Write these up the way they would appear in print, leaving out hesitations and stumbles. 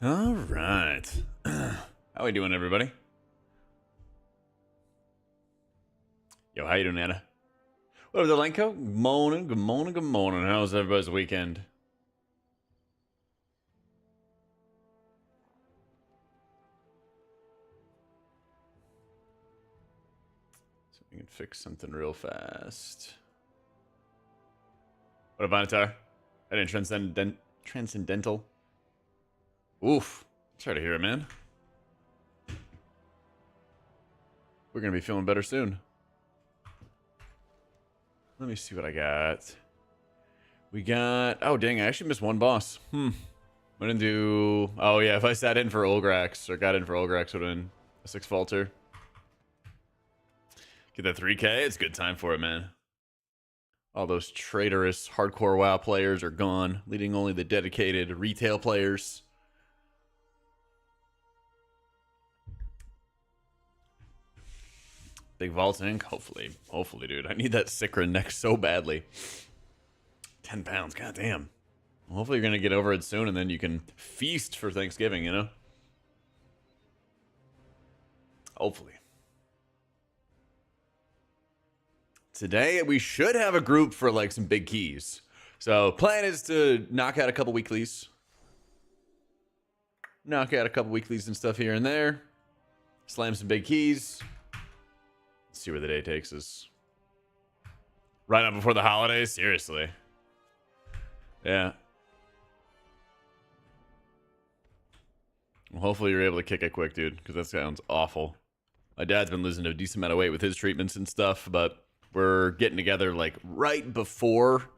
All right. How we doing, everybody? Yo, how you doing, Anna? What up, Zelenko? Good morning, good morning, good morning. How's everybody's weekend? So we can fix something real fast. What up, Vanatar? I didn't transcendental. Oof. Sorry to hear it, man. We're gonna be feeling better soon. Let me see what I got. We got... Oh, dang, I actually missed one boss. I didn't do... Oh, yeah, if I sat in for Olgrax, or got in for Olgrax, would have been a 6 Falter. Get that 3K? It's a good time for it, man. All those traitorous hardcore WoW players are gone, leaving only the dedicated retail players. Big vaulting, hopefully, dude. I need that Sikra next so badly. 10 pounds, goddamn. Well, hopefully you're gonna get over it soon, and then you can feast for Thanksgiving, you know? Hopefully. Today, we should have a group for, like, some big keys. So, plan is to knock out a couple weeklies. Knock out a couple weeklies and stuff here and there. Slam some big keys. Let's see where the day takes us. Right up before the holidays? Seriously. Yeah. Well, hopefully you're able to kick it quick, dude, because that sounds awful. My dad's been losing a decent amount of weight with his treatments and stuff, but we're getting together, like, right before...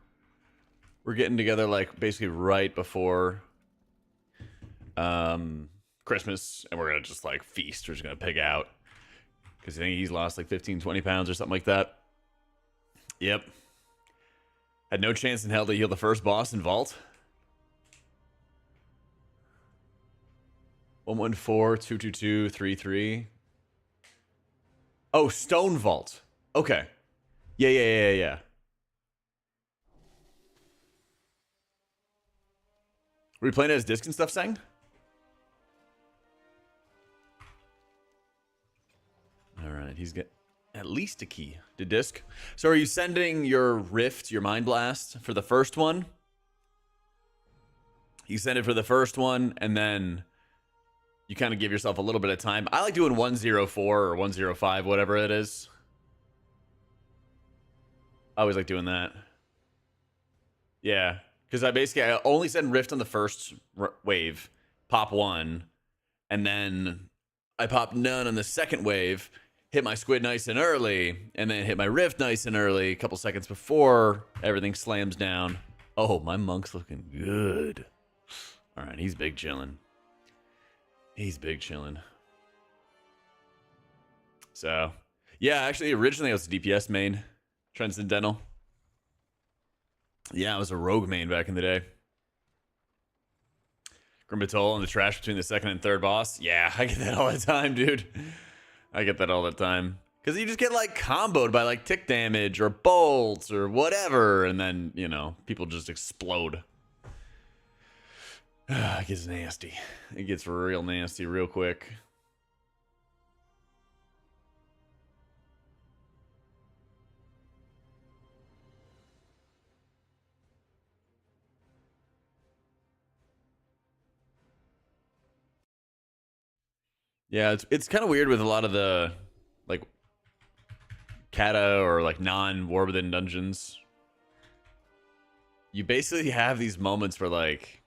We're getting together, like, basically right before Christmas, and we're going to just, like, feast. We're just going to pig out. Because I think he's lost, like, 15, 20 pounds or something like that. Yep. Had no chance in hell to heal the first boss in Vault. 114, 222, 33. Oh, Stone Vault. Okay. Yeah. Were we playing it as disc and stuff, Sang? Alright, he's got at least a key to disc. So are you sending your Rift, your Mind Blast, for the first one? You send it for the first one, and then you kind of give yourself a little bit of time. I like doing 104 or 105, whatever it is. I always like doing that. Yeah, because I only send Rift on the first wave, pop 1, and then I pop none on the second wave, hit my squid nice and early, and then hit my Rift nice and early a couple seconds before everything slams down. Oh, my monk's looking good. All right, he's big chillin'. He's big chillin'. So, yeah, actually, originally I was a DPS main. Transcendental. Yeah, I was a rogue main back in the day. Batol in the trash between the second and third boss. Yeah, I get that all the time, dude. I get that all the time. Because you just get, like, comboed by, like, tick damage or bolts or whatever. And then, you know, people just explode. It gets nasty. It gets real nasty real quick. Yeah, it's kind of weird with a lot of the, like, kata or, like, non-War Within dungeons. You basically have these moments where, like,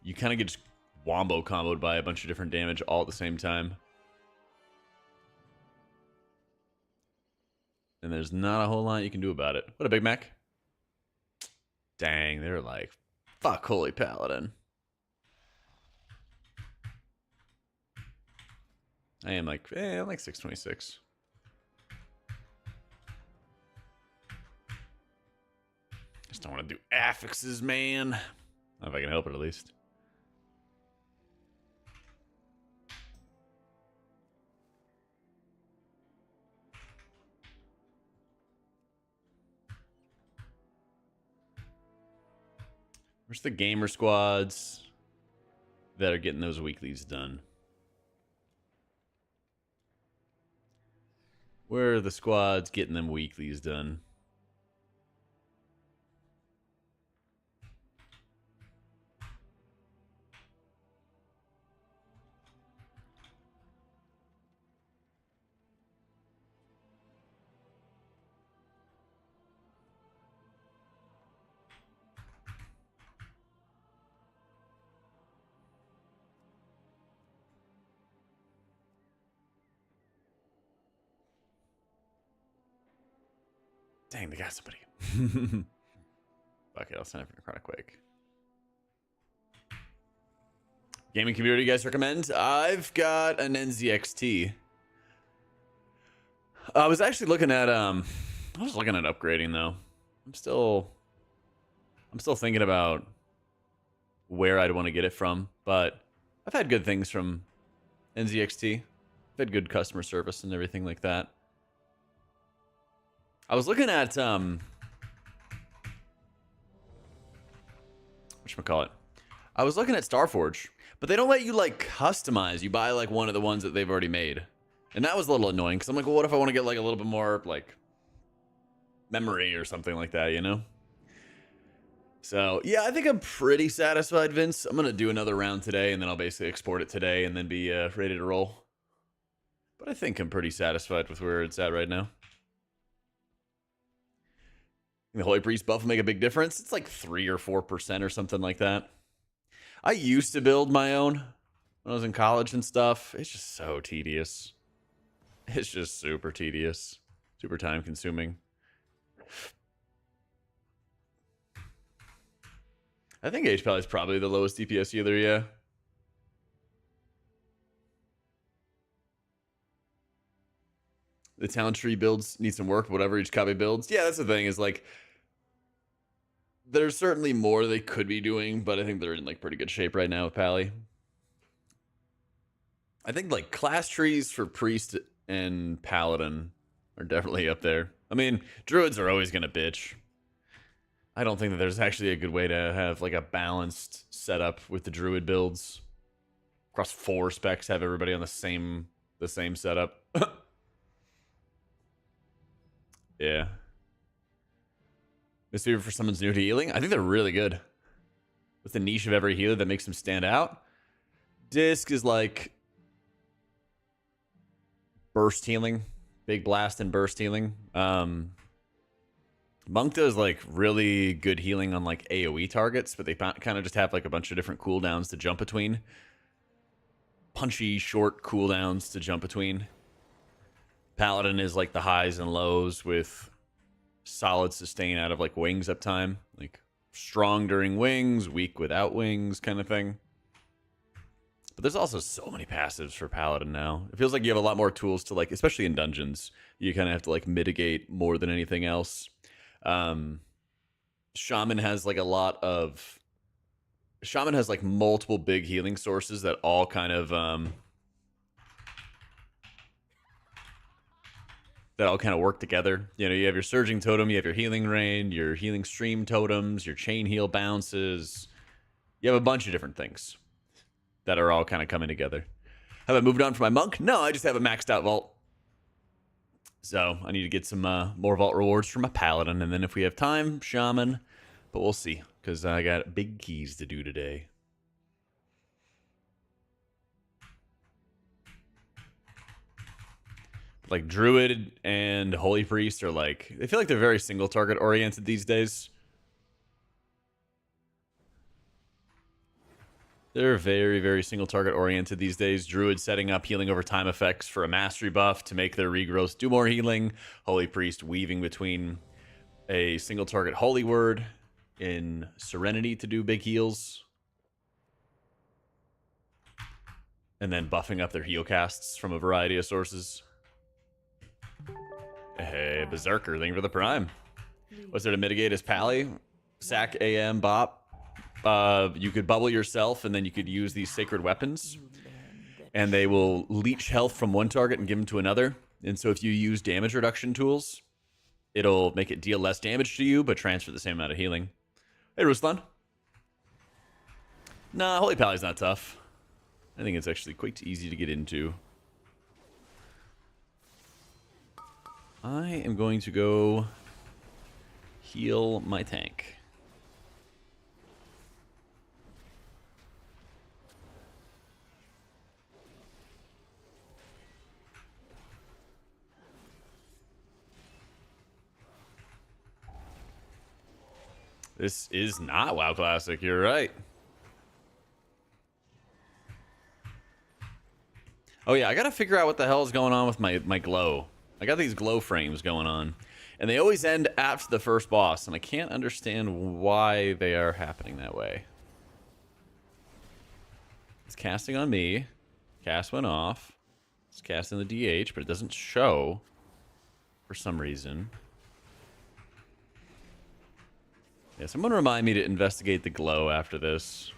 you kind of get just wombo comboed by a bunch of different damage all at the same time. And there's not a whole lot you can do about it. What a Big Mac. Dang, they're like, fuck Holy Paladin. I'm like 626. Just don't want to do affixes, man. I don't know if I can help it at least. Where's the gamer squads? that are getting those weeklies done. Where are the squads getting them weeklies done? Dang, they got somebody. Fuck it, I'll sign up for Necrotic quick. Gaming community you guys recommend? I've got an NZXT. I was actually looking at I was looking at upgrading though. I'm still thinking about where I'd want to get it from, but I've had good things from NZXT. I've had good customer service and everything like that. I was looking at whatchamacallit? I was looking at Starforge, but they don't let you like customize. You buy like one of the ones that they've already made. And that was a little annoying because I'm like, well, what if I want to get like a little bit more like memory or something like that, you know? So yeah, I think I'm pretty satisfied, Vince. I'm gonna do another round today, and then I'll basically export it today and then be ready to roll. But I think I'm pretty satisfied with where it's at right now. The Holy Priest buff will make a big difference. It's like 3 or 4% or something like that. I used to build my own when I was in college and stuff. It's just so tedious. It's just super tedious. Super time consuming. I think H-Pal is probably the lowest DPS healer, yeah. The talent tree builds need some work, whatever each copy builds. Yeah, that's the thing, is like there's certainly more they could be doing, but I think they're in like pretty good shape right now with Pally. I think like class trees for Priest and Paladin are definitely up there. I mean, Druids are always gonna bitch. I don't think that there's actually a good way to have like a balanced setup with the Druid builds. Across 4 specs, have everybody on the same setup. Yeah. Misfever for someone's new to healing? I think they're really good. With the niche of every healer that makes them stand out. Disc is like burst healing. Big blast and burst healing. Monk does like really good healing on like AoE targets, but they kind of just have like a bunch of different cooldowns to jump between. Punchy, short cooldowns to jump between. Paladin is like the highs and lows with solid sustain out of like wings uptime. Like strong during wings, weak without wings kind of thing. But there's also so many passives for Paladin now. It feels like you have a lot more tools to like, especially in dungeons, you kind of have to like mitigate more than anything else. Shaman has like multiple big healing sources that all kind of work together. You know, you have your surging totem, you have your healing rain, your healing stream totems, your chain heal bounces. You have a bunch of different things that are all kind of coming together. Have I moved on from my monk? No, I just have a maxed out vault. So I need to get some more vault rewards from my paladin, and then if we have time, shaman. But we'll see, because I got big keys to do today. Like Druid and Holy Priest are like, they feel like they're very single target oriented these days. They're very, very single target oriented these days. Druid setting up healing over time effects for a mastery buff to make their regrowth do more healing. Holy Priest weaving between a single target holy word in Serenity to do big heals. And then buffing up their heal casts from a variety of sources. Hey, Berserker, thank you for the prime. What's there to mitigate his Pally? Sack AM bop. You could bubble yourself, and then you could use these sacred weapons, and they will leech health from one target and give them to another. And so if you use damage reduction tools, it'll make it deal less damage to you, but transfer the same amount of healing. Hey, Ruslan. Nah, Holy Pally's not tough. I think it's actually quite easy to get into. I am going to go heal my tank. This is not WoW Classic, you're right. Oh yeah, I gotta figure out what the hell is going on with my glow. I got these glow frames going on. And they always end after the first boss, and I can't understand why they are happening that way. It's casting on me. Cast went off. It's casting the DH, but it doesn't show for some reason. Yeah, someone remind me to investigate the glow after this.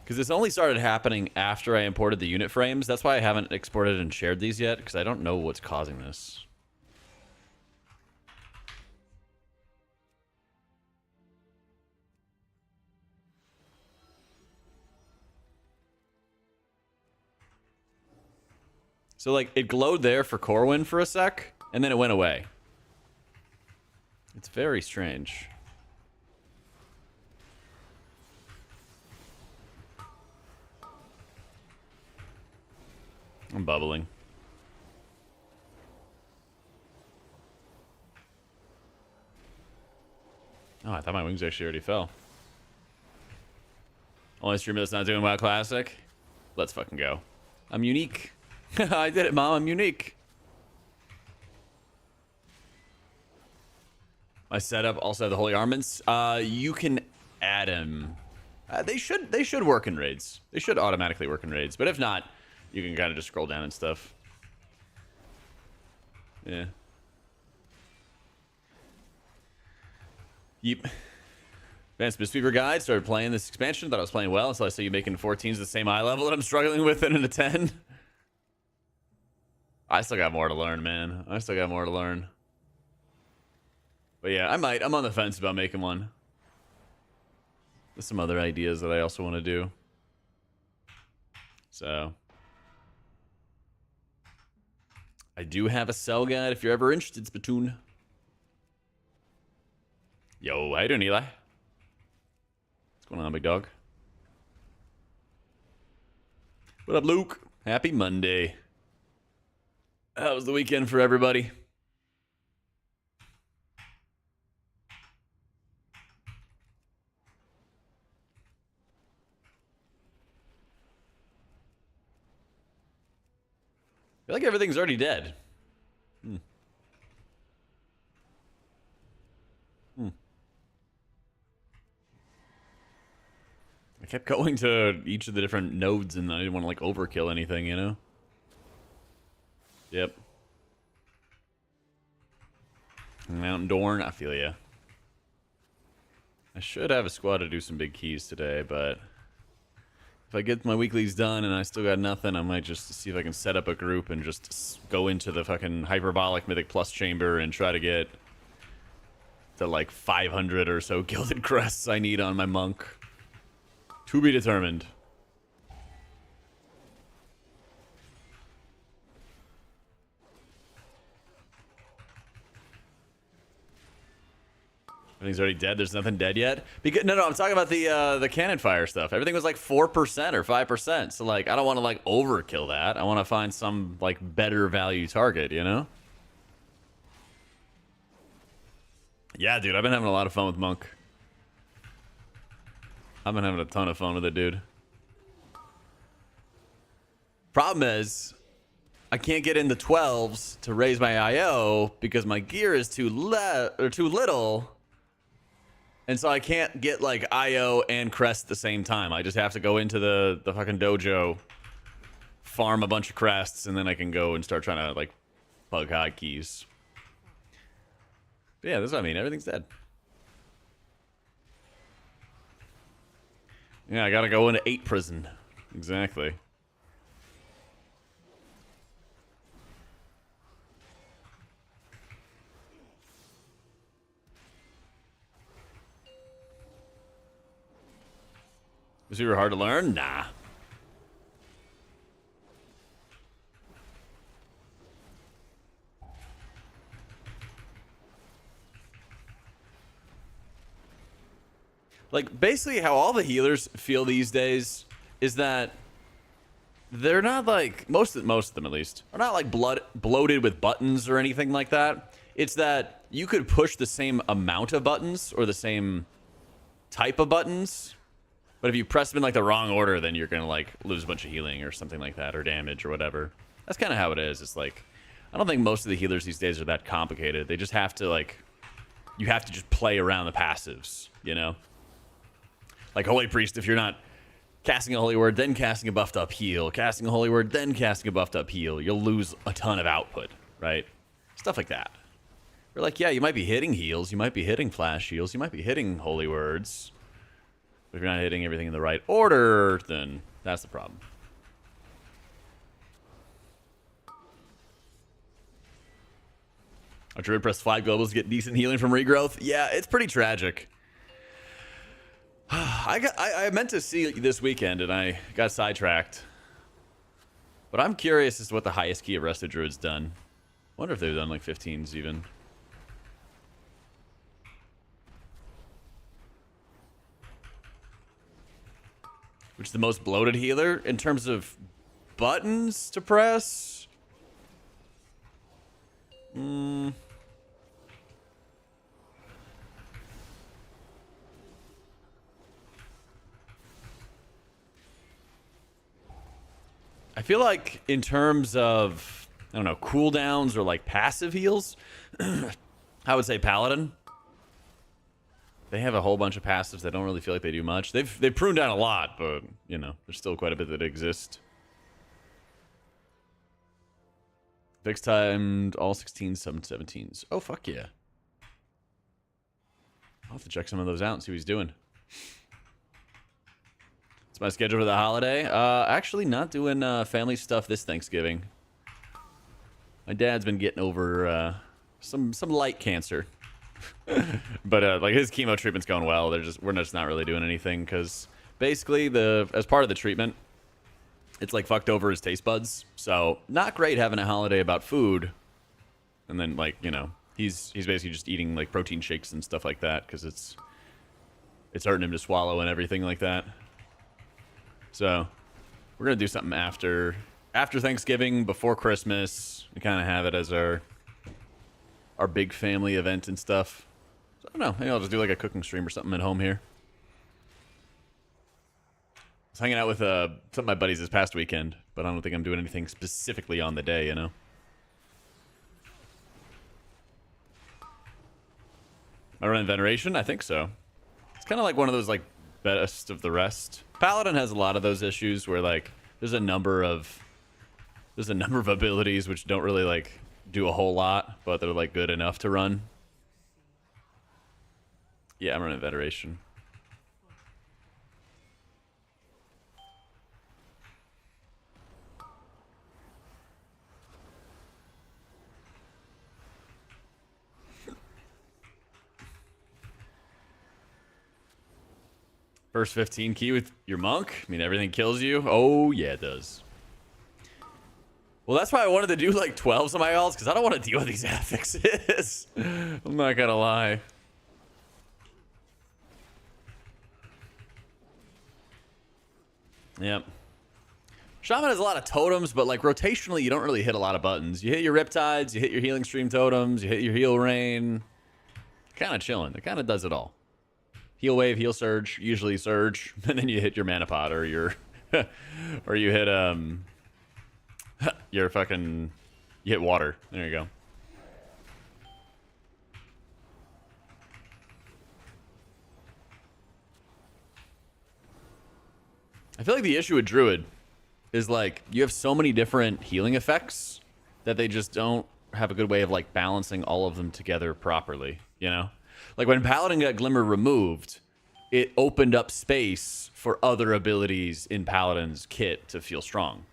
Because this only started happening after I imported the unit frames. That's why I haven't exported and shared these yet, because I don't know what's causing this. So, like, it glowed there for Corwin for a sec, and then it went away. It's very strange. I'm bubbling. Oh, I thought my wings actually already fell. Only streamer that's not doing WoW Classic? Let's fucking go. I'm unique. I did it, Mom. I'm unique. My setup also have the holy armaments. You can add them. They should work in raids. They should automatically work in raids. But if not, you can kind of just scroll down and stuff. Yeah. Yep. Advanced Mistweaver Guide. Started playing this expansion. Thought I was playing well. So I saw you making 14s the same eye level that I'm struggling with in a 10. I still got more to learn, man. I still got more to learn. But yeah, I might. I'm on the fence about making one. There's some other ideas that I also want to do. So. I do have a sell guide if you're ever interested, Spittoon. Yo, how you doing, Eli? What's going on, big dog? What up, Luke? Happy Monday. How was the weekend for everybody? I feel like everything's already dead. I kept going to each of the different nodes and I didn't want to like overkill anything, you know? Yep. Mountain Dorn, I feel ya. I should have a squad to do some big keys today, but if I get my weeklies done and I still got nothing, I might just see if I can set up a group and just go into the fucking hyperbolic Mythic Plus chamber and try to get the like 500 or so gilded crests I need on my monk. To be determined. Everything's already dead. There's nothing dead yet. Because no, I'm talking about the cannon fire stuff. Everything was like 4% or 5%. So like, I don't want to like overkill that. I want to find some like better value target. You know? Yeah, dude. I've been having a lot of fun with Monk. I've been having a ton of fun with it, dude. Problem is, I can't get in the 12s to raise my IO because my gear is too little. And so I can't get like IO and crest at the same time. I just have to go into the fucking dojo, farm a bunch of crests, and then I can go and start trying to like bug high keys. But yeah, that's what I mean. Everything's dead. Yeah, I gotta go into 8 prison. Exactly. Was super hard to learn? Nah. Like, basically how all the healers feel these days is that they're not like, most of them at least, are not like bloated with buttons or anything like that. It's that you could push the same amount of buttons or the same type of buttons, but if you press them in like the wrong order, then you're gonna like lose a bunch of healing or something like that, or damage or whatever. That's kind of how it is. It's like, I don't think most of the healers these days are that complicated. They just have to like, you have to just play around the passives, you know? Like Holy Priest, if you're not casting a Holy Word, then casting a buffed up heal, casting a Holy Word, then casting a buffed up heal, you'll lose a ton of output, right? Stuff like that. We're like, yeah, you might be hitting heals, you might be hitting flash heals, you might be hitting Holy Words, but if you're not hitting everything in the right order, then that's the problem. A druid press 5 globals to get decent healing from regrowth. Yeah, it's pretty tragic. I meant to see this weekend and I got sidetracked. But I'm curious as to what the highest key of Resto Druid's done. Wonder if they've done like 15s even. Which is the most bloated healer in terms of buttons to press? I feel like in terms of, I don't know, cooldowns or like passive heals, I would say Paladin. They have a whole bunch of passives that don't really feel like they do much. They've pruned down a lot, but, you know, there's still quite a bit that exist. Fixed timed all 16s, 17s. Oh, fuck yeah. I'll have to check some of those out and see what he's doing. It's my schedule for the holiday. Actually not doing family stuff this Thanksgiving. My dad's been getting over some light cancer. But like his chemo treatment's going well. We're just not really doing anything because basically as part of the treatment, it's like fucked over his taste buds. So not great having a holiday about food. And then like, you know, he's basically just eating like protein shakes and stuff like that because it's hurting him to swallow and everything like that. So we're gonna do something after Thanksgiving, before Christmas, and kind of have it as our big family event and stuff. So I don't know. Maybe I'll just do like a cooking stream or something at home here. I was hanging out with some of my buddies this past weekend, but I don't think I'm doing anything specifically on the day, you know? Am I running Veneration? I think so. It's kind of like one of those like best of the rest. Paladin has a lot of those issues where like there's a number of abilities which don't really like do a whole lot, but they're like good enough to run. Yeah, I'm running Veneration. First 15 key with your monk? I mean, everything kills you? Oh, yeah, it does. Well, that's why I wanted to do like 12s on my alts, because I don't want to deal with these affixes. I'm not gonna lie. Yep. Shaman has a lot of totems, but like rotationally, you don't really hit a lot of buttons. You hit your Riptides, you hit your Healing Stream totems, you hit your Heal Rain. Kind of chilling. It kind of does it all. Heal Wave, Heal Surge, usually Surge, and then you hit your Mana Pot or your, or you hit your fucking, you hit Water. There you go. I feel like the issue with Druid is like you have so many different healing effects that they just don't have a good way of like balancing all of them together properly, you know? Like when Paladin got Glimmer removed, it opened up space for other abilities in Paladin's kit to feel strong.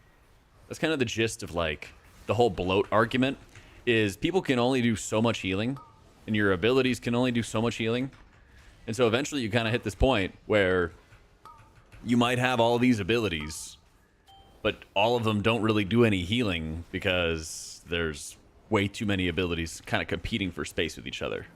That's kind of the gist of like the whole bloat argument is people can only do so much healing and your abilities can only do so much healing. And so eventually you kind of hit this point where you might have all these abilities, but all of them don't really do any healing because there's way too many abilities kind of competing for space with each other.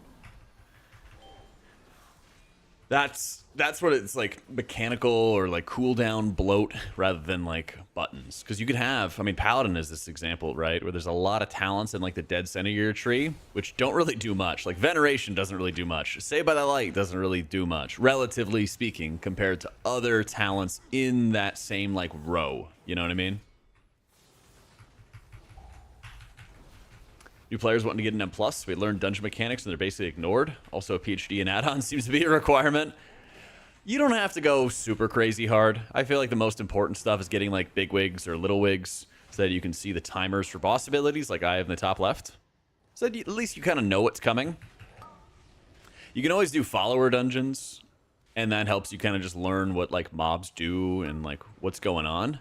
That's what it's like, mechanical or like cooldown bloat rather than like buttons. Because you could have, I mean, Paladin is this example, right? Where there's a lot of talents in like the dead center of your tree, which don't really do much. Like Veneration doesn't really do much. Saved by the Light doesn't really do much, relatively speaking, compared to other talents in that same like row. You know what I mean? New players wanting to get an M+, we learned dungeon mechanics and they're basically ignored. Also, a PhD in add-ons seems to be a requirement. You don't have to go super crazy hard. I feel like the most important stuff is getting like big wigs or little wigs so that you can see the timers for boss abilities like I have in the top left. So that at least you kind of know what's coming. You can always do follower dungeons, and that helps you kind of just learn what like mobs do and like what's going on.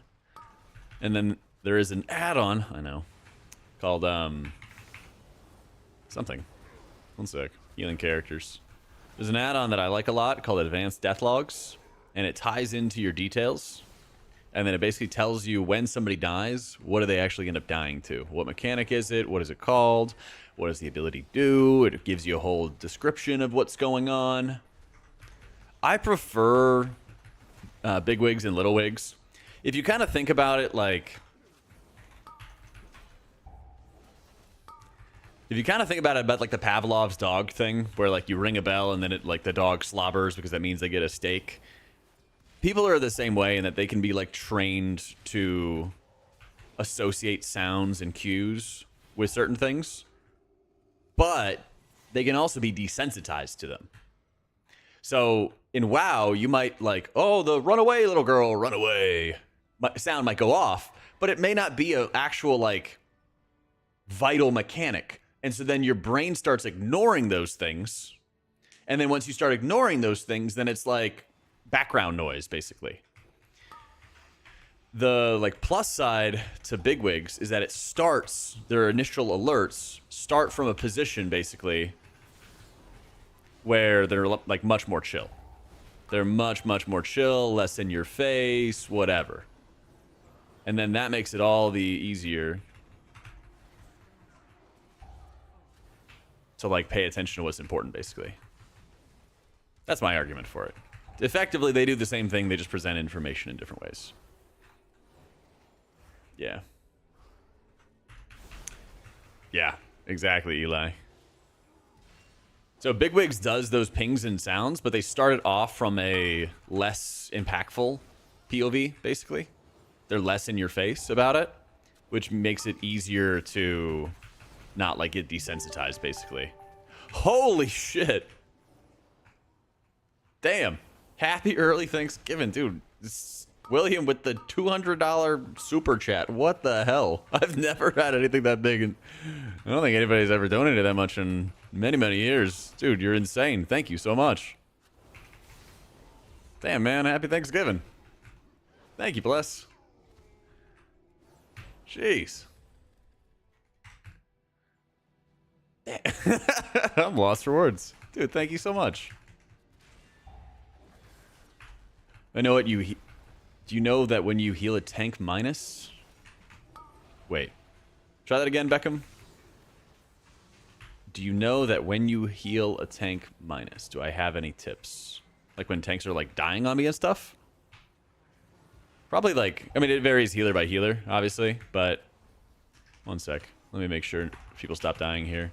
And then there is an add-on, I know, called something. One sec. Healing characters. There's an add-on that I like a lot called Advanced Death Logs, and it ties into your details. And then it basically tells you when somebody dies, what do they actually end up dying to? What mechanic is it? What is it called? What does the ability do? It gives you a whole description of what's going on. I prefer big wigs and little wigs. If you kind of think about it like... If you kind of think about it about like the Pavlov's dog thing, where like you ring a bell and then it like the dog slobbers because that means they get a steak. People are the same way in that they can be like trained to associate sounds and cues with certain things, but they can also be desensitized to them. So in WoW, you might like, oh, the run away little girl, run away sound might go off, but it may not be an actual like vital mechanic. And so then your brain starts ignoring those things. And then once you start ignoring those things, then it's like background noise, basically. The like plus side to bigwigs is that it starts, their initial alerts start from a position, basically, where they're like much more chill. They're much more chill, less in your face, whatever. And then that makes it all the easier to like pay attention to what's important, basically. That's my argument for it. Effectively, they do the same thing, they just present information in different ways. Yeah. Yeah, exactly, Eli. So Bigwigs does those pings and sounds, but they started off from a less impactful POV, basically. They're less in your face about it, which makes it easier to not like get desensitized, basically. Holy shit. Damn. Happy early Thanksgiving, dude. William with the $200 super chat. What the hell? I've never had anything that big, and I don't think anybody's ever donated that much in many years. Dude, you're insane. Thank you so much. Damn, man. Happy Thanksgiving. Thank you, bless. Jeez. I'm lost for words. Dude, thank you so much. I know what you... Do you know that when you heal a tank minus... Wait. Try that again, Beckham. Do you know that when you heal a tank minus, do I have any tips? Like when tanks are like dying on me and stuff? Probably like... I mean, it varies healer by healer, obviously, but... One sec. Let me make sure people stop dying here.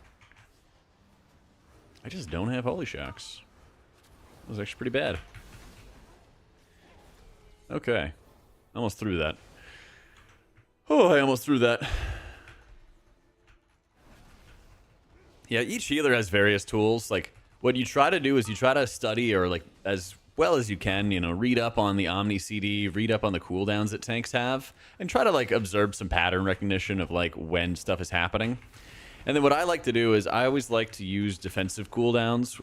I just don't have Holy Shocks. That was actually pretty bad. Okay. Almost threw that. Oh, I almost threw that. Yeah, each healer has various tools. Like, what you try to do is you try to study, or like, as well as you can, you know, read up on the Omni CD, read up on the cooldowns that tanks have, and try to, like, observe some pattern recognition of, like, when stuff is happening. And then what I like to do is I always like to use defensive cooldowns,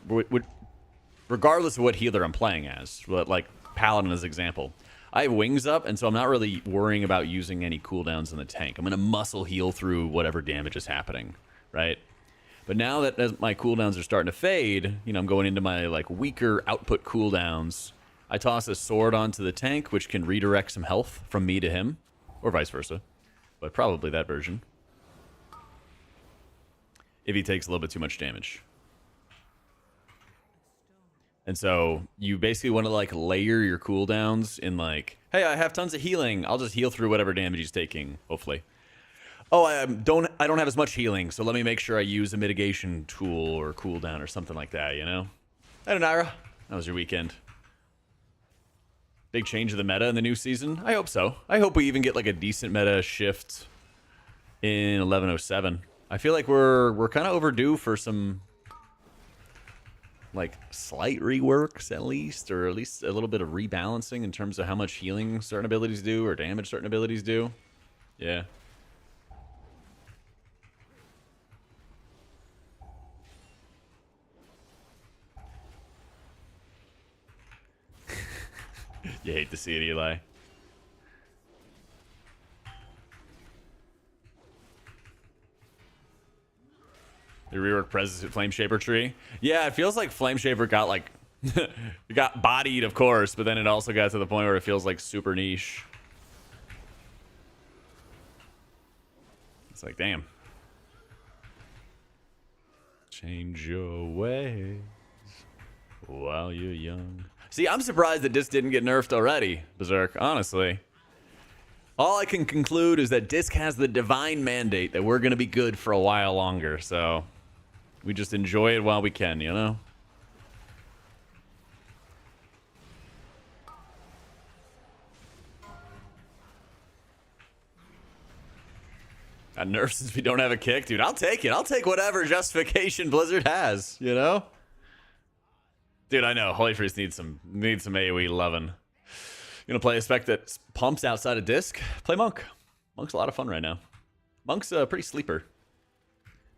regardless of what healer I'm playing as. Like, Paladin as an example. I have wings up, and so I'm not really worrying about using any cooldowns in the tank. I'm going to muscle heal through whatever damage is happening, right? But now that as my cooldowns are starting to fade, you know, I'm going into my like weaker output cooldowns. I toss a sword onto the tank, which can redirect some health from me to him, or vice versa. But probably that version. If he takes a little bit too much damage. And so you basically want to like layer your cooldowns in like, hey, I have tons of healing. I'll just heal through whatever damage he's taking, hopefully. Oh, I don't have as much healing, so let me make sure I use a mitigation tool or cooldown or something like that, you know? I don't know, Ara. How was your weekend? Big change of the meta in the new season? I hope so. I hope we even get like a decent meta shift in 1107. I feel like we're kind of overdue for some like slight reworks at least, or at least a little bit of rebalancing in terms of how much healing certain abilities do or damage certain abilities do. Yeah. You hate to see it, Eli. The rework presence Flame Shaper tree. Yeah, it feels like Flame Shaper got like it got bodied, of course, but then it also got to the point where it feels like super niche. It's like, damn. Change your ways while you're young. See, I'm surprised that Disc didn't get nerfed already, Berserk, honestly. All I can conclude is that Disc has the divine mandate that we're going to be good for a while longer, so we just enjoy it while we can, you know? Got nerfed since we don't have a kick? Dude, I'll take it. I'll take whatever justification Blizzard has, you know? Dude, I know. Holy Priest needs some AoE loving. You gonna play a spec that pumps outside of Disc? Play Monk. Monk's a lot of fun right now. Monk's a pretty sleeper.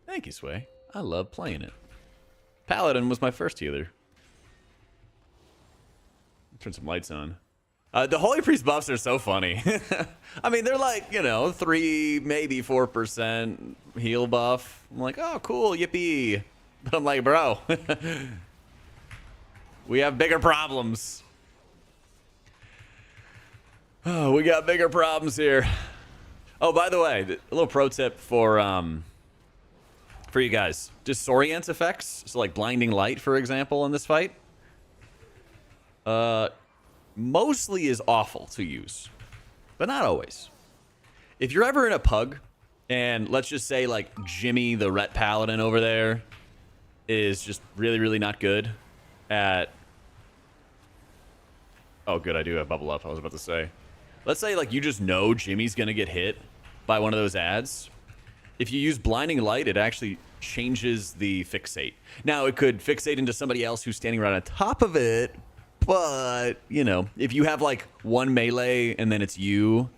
Thank you, Sway. I love playing it. Paladin was my first healer. Turn some lights on. The Holy Priest buffs are so funny. I mean, they're like, you know, 3, maybe 4% heal buff. I'm like, oh, cool, yippee. But I'm like, bro, we have bigger problems. Oh, we got bigger problems here. Oh, by the way, a little pro tip for you guys. Disorient effects, so like blinding light, for example, in this fight. Mostly is awful to use, but not always. If you're ever in a pug, and let's just say like Jimmy the Ret Paladin over there is just really, really not good at... Oh, good, I do have bubble up, I was about to say. Let's say like you just know Jimmy's gonna get hit by one of those ads. If you use blinding light, it actually changes the fixate. Now, it could fixate into somebody else who's standing right on top of it, but, you know, if you have, like, one melee and then it's you,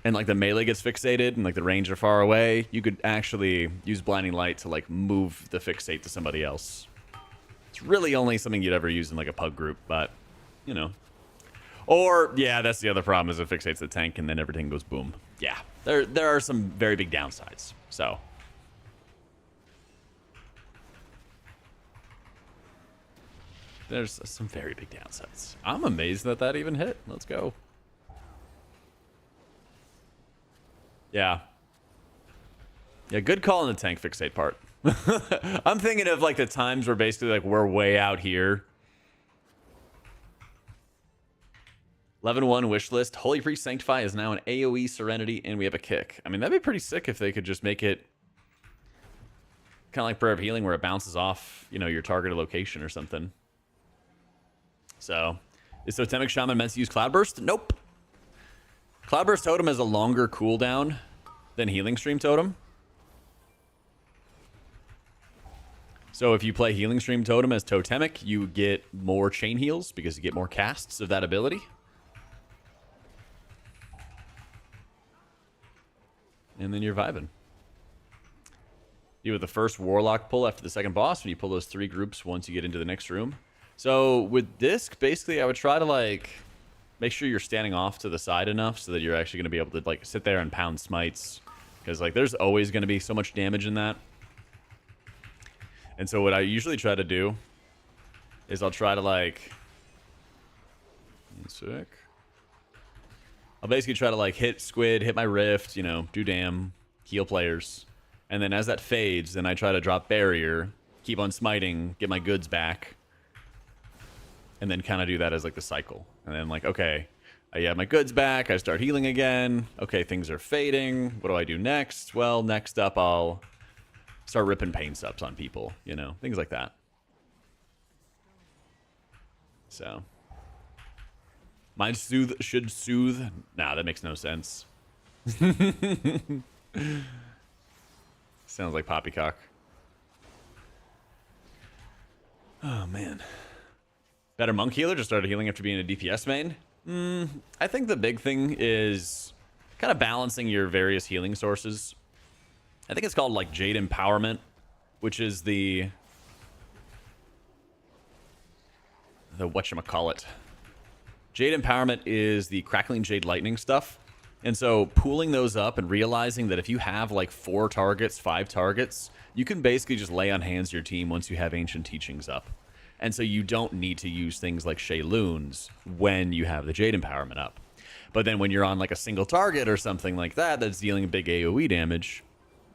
and, like, the melee gets fixated and, like, the range are far away, you could actually use blinding light to, like, move the fixate to somebody else. It's really only something you'd ever use in, like, a pug group, but, you know. Or, yeah, that's the other problem, is it fixates the tank and then everything goes boom. Yeah, there are some very big downsides, so... There's some very big downsides. I'm amazed that that even hit. Let's go. Yeah. Yeah, good call on the tank fixate part. I'm thinking of like the times where basically like we're way out here. 11-1 wish list. Holy Priest Sanctify is now an AoE Serenity and we have a kick. I mean, that'd be pretty sick if they could just make it kind of like Prayer of Healing where it bounces off, you know, your targeted location or something. So, is Totemic Shaman meant to use Cloudburst? Nope. Cloudburst Totem has a longer cooldown than Healing Stream Totem. So if you play Healing Stream Totem as Totemic, you get more chain heals because you get more casts of that ability. And then you're vibing. You have the first Warlock pull after the second boss when you pull those 3 groups once you get into the next room. So with Disc, basically, I would try to like make sure you're standing off to the side enough so that you're actually going to be able to like sit there and pound smites, because like there's always going to be so much damage in that. And so what I usually try to do is I'll try to like, sick. I'll basically try to like hit Squid, hit my Rift, you know, do damn, heal players, and then as that fades, then I try to drop Barrier keep on smiting, get my goods back, and then kind of do that as like the cycle. And then like, okay, I have my goods back, I start healing again. Okay, things are fading. What do I do next? Well, next up I'll start ripping pain subs on people, you know, things like that. So mine should soothe. Nah, that makes no sense. Sounds like poppycock. Oh man. Better monk healer, just started healing after being a DPS main. I think the big thing is kind of balancing your various healing sources. I think it's called like Jade Empowerment, which is the whatchamacallit. Jade Empowerment is the Crackling Jade Lightning stuff. And so pooling those up and realizing that if you have like 4 targets, 5 targets, you can basically just lay on hands your team once you have Ancient Teachings up. And so you don't need to use things like Shayloons when you have the Jade Empowerment up. But then when you're on like a single target or something like that that's dealing big AoE damage,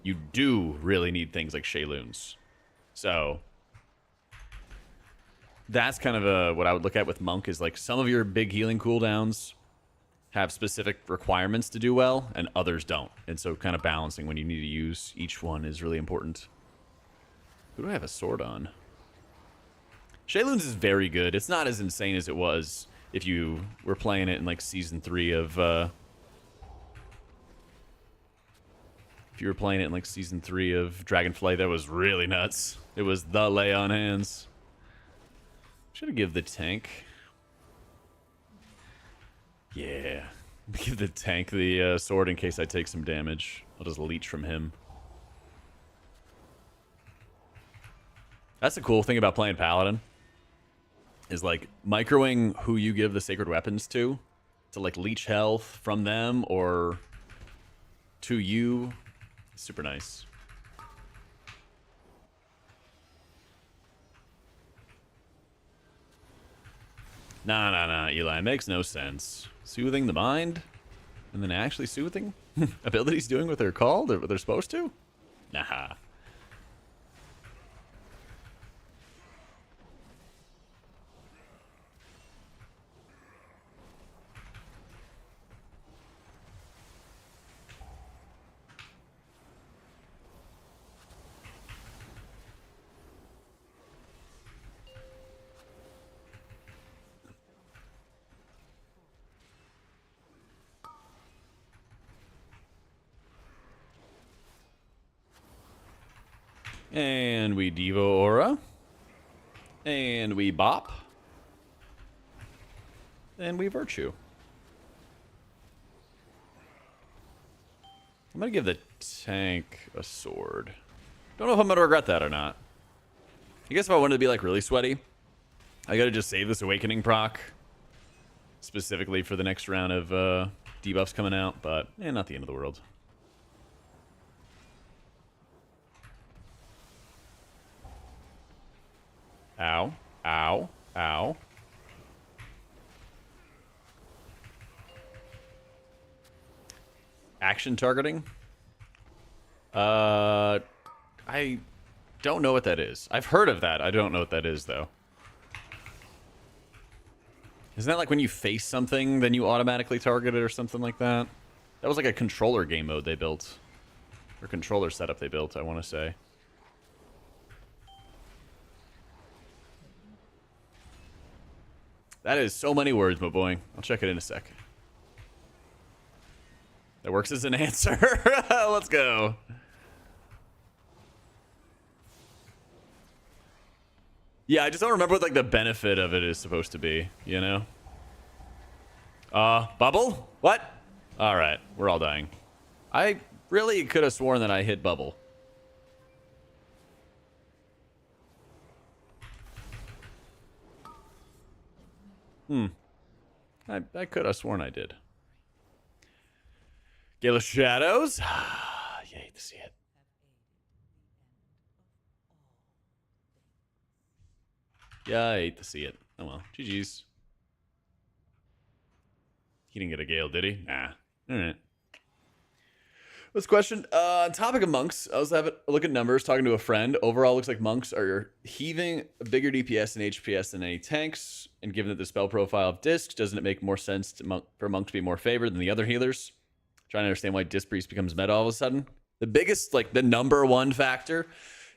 you do really need things like Shayloons. So that's kind of what I would look at with Monk is like some of your big healing cooldowns have specific requirements to do well and others don't. And so kind of balancing when you need to use each one is really important. Who do I have a sword on? Shayloons is very good. It's not as insane as it was if you were playing it in like season 3 of if you were playing it in like season 3 of Dragonflight. That was really nuts. It was the lay on hands. Should have give the tank. Yeah. Give the tank the sword in case I take some damage. I'll just leech from him. That's the cool thing about playing Paladin. Is like microing who you give the sacred weapons to like leech health from them or to you. Super nice. Nah, Eli. It makes no sense. Soothing the mind? And then actually soothing? Abilities doing what they're called or what they're supposed to? Nah. And we Devo Aura. And we Bop. And we Virtue. I'm going to give the tank a sword. Don't know if I'm going to regret that or not. I guess if I wanted to be like really sweaty, I got to just save this Awakening proc. Specifically for the next round of debuffs coming out. But, not the end of the world. Ow. Ow. Ow. Action targeting? I don't know what that is. I've heard of that. I don't know what that is, though. Isn't that like when you face something, then you automatically target it or something like that? That was like a controller game mode they built. Or controller setup they built, I want to say. That is so many words, my boy. I'll check it in a sec. That works as an answer. Let's go. Yeah, I just don't remember what like the benefit of it is supposed to be, you know? Bubble? What? Alright, we're all dying. I really could have sworn that I hit bubble. I could have sworn I did. Gale of Shadows. You hate to see it. Yeah, I hate to see it. Oh well. GG's. He didn't get a Gale, did he? Nah. Alright. What's the question? Topic of monks. I was having a look at numbers, talking to a friend. Overall, looks like monks are heaving a bigger DPS and HPS than any tanks. And given that the spell profile of discs, doesn't it make more sense for monk to be more favored than the other healers? Trying to understand why disc priest becomes meta all of a sudden. The biggest, like the number one factor,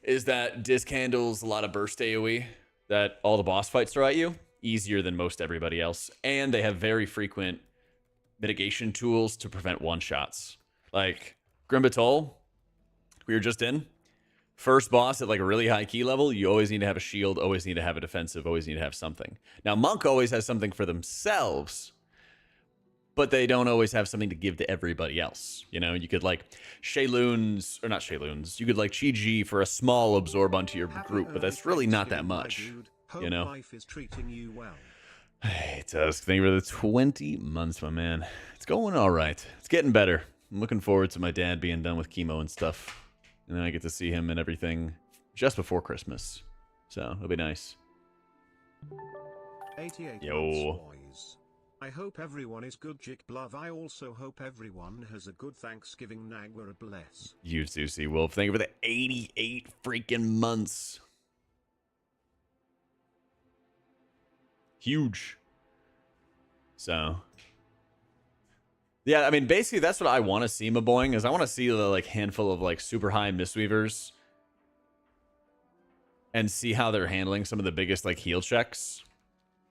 is that disc handles a lot of burst AoE that all the boss fights throw at you, easier than most everybody else. And they have very frequent mitigation tools to prevent one-shots. Like Batol, we were just in. First boss at like a really high key level, you always need to have a shield, always need to have a defensive, always need to have something. Now, Monk always has something for themselves, but they don't always have something to give to everybody else. You know, you could like Shayloons, or not Shayloons, you could like Chi-Ji for a small absorb onto your group, but that's really not that much. You know? Life is treating you well. Hey, Tusk, thank you for the 20 months, my man. It's going all right. It's getting better. I'm looking forward to my dad being done with chemo and stuff. And then I get to see him and everything just before Christmas. So, it'll be nice. 88 Yo. boys. I hope everyone is good, Jik Love. I also hope everyone has a good Thanksgiving. Nagwara bless. You, Zusi Wolf. Thank you for the 88 freaking months. Huge. So, yeah, I mean, basically that's what I want to see Maboing, is I want to see the like handful of like super high Mistweavers and see how they're handling some of the biggest like heal checks.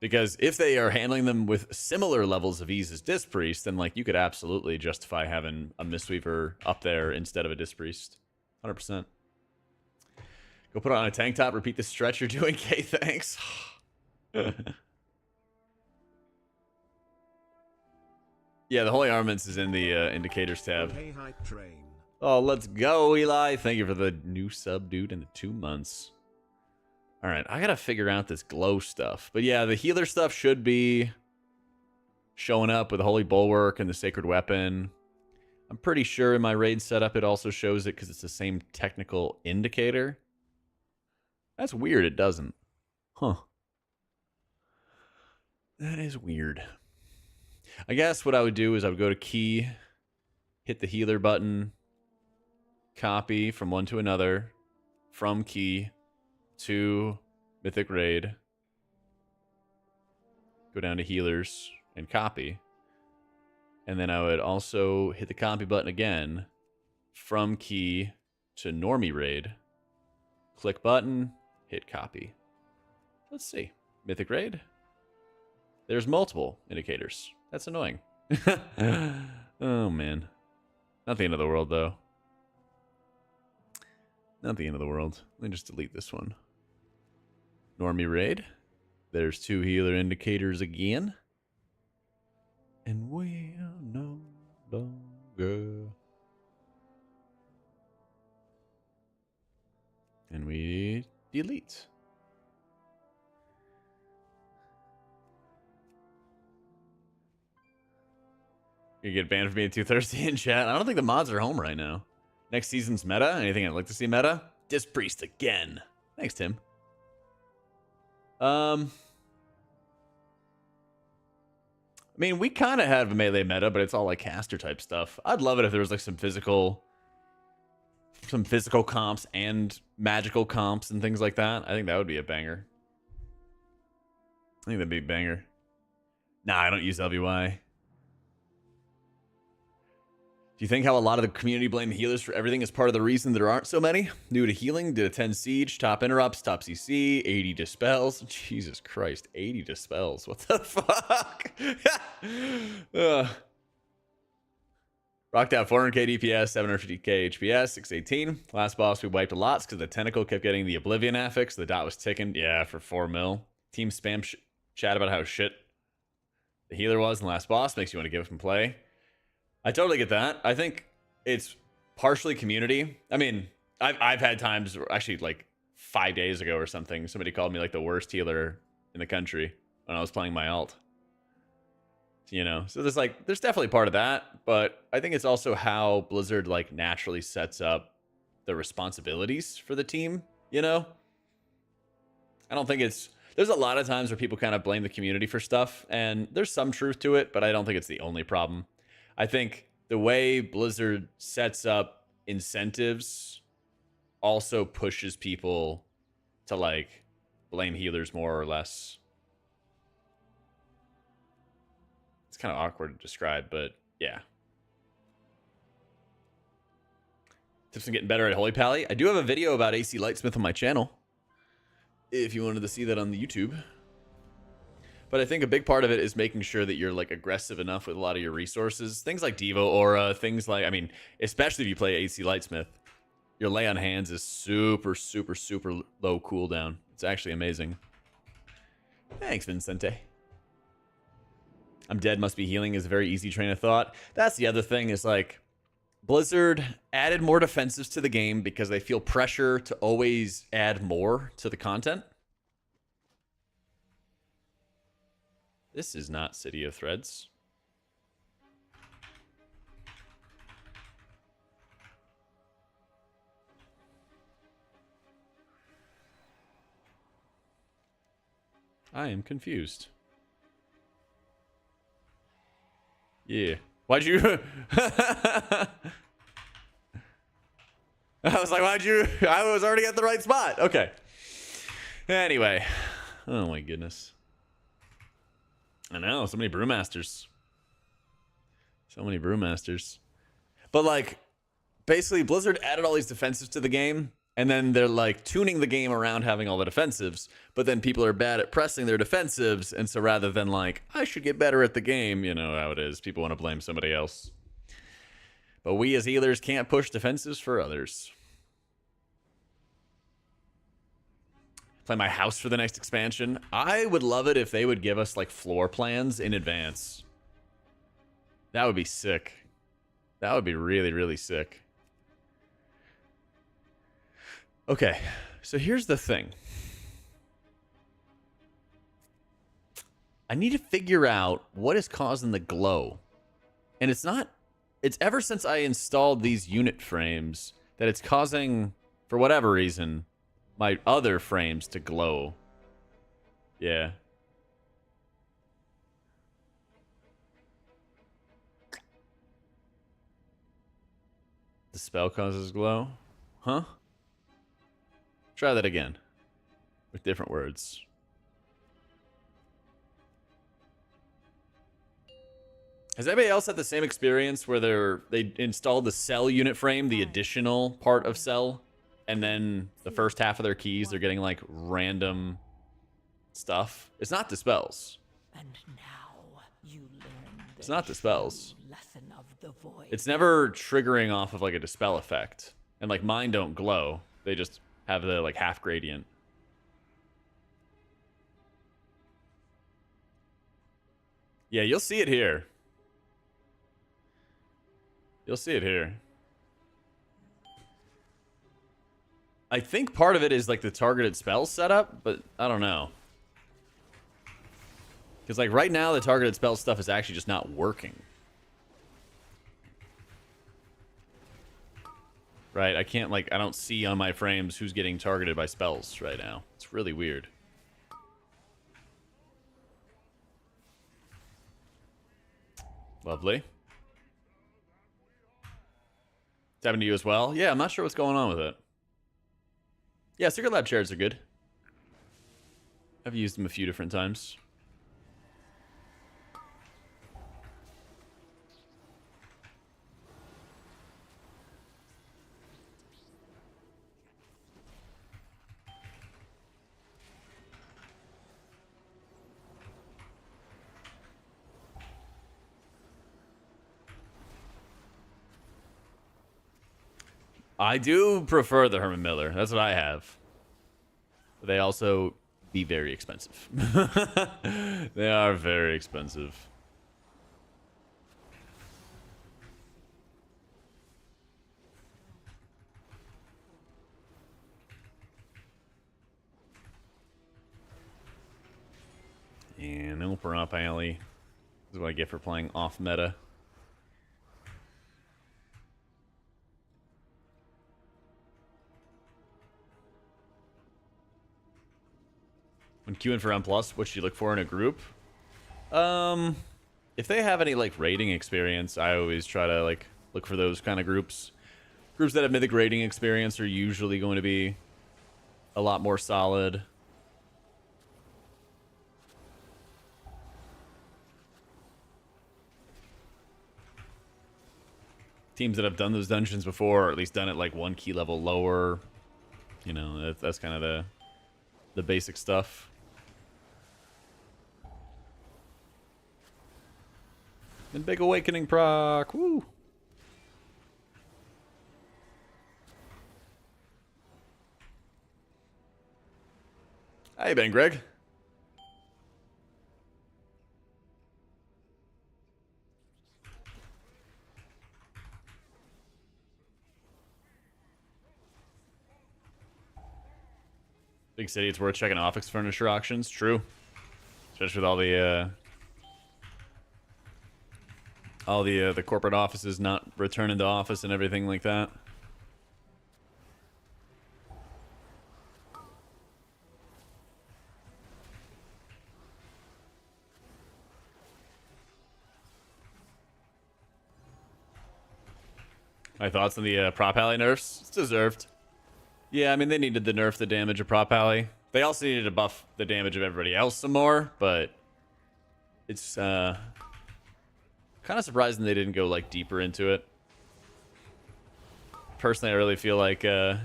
Because if they are handling them with similar levels of ease as Disc Priest, then like you could absolutely justify having a Mistweaver up there instead of a Disc Priest. 100%. Go put it on a tank top, repeat the stretch you're doing, K, thanks. Yeah, the Holy Armaments is in the Indicators tab. Hey, hype train. Oh, let's go, Eli. Thank you for the new sub, dude, in the 2 months. All right, I got to figure out this glow stuff. But yeah, the healer stuff should be showing up with the Holy Bulwark and the Sacred Weapon. I'm pretty sure in my raid setup it also shows it because it's the same technical indicator. That's weird, it doesn't. Huh. That is weird. I guess what I would do is I would go to key, hit the healer button, copy from one to another, from key to Mythic Raid, go down to healers and copy. And then I would also hit the copy button again, from key to Normie Raid, click button, hit copy. Let's see. Mythic Raid. There's multiple indicators. That's annoying. Oh, man. Not the end of the world, though. Not the end of the world. Let me just delete this one. Normie Raid. There's 2 healer indicators again. And we are no longer. And we delete. You get banned for being too thirsty in chat. I don't think the mods are home right now. Next season's meta. Anything I'd like to see meta? Disc Priest again. Thanks, Tim. I mean, we kind of have a melee meta, but it's all like caster type stuff. I'd love it if there was like some physical comps and magical comps and things like that. I think that would be a banger. I think that'd be a banger. Nah, I don't use LVY. Do you think how a lot of the community blame the healers for everything is part of the reason there aren't so many? New to healing, did a 10 siege, top interrupts, top CC, 80 dispels. Jesus Christ, 80 dispels. What the fuck? Rocked out 400k DPS, 750k HPS, 618. Last boss we wiped a lot because the tentacle kept getting the Oblivion affix. The dot was ticking. Yeah, for 4 mil. Team spam chat about how shit the healer was in the last boss. Makes you want to give him play. I totally get that. I think it's partially community. I mean, I've had times, actually like 5 days ago or something, somebody called me like the worst healer in the country when I was playing my alt. You know, so there's definitely part of that, but I think it's also how Blizzard like naturally sets up the responsibilities for the team, you know? I don't think there's a lot of times where people kind of blame the community for stuff, and there's some truth to it, but I don't think it's the only problem. I think the way Blizzard sets up incentives also pushes people to like blame healers more or less. It's kind of awkward to describe, but yeah. Tips on getting better at Holy Pally. I do have a video about AC Lightsmith on my channel, if you wanted to see that on the YouTube. But I think a big part of it is making sure that you're like aggressive enough with a lot of your resources. Things like Devo Aura, things like, I mean, especially if you play AC Lightsmith, your lay on hands is super, super, super low cooldown. It's actually amazing. Thanks, Vincente. I'm dead, must be healing is a very easy train of thought. That's the other thing is like, Blizzard added more defensives to the game because they feel pressure to always add more to the content. This is not City of Threads. I am confused. Yeah. Why'd you... I was like, why'd you... I was already at the right spot. Okay. Anyway. Oh my goodness. I know, so many brewmasters. So many brewmasters. But like, basically Blizzard added all these defensives to the game, and then they're like tuning the game around having all the defensives, but then people are bad at pressing their defensives, and so rather than like, I should get better at the game, you know how it is. People want to blame somebody else. But we as healers can't push defensives for others. Play my house for the next expansion. I would love it if they would give us like floor plans in advance. That would be sick. That would be really, really sick. Okay, so here's the thing. I need to figure out what is causing the glow. And it's not... It's ever since I installed these unit frames that it's causing, for whatever reason, my other frames to glow. Yeah. The spell causes glow? Huh? Try that again. With different words. Has anybody else had the same experience where they installed the cell unit frame, the additional part of cell, and then the first half of their keys, they're getting like random stuff? It's not dispels. And now you learn It's not dispels. lesson of the void. It's never triggering off of like a dispel effect. And like mine don't glow. They just have the like half gradient. Yeah, you'll see it here. You'll see it here. I think part of it is like the targeted spell setup, but I don't know. Because like right now the targeted spell stuff is actually just not working. Right, I can't like, I don't see on my frames who's getting targeted by spells right now. It's really weird. Lovely. It's happened to you as well? Yeah, I'm not sure what's going on with it. Yeah, Secret Lab chairs are good. I've used them a few different times. I do prefer the Herman Miller. That's what I have. But they also be very expensive. They are very expensive. And no Parappa Alley. This is what I get for playing off meta. When queuing for M+, what should you look for in a group? If If they have any like raiding experience, I always try to like look for those kind of groups. Groups that have Mythic raiding experience are usually going to be a lot more solid. Teams that have done those dungeons before, or at least done it like 1 key level lower. You know, that's kind of the basic stuff. And big awakening proc. Woo! How you been, Greg? Big city, it's worth checking office furniture auctions. True. Especially with all the corporate offices not returning to office and everything like that. My thoughts on the prop alley nerfs? It's deserved. Yeah, I mean, they needed to nerf the damage of prop alley. They also needed to buff the damage of everybody else some more, but it's kind of surprising they didn't go like deeper into it. Personally, I really feel like they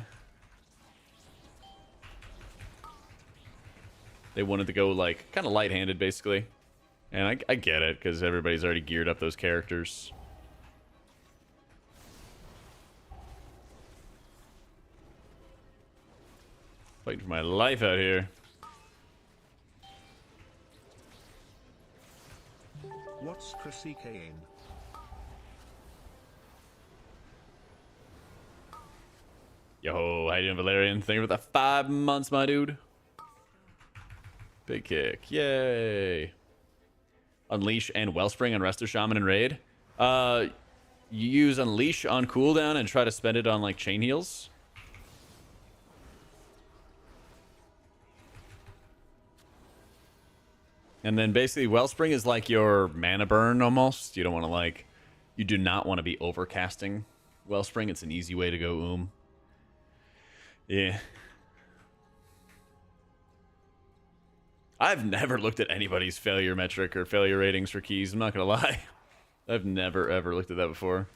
wanted to go like kind of light-handed, basically. And I get it, because everybody's already geared up those characters. Fighting for my life out here. What's Chrissy Kane? Yo, how you doing, Valerian? Thank you for the 5 months, my dude. Big kick. Yay. Unleash and Wellspring on Resto Shaman and Raid. You use Unleash on cooldown and try to spend it on like chain heals. And then basically Wellspring is like your mana burn almost. You don't want to like, you do not want to be overcasting Wellspring. It's an easy way to go Yeah. I've never looked at anybody's failure metric or failure ratings for keys. I'm not going to lie. I've never, ever looked at that before.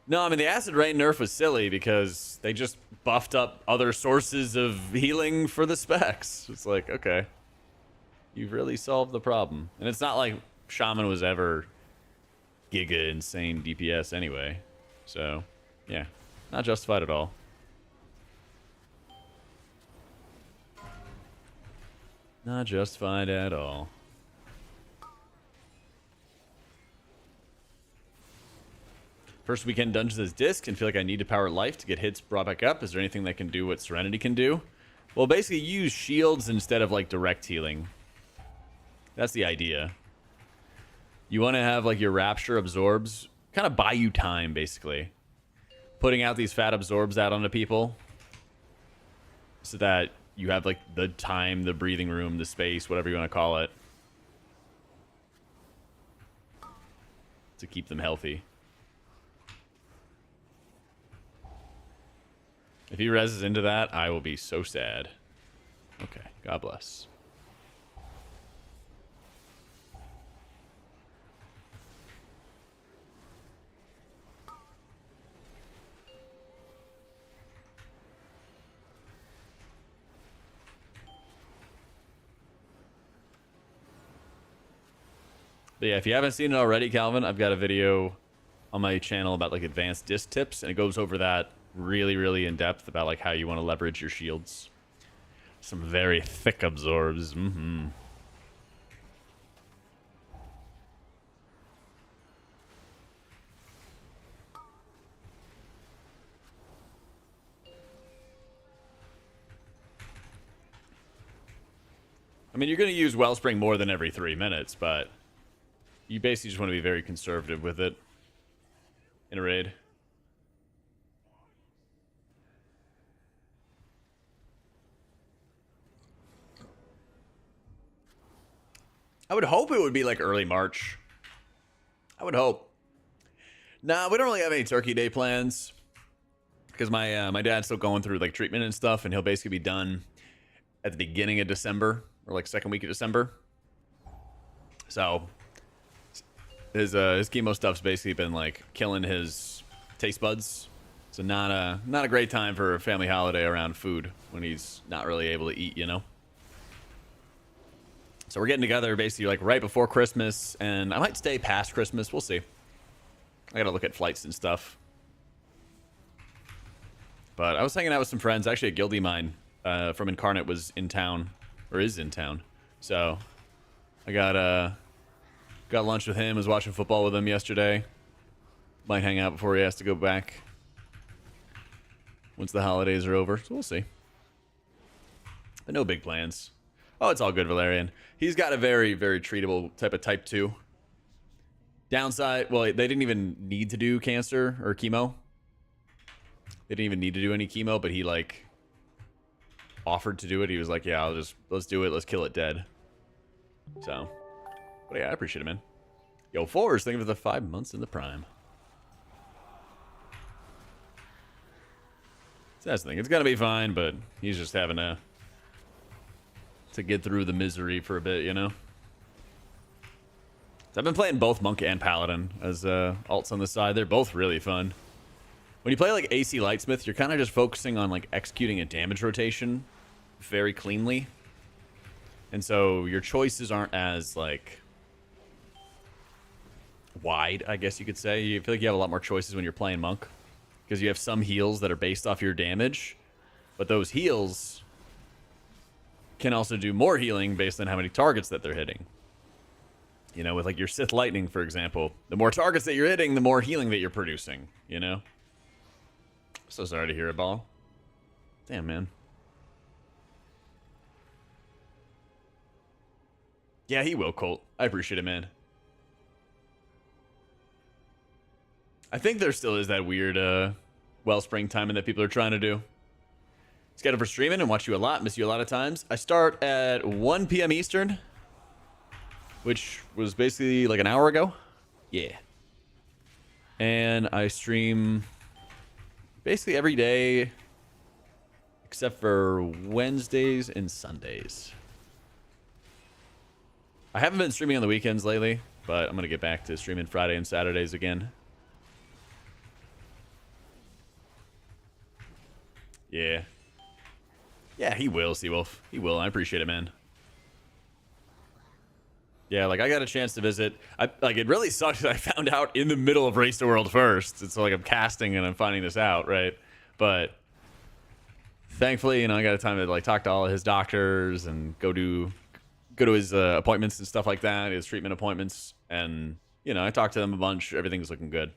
No, I mean, the Acid Rain nerf was silly because they just buffed up other sources of healing for the specs. It's like, okay. You've really solved the problem. And it's not like Shaman was ever giga insane DPS anyway. So, yeah. Not justified at all. Not justified at all. First weekend dungeons as disc and feel like I need to power life to get hits brought back up. Is there anything that can do what Serenity can do? Well, basically use shields instead of like direct healing. That's the idea. You want to have like your Rapture absorbs, kind of buy you time basically. Putting out these fat absorbs out onto people so that you have like the time, the breathing room, the space, whatever you want to call it, to keep them healthy. If he reses into that, I will be so sad. Okay, God bless. But yeah, if you haven't seen it already, Calvin, I've got a video on my channel about like advanced disc tips, and it goes over that really, really in depth about like how you want to leverage your shields. Some very thick absorbs. Mm-hmm. I mean, you're going to use Wellspring more than every 3 minutes, but you basically just want to be very conservative with it in a raid. I would hope it would be like early March. I would hope. Nah, we don't really have any Turkey Day plans because my dad's still going through like treatment and stuff, and he'll basically be done at the beginning of December or like second week of December. So his chemo stuff's basically been like killing his taste buds. So not a great time for a family holiday around food when he's not really able to eat, you know. So we're getting together basically like right before Christmas, and I might stay past Christmas. We'll see. I gotta look at flights and stuff. But I was hanging out with some friends. Actually, a guildie of mine from Incarnate was in town, or is in town. So I got lunch with him. Was watching football with him yesterday. Might hang out before he has to go back once the holidays are over. So we'll see. But no big plans. Oh, it's all good, Valerian. He's got a very, very treatable type of type 2. Downside, well, they didn't even need to do cancer or chemo. They didn't even need to do any chemo, but he, like, offered to do it. He was like, yeah, let's do it. Let's kill it dead. So, but yeah, I appreciate it, man. Yo, Forrest, thank you for the 5 months in the prime. So that's the thing. It's going to be fine, but he's just having to get through the misery for a bit, you know? So I've been playing both Monk and Paladin as alts on the side. They're both really fun. When you play like AC Lightsmith, you're kind of just focusing on like executing a damage rotation very cleanly. And so your choices aren't as like wide, I guess you could say. You feel like you have a lot more choices when you're playing Monk, because you have some heals that are based off your damage, but those heals can also do more healing based on how many targets that they're hitting. You know, with like your Sith Lightning, for example, the more targets that you're hitting, the more healing that you're producing, you know? So sorry to hear it, Ball. Damn, man. Yeah, he will, Colt. I appreciate it, man. I think there still is that weird Wellspring timing that people are trying to do. Scheduled for streaming and watch you a lot. Miss you a lot of times. I start at 1 p.m. Eastern, which was basically like an hour ago. Yeah. And I stream basically every day except for Wednesdays and Sundays. I haven't been streaming on the weekends lately, but I'm going to get back to streaming Friday and Saturdays again. Yeah. Yeah, he will, Seawolf. He will. I appreciate it, man. Yeah, like, I got a chance to visit. It really sucks that I found out in the middle of Race to World first. It's like I'm casting and I'm finding this out, right? But thankfully, you know, I got a time to, like, talk to all of his doctors and go to his appointments and stuff like that, his treatment appointments. And, you know, I talked to them a bunch. Everything's looking good.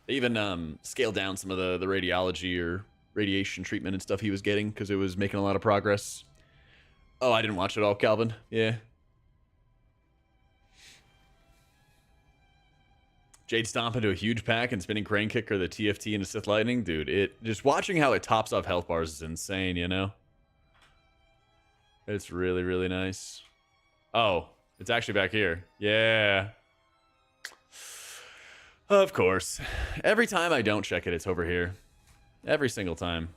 They even scaled down some of the radiology or radiation treatment and stuff he was getting because it was making a lot of progress. Oh, I didn't watch it all, Calvin. Yeah. Jade stomp into a huge pack and spinning crane kick or the TFT into Sith Lightning. Dude, it just watching how it tops off health bars is insane, you know? It's really, really nice. Oh, it's actually back here. Yeah. Of course. Every time I don't check it, it's over here. Every single time.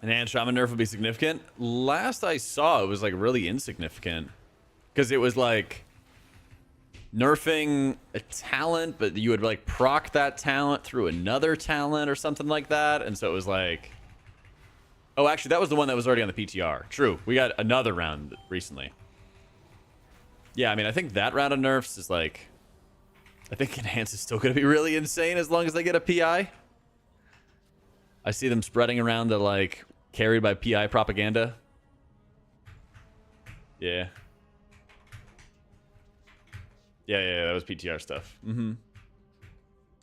An Ant Shaman nerf would be significant. Last I saw, it was like really insignificant. Because it was like nerfing a talent, but you would like proc that talent through another talent or something like that. And so it was like... Oh, actually, that was the one that was already on the PTR. True. We got another round recently. Yeah, I mean, I think that round of nerfs is like... I think Enhance is still going to be really insane as long as they get a PI. I see them spreading around the, like, carried by PI propaganda. Yeah. Yeah, that was PTR stuff. Mm-hmm.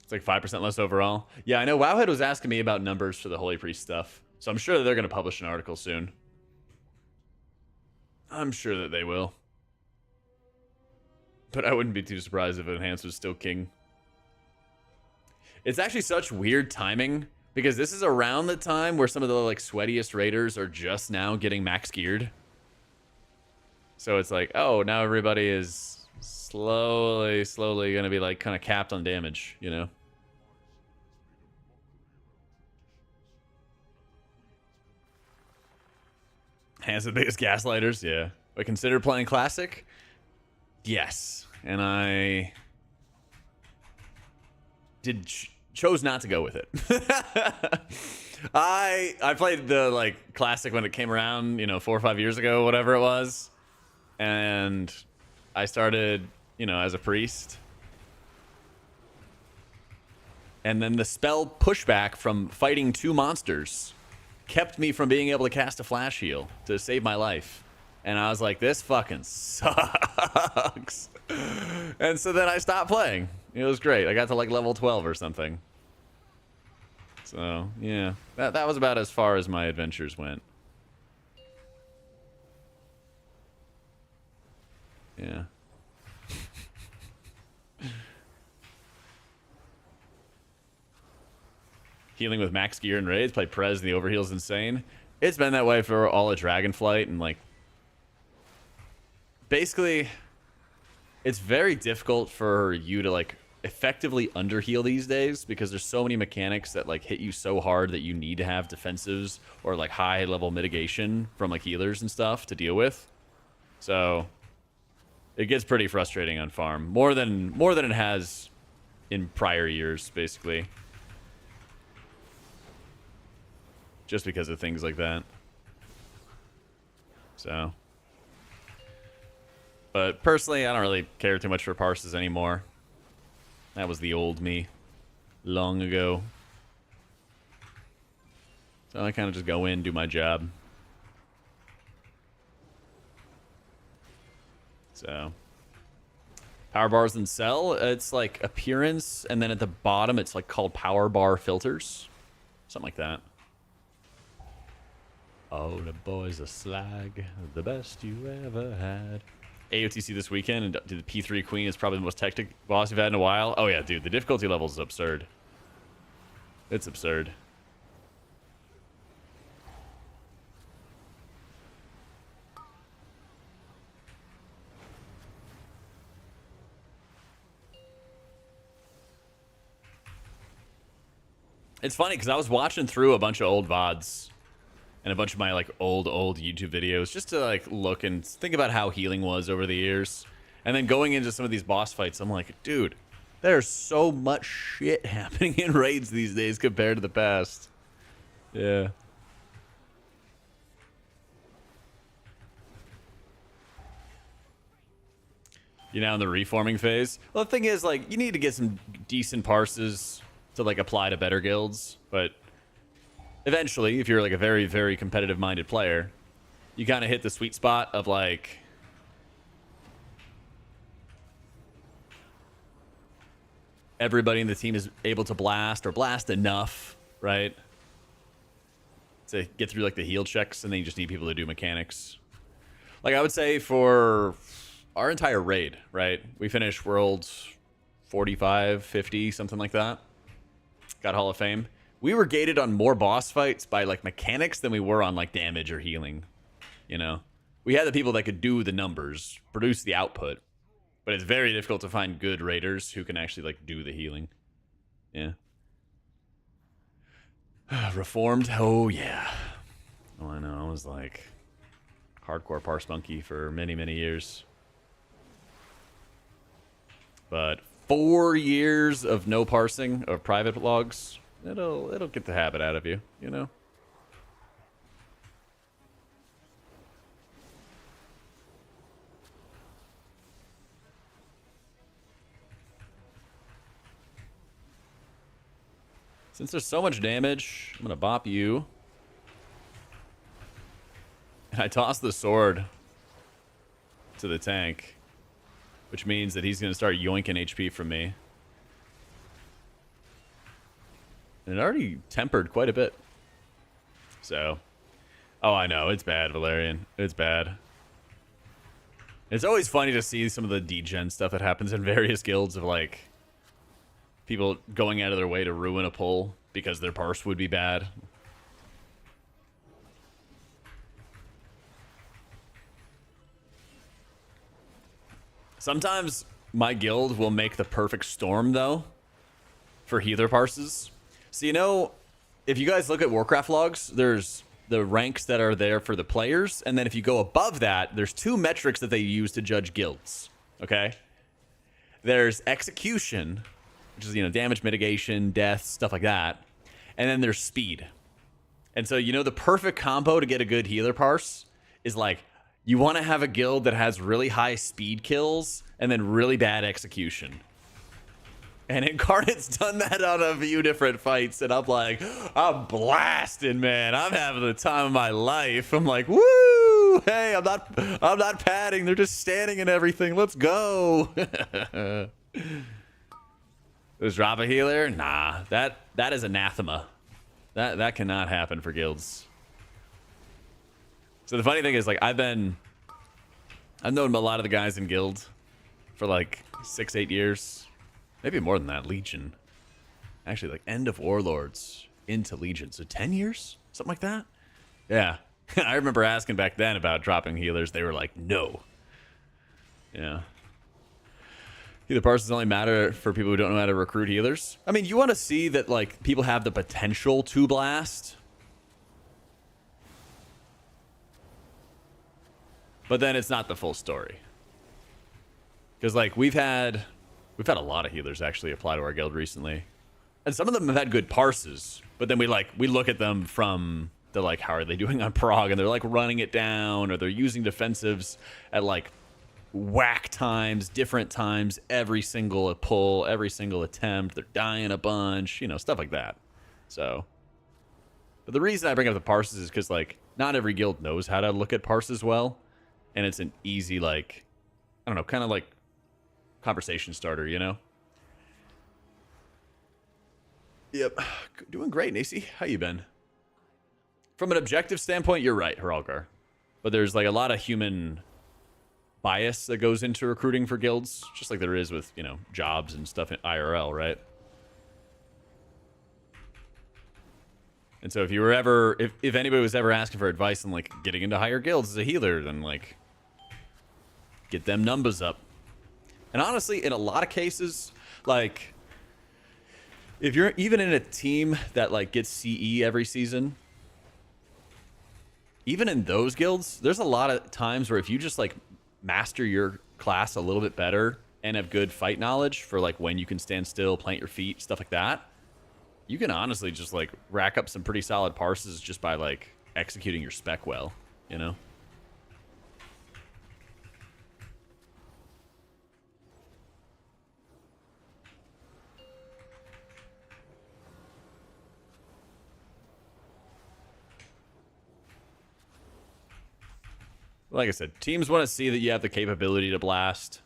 It's like 5% less overall. Yeah, I know Wowhead was asking me about numbers for the Holy Priest stuff. So I'm sure that they're going to publish an article soon. I'm sure that they will. But I wouldn't be too surprised if Enhance was still king. It's actually such weird timing, because this is around the time where some of the, like, sweatiest raiders are just now getting max geared. So it's like, oh, now everybody is slowly going to be, like, kind of capped on damage, you know? Hands the biggest gaslighters, yeah. But consider playing Classic? Yes. And I chose not to go with it. I played the, like, Classic when it came around, you know, 4 or 5 years ago, whatever it was. And I started, you know, as a priest. And then the spell pushback from fighting 2 monsters kept me from being able to cast a flash heal to save my life. And I was like, this fucking sucks. And so then I stopped playing. It was great. I got to, like, level 12 or something. So, yeah. That was about as far as my adventures went. Yeah. Healing with max gear and raids, play Prez and the overheal's insane. It's been that way for all of Dragonflight, and, like, basically it's very difficult for you to, like, effectively underheal these days, because there's so many mechanics that, like, hit you so hard that you need to have defensives or, like, high level mitigation from, like, healers and stuff to deal with. So it gets pretty frustrating on farm, more than it has in prior years, basically. Just because of things like that. So. But personally, I don't really care too much for parses anymore. That was the old me. Long ago. So I kind of just go in, do my job. So. Power bars and cell, it's like appearance, and then at the bottom it's like called power bar filters. Something like that. Oh, the boy's a slag, the best you ever had. AOTC this weekend, and the P3 Queen is probably the most hectic boss you've had in a while. Oh yeah, dude, the difficulty level is absurd. It's absurd. It's funny because I was watching through a bunch of old VODs and a bunch of my, like, old YouTube videos just to, like, look and think about how healing was over the years. And then going into some of these boss fights, I'm like, dude, there's so much shit happening in raids these days compared to the past. Yeah. You're now in the reforming phase. Well, the thing is, like, you need to get some decent parses to, like, apply to better guilds, but eventually, if you're, like, a very, very competitive-minded player, you kind of hit the sweet spot of, like, everybody in the team is able to blast or blast enough, right, to get through, like, the heal checks, and then you just need people to do mechanics. Like, I would say for our entire raid, right, we finished world 45, 50, something like that. Got Hall of Fame. We were gated on more boss fights by, like, mechanics than we were on, like, damage or healing. You know? We had the people that could do the numbers, produce the output. But it's very difficult to find good raiders who can actually, like, do the healing. Yeah. Reformed? Oh, yeah. Oh, I know. I was, like, hardcore parse monkey for many, many years. But 4 years of no parsing of private logs, it'll get the habit out of you, you know? Since there's so much damage, I'm gonna bop you. And I toss the sword to the tank, which means that he's gonna start yoinking HP from me. And it already tempered quite a bit. So, oh, I know, it's bad, Valerian. It's bad. It's always funny to see some of the degen stuff that happens in various guilds of like people going out of their way to ruin a pull because their parse would be bad. Sometimes my guild will make the perfect storm, though, for healer parses. So, you know, if you guys look at Warcraft logs, there's the ranks that are there for the players. And then if you go above that, there's two metrics that they use to judge guilds. Okay? There's execution, which is, you know, damage mitigation, death, stuff like that. And then there's speed. And so, you know, the perfect combo to get a good healer parse is like, you want to have a guild that has really high speed kills and then really bad execution. And Incarnate's done that on a few different fights, and I'm like, I'm blasting, man. I'm having the time of my life. I'm like, woo! Hey, I'm not padding. They're just standing and everything. Let's go. Does drop a healer? Nah, that is anathema. That cannot happen for guilds. So the funny thing is, like, I've known a lot of the guys in guild for like 6-8 years. Maybe more than that. Legion. Actually, like End of Warlords into Legion. So 10 years? Something like that? Yeah. I remember asking back then about dropping healers. They were like, no. Yeah. Healer parses only matter for people who don't know how to recruit healers. I mean, you want to see that, like, people have the potential to blast. But then it's not the full story. Because, like, we've had a lot of healers actually apply to our guild recently. And some of them have had good parses. But then we look at them from the, like, how are they doing on prog? And they're, like, running it down. Or they're using defensives at, like, whack times, different times, every single pull, every single attempt. They're dying a bunch. You know, stuff like that. So. But the reason I bring up the parses is because, like, not every guild knows how to look at parses well. And it's an easy, like, I don't know, kind of like conversation starter, you know? Yep. Doing great, Nacy. How you been? From an objective standpoint, you're right, Heralgar. But there's, like, a lot of human bias that goes into recruiting for guilds, just like there is with, you know, jobs and stuff in IRL, right? And so if you were ever, if anybody was ever asking for advice on, like, getting into higher guilds as a healer, then, like, get them numbers up. And honestly, in a lot of cases, like, if you're even in a team that, like, gets CE every season, even in those guilds, there's a lot of times where if you just, like, master your class a little bit better and have good fight knowledge for, like, when you can stand still, plant your feet, stuff like that, you can honestly just, like, rack up some pretty solid parses just by, like, executing your spec well, you know? Like I said, teams want to see that you have the capability to blast.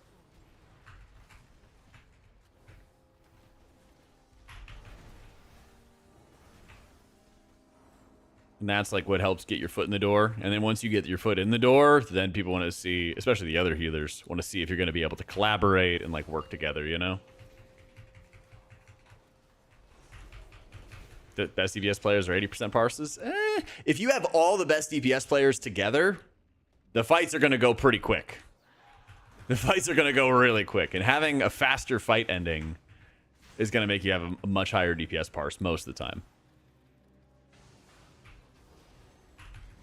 And that's, like, what helps get your foot in the door. And then once you get your foot in the door, then people want to see, especially the other healers, want to see if you're going to be able to collaborate and, like, work together, you know? The best DPS players are 80% parses? If you have all the best DPS players together, the fights are going to go pretty quick. The fights are going to go really quick. And having a faster fight ending is going to make you have a much higher DPS parse most of the time.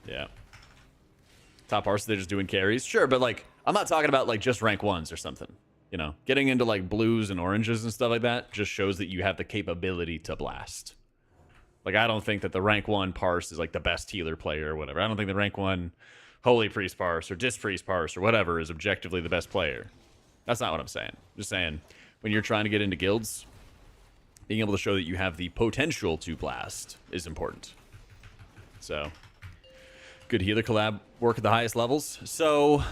Yeah. Top parse, they're just doing carries. Sure, but, like, I'm not talking about, like, just rank 1s or something. You know, getting into, like, blues and oranges and stuff like that just shows that you have the capability to blast. Like, I don't think that the rank 1 parse is, like, the best healer player or whatever. I don't think the rank 1 Holy Priest parse or Disc Priest parse or whatever is objectively the best player. That's not what I'm saying. I'm just saying, when you're trying to get into guilds, being able to show that you have the potential to blast is important. So, good healer collab work at the highest levels. So,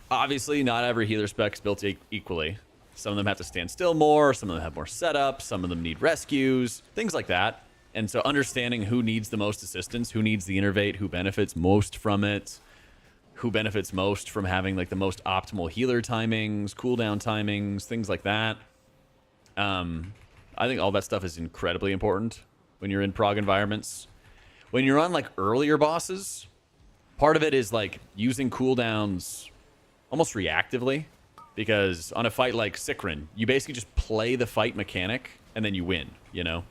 obviously, not every healer spec is built equally. Some of them have to stand still more, some of them have more setup, some of them need rescues, things like that. And so understanding who needs the most assistance, who needs the innervate, who benefits most from it, who benefits most from having like the most optimal healer timings, cooldown timings, things like that. I think all that stuff is incredibly important when you're in prog environments. When you're on like earlier bosses, part of it is like using cooldowns almost reactively, because on a fight like Sikrin, you basically just play the fight mechanic and then you win, you know?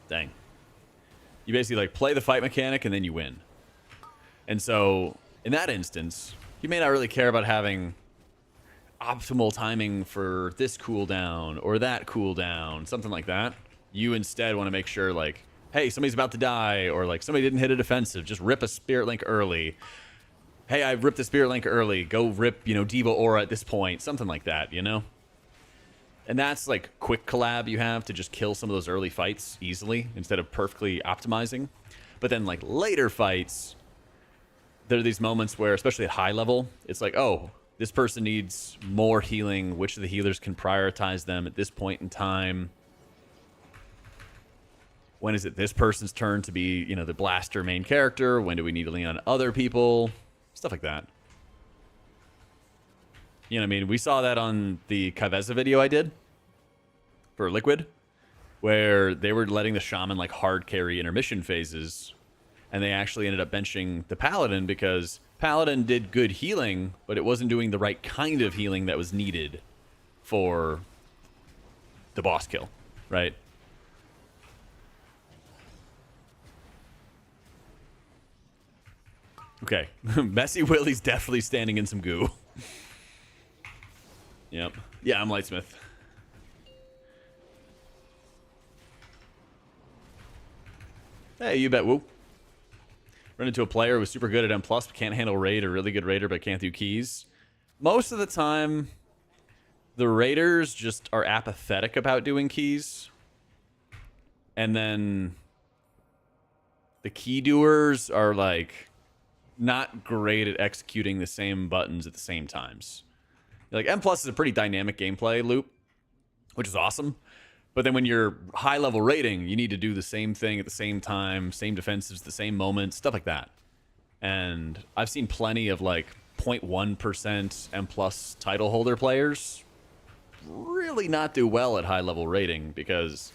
Dang. You basically like play the fight mechanic and then you win. And so in that instance, you may not really care about having optimal timing for this cooldown or that cooldown, something like that. You instead want to make sure like, hey, somebody's about to die, or like somebody didn't hit a defensive, just rip a Spirit Link early. Hey, I ripped the Spirit Link early, go rip, you know, Diva Aura at this point, something like that, you know? And that's like quick collab you have to just kill some of those early fights easily instead of perfectly optimizing. But then like later fights, there are these moments where, especially at high level, it's like, oh, this person needs more healing. Which of the healers can prioritize them at this point in time? When is it this person's turn to be, you know, the blaster main character? When do we need to lean on other people? Stuff like that. You know what I mean? We saw that on the Kaveza video I did for Liquid, where they were letting the Shaman like hard carry intermission phases, and they actually ended up benching the Paladin because Paladin did good healing, but it wasn't doing the right kind of healing that was needed for the boss kill, right? Okay. Messy Willie's definitely standing in some goo. Yep. Yeah, I'm Lightsmith. Hey, you bet, whoop. Run into a player who was super good at M+, but can't handle raid, or really good raider, but can't do keys. Most of the time, the raiders just are apathetic about doing keys. And then the key doers are, like, not great at executing the same buttons at the same times. Like, M+ is a pretty dynamic gameplay loop, which is awesome. But then when you're high-level raiding, you need to do the same thing at the same time, same defensives, the same moments, stuff like that. And I've seen plenty of, like, 0.1% M+ title holder players really not do well at high-level raiding because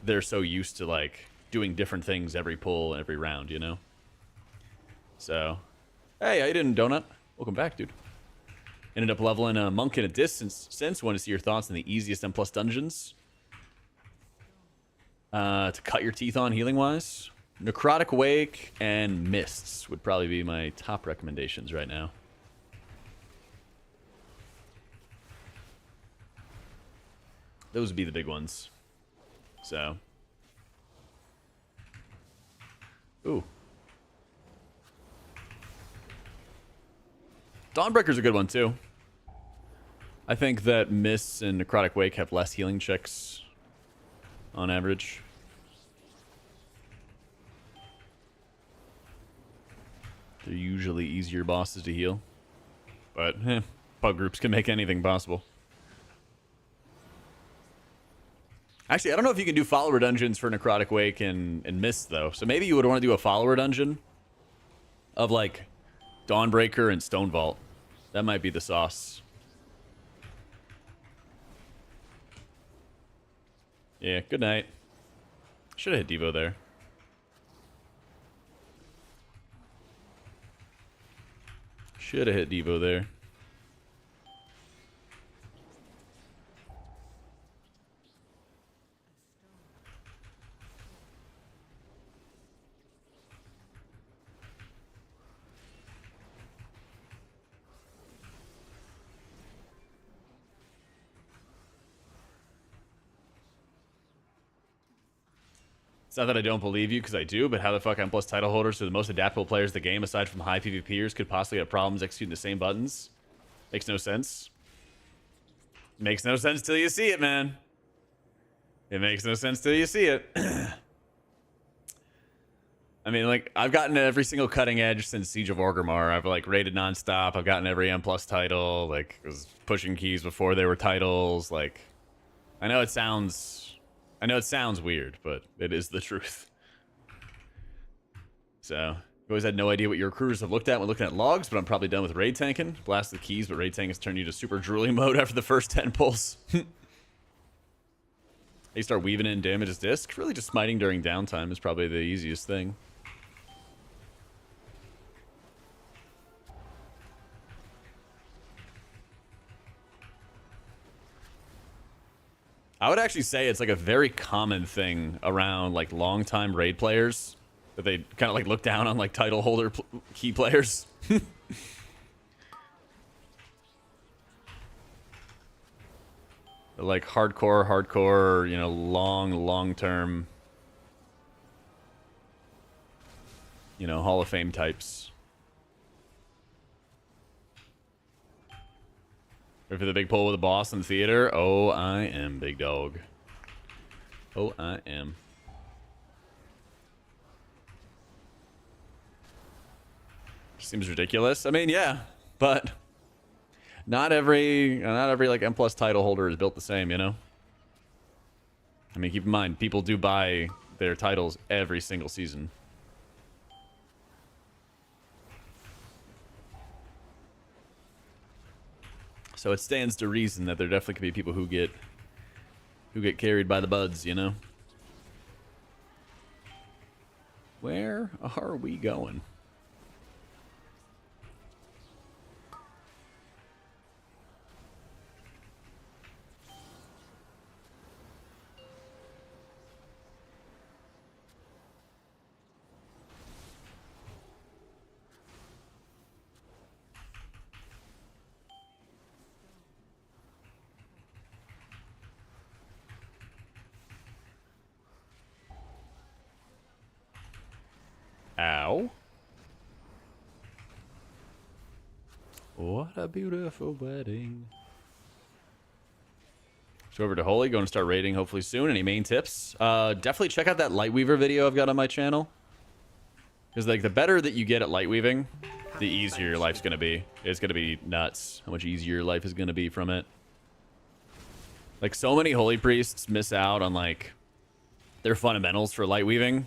they're so used to, like, doing different things every pull and every round, you know? So, hey, how you doing, Donut? Welcome back, dude. Ended up leveling a Monk in a distance since. Want to see your thoughts on the easiest M+ dungeons to cut your teeth on healing-wise? Necrotic Wake and Mists would probably be my top recommendations right now. Those would be the big ones. So. Ooh. Dawnbreaker's a good one, too. I think that Mists and Necrotic Wake have less healing checks on average. They're usually easier bosses to heal. But, pug groups can make anything possible. Actually, I don't know if you can do follower dungeons for Necrotic Wake and Mist, though. So maybe you would want to do a follower dungeon of, like, Dawnbreaker and Stone Vault. That might be the sauce. Yeah, good night. Should have hit Devo there. Should have hit Devo there. It's not that I don't believe you, because I do, but how the fuck M+ title holders, who are the most adaptable players of the game, aside from high PvPers, could possibly have problems executing the same buttons? Makes no sense. Makes no sense till you see it, man. It makes no sense till you see it. I mean, like, I've gotten every single cutting edge since Siege of Orgrimmar. I've, like, rated nonstop. I've gotten every M+ title. Like, I was pushing keys before they were titles. Like, I know it sounds weird, but it is the truth. So, you always had no idea what your recruiters have looked at when looking at logs, but I'm probably done with raid tanking. Blast the keys, but raid tank has turned you to super drooling mode after the first 10 pulls. You start weaving in damage as disc. Really just smiting during downtime is probably the easiest thing. I would actually say it's like a very common thing around like longtime raid players that they kind of like look down on like title holder key players. Like hardcore, you know, long-term, you know, Hall of Fame types. Ready for the big pull with the boss in the theater? Oh, I am, big dog. Oh, I am. Seems ridiculous. I mean, yeah, but not every like M+ title holder is built the same, you know? I mean, keep in mind, people do buy their titles every single season. So it stands to reason that there definitely could be people who get carried by the buds, you know? Where are we going? Ow. What a beautiful wedding. So over to Holy, going to start raiding hopefully soon. Any main tips? Definitely check out that Lightweaver video I've got on my channel. Because like the better that you get at Lightweaving, the easier your life's going to be. It's going to be nuts how much easier your life is going to be from it. Like so many Holy Priests miss out on like their fundamentals for Lightweaving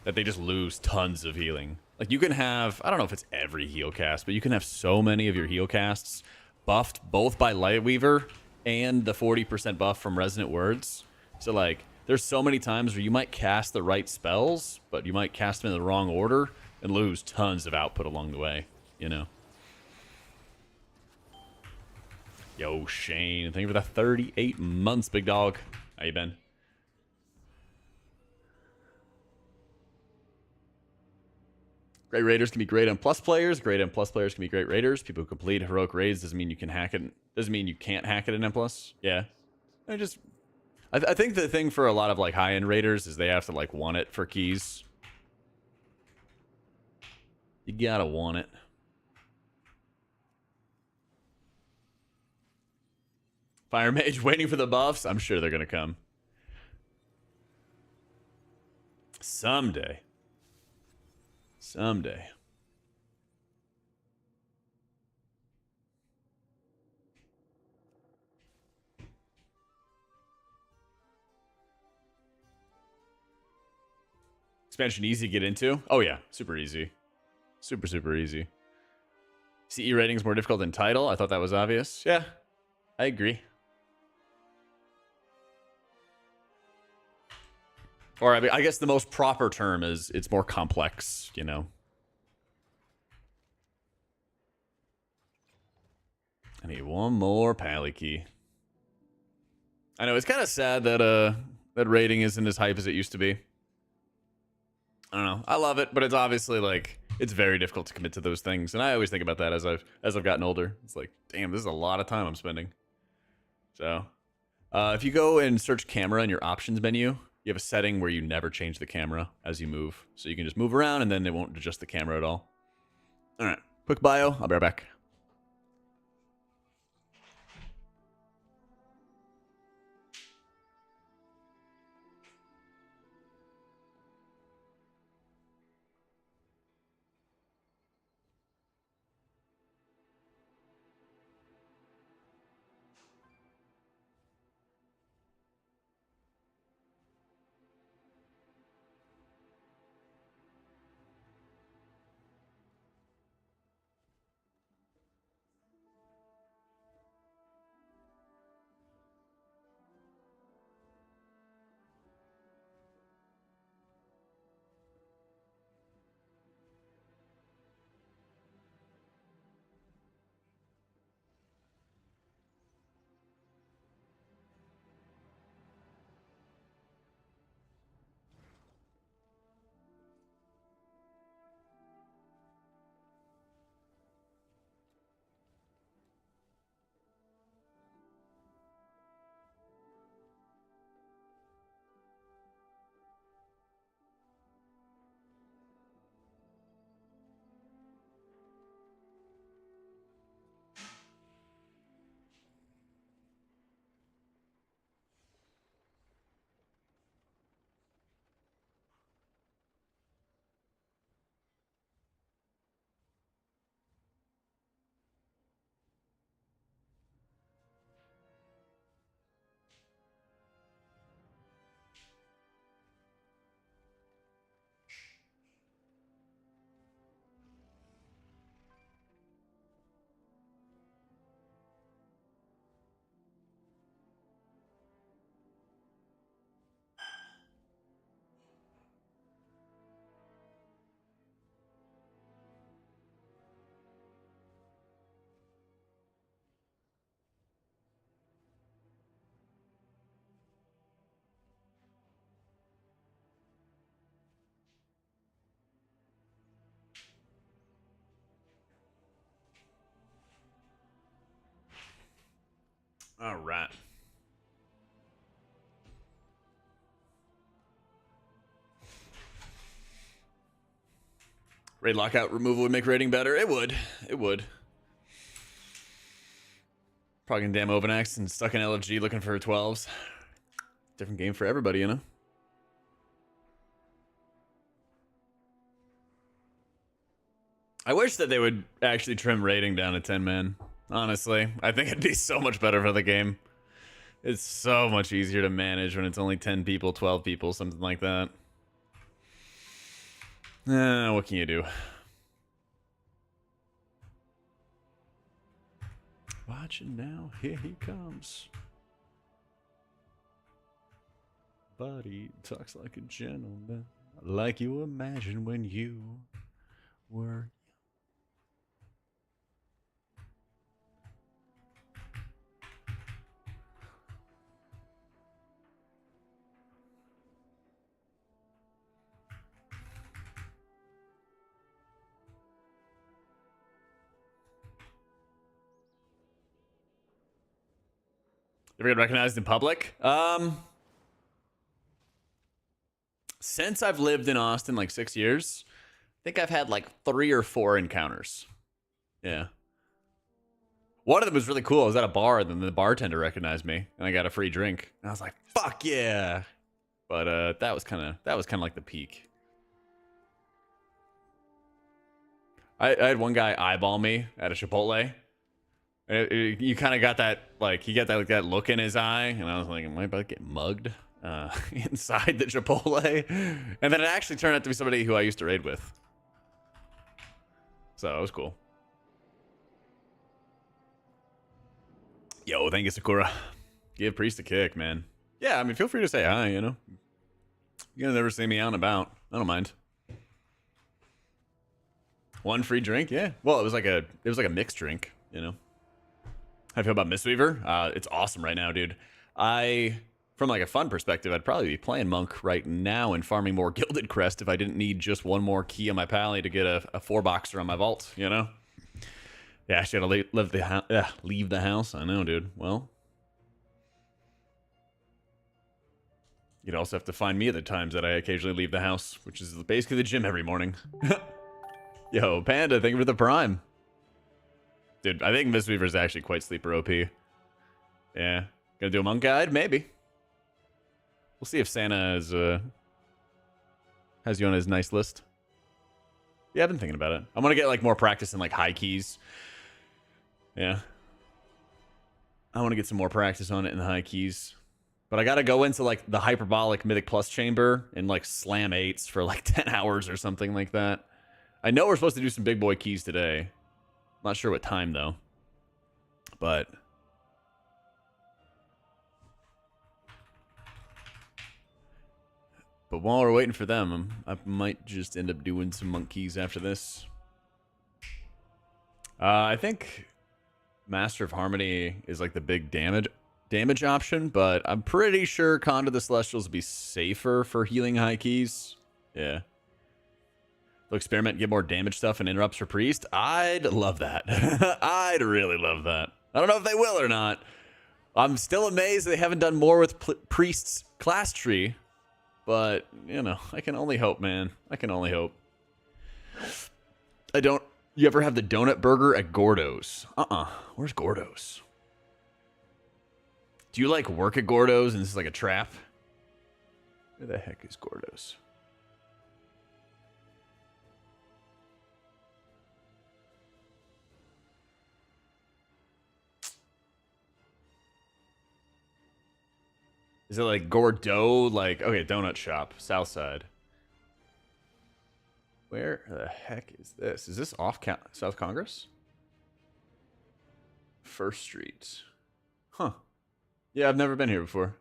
that they just lose tons of healing. Like you can have, I don't know if it's every heal cast, but you can have so many of your heal casts buffed both by Lightweaver and the 40% buff from Resonant Words. So like there's so many times where you might cast the right spells, but you might cast them in the wrong order and lose tons of output along the way, you know? Yo, Shane, thank you for the 38 months, big dog. How you been? Great raiders can be great M+ players. Great M+ players can be great raiders. People who complete heroic raids doesn't mean you can hack it. Doesn't mean you can't hack it in M+. Yeah. I think the thing for a lot of like high-end raiders is they have to like want it for keys. You gotta want it. Fire Mage waiting for the buffs. I'm sure they're gonna come. Someday. Someday. Expansion easy to get into? Oh yeah, super easy. Super easy. CE rating's more difficult than title? I thought that was obvious. Yeah, I agree. Or I mean, I guess the most proper term is it's more complex, you know. I need one more pally key. I know it's kind of sad that that rating isn't as hype as it used to be. I don't know. I love it, but it's obviously like it's very difficult to commit to those things, and I always think about that as I've gotten older. It's like, damn, this is a lot of time I'm spending. So, if you go and search camera in your options menu, you have a setting where you never change the camera as you move. So you can just move around and then it won't adjust the camera at all. All right, quick bio. I'll be right back. All right. Raid lockout removal would make raiding better. It would. It would. Probably gonna damn Ovanax and stuck in LFG looking for 12s. Different game for everybody, you know? I wish that they would actually trim rating down to 10 man. Honestly, I think it'd be so much better for the game. It's so much easier to manage when it's only 10 people, 12 people, something like that. What can you do? Watching now, here he comes. Buddy talks like a gentleman, like you imagined when you were. Ever get recognized in public? Since I've lived in Austin like 6 years, I think I've had like 3 or 4 encounters. Yeah. One of them was really cool. I was at a bar, and then the bartender recognized me, and I got a free drink. And I was like, "Fuck yeah!" But that was kind of like the peak. I had one guy eyeball me at a Chipotle. You kind of got that, like, he got that, like, that look in his eye, and I was like, am I about to get mugged inside the Chipotle? And then it actually turned out to be somebody who I used to raid with. So it was cool. Yo, thank you, Sakura. Give Priest a kick, man. Yeah, I mean, feel free to say hi, you know? You're gonna never see me out and about. I don't mind. One free drink, yeah. Well, it was like a mixed drink, you know? How do you feel about Mistweaver? It's awesome right now, dude. From like a fun perspective, I'd probably be playing Monk right now and farming more Gilded Crest if I didn't need just one more key on my pally to get a 4-boxer on my vault, you know? Yeah, I should have leave the house. I know, dude. Well, you'd also have to find me at the times that I occasionally leave the house, which is basically the gym every morning. Yo, Panda, thank you for the prime. Dude, I think Mistweaver is actually quite sleeper OP. Yeah. Gonna do a monk guide? Maybe. We'll see if Santa has you on his nice list. Yeah, I've been thinking about it. I'm gonna get like more practice in like high keys. Yeah. I want to get some more practice on it in the high keys. But I gotta go into like the hyperbolic Mythic Plus chamber and like slam 8s for like 10 hours or something like that. I know we're supposed to do some big boy keys today. Not sure what time though. But while we're waiting for them, I might just end up doing some monk keys after this. I think Master of Harmony is like the big damage option, but I'm pretty sure Conda the Celestials will be safer for healing high keys. Yeah. They'll experiment, get more damage stuff and interrupts for Priest. I'd love that. I'd really love that. I don't know if they will or not. I'm still amazed they haven't done more with Priest's class tree. But, you know, I can only hope, man. I can only hope. You ever have the donut burger at Gordo's? Where's Gordo's? Do you like work at Gordo's and this is like a trap? Where the heck is Gordo's? Is it like Gordo? Like, okay, donut shop, south side. Where the heck is this? Is this off South Congress? First Street. Huh. Yeah, I've never been here before.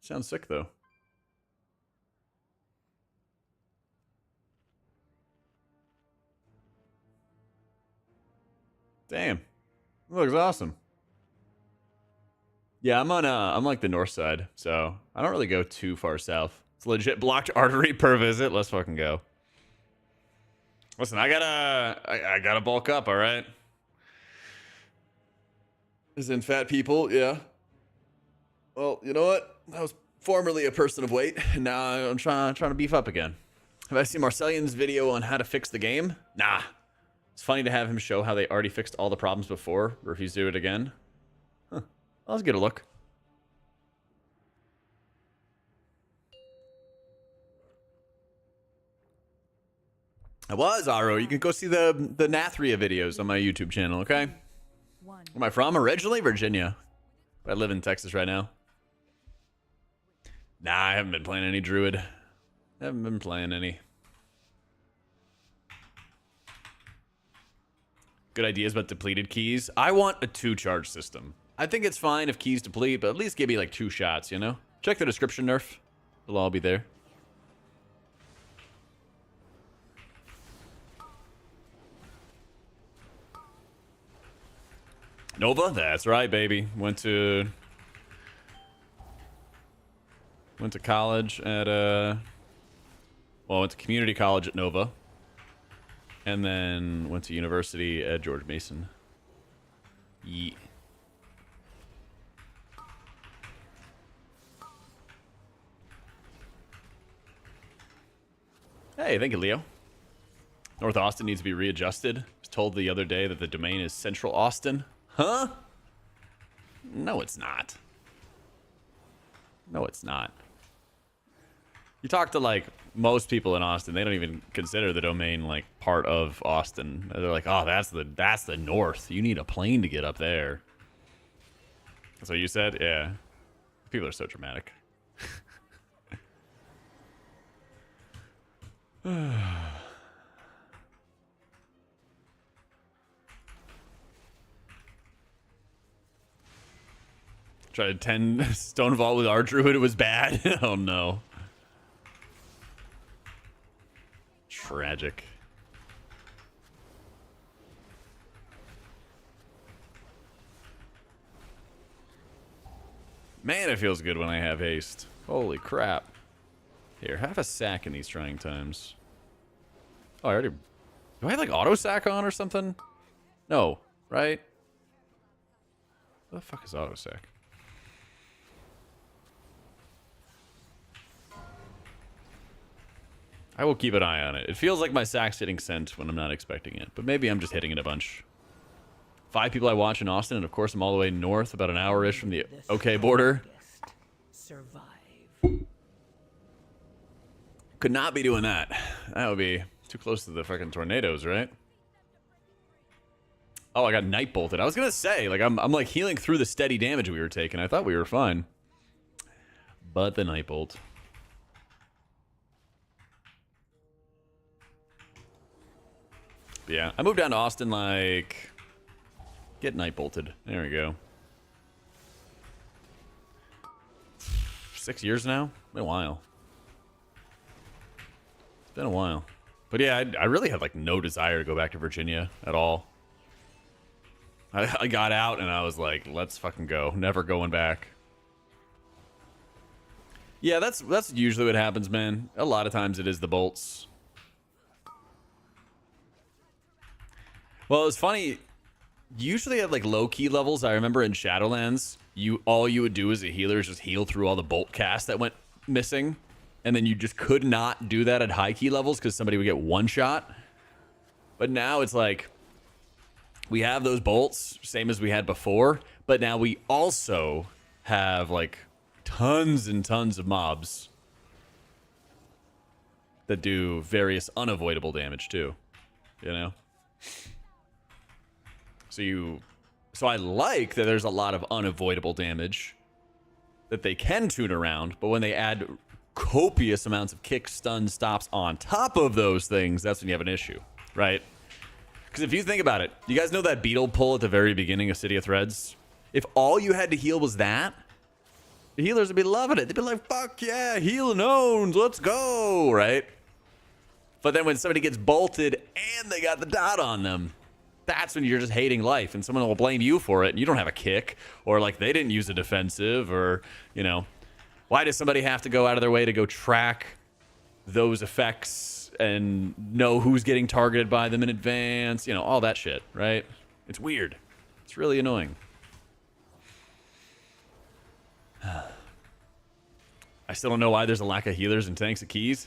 Sounds sick, though. Damn. Looks awesome. Yeah, I'm like the north side, so I don't really go too far south. It's legit blocked artery per visit. Let's fucking go. Listen, I gotta bulk up, all right? As in fat people, yeah. Well, you know what? I was formerly a person of weight, and now I'm trying to beef up again. Have I seen Marcellian's video on how to fix the game? Nah. It's funny to have him show how they already fixed all the problems before, refuse to do it again. Huh. Let's get a look. I was, Aro. You can go see the Nathria videos on my YouTube channel, okay? Where am I from? Originally Virginia. But I live in Texas right now. Nah, I haven't been playing any Druid. I haven't been playing any. Good ideas about depleted keys. I want a 2-charge system. I think it's fine if keys deplete, but at least give me like 2 shots, you know? Check the description, nerf. It'll all be there. Nova? That's right, baby. Went to college at well, went to community college at Nova. And then went to university at George Mason. Yeah. Hey, thank you, Leo. North Austin needs to be readjusted. I was told the other day that the domain is Central Austin. Huh? No, it's not. No, it's not. You talk to, like, most people in Austin, they don't even consider the domain, like, part of Austin. They're like, oh, that's the north. You need a plane to get up there. That's what you said? Yeah. People are so dramatic. Tried to 10 Stone Vault with our druid. It was bad. Oh, no. Tragic. Man, it feels good when I have haste. Holy crap. Here, have a sack in these trying times. Oh, I already... Do I have, like, auto sack on or something? No, right? What the fuck is auto sack? I will keep an eye on it. It feels like my sack's getting sent when I'm not expecting it. But maybe I'm just hitting it a bunch. 5 people I watch in Austin, and of course I'm all the way north, about an hour-ish from the OK border. Survive. Could not be doing that. That would be too close to the fucking tornadoes, right? Oh, I got night bolted. I was gonna say, like, I'm like healing through the steady damage we were taking. I thought we were fine. But the night bolt. But yeah, I moved down to Austin, like... Get night bolted. There we go. 6 years now? Been a while. It's been a while. But yeah, I really had, like, no desire to go back to Virginia at all. I got out and I was like, let's fucking go. Never going back. Yeah, that's usually what happens, man. A lot of times it is the bolts. Well, it's funny. Usually at like low key levels, I remember in Shadowlands, all you would do as a healer is just heal through all the bolt casts that went missing, and then you just could not do that at high key levels because somebody would get one shot. But now it's like we have those bolts, same as we had before, but now we also have like tons and tons of mobs that do various unavoidable damage too, you know? So I like that there's a lot of unavoidable damage that they can tune around, but when they add copious amounts of kick, stun, stops on top of those things, that's when you have an issue, right? Because if you think about it, you guys know that beetle pull at the very beginning of City of Threads? If all you had to heal was that, the healers would be loving it. They'd be like, fuck yeah, heal knowns, let's go, right? But then when somebody gets bolted and they got the dot on them, that's when you're just hating life, and someone will blame you for it, and you don't have a kick, or like they didn't use a defensive, or, you know, why does somebody have to go out of their way to go track those effects and know who's getting targeted by them in advance, you know, all that shit, right? It's weird. It's really annoying. I still don't know why there's a lack of healers and tanks and keys.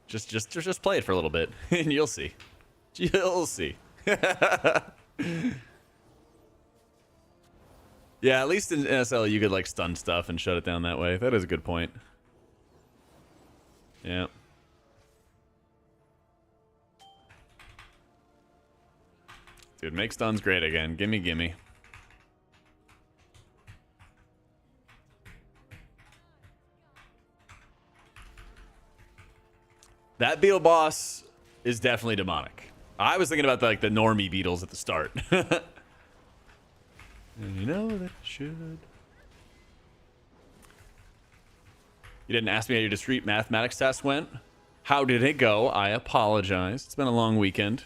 just play it for a little bit, and you'll see. You'll see. Yeah, at least in NSL you could like stun stuff and shut it down that way. That is a good point. Yeah. Dude, make stuns great again. Gimme, gimme. That beetle boss is definitely demonic. I was thinking about the normie beetles at the start. And you know that I should. You didn't ask me how your discrete mathematics test went. How did it go? I apologize. It's been a long weekend.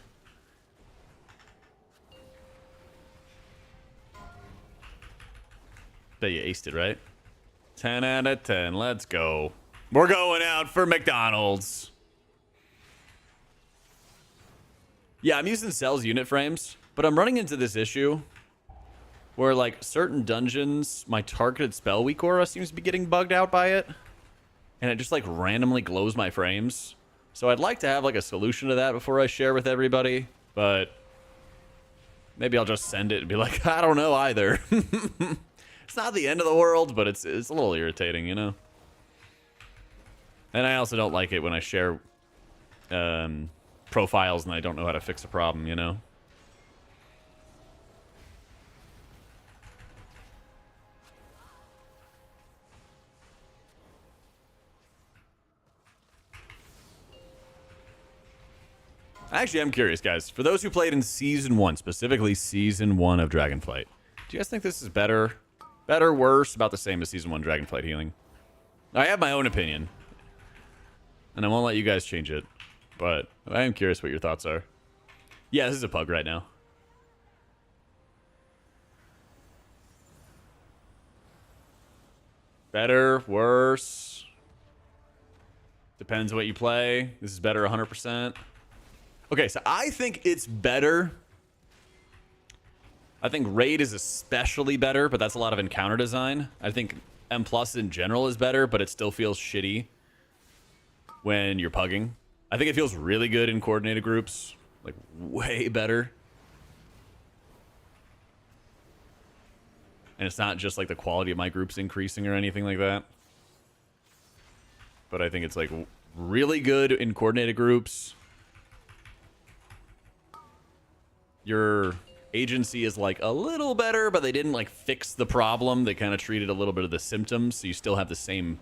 Bet you aced it, right? 10 out of 10. Let's go. We're going out for McDonald's. Yeah, I'm using Cell's unit frames, but I'm running into this issue where, like, certain dungeons, my targeted spell weak aura seems to be getting bugged out by it. And it just, like, randomly glows my frames. So I'd like to have, like, a solution to that before I share with everybody. But maybe I'll just send it and be like, I don't know either. It's not the end of the world, but it's a little irritating, you know? And I also don't like it when I share profiles and I don't know how to fix a problem, you know? Actually, I'm curious, guys. For those who played in Season 1, specifically Season 1 of Dragonflight, do you guys think this is better? Better, worse, about the same as Season 1 Dragonflight healing? I have my own opinion, and I won't let you guys change it, but I am curious what your thoughts are. Yeah, this is a pug right now. Better, worse. Depends what you play. This is better 100%. Okay, so I think it's better. I think Raid is especially better, but that's a lot of encounter design. I think M+ in general is better, but it still feels shitty when you're pugging. I think it feels really good in coordinated groups. Like, way better. And it's not just like the quality of my groups increasing or anything like that. But I think it's like really good in coordinated groups. Your agency is like a little better, but they didn't like fix the problem. They kind of treated a little bit of the symptoms, so you still have the same,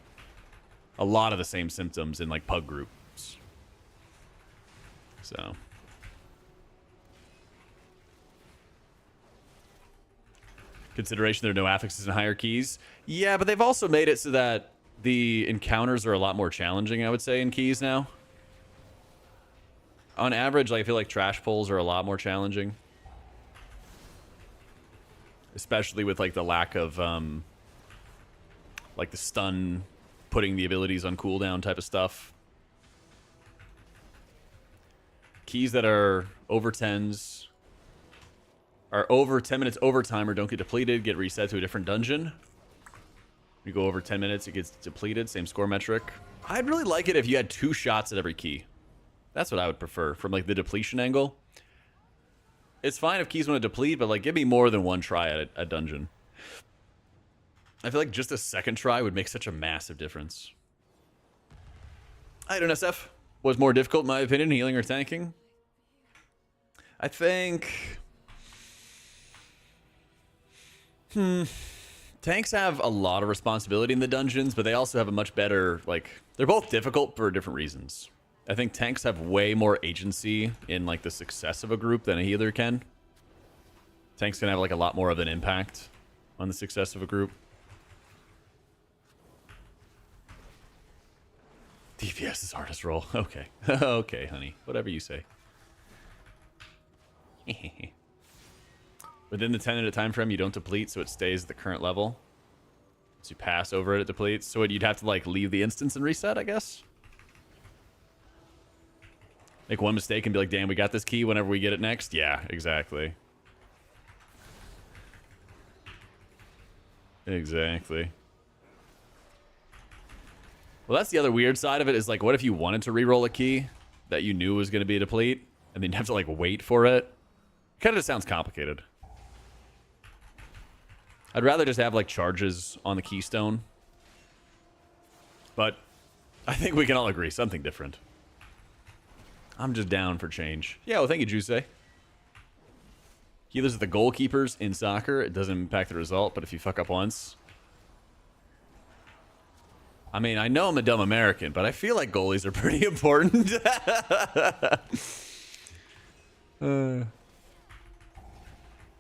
a lot of the same symptoms in like pug groups. So consideration there are no affixes and higher keys. Yeah, but they've also made it so that the encounters are a lot more challenging, I would say, in keys now. On average, like, I feel like trash pulls are a lot more challenging. Especially with, like, the lack of, like, the stun, putting the abilities on cooldown type of stuff. Keys that are over 10s, are over 10 minutes overtime or don't get depleted, get reset to a different dungeon. You go over 10 minutes, it gets depleted, same score metric. I'd really like it if you had 2 shots at every key. That's what I would prefer from like the depletion angle. It's fine if keys want to deplete, but like give me more than 1 try at a dungeon. I feel like just a second try would make such a massive difference. I don't know, SF. What's more difficult in my opinion, healing or tanking? I think... Tanks have a lot of responsibility in the dungeons, but they also have a much better, like... They're both difficult for different reasons. I think tanks have way more agency in like the success of a group than a healer can. Tanks can have like a lot more of an impact on the success of a group. DPS is hardest roll. Okay. Okay, honey. Whatever you say. Within the 10-minute time frame, you don't deplete, so it stays at the current level. So you pass over it, it depletes. So you'd have to like leave the instance and reset, I guess. Make one mistake and be like, damn, we got this key whenever we get it next. Yeah, exactly. Exactly. Well, that's the other weird side of it is, like, what if you wanted to reroll a key that you knew was going to be a deplete, and then you have to, like, wait for it? Kind of just sounds complicated. I'd rather just have, like, charges on the keystone. But I think we can all agree something different. I'm just down for change. Yeah, well, thank you, Juice. Healers are the goalkeepers in soccer. It doesn't impact the result, but if you fuck up once... I mean, I know I'm a dumb American, but I feel like goalies are pretty important.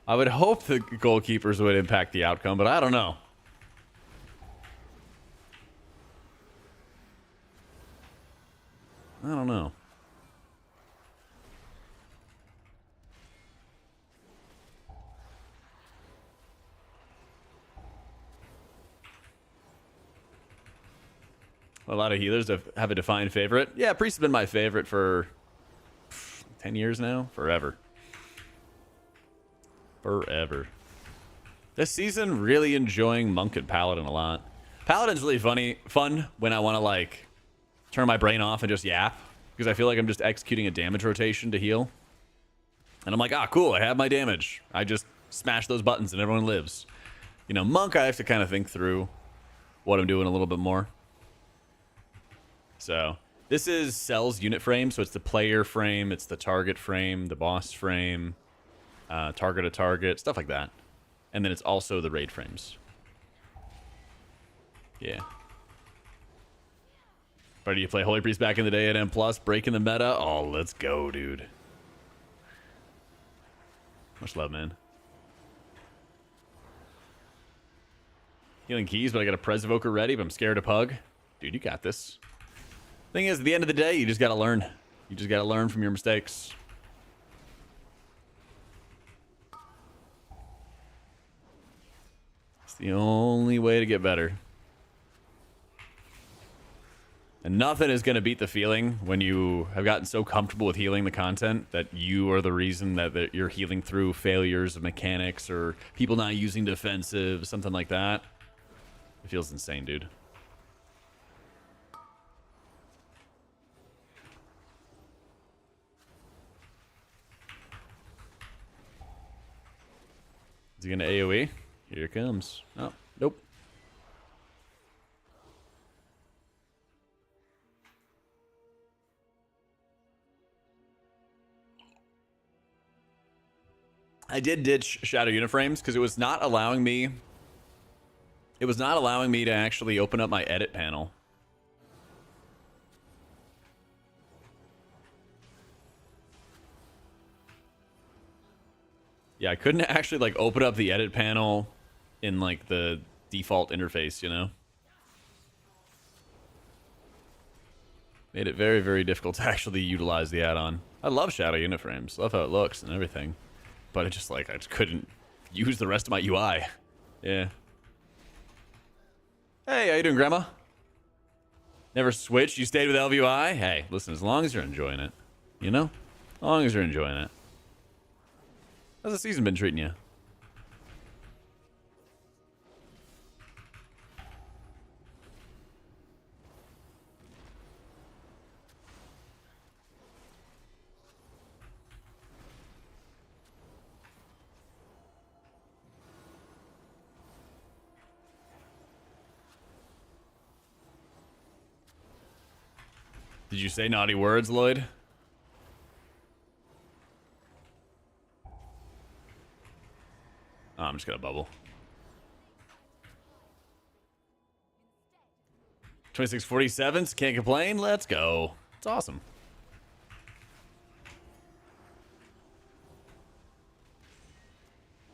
I would hope the goalkeepers would impact the outcome, but I don't know. I don't know. A lot of healers have a defined favorite. Yeah, Priest has been my favorite for 10 years now. Forever. Forever. This season, really enjoying Monk and Paladin a lot. Paladin's really fun when I want to, like, turn my brain off and just yap. Because I feel like I'm just executing a damage rotation to heal. And I'm like, ah, cool, I have my damage. I just smash those buttons and everyone lives. You know, Monk, I have to kind of think through what I'm doing a little bit more. So, this is Cell's unit frame. So, it's the player frame, it's the target frame, the boss frame, target to target, stuff like that. And then it's also the raid frames. Yeah. But do you play Holy Priest back in the day at M+, breaking the meta? Oh, let's go, dude. Much love, man. Healing keys, but I got a Pres Evoker ready, but I'm scared of Pug. Dude, you got this. Thing is, at the end of the day, you just gotta learn. You just gotta learn from your mistakes. It's the only way to get better. And nothing is going to beat the feeling when you have gotten so comfortable with healing the content that you are the reason that you're healing through failures of mechanics or people not using defensive, something like that. It feels insane, dude. Is he going to AoE? Here it comes. Oh, nope. I did ditch Shadow Uniframes because it was not allowing me. It was not allowing me to actually open up my edit panel. Yeah, I couldn't actually like open up the edit panel in like the default interface, you know? Made it very, very difficult to actually utilize the add-on. I love Shadow Uniframes. Love how it looks and everything. But it just like, I just couldn't use the rest of my UI. Yeah. Hey, how you doing, Grandma? Never switched? You stayed with LVUI? Hey, listen, as long as you're enjoying it. You know? As long as you're enjoying it. How's the season been treating you? Did you say naughty words, Lloyd? Oh, I'm just gonna bubble. 2647s, can't complain. Let's go. It's awesome.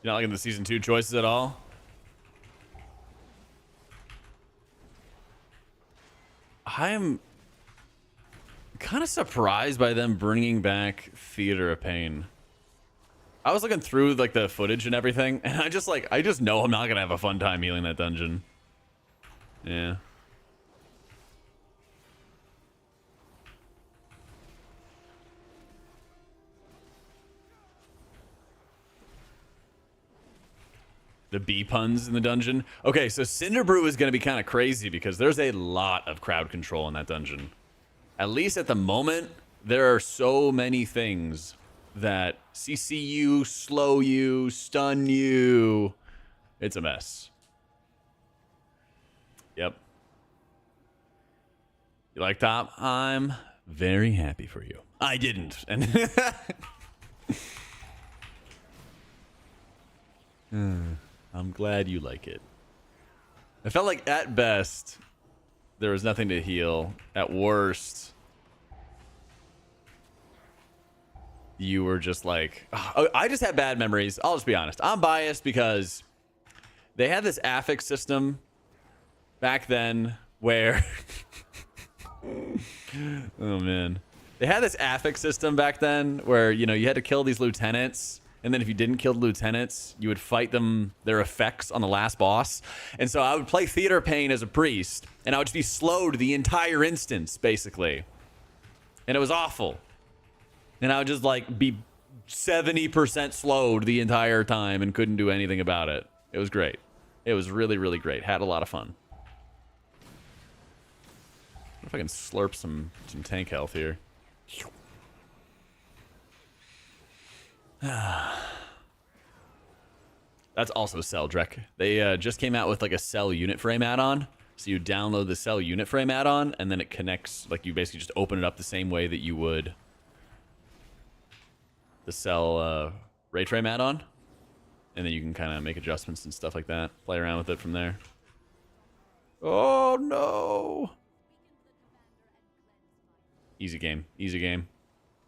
You're not liking the season 2 choices at all? I'm kind of surprised by them bringing back Theater of Pain. I was looking through like the footage and everything, and I just know I'm not gonna have a fun time healing that dungeon. Yeah. The bee puns in the dungeon. Okay, so Cinderbrew is going to be kind of crazy because there's a lot of crowd control in that dungeon. At least at the moment, there are so many things that CC you, slow you, stun you. It's a mess. Yep. You like top? I'm very happy for you. I didn't. And I'm glad you like it. I felt like at best, there was nothing to heal. At worst, you were just like... Oh, I just had bad memories. I'll just be honest. I'm biased because they had this affix system back then where... Oh, man. They had this affix system back then where, you know, you had to kill these lieutenants. And then if you didn't kill the lieutenants, you would fight them, their effects on the last boss. And so I would play Theater Pain as a priest, and I would just be slowed the entire instance, basically. And it was awful. And I would just, like, be 70% slowed the entire time and couldn't do anything about it. It was great. It was really, really great. Had a lot of fun. What if I can slurp some tank health here? That's also Celdrek. They just came out with like a cell unit frame add-on. So you download the cell unit frame add-on, and then it connects, like you basically just open it up the same way that you would the cell ray frame add-on. And then you can kind of make adjustments and stuff like that. Play around with it from there. Oh no! Easy game. Easy game.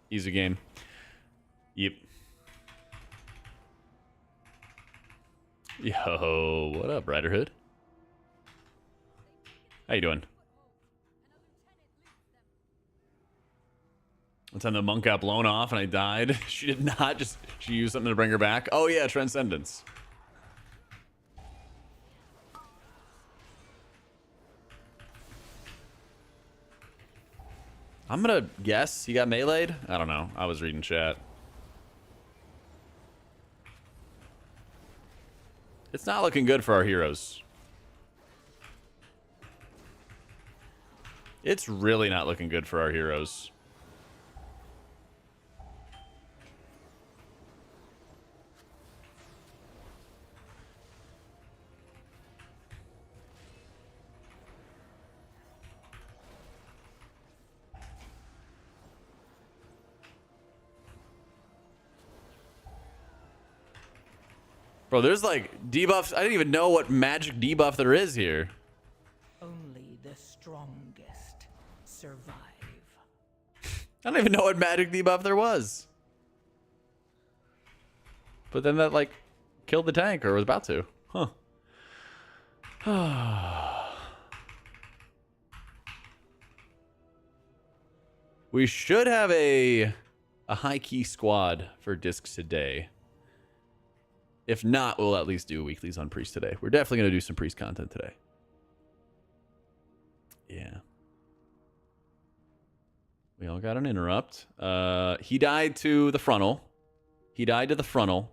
Easy game. Yep. Yo, what up, Rider Hood? How you doing? One time the monk got blown off and I died. She did not just... She used something to bring her back. Oh yeah, Transcendence. I'm gonna guess he got meleeed. I don't know. I was reading chat. It's not looking good for our heroes. It's really not looking good for our heroes. Bro, there's like debuffs. I didn't even know what magic debuff there is here. Only the strongest survive. I don't even know what magic debuff there was. But then that like killed the tank or was about to. Huh. We should have a high key squad for discs today. If not, we'll at least do weeklies on Priest today. We're definitely going to do some Priest content today. Yeah. We all got an interrupt. He died to the frontal. He died to the frontal.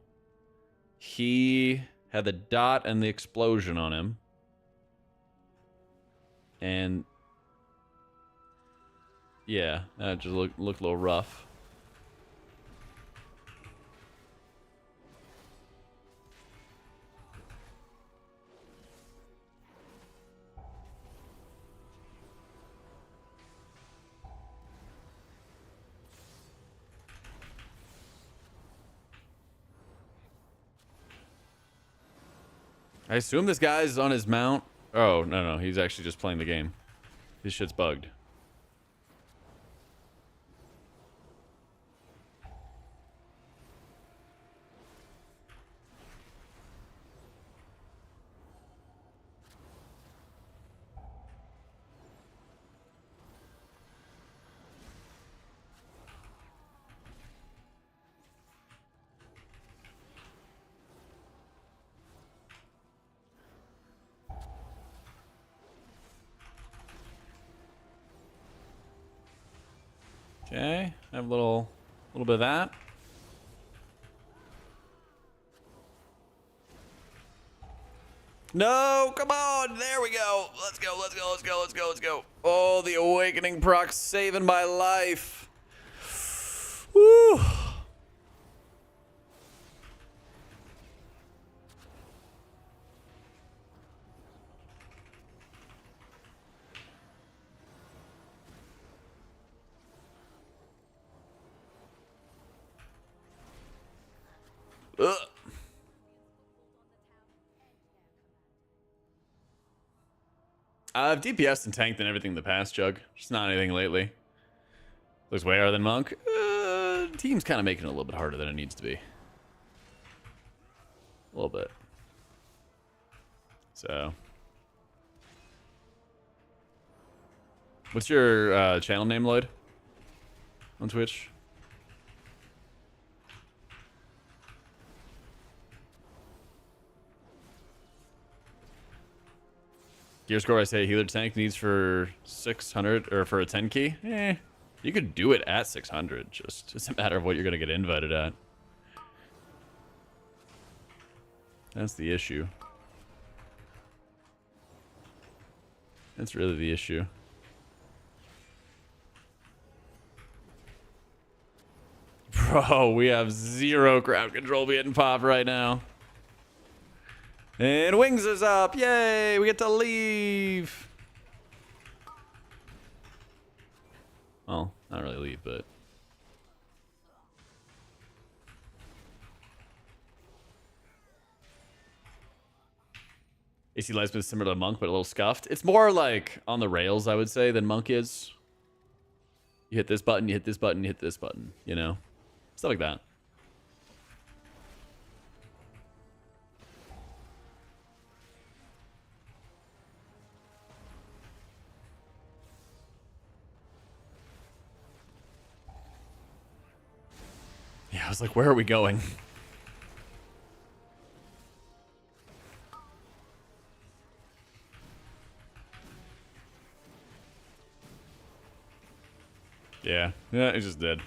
He had the dot and the explosion on him. And... yeah, that just looked a little rough. I assume this guy's on his mount. Oh, no, he's actually just playing the game. His shit's bugged. Okay, I have a little bit of that. No, come on. There we go. Let's go, let's go, let's go, let's go, let's go. Oh, the awakening proc saving my life. Woo. Ugh. I've DPS'd and tanked and everything in the past, Jug. Just not anything lately. Looks way harder than Monk. Team's kind of making it a little bit harder than it needs to be. A little bit. So. What's your channel name, Lloyd? On Twitch? Gear score, I say healer tank needs for 600 or for a 10 key. You could do it at 600. Just a matter of what you're gonna get invited at. That's the issue. That's really the issue. Bro, we have 0 crowd control getting popped right now. And Wings is up. Yay, we get to leave. Well, not really leave, but... AC Lightsmith is similar to Monk, but a little scuffed. It's more like on the rails, I would say, than Monk is. You hit this button, you hit this button, you hit this button, you know? Stuff like that. Yeah, I was like, where are we going? Yeah, it just did.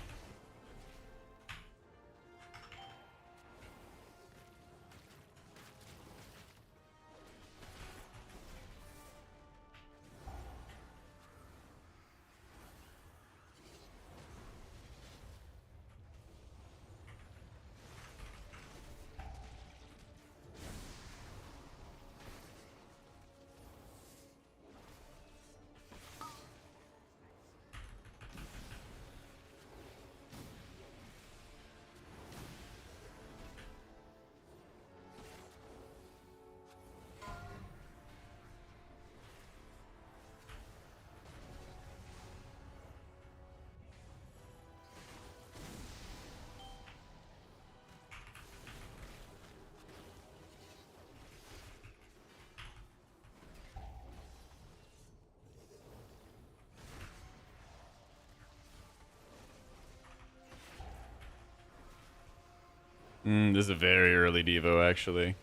This is a very early Devo, actually.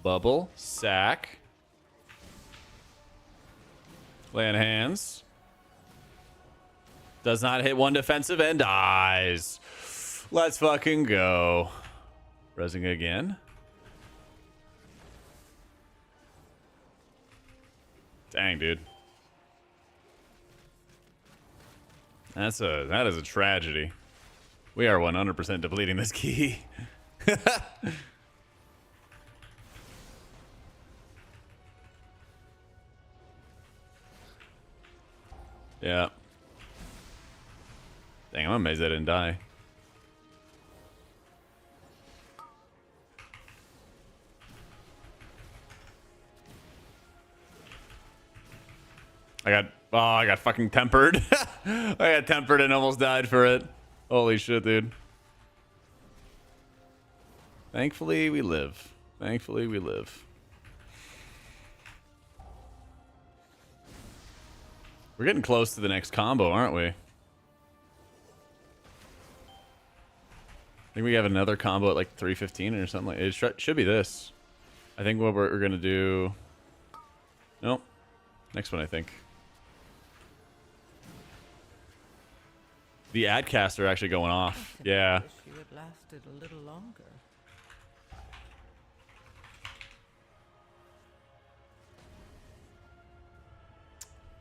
Bubble, sack. Lay on hands. Does not hit one defensive and dies. Let's fucking go. Resing again. Dang, dude. That is a tragedy. We are 100% depleting this key. Yeah. Dang, I'm amazed I didn't die. I got fucking tempered. I got tempered and almost died for it. Holy shit, dude. Thankfully, we live. Thankfully, we live. We're getting close to the next combo, aren't we? I think we have another combo at like 315 or something like it. Should be this. I think what we're gonna do. Nope. Next one, I think. The ad casts are actually going off. Yeah. Wish you had lasted a little longer.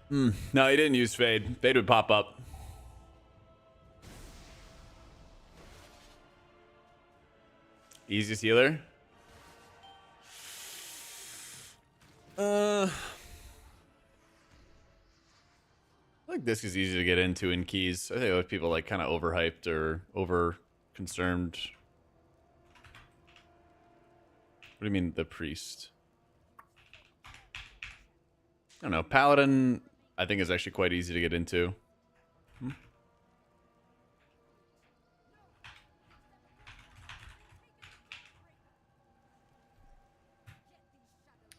No, he didn't use Fade. Fade would pop up. Easiest healer? I think this is easy to get into in keys. I think like people like kind of overhyped or over concerned. What do you mean the priest? I don't know. Paladin, I think is actually quite easy to get into.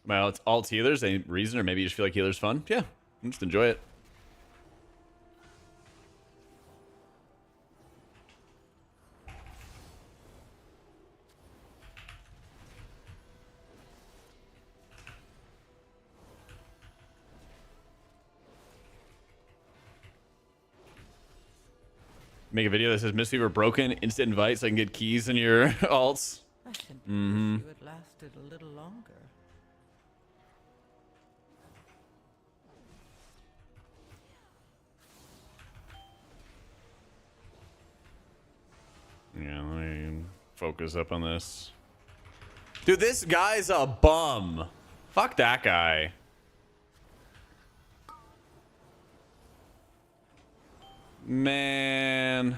Well, it's alt healers. Any reason, or maybe you just feel like healer's fun? Yeah, just enjoy it. Make a video that says Misty were broken, instant invite so I can get keys in your alts. I simply wish you had lasted a little longer. Yeah, let me focus up on this. Dude, this guy's a bum. Fuck that guy. Man.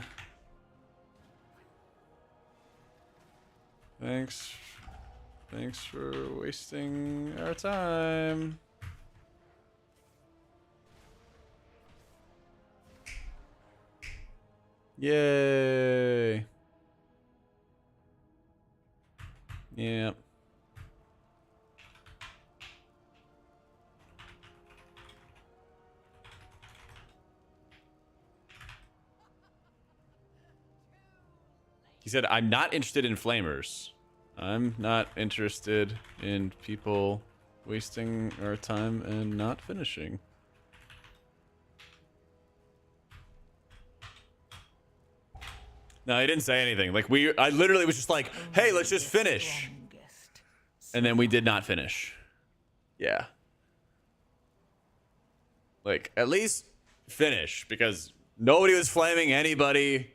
Thanks for wasting our time. Yay. Yeah. He said, I'm not interested in flamers. I'm not interested in people wasting our time and not finishing. No, he didn't say anything. Like I literally was just like, hey, let's just finish. And then we did not finish. Yeah. Like, at least finish, because nobody was flaming anybody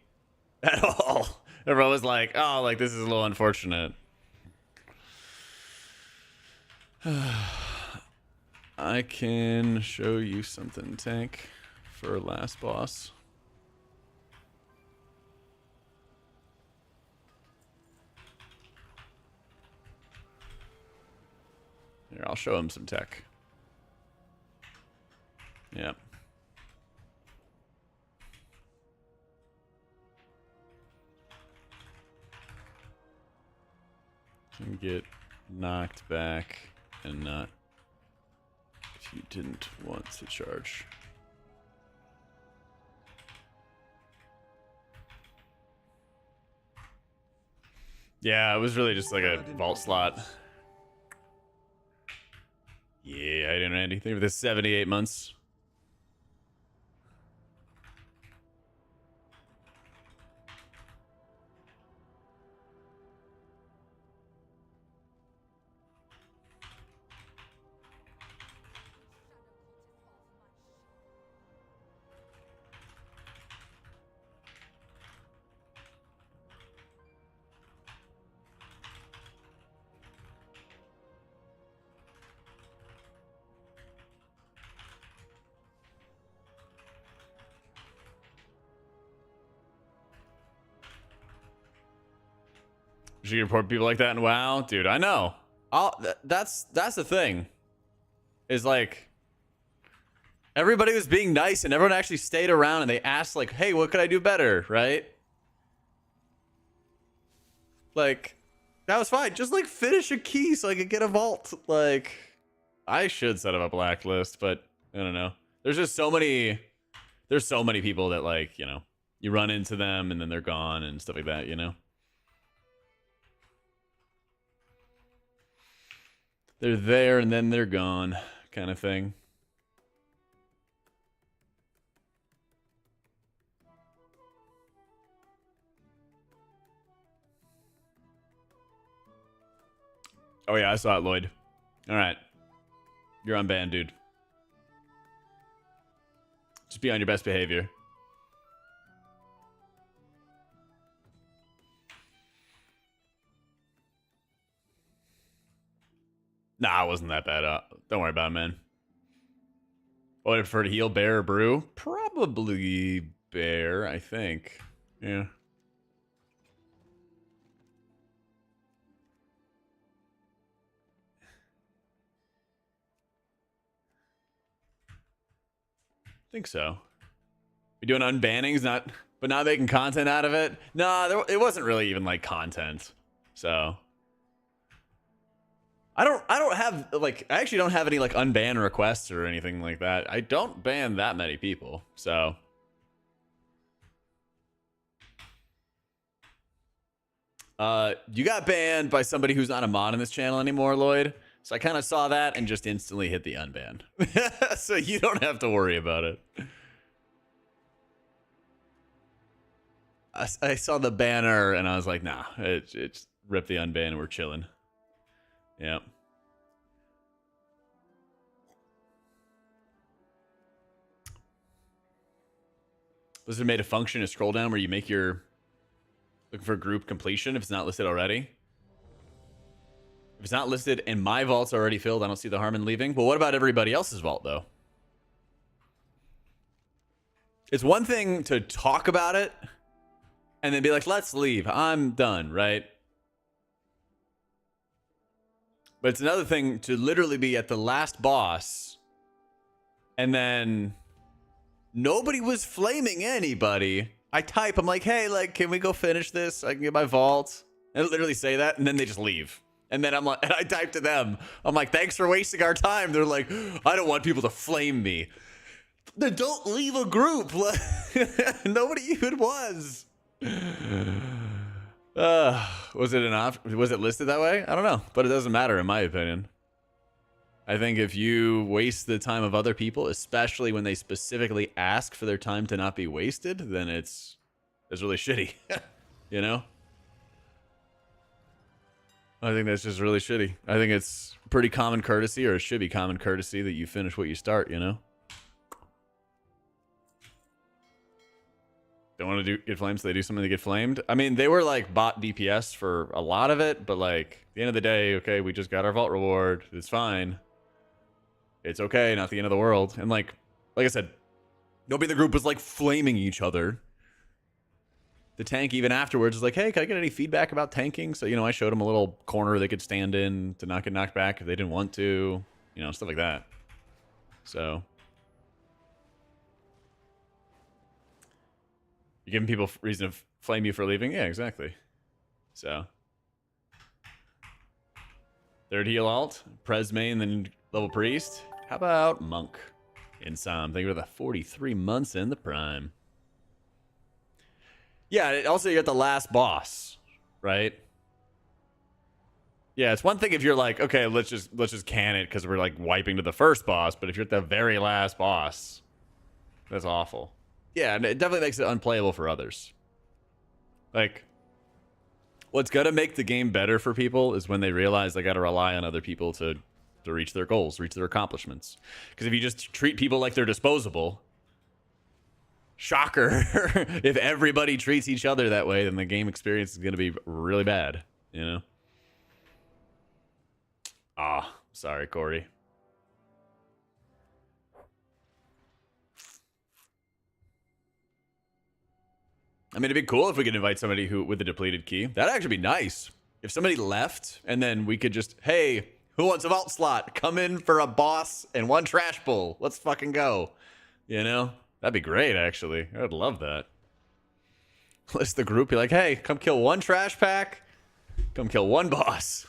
at all. Everyone was like, oh, like, this is a little unfortunate. I can show you something, Tank, for last boss. Here, I'll show him some tech. Yeah. Can get knocked back and not if you didn't want to charge. Yeah, it was really just like a vault slot. Yeah, I didn't know anything for this 78 months. You report people like that in WoW, dude. I know. That's the thing. Is like everybody was being nice and everyone actually stayed around and they asked like, "Hey, what could I do better?" Right? Like that was fine. Just like finish a key so I could get a vault. Like I should set up a blacklist, but I don't know. There's just so many. There's so many people that like you run into them and then they're gone and stuff like that. They're there and then they're gone, kind of thing. Oh yeah, I saw it, Lloyd. All right. You're on ban, dude. Just be on your best behavior. Nah, it wasn't that bad. Don't worry about it, man. What would I prefer to heal, bear or brew? Probably bear, I think. Yeah. I think so. We doing unbannings, but not making content out of it. Nah, it wasn't really even like content. So I don't have like I actually don't have any like unban requests or anything like that. I don't ban that many people. So you got banned by somebody who's not a mod in this channel anymore, Lloyd. So I kind of saw that and just instantly hit the unban. So you don't have to worry about it. I saw the banner and I was like, nah, it's rip the unban and we're chilling. Yep. Blizzard made a function, a scroll down where you make your looking for group completion if it's not listed already. If it's not listed and my vault's already filled, I don't see the harm in leaving. Well, what about everybody else's vault, though? It's one thing to talk about it and then be like, let's leave. I'm done, right? But it's another thing to literally be at the last boss and then nobody was flaming anybody. I'm like, hey, like, can we go finish this? I can get my vault. And I literally say that, and then they just leave. And then I'm like, and I type to them. I'm like, thanks for wasting our time. They're like, I don't want people to flame me. Then don't leave a group. Nobody even was. Was it listed that way? I don't know, but it doesn't matter in my opinion. I think if you waste the time of other people, especially when they specifically ask for their time to not be wasted, then it's really shitty. You know? I think that's just really shitty. I think it's pretty common courtesy, or it should be common courtesy, that you finish what you start, you know? Don't want to get flamed, so they do something to get flamed. I mean, they were like bot DPS for a lot of it, but like at the end of the day, okay, we just got our vault reward. It's fine. It's okay, not the end of the world. And like I said, nobody in the group was like flaming each other. The tank even afterwards was like, hey, can I get any feedback about tanking? So, you know, I showed them a little corner they could stand in to not get knocked back if they didn't want to. You know, stuff like that. So you're giving people reason to flame you for leaving? Yeah, exactly. So third heal alt, Prez main, then level priest. How about monk? Insom, thank you for the 43 months in the prime. Yeah, also you got the last boss, right? Yeah, it's one thing if you're like, okay, let's just can it because we're like wiping to the first boss, but if you're at the very last boss, that's awful. Yeah, and it definitely makes it unplayable for others. Like, what's gonna make the game better for people is when they realize they gotta rely on other people to reach their goals, reach their accomplishments. Because if you just treat people like they're disposable, shocker, if everybody treats each other that way, then the game experience is gonna be really bad, you know? Ah, sorry, Corey. I mean, it'd be cool if we could invite somebody with a depleted key. That'd actually be nice. If somebody left and then we could just, hey, who wants a vault slot? Come in for a boss and one trash pull. Let's fucking go. You know? That'd be great, actually. I'd love that. List the group, be like, hey, come kill one trash pack. Come kill one boss.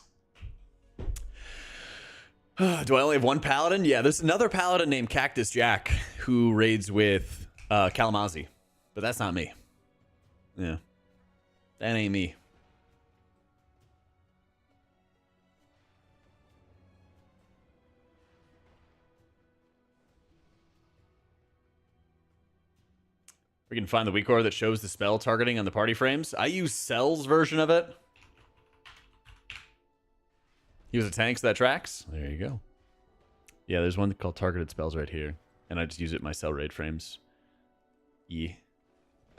Do I only have one paladin? Yeah, there's another paladin named Cactus Jack who raids with Kalamazi. But that's not me. Yeah. That ain't me. We can find the weak core that shows the spell targeting on the party frames. I use Cell's version of it. Use a tank so that tracks. There you go. Yeah, there's one called targeted spells right here. And I just use it in my Cell raid frames. Yeah.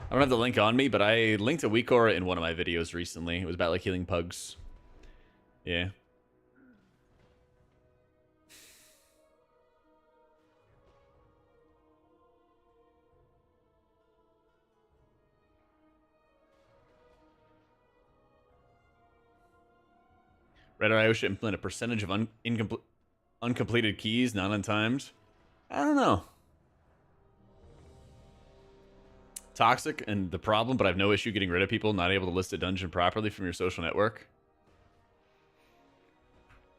I don't have the link on me, but I linked a Weekora in one of my videos recently. It was about like healing pugs. Yeah. Red.io should implement a percentage of uncompleted keys, not untimed. I don't know. Toxic and the problem, but I have no issue getting rid of people not able to list a dungeon properly from your social network.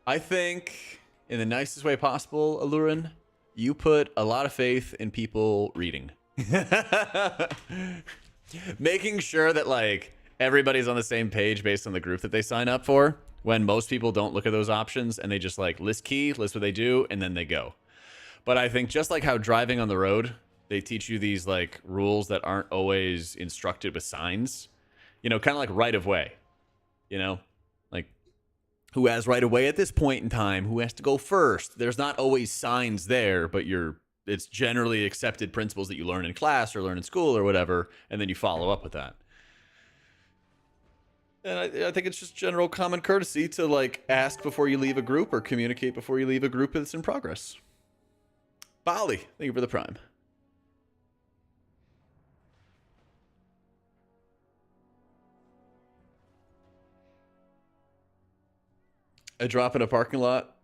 I think, in the nicest way possible, Alurin, you put a lot of faith in people reading. Making sure that, like, everybody's on the same page based on the group that they sign up for, when most people don't look at those options and they just, like, list key, list what they do, and then they go. But I think just like how driving on the road, they teach you these, like, rules that aren't always instructed with signs. You know, kind of like right of way. You know? Like, who has right of way at this point in time? Who has to go first? There's not always signs there, but it's generally accepted principles that you learn in class or learn in school or whatever, and then you follow up with that. And I think it's just general common courtesy to, like, ask before you leave a group or communicate before you leave a group that's in progress. Bali, thank you for the prime. A drop in a parking lot.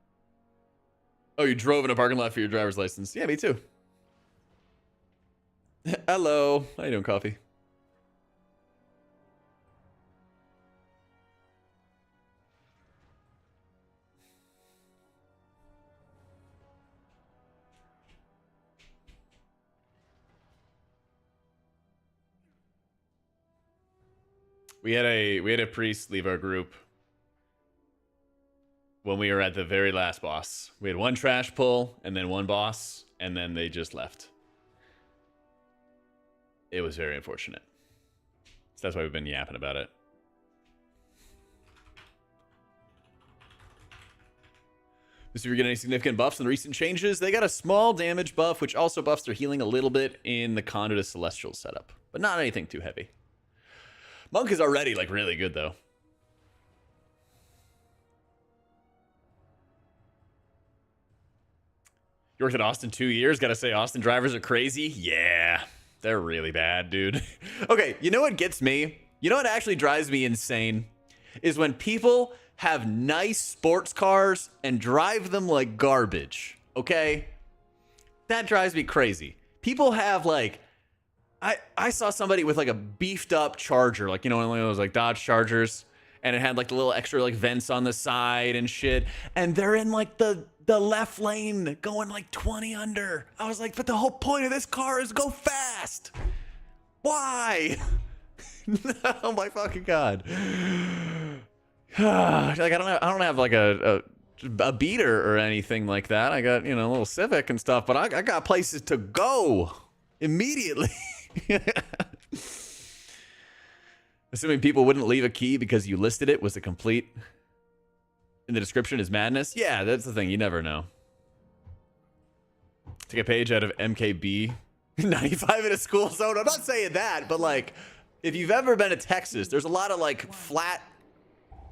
Oh, you drove in a parking lot for your driver's license. Yeah, me too. Hello. How you doing, Coffee? We had a priest leave our group when we were at the very last boss. We had one trash pull and then one boss, and then they just left. It was very unfortunate. So that's why we've been yapping about it. If you're getting any significant buffs in the recent changes, they got a small damage buff, which also buffs their healing a little bit in the Conduit of Celestial setup, but not anything too heavy. Monk is already, like, really good, though. You worked at Austin 2 years. Gotta say, Austin drivers are crazy. Yeah, they're really bad, dude. Okay, you know what gets me? You know what actually drives me insane? Is when people have nice sports cars and drive them like garbage, okay? That drives me crazy. People have, like... I saw somebody with, like, a beefed up Charger, like, you know, one of those, like, Dodge Chargers, and it had, like, the little extra, like, vents on the side and shit, and they're in, like, the left lane going, like, 20 under. I was like, but the whole point of this car is go fast. Why? Oh my fucking god. Like, I don't have like a beater or anything like that. I got, you know, a little Civic and stuff, but I got places to go immediately. Assuming people wouldn't leave a key because you listed it was a complete in the description is madness. Yeah, that's the thing. You never know. Take a page out of MKB 95 in a school zone. I'm not saying that, but, like, if you've ever been to Texas, there's a lot of, like, flat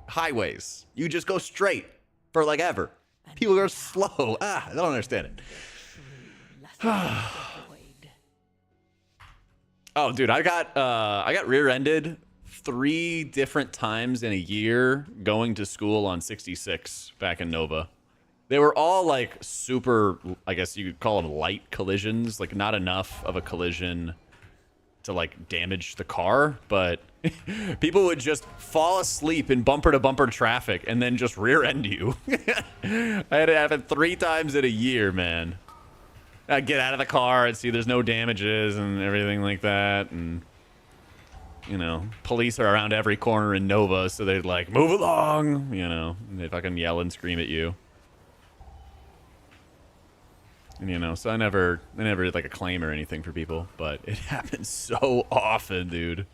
highways. You just go straight for, like, ever. People are slow. I don't understand it. Oh, dude, I got rear-ended 3 different times in a year going to school on 66 back in Nova. They were all, like, super, I guess you could call them light collisions, like, not enough of a collision to, like, damage the car, but people would just fall asleep in bumper-to-bumper traffic and then just rear-end you. I had it happen 3 times in a year, man. I'd get out of the car and see there's no damages and everything like that, and, you know, police are around every corner in Nova, so they'd, like, move along, you know, and they fucking yell and scream at you. And, you know, so I never did, like, a claim or anything for people, but it happens so often, dude.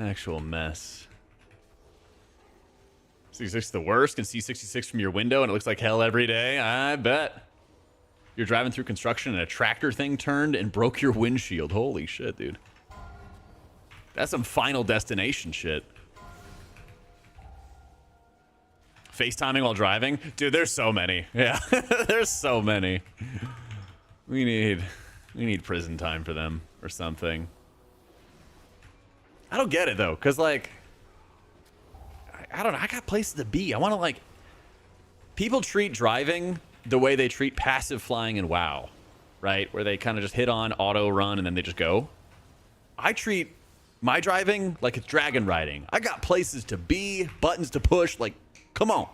Actual mess. 66 is the worst. Can see 66 from your window and it looks like hell every day. I bet. You're driving through construction and a tractor thing turned and broke your windshield. Holy shit, dude. That's some Final Destination shit. FaceTiming while driving? Dude, there's so many. Yeah, there's so many. We need prison time for them or something. I don't get it, though, because, like, I don't know. I got places to be. I want to, like... People treat driving the way they treat passive flying in WoW, right? Where they kind of just hit on, auto run, and then they just go. I treat my driving like it's dragon riding. I got places to be, buttons to push. Like, come on.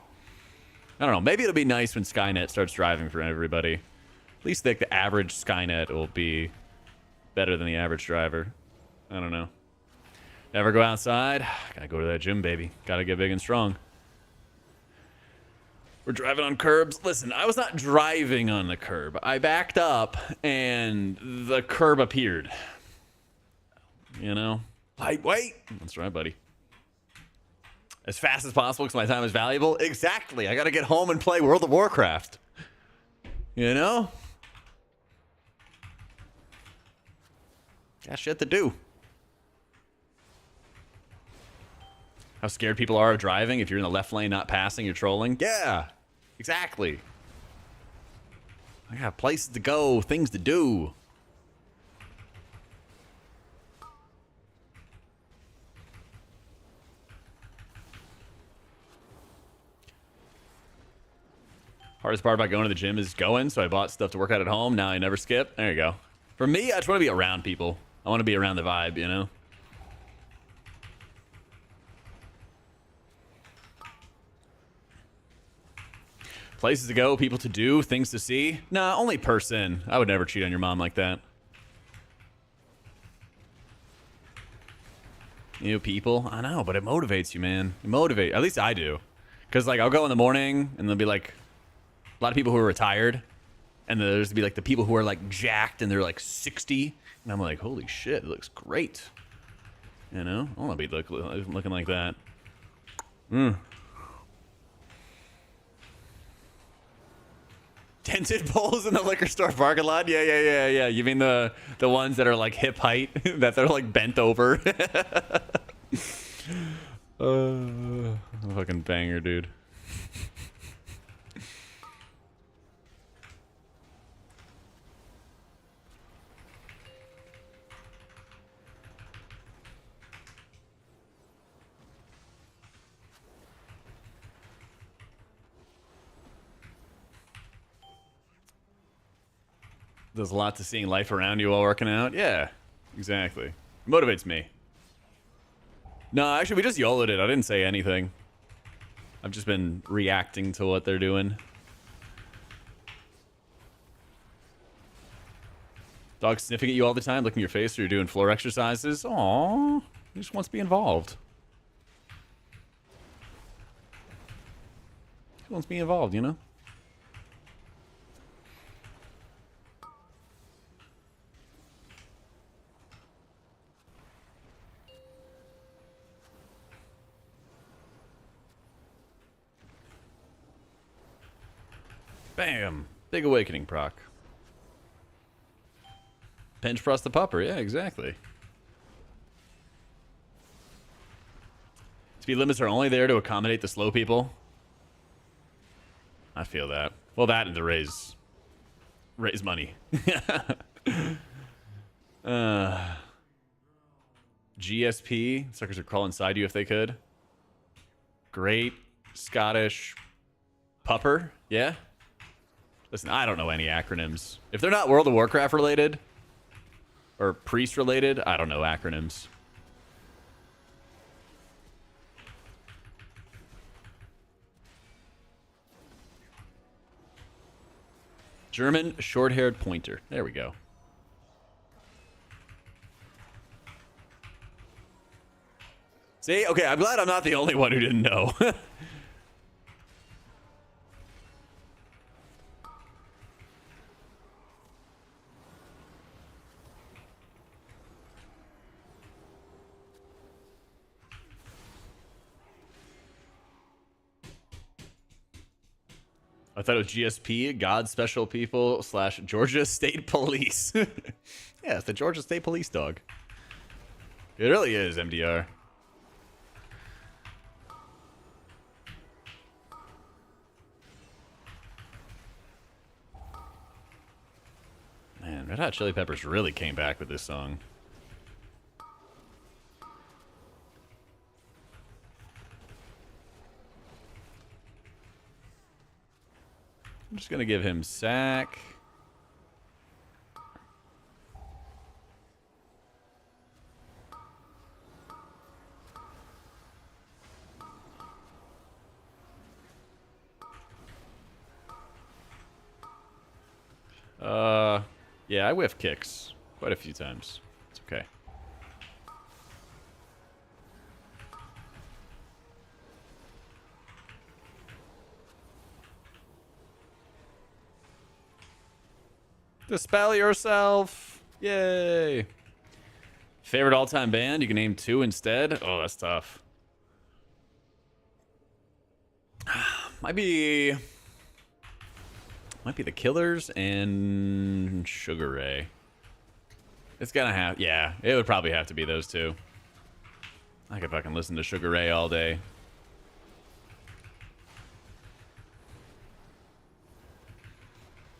I don't know. Maybe it'll be nice when Skynet starts driving for everybody. At least like the average Skynet will be better than the average driver. I don't know. Never go outside. Gotta go to that gym, baby. Gotta get big and strong. We're driving on curbs. Listen, I was not driving on the curb. I backed up and the curb appeared. You know? Lightweight. That's right, buddy. As fast as possible because my time is valuable. Exactly. I gotta get home and play World of Warcraft. You know? Got shit to do. How scared people are of driving. If you're in the left lane not passing, you're trolling. Yeah, exactly. I got places to go, things to do. Hardest part about going to the gym is going, so I bought stuff to work out at home. Now I never skip. There you go. For me, I just want to be around people. I want to be around the vibe, you know? Places to go, people to do, things to see. Nah, only person. I would never cheat on your mom like that. You know, people. I know, but it motivates you, man. It motivates. At least I do. Because, like, I'll go in the morning, and there'll be, like, a lot of people who are retired. And there's be, like, the people who are, like, jacked, and they're, like, 60. And I'm like, holy shit, it looks great. You know? I want to be looking like that. Tinted poles in the liquor store parking lot? Yeah. You mean the ones that are like hip height? That they're like bent over? Fucking banger, dude. There's a lot to seeing life around you while working out. Yeah, exactly. It motivates me. No, actually, we just YOLO'd it. I didn't say anything. I've just been reacting to what they're doing. Dog sniffing at you all the time, licking your face, or you're doing floor exercises. Aww, he just wants to be involved. He wants to be involved, you know? Bam! Big awakening proc. Pinch press the pupper. Yeah, exactly. Speed limits are only there to accommodate the slow people. I feel that. Well, that and to raise money. GSP. Suckers would crawl inside you if they could. Great Scottish pupper. Yeah. Listen, I don't know any acronyms. If they're not World of Warcraft related or priest related, I don't know acronyms. German short-haired pointer. There we go. See? Okay, I'm glad I'm not the only one who didn't know. I thought it was GSP, God Special People / Georgia State Police. Yeah, it's the Georgia State Police, dog. It really is, MDR. Man, Red Hot Chili Peppers really came back with this song. I'm just gonna give him sack. Yeah, I whiff kicks quite a few times. It's okay. Dispel yourself. Yay. Favorite all-time band? You can name 2 instead? Oh, that's tough. Might be the Killers and Sugar Ray. It's gonna have, yeah, it would probably have to be those 2. I could fucking listen to Sugar Ray all day.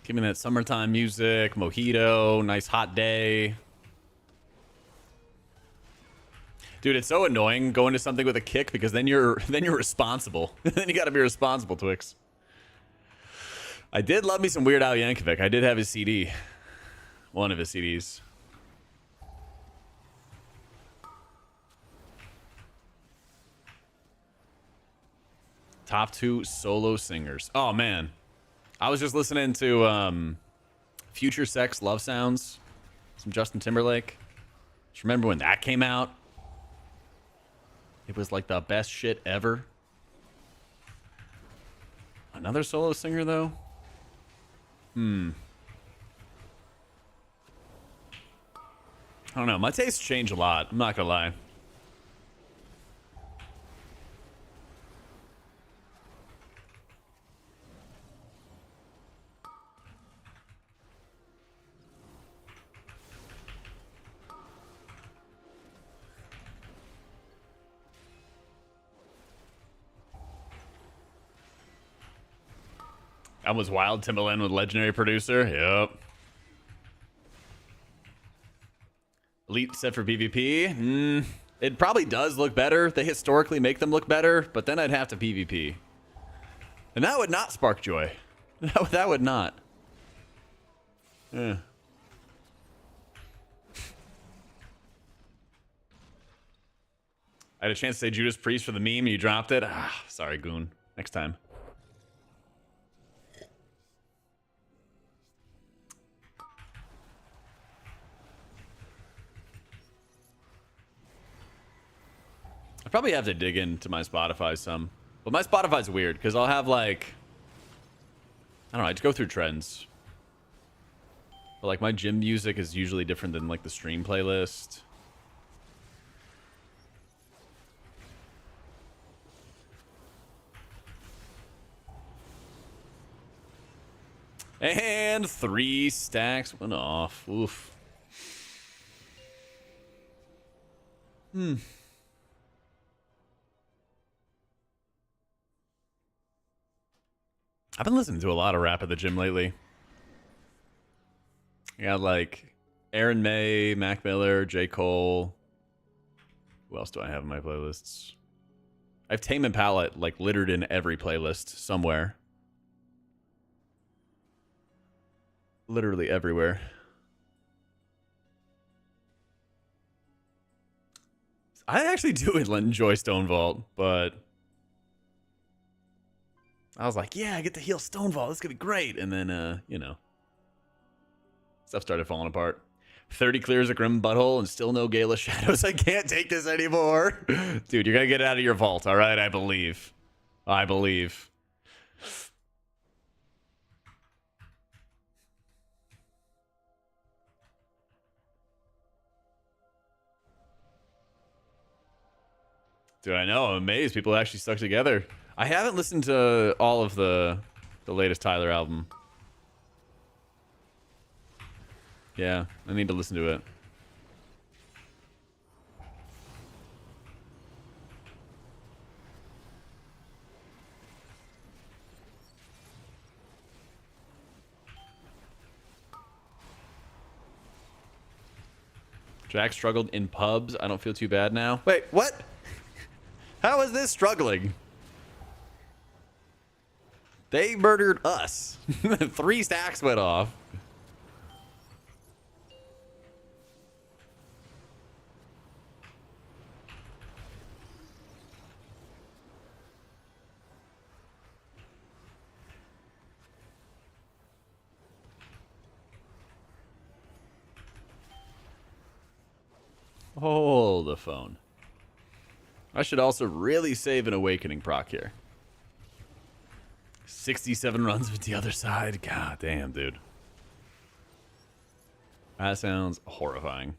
Give me that summertime music, mojito, nice hot day. Dude, it's so annoying going to something with a kick because then you're responsible. Then you got to be responsible, Twix. I did love me some Weird Al Yankovic. I did have his CD. One of his CDs. Top 2 solo singers. Oh, man. I was just listening to Future Sex Love Sounds. Some Justin Timberlake. Just remember when that came out? It was like the best shit ever. Another solo singer, though? I don't know. My tastes change a lot. I'm not gonna lie. That was wild. Timbaland with legendary producer. Yep. Elite set for PvP. It probably does look better. They historically make them look better, but then I'd have to PvP. And that would not spark joy. That would not. Yeah. I had a chance to say Judas Priest for the meme and you dropped it. Ah, sorry, Goon. Next time. I probably have to dig into my Spotify some. But my Spotify's weird because I'll have like, I don't know, I just go through trends. But like my gym music is usually different than like the stream playlist. And 3 stacks went off. Oof. I've been listening to a lot of rap at the gym lately. I got like Aaron May, Mac Miller, J. Cole. Who else do I have in my playlists? I have Tame Impala like littered in every playlist somewhere. Literally everywhere. I actually do enjoy Stone Vault, but I was like, yeah, I get to heal Stone Vault. This is going to be great. And then, you know, stuff started falling apart. 30 clears a Grim Butthole and still no Gala Shadows. I can't take this anymore. Dude, you're going to get it out of your vault, all right? I believe. I believe. Dude, I know. I'm amazed people actually stuck together. I haven't listened to all of the The latest Tyler album. Yeah, I need to listen to it. Jack struggled in pubs. I don't feel too bad now. Wait, what? How is this struggling? They murdered us. 3 stacks went off. Hold the phone. I should also really save an awakening proc here. 67 runs with the other side. God damn, dude. That sounds horrifying.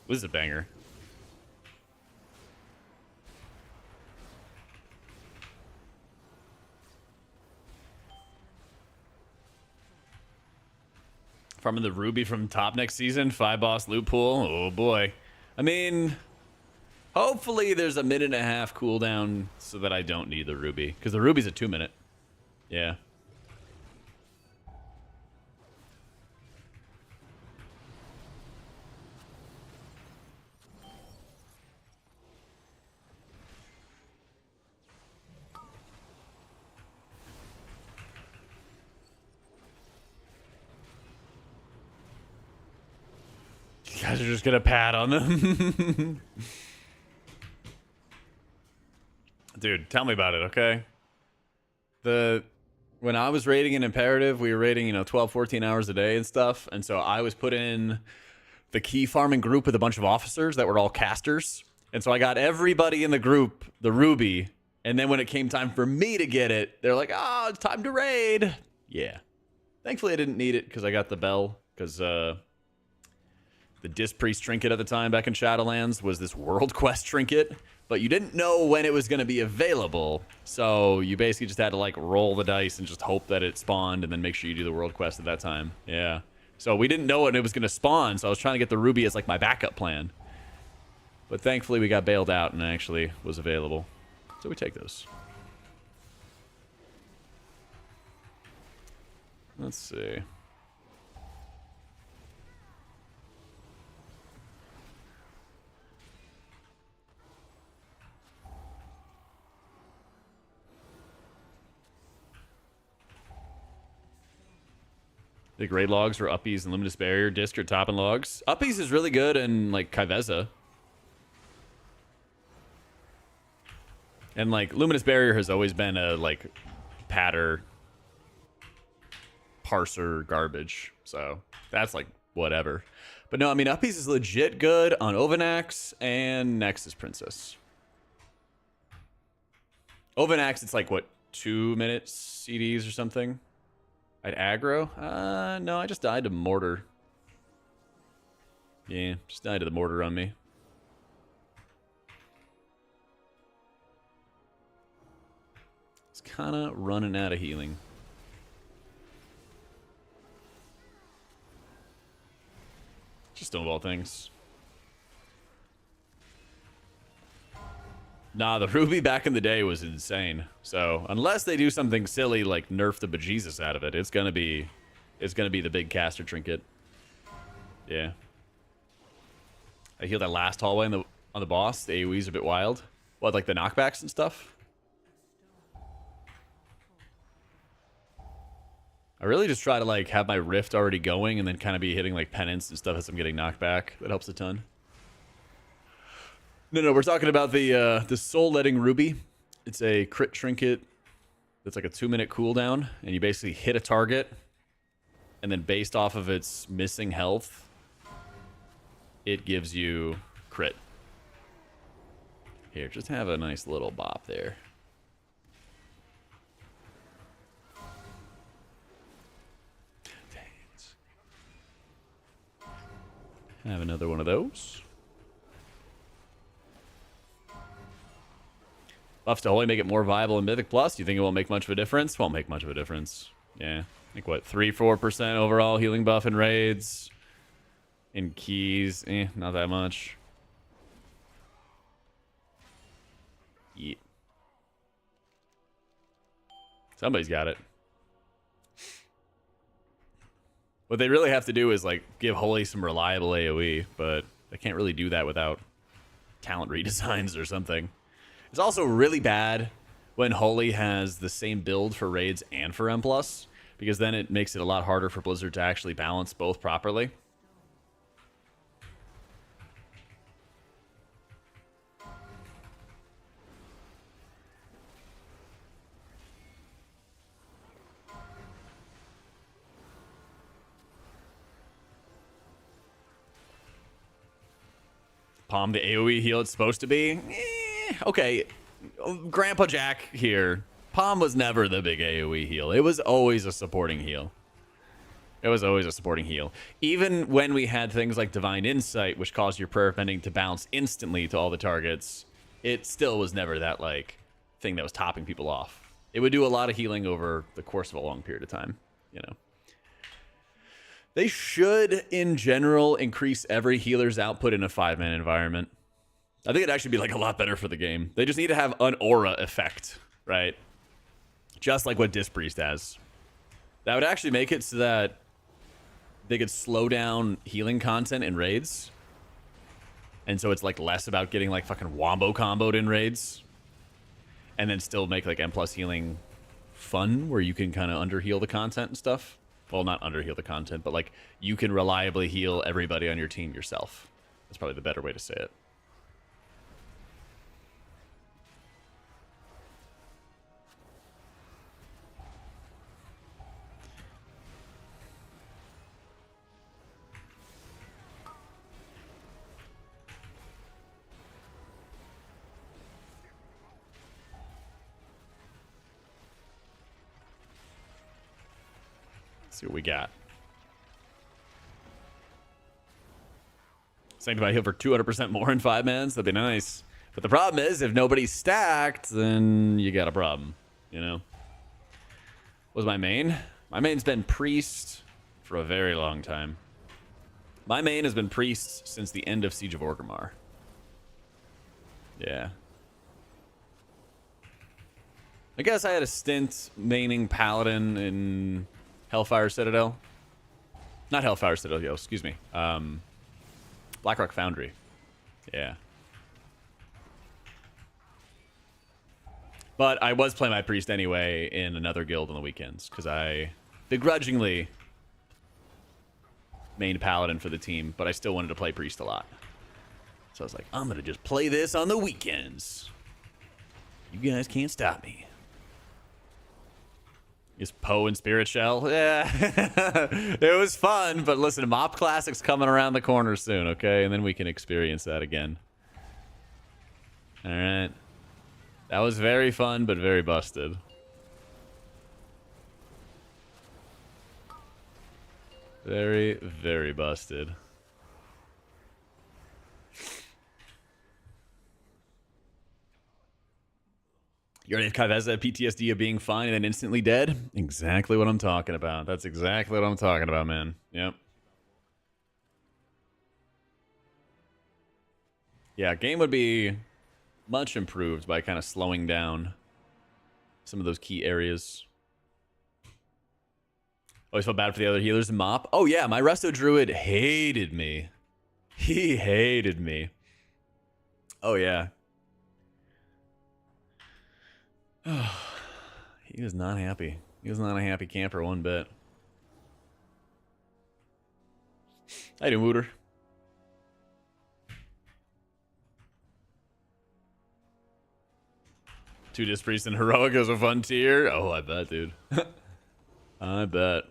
This is a banger. Farming the Ruby from top next season. 5 boss loot pool. Oh boy. I mean, hopefully there's a 1.5-minute cooldown so that I don't need the Ruby. Because the Ruby's a 2-minute. Yeah. You guys are just gonna pat on them. Dude, tell me about it, okay? When I was raiding in Imperative, we were raiding, 12, 14 hours a day and stuff. And so I was put in the key farming group with a bunch of officers that were all casters. And so I got everybody in the group, the Ruby. And then when it came time for me to get it, they're like, oh, it's time to raid. Yeah. Thankfully, I didn't need it because I got the bell. Because the Disc Priest trinket at the time back in Shadowlands was this World Quest trinket. But you didn't know when it was going to be available. So you basically just had to, like, roll the dice and just hope that it spawned and then make sure you do the World Quest at that time. Yeah. So we didn't know when it was going to spawn. So I was trying to get the Ruby as, like, my backup plan. But thankfully, we got bailed out and it actually was available. So we take those. Let's see. The raid logs for Uppies and Luminous Barrier, Disc, or Topping logs. Uppies is really good in, like, Kai'Veza. And, like, Luminous Barrier has always been a, like, patter, parser garbage. So, that's, like, whatever. But no, I mean, Uppies is legit good on Ovanax and Nexus Princess. Ovanax, it's like, what, 2-minute CDs or something? I'd aggro? No, I just died to Mortar. Yeah, just died to the Mortar on me. It's kind of running out of healing. Just snowball things. Nah, the Ruby back in the day was insane. So unless they do something silly like nerf the bejesus out of it, it's gonna be the big caster trinket. Yeah. I healed that last hallway on the boss. The AoE's a bit wild. What, like the knockbacks and stuff? I really just try to like have my rift already going and then kind of be hitting like penance and stuff as I'm getting knocked back. That helps a ton. No, we're talking about the soul letting Ruby. It's a crit trinket It's like a 2-minute cooldown, and you basically hit a target, and then based off of its missing health, it gives you crit. Here, just have a nice little bop there. Dang it. Have another one of those. Buffs to Holy make it more viable in Mythic Plus. Do you think it won't make much of a difference? Won't make much of a difference. Yeah. I think what, 3-4% overall healing buff in raids. In keys, not that much. Yeet. Somebody's got it. What they really have to do is like give Holy some reliable AoE, but they can't really do that without talent redesigns or something. It's also really bad when Holy has the same build for raids and for M+, because then it makes it a lot harder for Blizzard to actually balance both properly. Palm the AoE heal it's supposed to be? Okay. Grandpa Jack here. Palm was never the big AoE heal. It was always a supporting heal. It was always a supporting heal. Even when we had things like Divine Insight, which caused your prayer pending to bounce instantly to all the targets, it still was never that, like, thing that was topping people off. It would do a lot of healing over the course of a long period of time, you know. They should, in general, increase every healer's output in a 5-man environment. I think it'd actually be like a lot better for the game. They just need to have an aura effect, right? Just like what Disc Priest has. That would actually make it so that they could slow down healing content in raids. And so it's like less about getting like fucking wombo comboed in raids. And then still make like M+ healing fun, where you can kind of underheal the content and stuff. Well, not underheal the content, but like you can reliably heal everybody on your team yourself. That's probably the better way to say it. See what we got. Sanctify heal for 200% more in 5-mans. That'd be nice. But the problem is, if nobody's stacked, then you got a problem. You know? What was my main? My main's been Priest for a very long time. My main has been Priest since the end of Siege of Orgrimmar. Yeah. I guess I had a stint maining Paladin in Hellfire Citadel. Not Hellfire Citadel, excuse me. Blackrock Foundry. Yeah. But I was playing my Priest anyway in another guild on the weekends, because I begrudgingly mained Paladin for the team, but I still wanted to play Priest a lot. So I was like, I'm going to just play this on the weekends. You guys can't stop me. Is Poe and Spirit Shell? Yeah. It was fun, but listen, Mop Classic's coming around the corner soon, okay? And then we can experience that again. All right. That was very fun, but very busted. Very, very busted. You already have Kaveza PTSD of being fine and then instantly dead? Exactly what I'm talking about. That's exactly what I'm talking about, man. Yep. Yeah, game would be much improved by kind of slowing down some of those key areas. Always felt bad for the other healers in Mop. Oh yeah, my Resto Druid hated me. He hated me. Oh yeah. He was not happy. He was not a happy camper one bit. How you doing, Wooter? Two Disc Priest and Heroic is a fun tier. Oh, I bet, dude. I bet.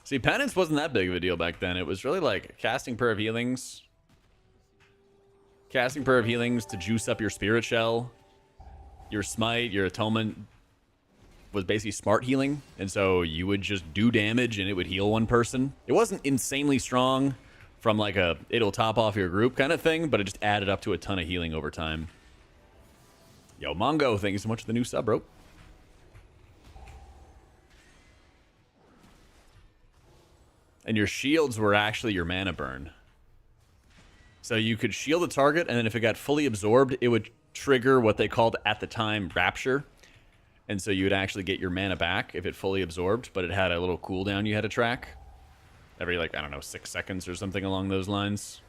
See, Penance wasn't that big of a deal back then. It was really like casting Prayer of Healings. Casting Prayer of Healings to juice up your Spirit Shell. Your Smite, your Atonement was basically smart healing. And so you would just do damage and it would heal one person. It wasn't insanely strong from like a it'll top off your group kind of thing, but it just added up to a ton of healing over time. Yo, Mongo, thank you so much for the new sub, bro. And your shields were actually your mana burn. So you could shield the target, and then if it got fully absorbed, it would trigger what they called at the time Rapture. And so you would actually get your mana back if it fully absorbed, but it had a little cooldown you had to track. Every, like, I don't know, 6 seconds or something along those lines.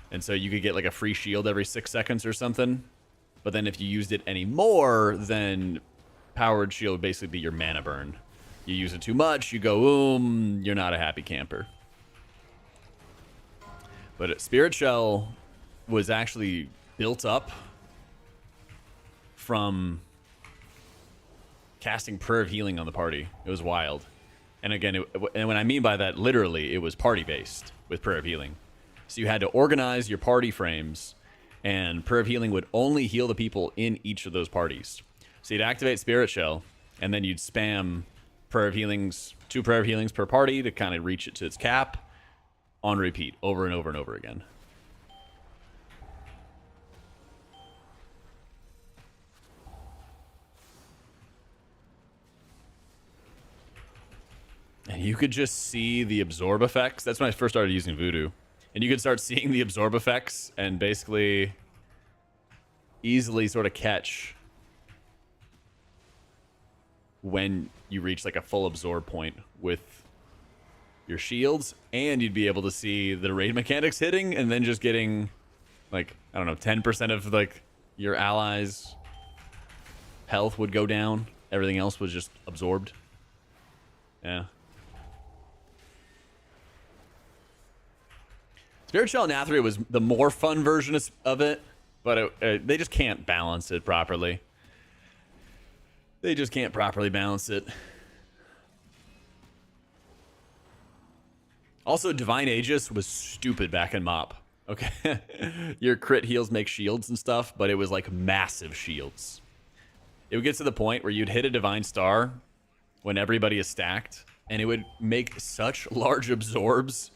And so you could get, like, a free shield every 6 seconds or something. But then if you used it anymore, then Powered Shield would basically be your mana burn. You use it too much, you go, boom, you're not a happy camper. But Spirit Shell was actually built up from casting Prayer of Healing on the party. It was wild. And again, and when I mean by that, literally, it was party-based with Prayer of Healing. So you had to organize your party frames, and Prayer of Healing would only heal the people in each of those parties. So you'd activate Spirit Shell, and then you'd spam Prayer of Healings, 2 Prayer of Healings per party to kind of reach it to its cap on repeat over and over and over again. And you could just see the absorb effects. That's when I first started using Voodoo. And you could start seeing the absorb effects and basically easily sort of catch when you reach like a full absorb point with your shields, and you'd be able to see the raid mechanics hitting and then just getting like, I don't know, 10% of like your allies' health would go down. Everything else was just absorbed. Yeah. Spirit Shell and Atheria was the more fun version of it, but they just can't balance it properly. They just can't properly balance it. Also, Divine Aegis was stupid back in MoP. Okay? Your crit heals make shields and stuff, but it was like massive shields. It would get to the point where you'd hit a Divine Star when everybody is stacked, and it would make such large absorbs.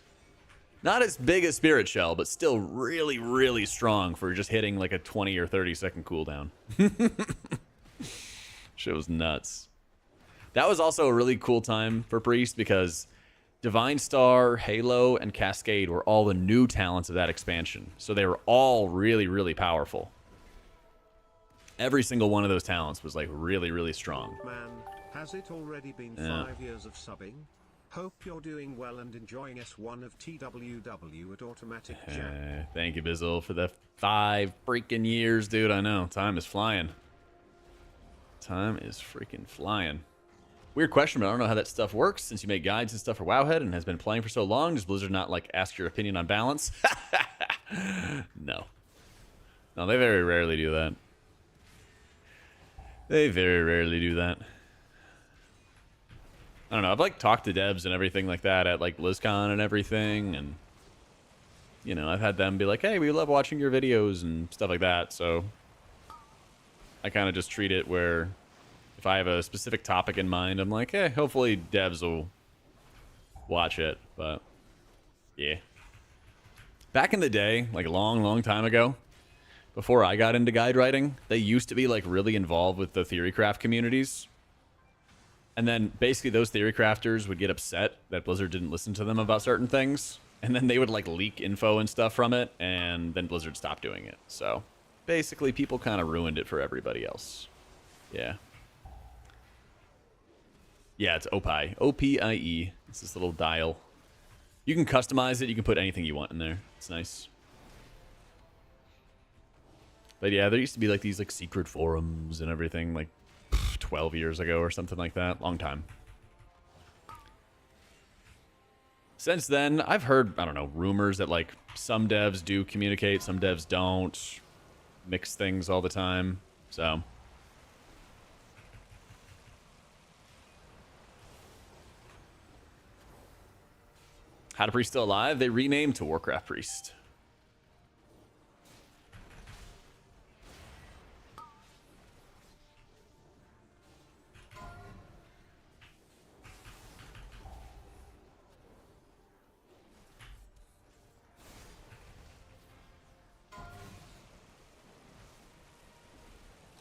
Not as big as Spirit Shell, but still really, really strong for just hitting like a 20 or 30 second cooldown. Shit was nuts. That was also a really cool time for Priest because Divine Star, Halo, and Cascade were all the new talents of that expansion. So they were all really, really powerful. Every single one of those talents was like really, really strong. Man, has it already been 5 years of subbing? Hope you're doing well and enjoying S1 of TWW at AutomaticJak. Thank you, Bizzle, for the 5 freaking years, dude. I know. Time is flying. Time is freaking flying. Weird question, but I don't know how that stuff works. Since you make guides and stuff for Wowhead and has been playing for so long, does Blizzard not, like, ask your opinion on balance? No. No, they very rarely do that. They very rarely do that. I don't know. I've, like, talked to devs and everything like that at, like, BlizzCon and everything. And, you know, I've had them be like, hey, we love watching your videos and stuff like that. So I kind of just treat it where if I have a specific topic in mind, I'm like, hey, hopefully devs will watch it. But, yeah. Back in the day, like a long, long time ago, before I got into guide writing, they used to be, like, really involved with the Theorycraft communities. And then basically those theory crafters would get upset that Blizzard didn't listen to them about certain things. And then they would like leak info and stuff from it. And then Blizzard stopped doing it. So basically people kind of ruined it for everybody else. Yeah. Yeah, it's OPIE. O-P-I-E. It's this little dial. You can customize it. You can put anything you want in there. It's nice. But yeah, there used to be like these like secret forums and everything like 12 years ago or something like that. Long time. Since then, I've heard, I don't know, rumors that like some devs do communicate, some devs don't. Mix things all the time. So How to Priest still alive? They renamed to Warcraft Priest.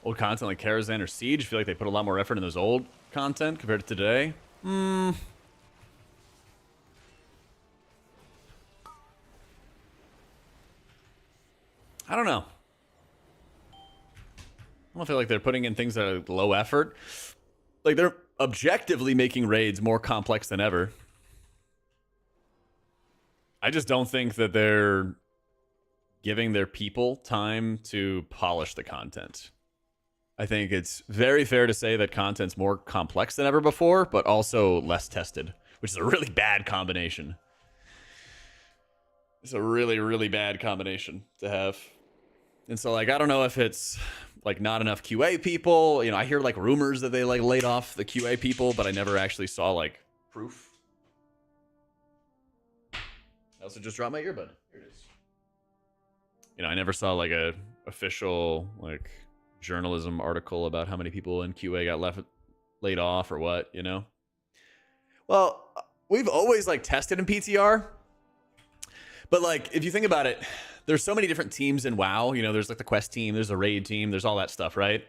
Old content like Karazhan or Siege, I feel like they put a lot more effort in those old content compared to today. I don't know. I don't feel like they're putting in things that are low effort. Like, they're objectively making raids more complex than ever. I just don't think that they're giving their people time to polish the content. I think it's very fair to say that content's more complex than ever before, but also less tested, which is a really bad combination. It's a really, really bad combination to have. And so, like, I don't know if it's, like, not enough QA people. You know, I hear, like, rumors that they, like, laid off the QA people, but I never actually saw, like, proof. I also just dropped my earbud. Here it is. You know, I never saw, like, a official, like, journalism article about how many people in QA got laid off or what, you know? Well, we've always, like, tested in PTR. But, like, if you think about it, there's so many different teams in WoW. You know, there's, like, the quest team, there's a raid team, there's all that stuff, right?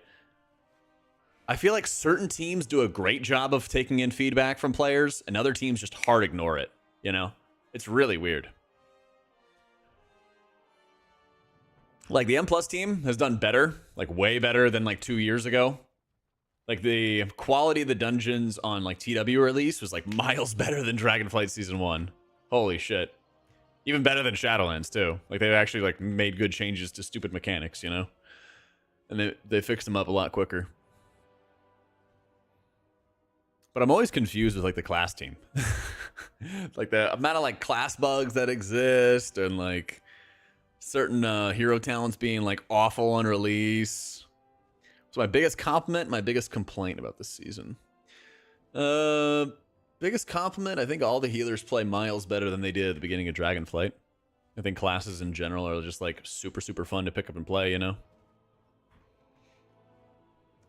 I feel like certain teams do a great job of taking in feedback from players, and other teams just hard ignore it, you know? It's really weird. Like, the M+ team has done better, like, way better than, like, 2 years ago. Like, the quality of the dungeons on, like, TW release was, like, miles better than Dragonflight Season 1. Holy shit. Even better than Shadowlands, too. Like, they actually, like, made good changes to stupid mechanics, you know? And they fixed them up a lot quicker. But I'm always confused with, like, the class team. Like, the amount of, like, class bugs that exist, and, like, certain hero talents being, like, awful on release. So my biggest compliment, my biggest complaint about this season. Biggest compliment, I think all the healers play miles better than they did at the beginning of Dragonflight. I think classes in general are just, like, super, super fun to pick up and play, you know?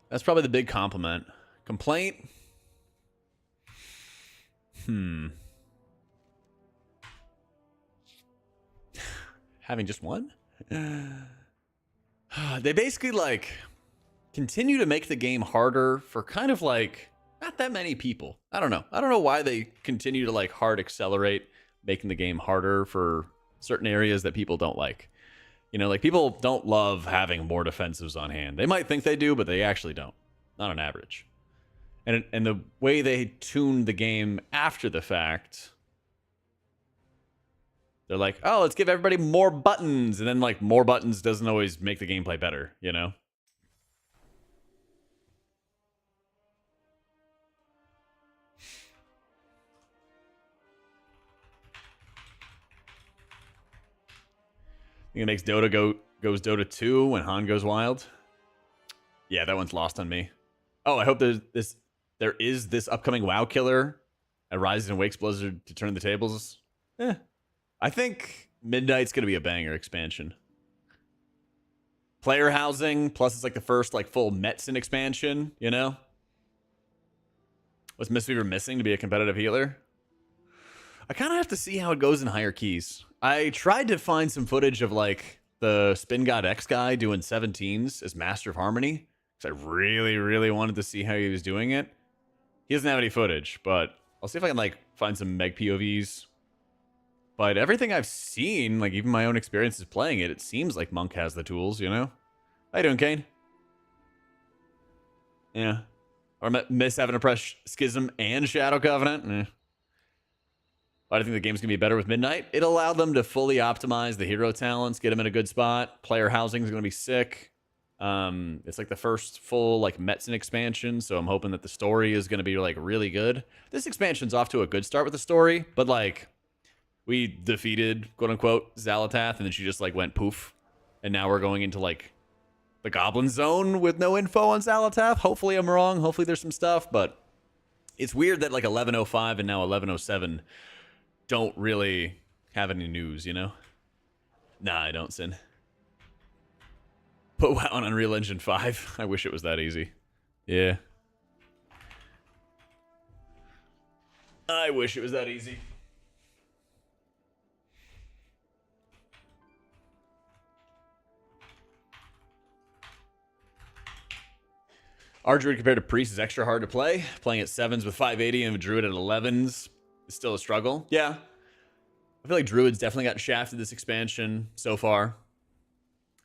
That's probably the big compliment. Complaint? Having just one? They basically, like, continue to make the game harder for kind of, like, not that many people. I don't know. I don't know why they continue to, like, hard accelerate making the game harder for certain areas that people don't like. You know, like, people don't love having more defensives on hand. They might think they do, but they actually don't. Not on average. And the way they tune the game after the fact, they're like, oh, let's give everybody more buttons. And then, like, more buttons doesn't always make the gameplay better, you know? I think it makes Dota goes Dota 2 when Han goes wild. Yeah, that one's lost on me. Oh, I hope there is this upcoming WoW killer at Rises and Wakes Blizzard to turn the tables. I think Midnight's going to be a banger expansion. Player housing, plus it's, like, the first, like, full Metzen expansion, you know? What's Mistweaver missing to be a competitive healer? I kind of have to see how it goes in higher keys. I tried to find some footage of, like, the Spin God X guy doing 17s as Master of Harmony, because I really, really wanted to see how he was doing it. He doesn't have any footage, but I'll see if I can, like, find some Meg POVs. But everything I've seen, like, even my own experiences playing it, it seems like Monk has the tools, you know? How you doing, Kane? Yeah. Or miss having to press Schism and Shadow Covenant? Why do I think the game's going to be better with Midnight? It allowed them to fully optimize the hero talents, get them in a good spot. Player housing is going to be sick. It's like the first full like Metzen expansion, so I'm hoping that the story is going to be like really good. This expansion's off to a good start with the story, but like we defeated quote unquote Xalatath, and then she just like went poof, and now we're going into like the Goblin Zone with no info on Xalatath. Hopefully I'm wrong. Hopefully there's some stuff, but it's weird that like 1105 and now 1107 don't really have any news, you know? Nah, I don't, Sin. Put WoW on Unreal Engine 5. I wish it was that easy. Yeah. I wish it was that easy. Our druid compared to priest is extra hard to play. Playing at 7s with 580 and a druid at 11s is still a struggle. Yeah. I feel like druids definitely got shafted this expansion so far.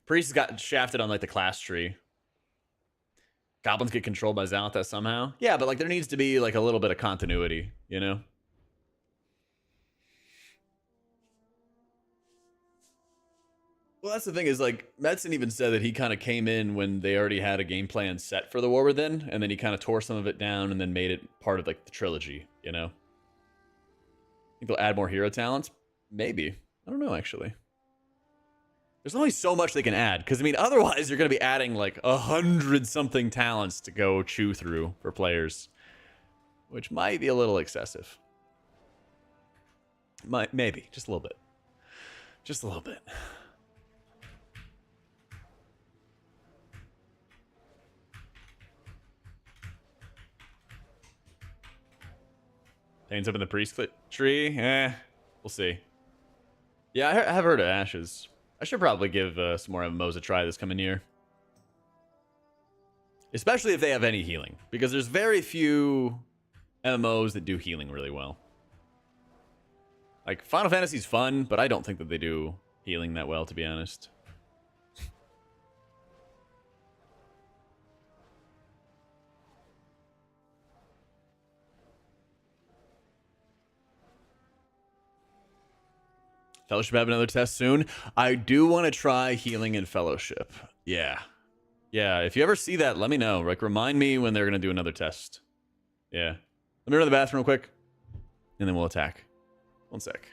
Priests got shafted on like the class tree. Goblins get controlled by Xalatath somehow. Yeah, but like there needs to be like a little bit of continuity, you know? Well, that's the thing is like Metzen even said that he kind of came in when they already had a game plan set for the War Within, and then he kind of tore some of it down and then made it part of like the trilogy, you know? Think they'll add more hero talents? Maybe. I don't know actually. There's only so much they can add, because I mean, otherwise you're going to be adding like 100-something talents to go chew through for players, which might be a little excessive. Maybe just a little bit, just a little bit. Ends up in the priest tree. We'll see. Yeah, I have heard of Ashes. I should probably give some more MMOs a try this coming year. Especially if they have any healing. Because there's very few MMOs that do healing really well. Like, Final Fantasy's fun, but I don't think that they do healing that well, to be honest. Fellowship have another test soon. I do want to try healing in Fellowship. Yeah. Yeah, if you ever see that, let me know. Like, remind me when they're going to do another test. Yeah. Let me run to the bathroom real quick, and then we'll attack. One sec.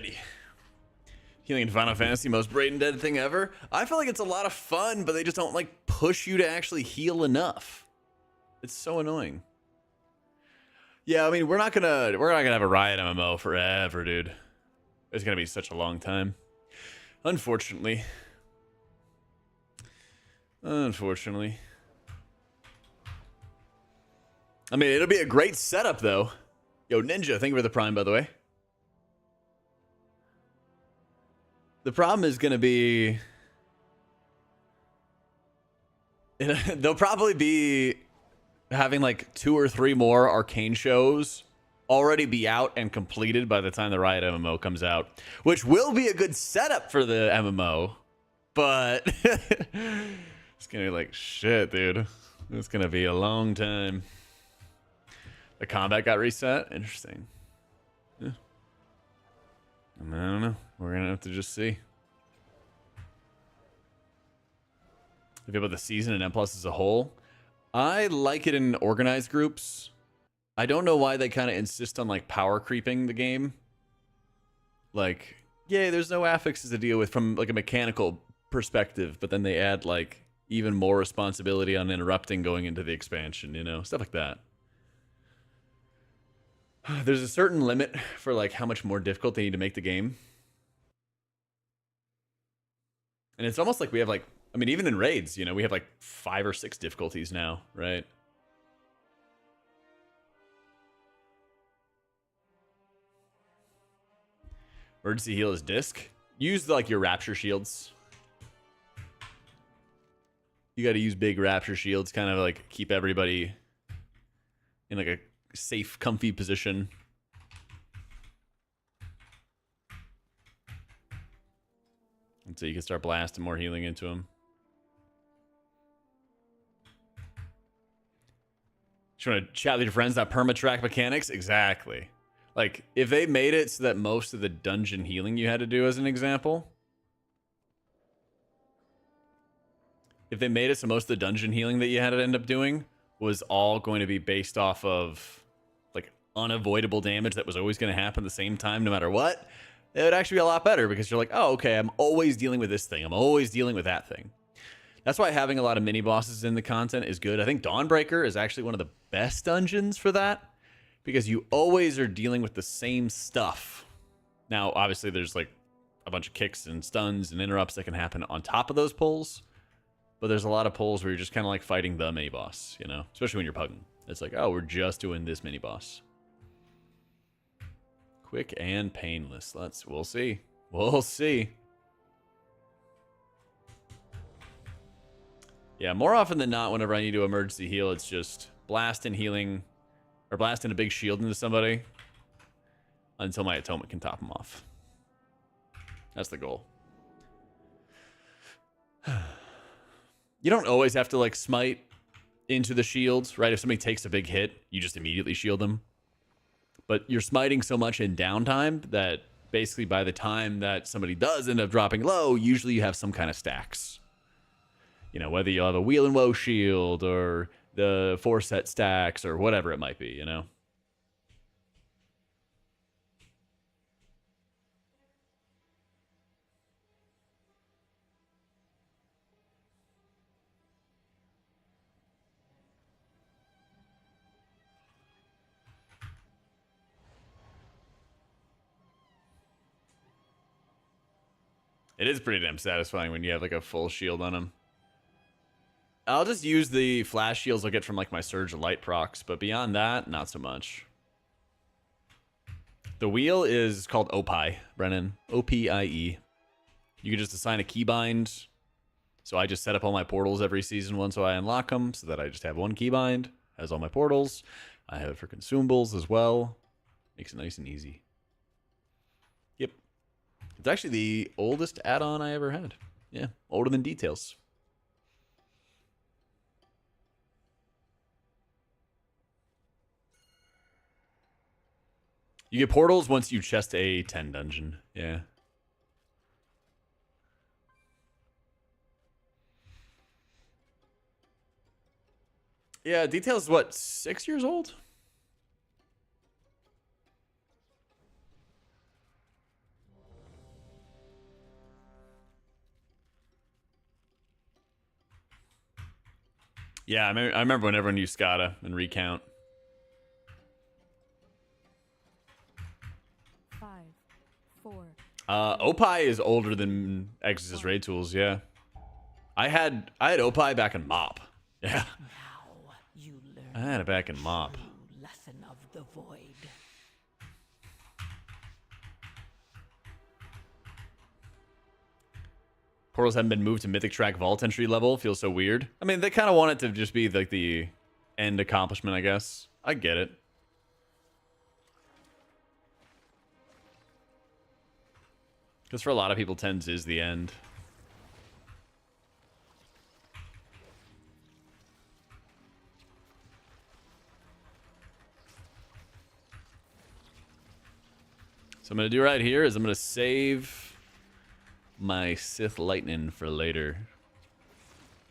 Alrighty. Healing in Final Fantasy, most brain dead thing ever. I feel like it's a lot of fun, but they just don't like push you to actually heal enough. It's so annoying. Yeah, I mean, we're not gonna have a Riot MMO forever, dude. It's gonna be such a long time. Unfortunately. Unfortunately. I mean, it'll be a great setup, though. Yo, Ninja, thank you for the Prime, by the way. The problem is going to be... they'll probably be having like 2 or 3 more Arcane shows already be out and completed by the time the Riot MMO comes out, which will be a good setup for the MMO, but it's going to be like, shit, dude. It's going to be a long time. The combat got reset? Interesting. Yeah. I don't know. We're going to have to just see. If you about the season and M+ as a whole, I like it in organized groups. I don't know why they kind of insist on like power creeping the game. Like, yeah, there's no affixes to deal with from like a mechanical perspective, but then they add like even more responsibility on interrupting going into the expansion, you know, stuff like that. There's a certain limit for like how much more difficult they need to make the game. And it's almost like we have like, I mean, even in raids, you know, we have like 5 or 6 difficulties now, right? Emergency heal is disc. Use like your rapture shields. You got to use big rapture shields, kind of like keep everybody in like a safe, comfy position. And so you can start blasting more healing into them. Just want to chat with your friends, not perma-track mechanics? Exactly. Like, if they made it so that most of the dungeon healing you had to do, as an example, if they made it so most of the dungeon healing that you had to end up doing was all going to be based off of, like, unavoidable damage that was always going to happen at the same time no matter what, it would actually be a lot better because you're like, oh, okay, I'm always dealing with this thing. I'm always dealing with that thing. That's why having a lot of mini-bosses in the content is good. I think Dawnbreaker is actually one of the best dungeons for that because you always are dealing with the same stuff. Now, obviously, there's like a bunch of kicks and stuns and interrupts that can happen on top of those pulls, but there's a lot of pulls where you're just kind of like fighting the mini-boss, you know, especially when you're pugging. It's like, oh, we're just doing this mini-boss. Quick and painless. We'll see. We'll see. Yeah, more often than not, whenever I need to emergency heal, it's just blast and healing, or blasting a big shield into somebody until my atonement can top them off. That's the goal. You don't always have to like smite into the shields, right? If somebody takes a big hit, you just immediately shield them. But you're smiting so much in downtime that basically by the time that somebody does end up dropping low, usually you have some kind of stacks. You know, whether you'll have a wheel and woe shield or the 4-set stacks or whatever it might be, you know? It is pretty damn satisfying when you have like a full shield on them. I'll just use the flash shields I'll get from like my Surge of Light procs, but beyond that, not so much. The wheel is called Opie, Brennan. O-P-I-E. You can just assign a keybind. So I just set up all my portals every season once so I unlock them, so that I just have one keybind, has all my portals. I have it for consumables as well. Makes it nice and easy. Yep. It's actually the oldest add-on I ever had. Yeah, older than Details. You get portals once you chest a 10 dungeon. Yeah. Yeah, Details is what, 6 years old? Yeah, I remember when everyone used Skada and Recount. 5, 4. Opie is older than Exodus Raid Tools, yeah. I had Opie back in Mop. Yeah. Now you learn I had it back in Mop. true lesson of the void. Portals haven't been moved to Mythic Track Vault entry level. Feels so weird. I mean, they kind of want it to just be like the end accomplishment, I guess. I get it. Because for a lot of people, 10s is the end. So I'm going to do right here is I'm going to save my Sith Lightning for later.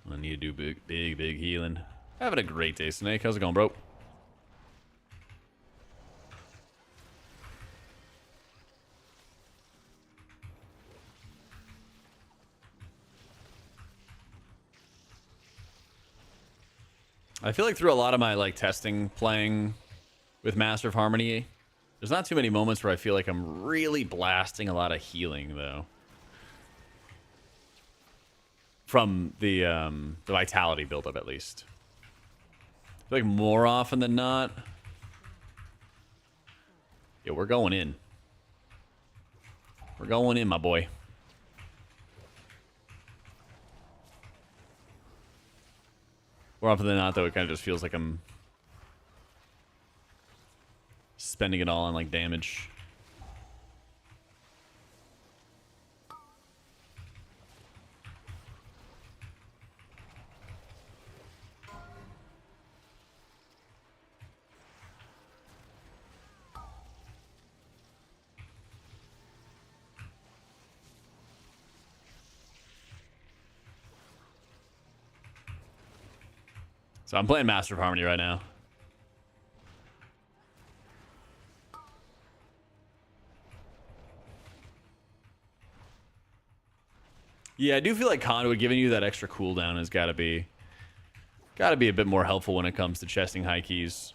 I need to do big healing. Having a great day, Snake. How's it going, bro? I feel like through a lot of my like testing playing with Master of Harmony, there's not too many moments where I feel like I'm really blasting a lot of healing though. From the Vitality buildup at least. I feel like more often than not. Yeah, we're going in. We're going in, my boy. More often than not, though, it kind of just feels like I'm spending it all on, like, damage. So I'm playing Master of Harmony right now. Yeah, I do feel like Conduit giving you that extra cooldown has got to be a bit more helpful when it comes to chesting high keys.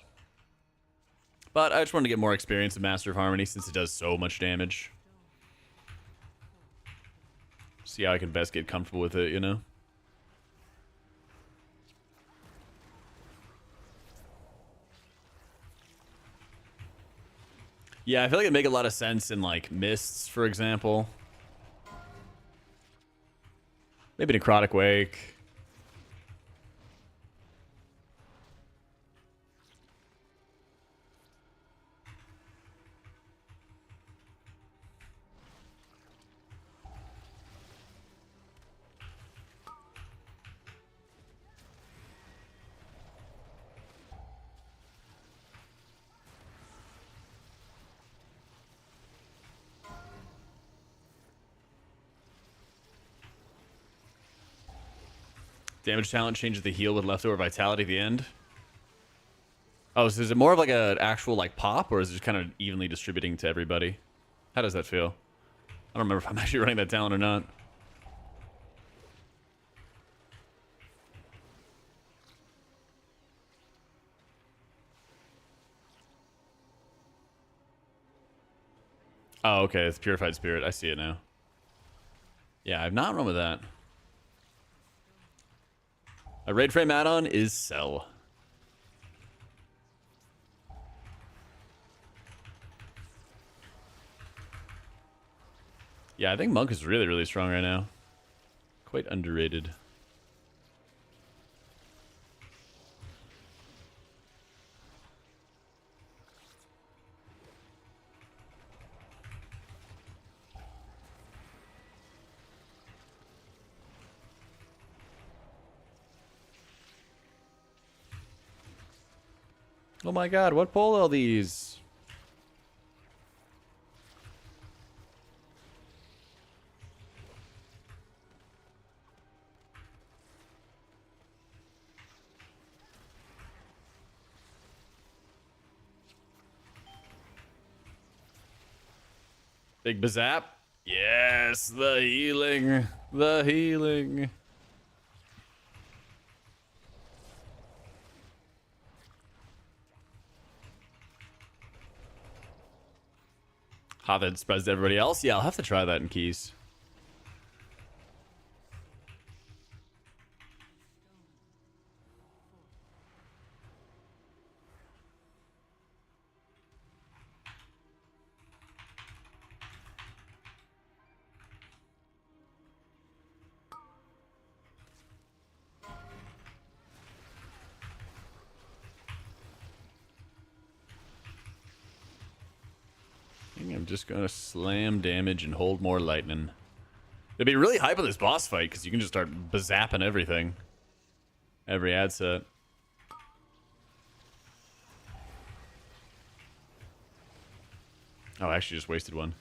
But I just wanted to get more experience in Master of Harmony since it does so much damage. See how I can best get comfortable with it, you know? Yeah, I feel like it'd make a lot of sense in, like, Mists, for example. Maybe Necrotic Wake. Damage talent changes the heal with leftover vitality at the end. Oh, so is it more of like an actual like pop, or is it just kind of evenly distributing to everybody? How does that feel? I don't remember if I'm actually running that talent or not. Oh, okay. It's Purified Spirit. I see it now. Yeah, I've not run with that. A raid frame add-on is Cell. Yeah, I think Monk is really, really strong right now. Quite underrated. Oh my god, what pull are these? Big Bazap? Yes, the healing. The healing. how that spreads to everybody else. Yeah, I'll have to try that in keys. I think I'm just gonna slam damage and hold more lightning. It'd be really hype on this boss fight because you can just start zapping everything. Every ad set. Oh, I actually just wasted one.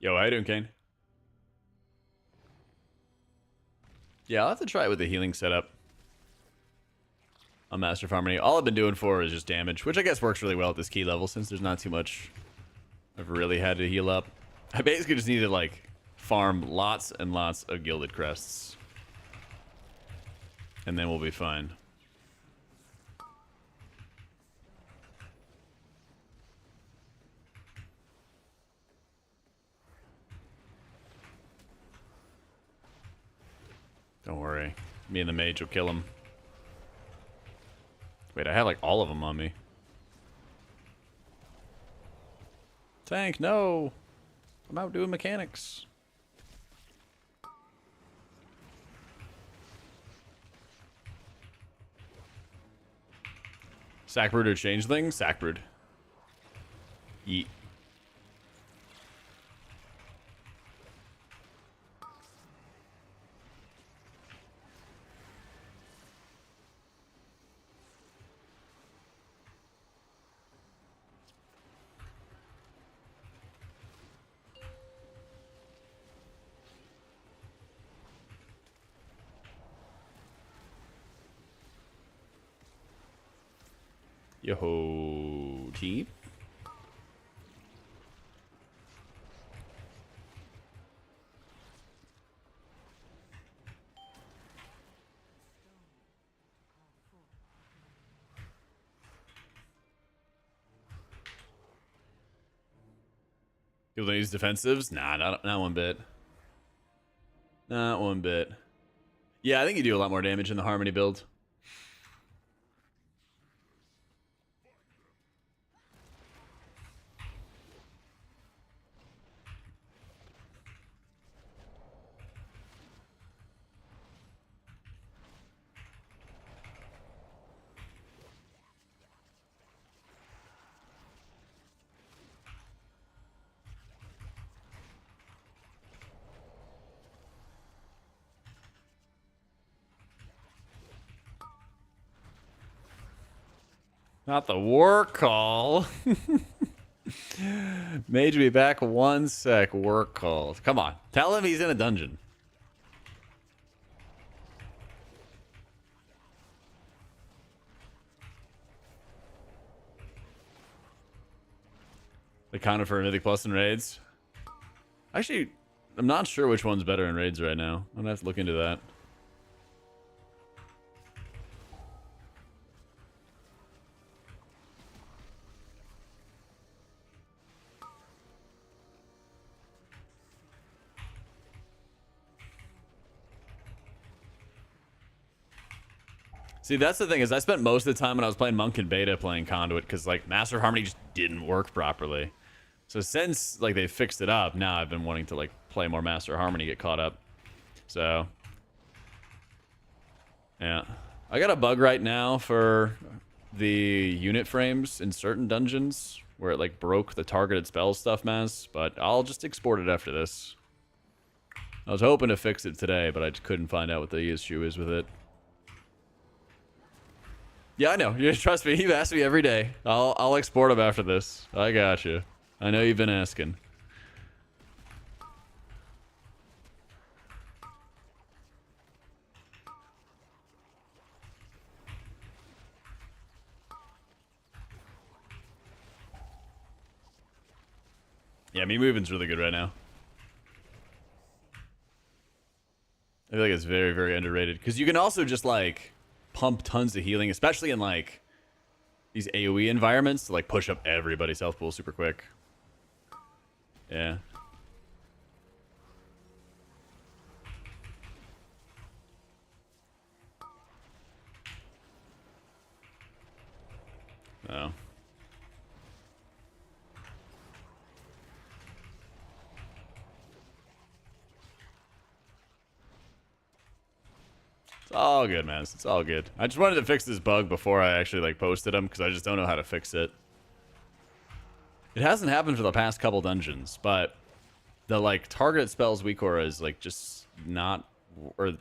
Yo, how you doing, Kane? Yeah, I'll have to try it with the healing setup on Master of Harmony. All I've been doing for is just damage, which I guess works really well at this key level since there's not too much I've really had to heal up. I basically just need to, like, farm lots and lots of Gilded Crests. And then we'll be fine. Don't worry. Me and the mage will kill him. Wait, I have like all of them on me. Tank, no! I'm out doing mechanics. Sackbrood or changeling? Sackbrood. Yeet. Yo-ho, team. People don't use defensives? Nah, not one bit. Not one bit. Yeah, I think you do a lot more damage in the Harmony build. Not the war call. Mage be back 1 sec. Work call. Come on. Tell him he's in a dungeon. The counter for Mythic Plus in raids. Actually, I'm not sure which one's better in raids right now. I'm gonna have to look into that. See, that's the thing, is I spent most of the time when I was playing Monk and Beta playing Conduit, because, like, Master of Harmony just didn't work properly. So since, like, they fixed it up, now I've been wanting to, like, play more Master of Harmony, get caught up. So, yeah. I got a bug right now for the unit frames in certain dungeons, where it, like, broke the targeted spell stuff mess, but I'll just export it after this. I was hoping to fix it today, but I just couldn't find out what the issue is with it. Yeah, I know. You trust me. You ask me every day. I'll export them after this. I got you. I know you've been asking. Yeah, me moving's really good right now. I feel like it's very, very underrated. Because you can also just, like, pump tons of healing, especially in, like, these AoE environments to, like, push up everybody's health pool super quick. Yeah. Oh. It's all good, man. It's all good. I just wanted to fix this bug before I actually, like, posted them, because I just don't know how to fix it. It hasn't happened for the past couple dungeons, but the, like, targeted spells weak aura is, like, just not... Or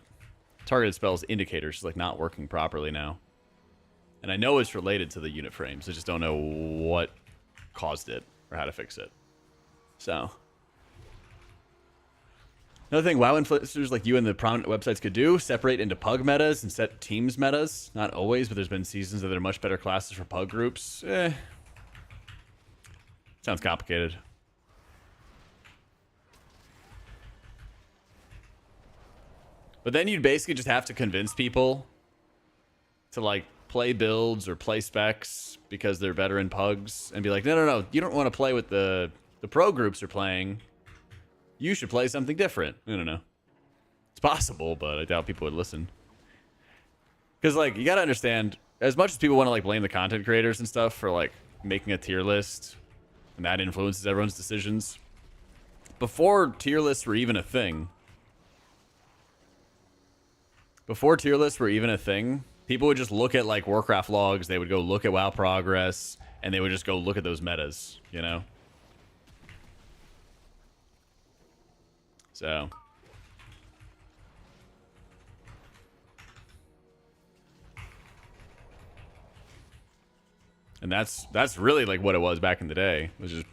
targeted spells indicators is, like, not working properly now. And I know it's related to the unit frames. I just don't know what caused it or how to fix it. So... Another thing WoW influencers like you and the prominent websites could do, separate into pug metas and set teams metas. Not always, but there's been seasons that there are much better classes for pug groups. Sounds complicated. But then you'd basically just have to convince people to, like, play builds or play specs because they're better in pugs and be like, no, you don't want to play with the pro groups are playing. You should play something different. I don't know. It's possible, but I doubt people would listen. Because, like, you got to understand, as much as people want to, like, blame the content creators and stuff for, like, making a tier list, and that influences everyone's decisions, before tier lists were even a thing, people would just look at, like, Warcraft logs, they would go look at WoW progress, and they would just go look at those metas, you know? So... And that's really, like, what it was back in the day. It was just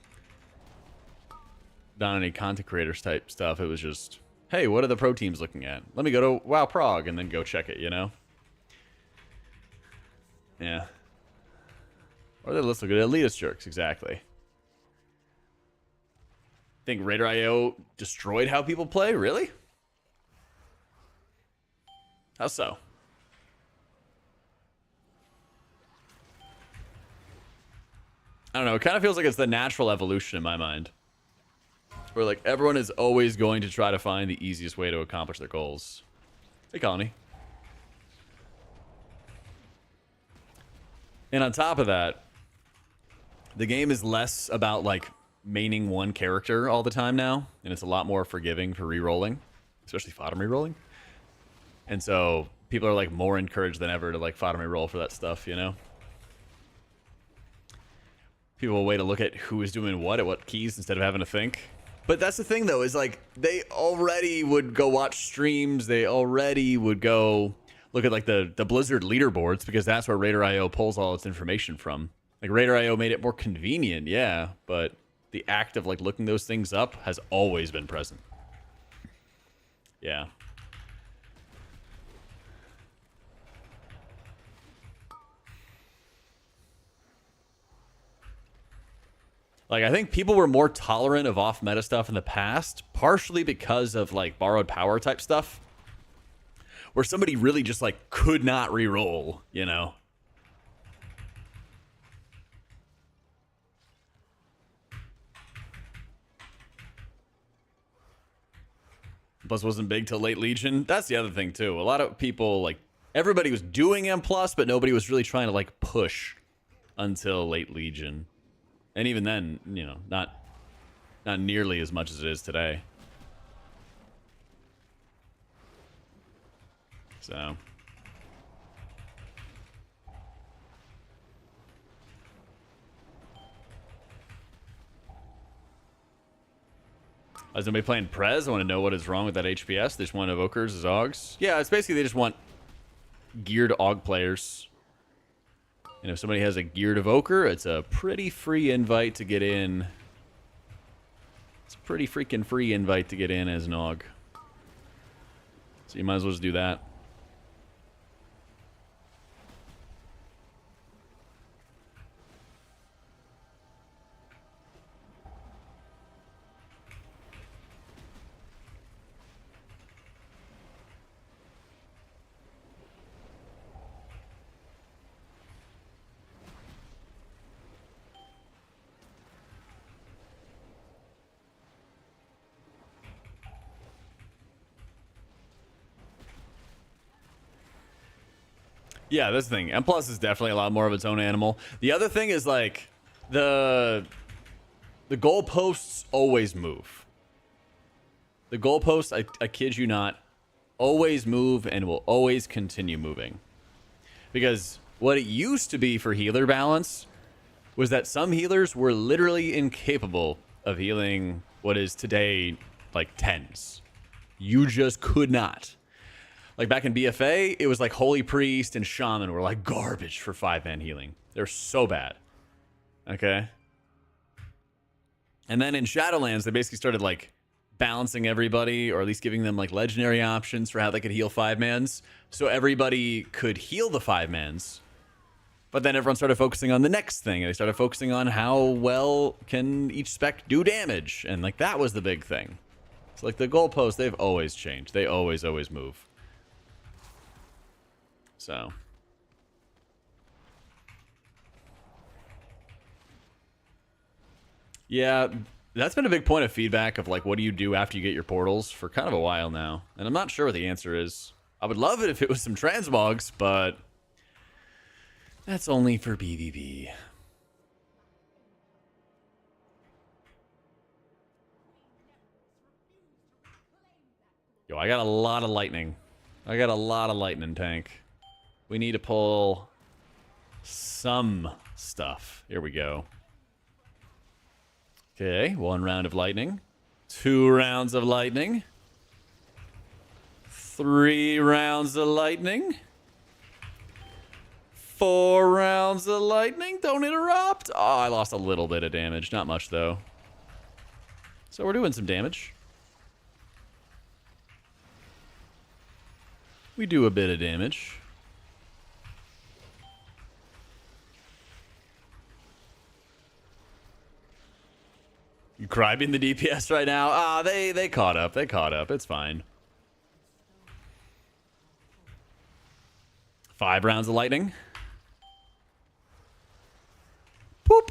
not any content creators type stuff. It was just, hey, what are the pro teams looking at? Let me go to WoW Prog and then go check it, you know? Yeah. Or they look good at elitist jerks, exactly. Think Raider.io destroyed how people play? Really? How so? I don't know. It kind of feels like it's the natural evolution in my mind. Where, like, everyone is always going to try to find the easiest way to accomplish their goals. Hey, Colony. And on top of that, the game is less about, like, maining one character all the time now. And it's a lot more forgiving for re-rolling. Especially Fodom re-rolling. And so people are, like, more encouraged than ever to, like, Fodom re-roll for that stuff, you know? People will wait to look at who is doing what at what keys instead of having to think. But that's the thing, though, is, like, they already would go watch streams. They already would go look at, like, the Blizzard leaderboards, because that's where Raider.io pulls all its information from. Like, Raider.io made it more convenient, yeah, but the act of, like, looking those things up has always been present. Yeah. Like, I think people were more tolerant of off-meta stuff in the past, partially because of, like, borrowed power type stuff, where somebody really just, like, could not re-roll, you know? Plus wasn't big till late Legion. That's the other thing, too. A lot of people, like, everybody was doing M+, but nobody was really trying to, like, push until late Legion. And even then, you know, not nearly as much as it is today. So. As somebody playing Prez, I want to know what is wrong with that HPS. They just want Evokers as Augs. Yeah, it's basically they just want geared Aug players. And if somebody has a geared Evoker, it's a pretty free invite to get in It's a pretty freaking free invite to get in as Nog. So you might as well just do that. Yeah, this thing. M Plus is definitely a lot more of its own animal. The other thing is like the goalposts always move. The goalposts, I kid you not, always move and will always continue moving. Because what it used to be for healer balance was that some healers were literally incapable of healing what is today like tens. You just could not. Like back in BFA, it was like Holy Priest and Shaman were like garbage for 5-man healing. They're so bad. Okay? And then in Shadowlands, they basically started like balancing everybody, or at least giving them like legendary options for how they could heal 5-mans. So everybody could heal the 5-mans. But then everyone started focusing on the next thing. And they started focusing on how well can each spec do damage. And like that was the big thing. So like the goalposts, they've always changed. They always move. So. Yeah, that's been a big point of feedback of like, what do you do after you get your portals for kind of a while now? And I'm not sure what the answer is. I would love it if it was some transmogs, but that's only for PvP. Yo, I got a lot of lightning. I got a lot of lightning tank. We need to pull some stuff. Here we go. Okay, 1 round of lightning. 2 rounds of lightning. 3 rounds of lightning. 4 rounds of lightning. Don't interrupt. Oh, I lost a little bit of damage. Not much, though. So we're doing some damage. We do a bit of damage. You cribbing the DPS right now? Ah, they caught up. They caught up. It's fine. 5 rounds of lightning. Boop.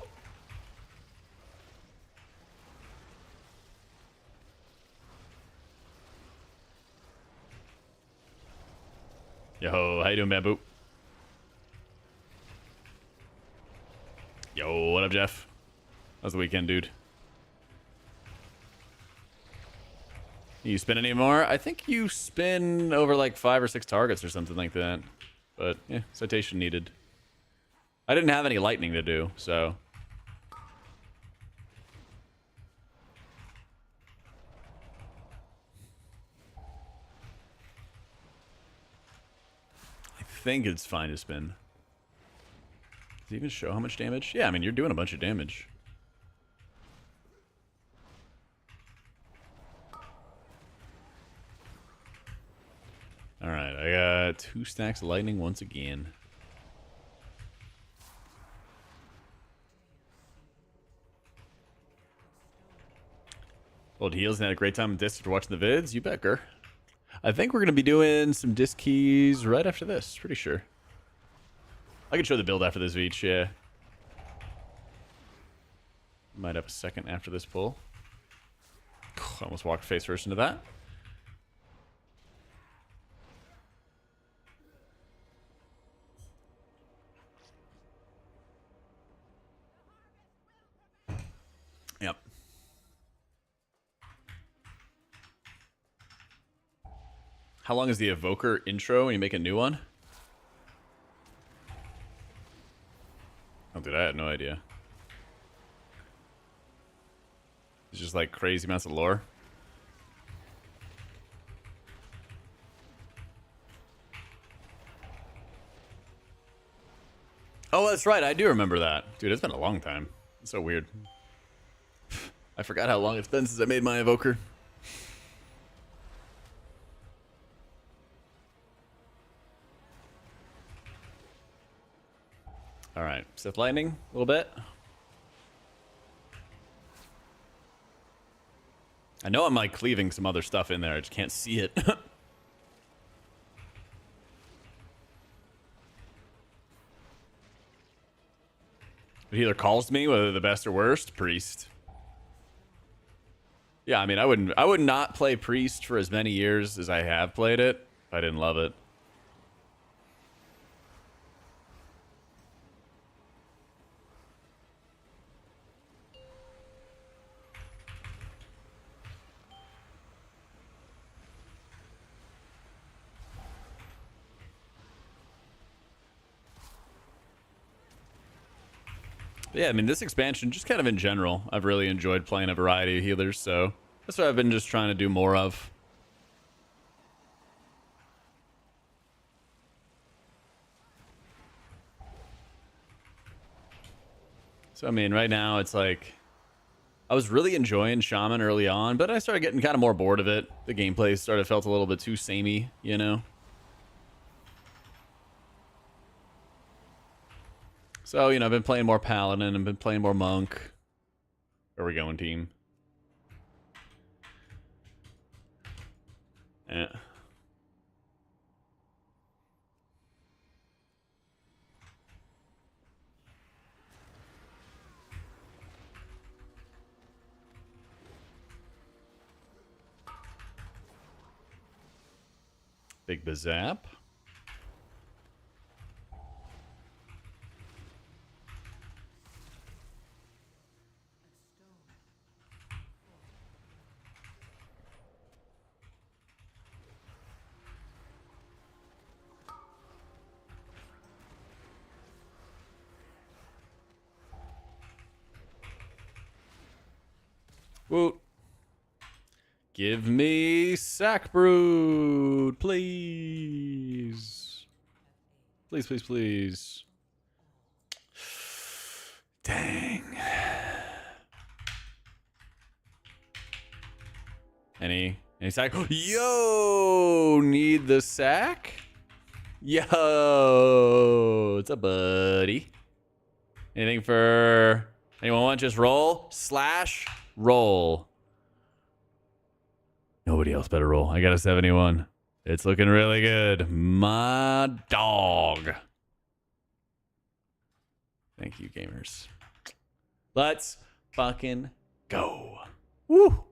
Yo, how you doing, Bamboo? Yo, what up, Jeff? How's the weekend, dude? You spin any more? I think you spin over like 5 or 6 targets or something like that. But, yeah, citation needed. I didn't have any lightning to do, so. I think it's fine to spin. Does it even show how much damage? Yeah, I mean, you're doing a bunch of damage. Alright, I got 2 stacks of lightning once again. Old Heels and had a great time in Disc after watching the vids. You bet, Gur. I think we're going to be doing some Disc keys right after this. Pretty sure. I can show the build after this Veach, yeah. Might have a second after this pull. I almost walked face first into that. Yep. How long is the Evoker intro when you make a new one? Oh, dude, I had no idea. It's just like crazy amounts of lore. Oh, that's right. I do remember that. Dude, it's been a long time. It's so weird. I forgot how long it's been since I made my evoker. All right, Sith Lightning, a little bit. I know I'm like cleaving some other stuff in there. I just can't see it. It either calls me whether the best or worst. Priest. Yeah, I mean, I would not play Priest for as many years as I have played it if I didn't love it. But yeah, I mean, this expansion, just kind of in general, I've really enjoyed playing a variety of healers, so that's what I've been just trying to do more of. So, I mean, right now, it's like, I was really enjoying Shaman early on, but I started getting kind of more bored of it. The gameplay felt a little bit too samey, you know? So, you know, I've been playing more Paladin, I've been playing more Monk. Where are we going, team? Yeah. Big Bazap. Woot. Give me Sack Brood, please. Please, please, please. Dang. Any sack? Yo, need the sack? Yo, what's up, buddy? Anything for anyone want? Just roll slash roll. Nobody else better roll. I got a 71. It's looking really good. My dog. Thank you, gamers. Let's fucking go. Woo.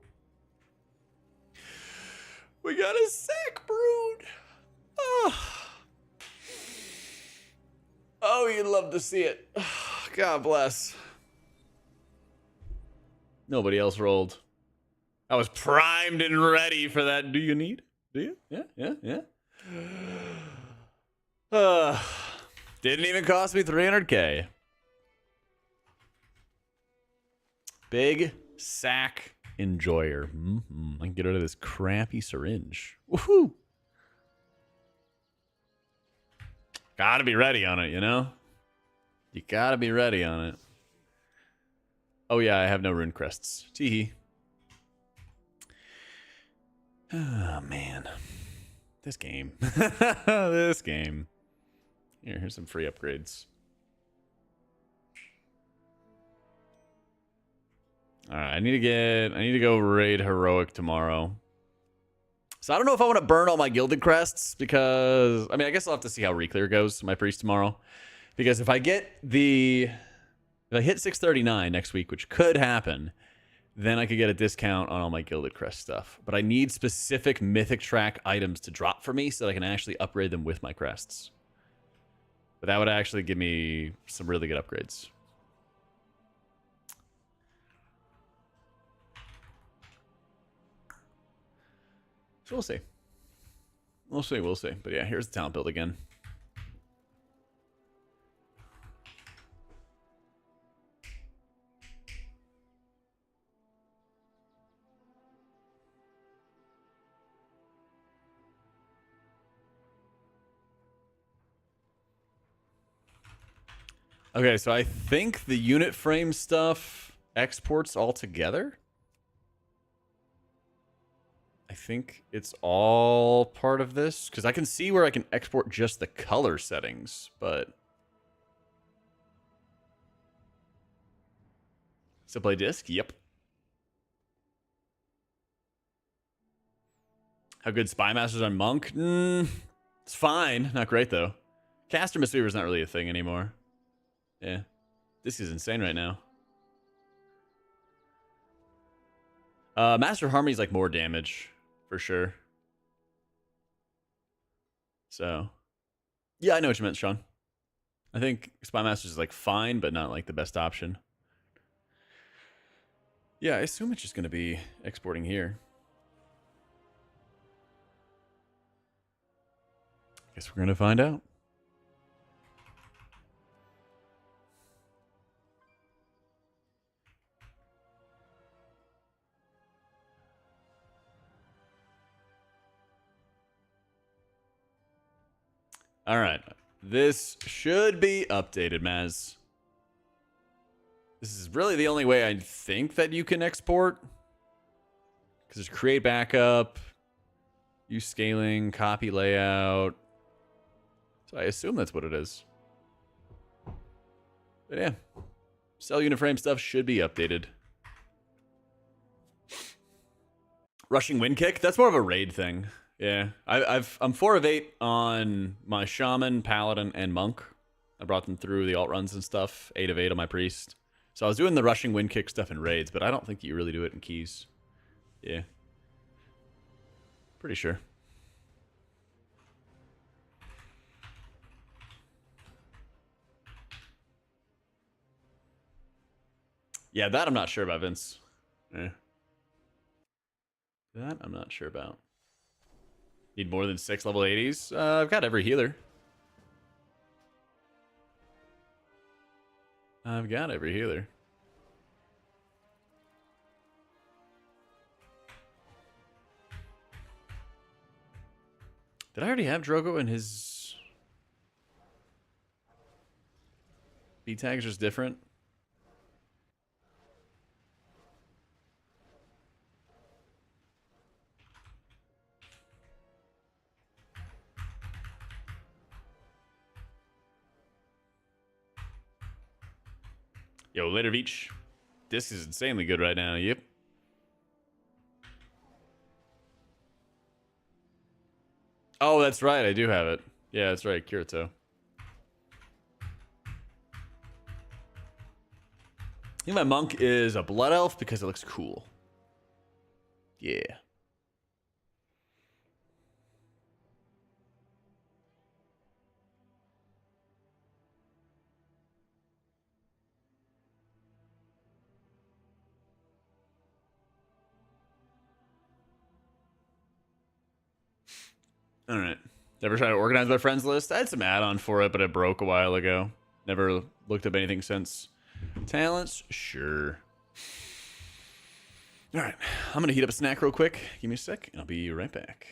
We got a Sack Brood. Oh, you'd love to see it. God bless. Nobody else rolled. I was primed and ready for that. Do you need? Do you? Yeah. Didn't even cost me 300k. Big Sack Enjoyer. I can get rid of this crappy syringe. Woohoo! Gotta be ready on it, you know? You gotta be ready on it. Oh yeah, I have no rune crests. Teehee. Oh, man. This game. This game. Here's some free upgrades. Alright, I need to go raid Heroic tomorrow. So I don't know if I want to burn all my gilded crests because, I mean, I guess I'll have to see how Reclear goes, my priest tomorrow. Because if I hit 639 next week, which could happen, then I could get a discount on all my Gilded Crest stuff. But I need specific Mythic track items to drop for me so that I can actually upgrade them with my crests. But that would actually give me some really good upgrades. So we'll see. We'll see. But yeah, here's the talent build again. Okay, so I think the unit frame stuff exports all together. think it's all part of this because I can see where I can export just the color settings, but still play disc. Yep. How good Spy Masters on Monk? It's fine. Not great, though. Caster Misweaver is not really a thing anymore. Yeah. This is insane right now. Master of Harmony is like more damage, for sure. So, yeah, I know what you meant, Sean. I think Spy Masters is like fine, but not like the best option. Yeah, I assume it's just going to be exporting here. Guess we're going to find out. All right. This should be updated, Maz. This is really the only way I think that you can export. Because there's create backup, use scaling, copy layout. So I assume that's what it is. But yeah. Cell unit frame stuff should be updated. Rushing wind kick? That's more of a raid thing. Yeah. I'm 4 of 8 on my shaman, paladin, and monk. I brought them through the alt runs and stuff. 8 of 8 on my priest. So I was doing the rushing wind kick stuff in raids, but I don't think you really do it in keys. Yeah. Pretty sure. Yeah, that I'm not sure about, Vince. Yeah. That I'm not sure about. Need more than 6 level 80s? I've got every healer. I've got every healer. Did I already have Drogo and his... B tags just different? Yo, later, Beach. This is insanely good right now. Yep. Oh, that's right. I do have it. Yeah, that's right. Kirito. I think my monk is a blood elf because it looks cool. Yeah. All right. Never tried to organize my friends list. I had some add-on for it, but it broke a while ago. Never looked up anything since. Talents? Sure. All right. I'm going to heat up a snack real quick. Give me a sec, and I'll be right back.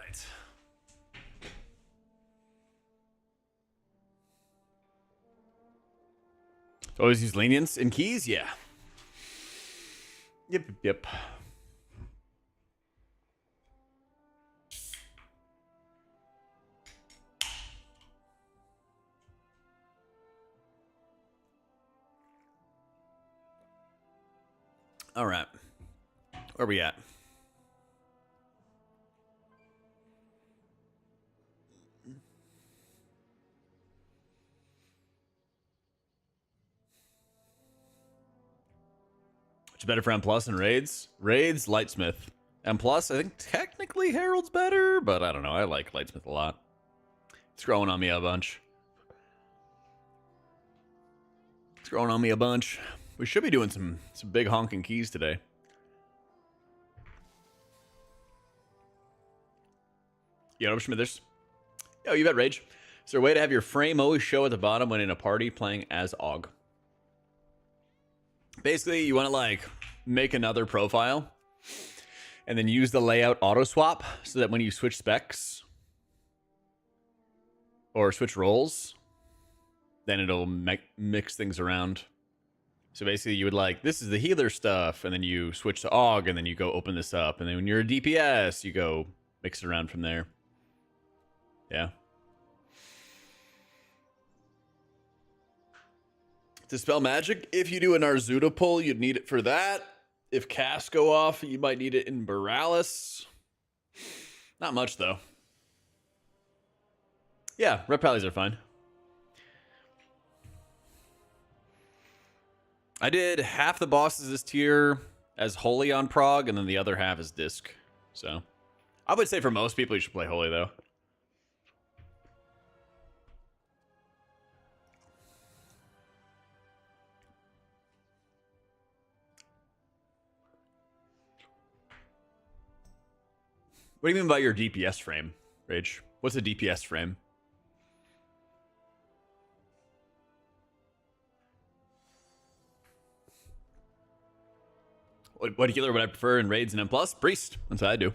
right. Always use lenience in keys? Yeah. Yep. All right. Where we at? Which is better for M plus and raids? Raids, Lightsmith. M plus, I think technically Herald's better, but I don't know. I like Lightsmith a lot. It's growing on me a bunch. We should be doing some big honking keys today. Yo, Smithers. Yo, you bet, Rage. Is there a way to have your frame always show at the bottom when in a party playing as AUG? Basically, you want to like make another profile and then use the layout auto swap so that when you switch specs or switch roles, then it'll mix things around. So basically you would like, this is the healer stuff, and then you switch to AUG, and then you go open this up, and then when you're a DPS, you go mix it around from there. Yeah. To spell magic, if you do a Narzuda pull, you'd need it for that. If casts go off, you might need it in Borealis. Not much, though. Yeah, rep rallies are fine. I did half the bosses this tier as Holy on Prog, and then the other half is Disc. So, I would say for most people, you should play Holy, though. What do you mean by your DPS frame, Rage? What's a DPS frame? What healer would I prefer in raids and M+? Priest. That's what I do.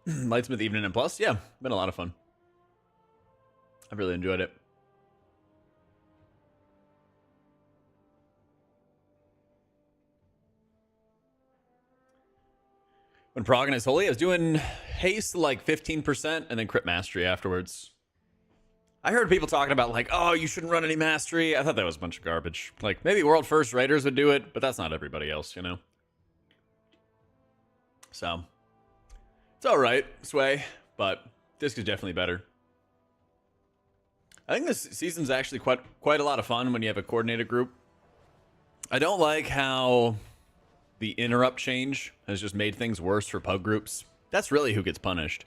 Lightsmith even in M+? Yeah, been a lot of fun. I've really enjoyed it. When progging is Holy, I was doing haste like 15% and then crit mastery afterwards. I heard people talking about like, oh, you shouldn't run any mastery. I thought that was a bunch of garbage. Like, maybe world first raiders would do it, but that's not everybody else, you know? So, it's alright, Sway, but Disc is definitely better. I think this season's actually quite a lot of fun when you have a coordinated group. I don't like how the interrupt change has just made things worse for pub groups. That's really who gets punished.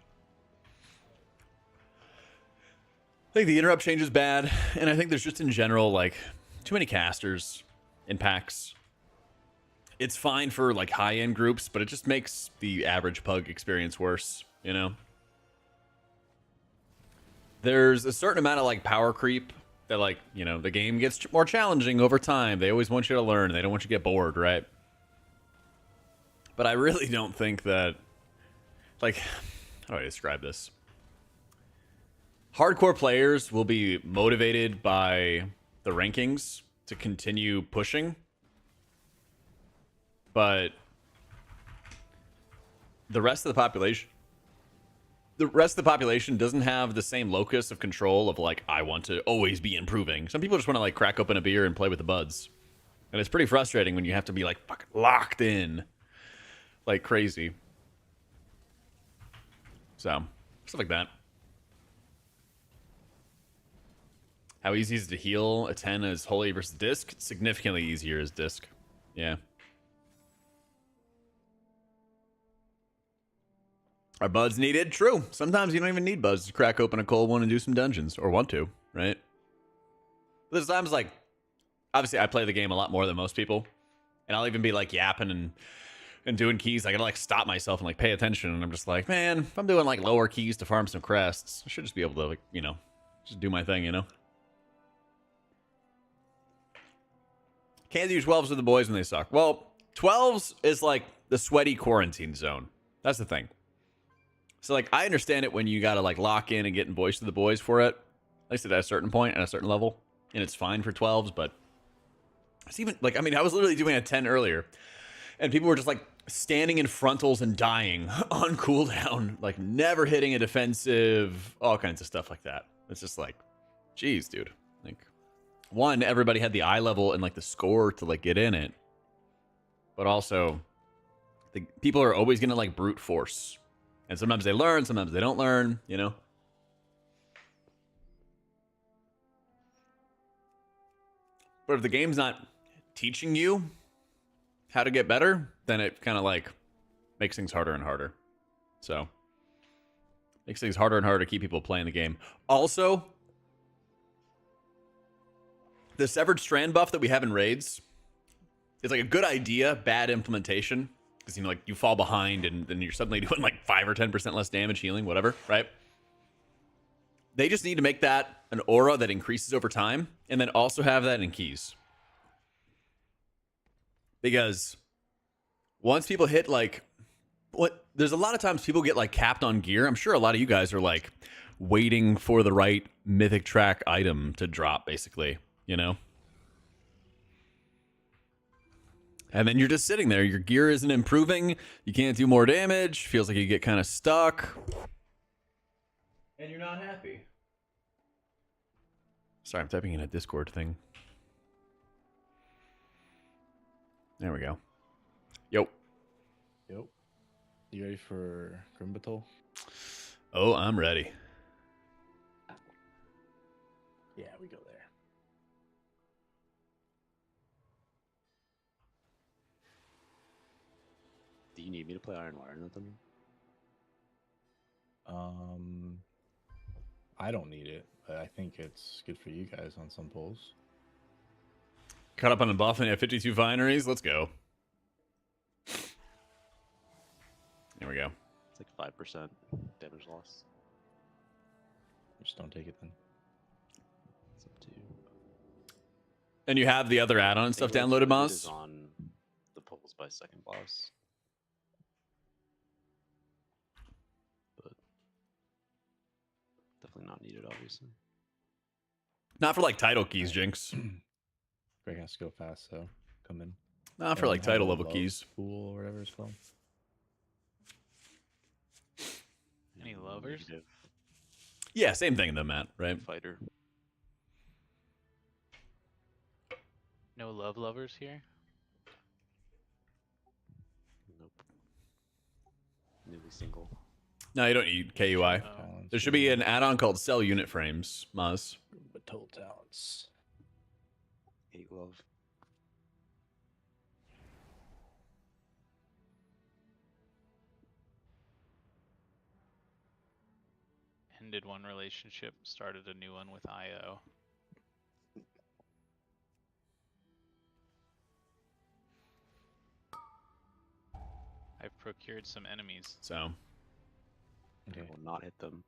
I think the interrupt change is bad, and I think there's just in general, like, too many casters in packs. It's fine for, like, high-end groups, but it just makes the average pug experience worse, you know? There's a certain amount of, like, power creep that, like, you know, the game gets more challenging over time. They always want you to learn. They don't want you to get bored, right? But I really don't think that, like, how do I describe this? Hardcore players will be motivated by the rankings to continue pushing. But the rest of the population doesn't have the same locus of control of like, I want to always be improving. Some people just want to like crack open a beer and play with the buds. And it's pretty frustrating when you have to be like fucking locked in like crazy. So, stuff like that. How easy is it to heal a 10 as Holy versus Disc? Significantly easier as Disc. Yeah. Are buds needed? True. Sometimes you don't even need buds to crack open a cold one and do some dungeons. Or want to, right? There's times like, obviously I play the game a lot more than most people, and I'll even be like yapping and doing keys. I gotta like stop myself and like pay attention, and I'm just like, man, if I'm doing like lower keys to farm some crests, I should just be able to like, you know, just do my thing, you know. Can't do 12s with the boys when they suck. Well, 12s is like the sweaty quarantine zone. That's the thing. So like I understand it when you gotta like lock in and get in voice to the boys for it. At least at a certain point, at a certain level. And it's fine for 12s, but it's even like, I mean, I was literally doing a 10 earlier, and people were just like standing in frontals and dying on cooldown, like never hitting a defensive, all kinds of stuff like that. It's just like, geez, dude. Like, one, everybody had the eye level and like the score to like get in it, but also the people are always gonna like brute force, and sometimes they learn, sometimes they don't learn, you know. But if the game's not teaching you how to get better, then it kind of like makes things harder and harder. So makes things harder and harder to keep people playing the game. Also, the Severed Strand buff that we have in raids is like a good idea, bad implementation. Because, you know, like you fall behind and then you're suddenly doing like 5 or 10% less damage healing, whatever, right? They just need to make that an aura that increases over time, and then also have that in keys. Because once people hit like, there's a lot of times people get like capped on gear. I'm sure a lot of you guys are like waiting for the right mythic track item to drop, basically, you know? And then you're just sitting there. Your gear isn't improving. You can't do more damage. Feels like you get kind of stuck. And you're not happy. Sorry, I'm typing in a Discord thing. There we go. Yo. Yo. You ready for Batol? Oh, I'm ready. Yeah, we go there. Do you need me to play Iron Wire or nothing? I don't need it, but I think it's good for you guys on some pulls. Caught up on the buff and have 52 binaries. Let's go. There we go. It's like 5% damage loss. Just don't take it then. It's up to you. And you have the other add-on stuff downloaded, It Moz? is on the pulls by second boss. But definitely not needed, obviously. Not for like title keys, Jinx. Greg has to go fast, so come in. Not for like Have a title level love keys. Pool or whatever it's called. Any lovers? Negative Yeah, same thing though, Matt, right? fighter. No love lovers here? Nope. Newly single. No, you don't need KUI. Oh. Talents, There should be an add-on called Cell Unit Frames, Moz. Batol talents. Hate love. Ended one relationship, started a new one with IO. I've procured some enemies. So, Okay. I will not hit them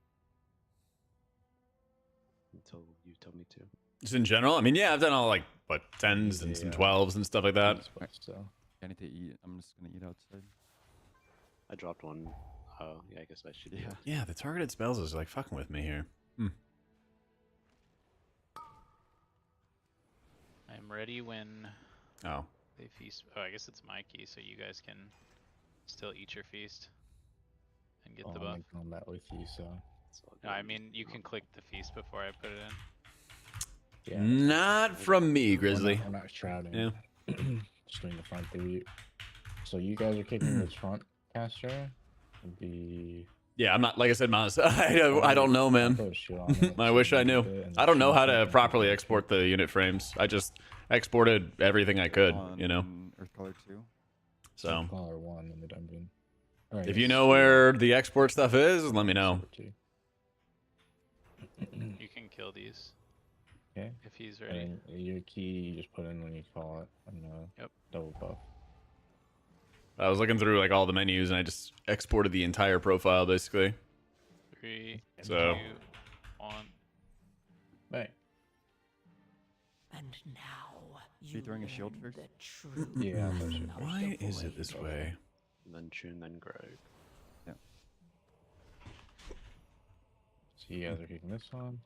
until you tell me to. just in general, I mean, yeah, I've done all like what 10s and some 12s and stuff like that. So I need to eat. I'm just gonna eat outside. I dropped one. Oh, yeah, I guess I should. Yeah. Yeah, the targeted spells is like fucking with me here. I'm ready when Oh, they feast. Oh, I guess it's my key, so you guys can still eat your feast and get the buff. I'm in combat with you, so It's all No, I good. mean, you can click the feast before I put it in. yeah. not from me, Grizzly. We're not shrouding. Yeah. Just doing the front three. So you guys are kicking this front caster? Would be Yeah, I'm not like I said, Moz. I don't know, man. put a shield on it, I so wish you I can knew. do it, and I don't know how to then properly export the unit frames. I just exported everything I could, you know. On Earth Color 2. So Color 1 in the dungeon. Alright, if you let's know see. where the export stuff is, let me know. Two. You can kill these. Okay. if he's ready. And your key you just put in when you call it. And Yep. double buff. I was looking through like all the menus and I just exported the entire profile basically. 3, So- 2, 1. Right. And now you throwing a shield learn first? the true Yeah, I thought lesson she- of Why the is it void. this way? And then Tune, then Grow. So you guys are keeping this on.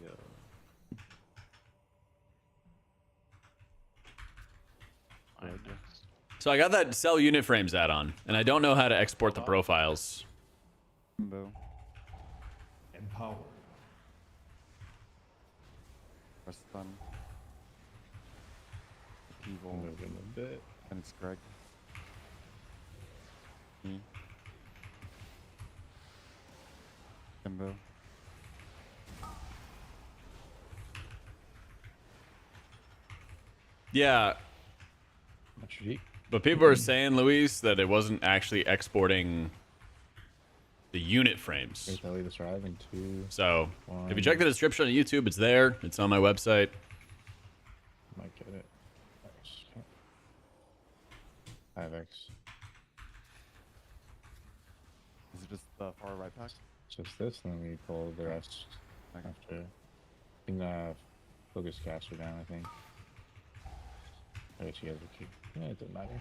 Yeah. Mine Right, yeah. next. So I got that sell unit frames add-on, and I don't know how to export the profiles. Combo. Empower. Press stun. I'm Evil. moving a bit. And it's Greg. Me. Combo. Yeah, What's your heat? but people are saying, Luis, that it wasn't actually exporting the unit frames. Here's how we describe in 2. So if you 1. check the description on YouTube, it's there. It's on my website. Might get it. 5x. Is it just the far right pack? Just this, and then we pull the rest Okay. after. I think focus caster down, I think. I guess you guys are keep. Yeah, it doesn't matter.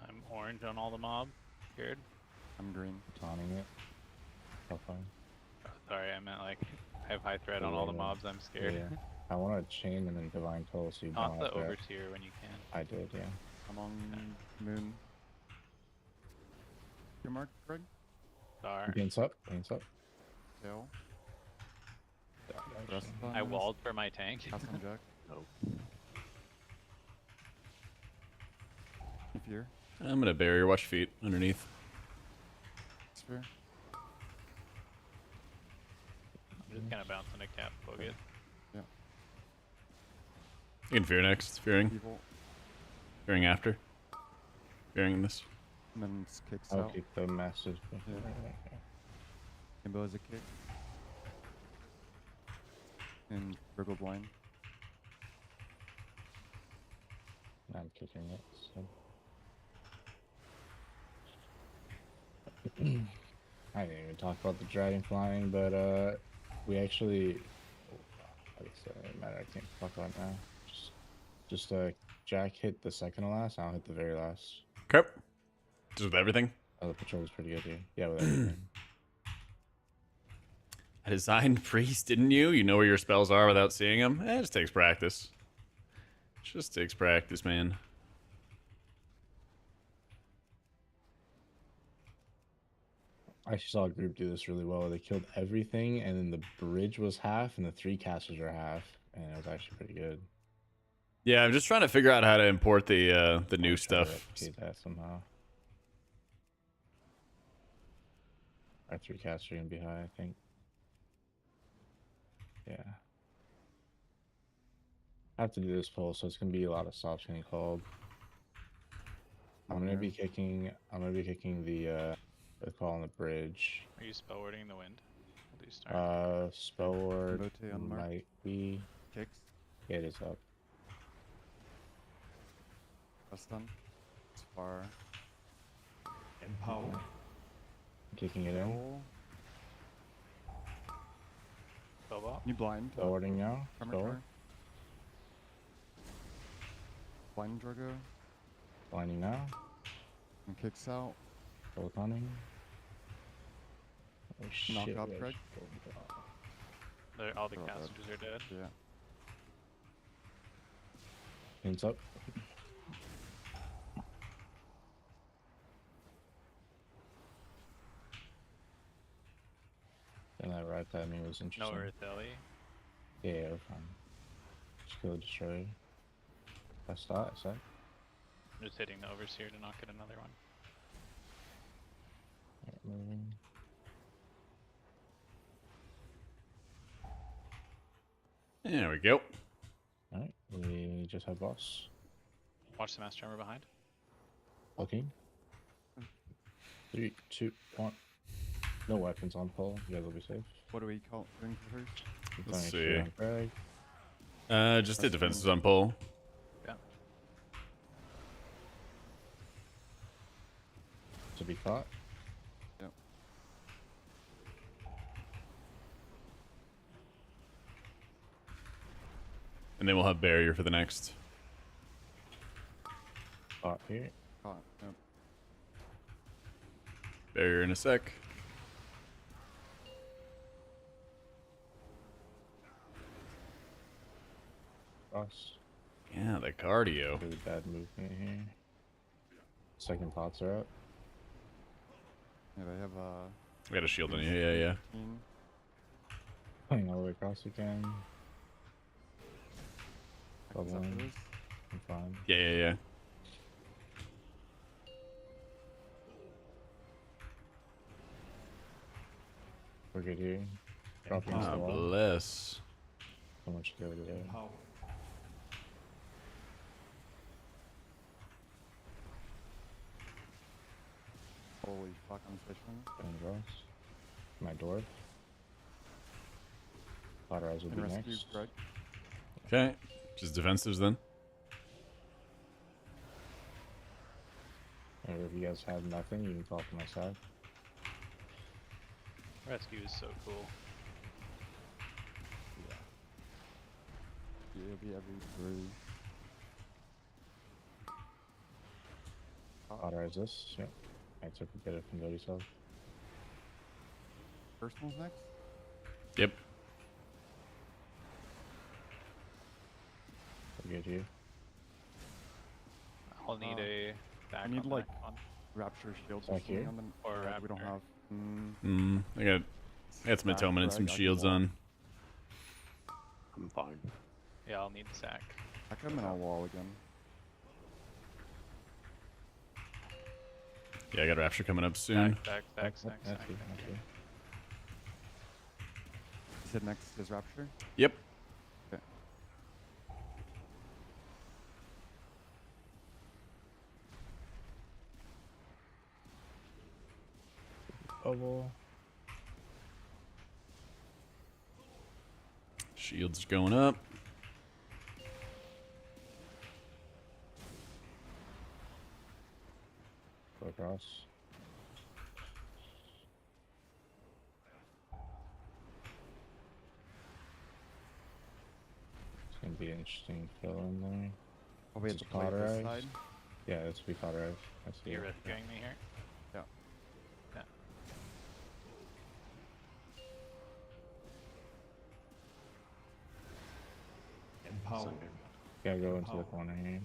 I'm orange on all the mob. Scared. I'm green. Taunting it. How far? Sorry, I meant like I have high threat on all the Yeah. mobs. I'm scared. Yeah. I want to chain and then divine toll so you Not don't the have that. overseer when you can. I did, yeah. I'm on moon. Your mark, Greg? Star. Paints up, paints up. Tail. Yeah, Rest actually. I walled for my tank. Cast on Jack. Oh. If you're. I'm gonna barrier watch feet underneath. Sphere. I'm just kind of bouncing a cap. Book it. You can fear next. Fearing. Evil. Fearing after. Fearing this. And then it kicks I'll out. keep the message. Kimbo has a kick. And Virgo blind. I'm kicking it. So. I didn't even talk about the dragon flying, but we actually. I guess it doesn't matter. I can't talk about it now. Just Jack hit the second to last. I'll hit the very last. Okay. Just with everything. Oh, the patrol is pretty good here. Yeah, with everything. I designed priest, didn't you? You know where your spells are without seeing them. It just takes practice. Just takes practice, man. I actually saw a group do this really well. They killed everything, and then the bridge was half, and the 3 casters are half, and it was actually pretty good. Yeah, I'm just trying to figure out how to import the new I'll try to stuff. replicate that somehow. Our 3 casters are gonna be high, I think. Yeah. I have to do this poll, so it's gonna be a lot of stops getting called. I'm gonna be kicking the call on the bridge. Are you spell wording the wind? Will you start? Spell word Rotate on mark. might be. Kicks. Yeah, it is up. Press stun. It's far. Empower. Kicking it in. Roll. Spell bot? You blind. Forwarding now. Hammer Forward. turn. Blind Drago. Blinding now. And kicks out. Full cunning. Oh shit. Knock out we Greg. All the Oh, casters are dead. Yeah. Hands up. And that right timing was No interesting. Earth Ellie. Yeah, we're fine. Just kill the destroyer. That's that, is that? I'm just hitting the overseer to not get another one. Alright, moving. There we go. Alright, we just have boss. Watch the master armor behind. Okay. 3, 2, 1. No weapons on pole. You guys will be safe. What are we doing for first? Let's Don't see. shoot on Greg. Just did defenses on pole. Yeah. To be caught. Yep. And then we'll have barrier for the next. Caught here. Caught. Yep. Barrier in a sec. Cross. Yeah, the cardio. Really bad movement here. Second pots are up. Yeah, they have We got a shield on you. Yeah, yeah. 15. Playing all the way across again. I can Double set for in. this. I'm fine. Yeah, yeah, yeah. We're good here. Dropping into Ah, the wall. bless. So much to go to there. Holy fuck, I'm fishing. Going across. My door. Cauterize will And be rescue next. Greg. Okay. Just defensives then. Or if you guys have nothing, you can call to my side. Rescue is so cool. Yeah, it'll be every 3. Cauterize this. Yep. I took a bit of convert yourself. First one's next. Yep. We're good here. I'll need a back I need on the like next one. Rapture shields Back or something here? on the. Or we don't Raptor. have. I got some Stack, atonement and some Greg, I can shields walk. on. I'm fine. Yeah, I'll need sack. I come in on wall again. Yeah, I got Rapture coming up soon. Back, sack. That's good. That's good. You said next is Rapture. Yep. Okay. Bubble. Shields going up. Go across. It's gonna be an interesting fill in there. Oh, we have Is to it play this cauterized? side. Yeah, it's be cauterized. I see. You're it. rescuing me here? Yeah. Yeah. Gotta go into the corner here.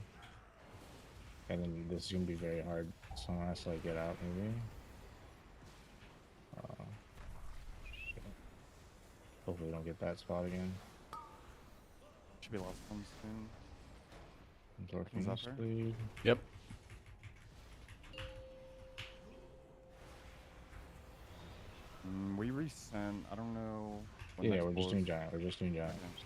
And then this is gonna be very hard. Someone has to like get out maybe. Shit. Hopefully we don't get that spot again. Should be last one soon. Endorphin Comes up here? speed. Yep. We resent. I don't know. when Yeah, next we're just board- doing giant. We're just doing giant. Okay.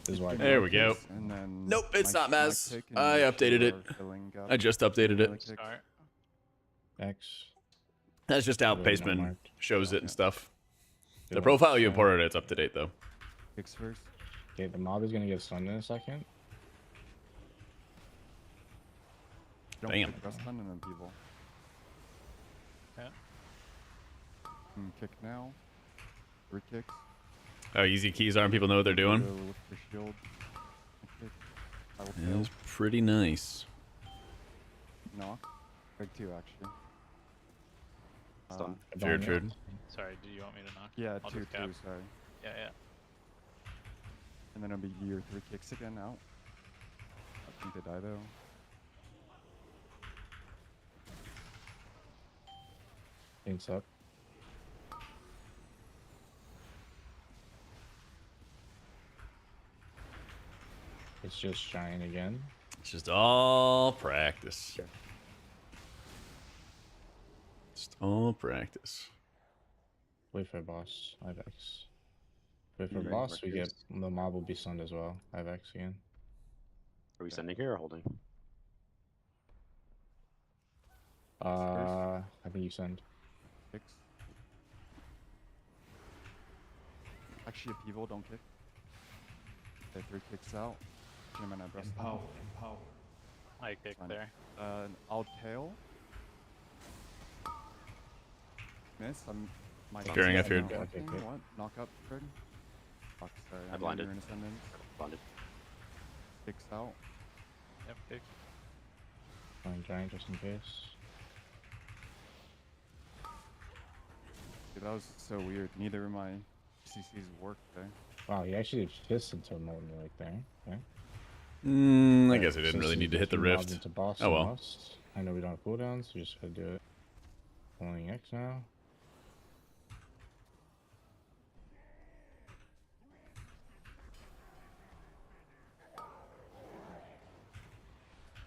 This is why. There we go. And then Nope, it's not my Maz. kick and I make updated sure it. our filling gap I just updated really it. kick. Start. X. That's just how Really not Paceman marked. shows it and stuff. Good The one. profile you Yeah. imported, it's up to date though. Kicks first. Okay, the mob is gonna get stunned in a second. Don't Damn. kick rest stun and then people. Yeah. Kick now. 3 kicks. How easy keys are and people know what they're doing. Go look for shield. Kick. I will Yeah, fail. it's pretty nice. Knock. Big 2 actually. Stun. Feared, Down. feared. Sorry, do you want me to knock? Yeah, I'll 2 just cap. 2, sorry. Yeah. And then it'll be your 3 kicks again out. I think they die though. Things up. It's just giant again. It's just all practice. Sure. Just all practice. Wait for boss. IVX. Wait for Alright, boss. We get markers. the mob will be stunned as well. IVX again. Are we sending here or holding? I think you send. Kicks. Actually, a people don't kick. Okay, 3 kicks out. I'm gonna breast. Empower. I kick Fine. there. I'll tail. Miss. I'm. My Fearing guess I feared. is not Okay, working. okay. What? Knockup trigger. Fuck, sorry. I blinded. You're in ascendance. Blinded. Kicks out. Yep, kick. Flying giant just in case. Dude, that was so weird. Neither of my CCs worked there. Wow, he actually did fist into Molten right there. Okay. I guess I didn't really need to hit the rift. Into boss Oh well. must. I know we don't have cooldowns, so we just gotta do it. Pulling X now.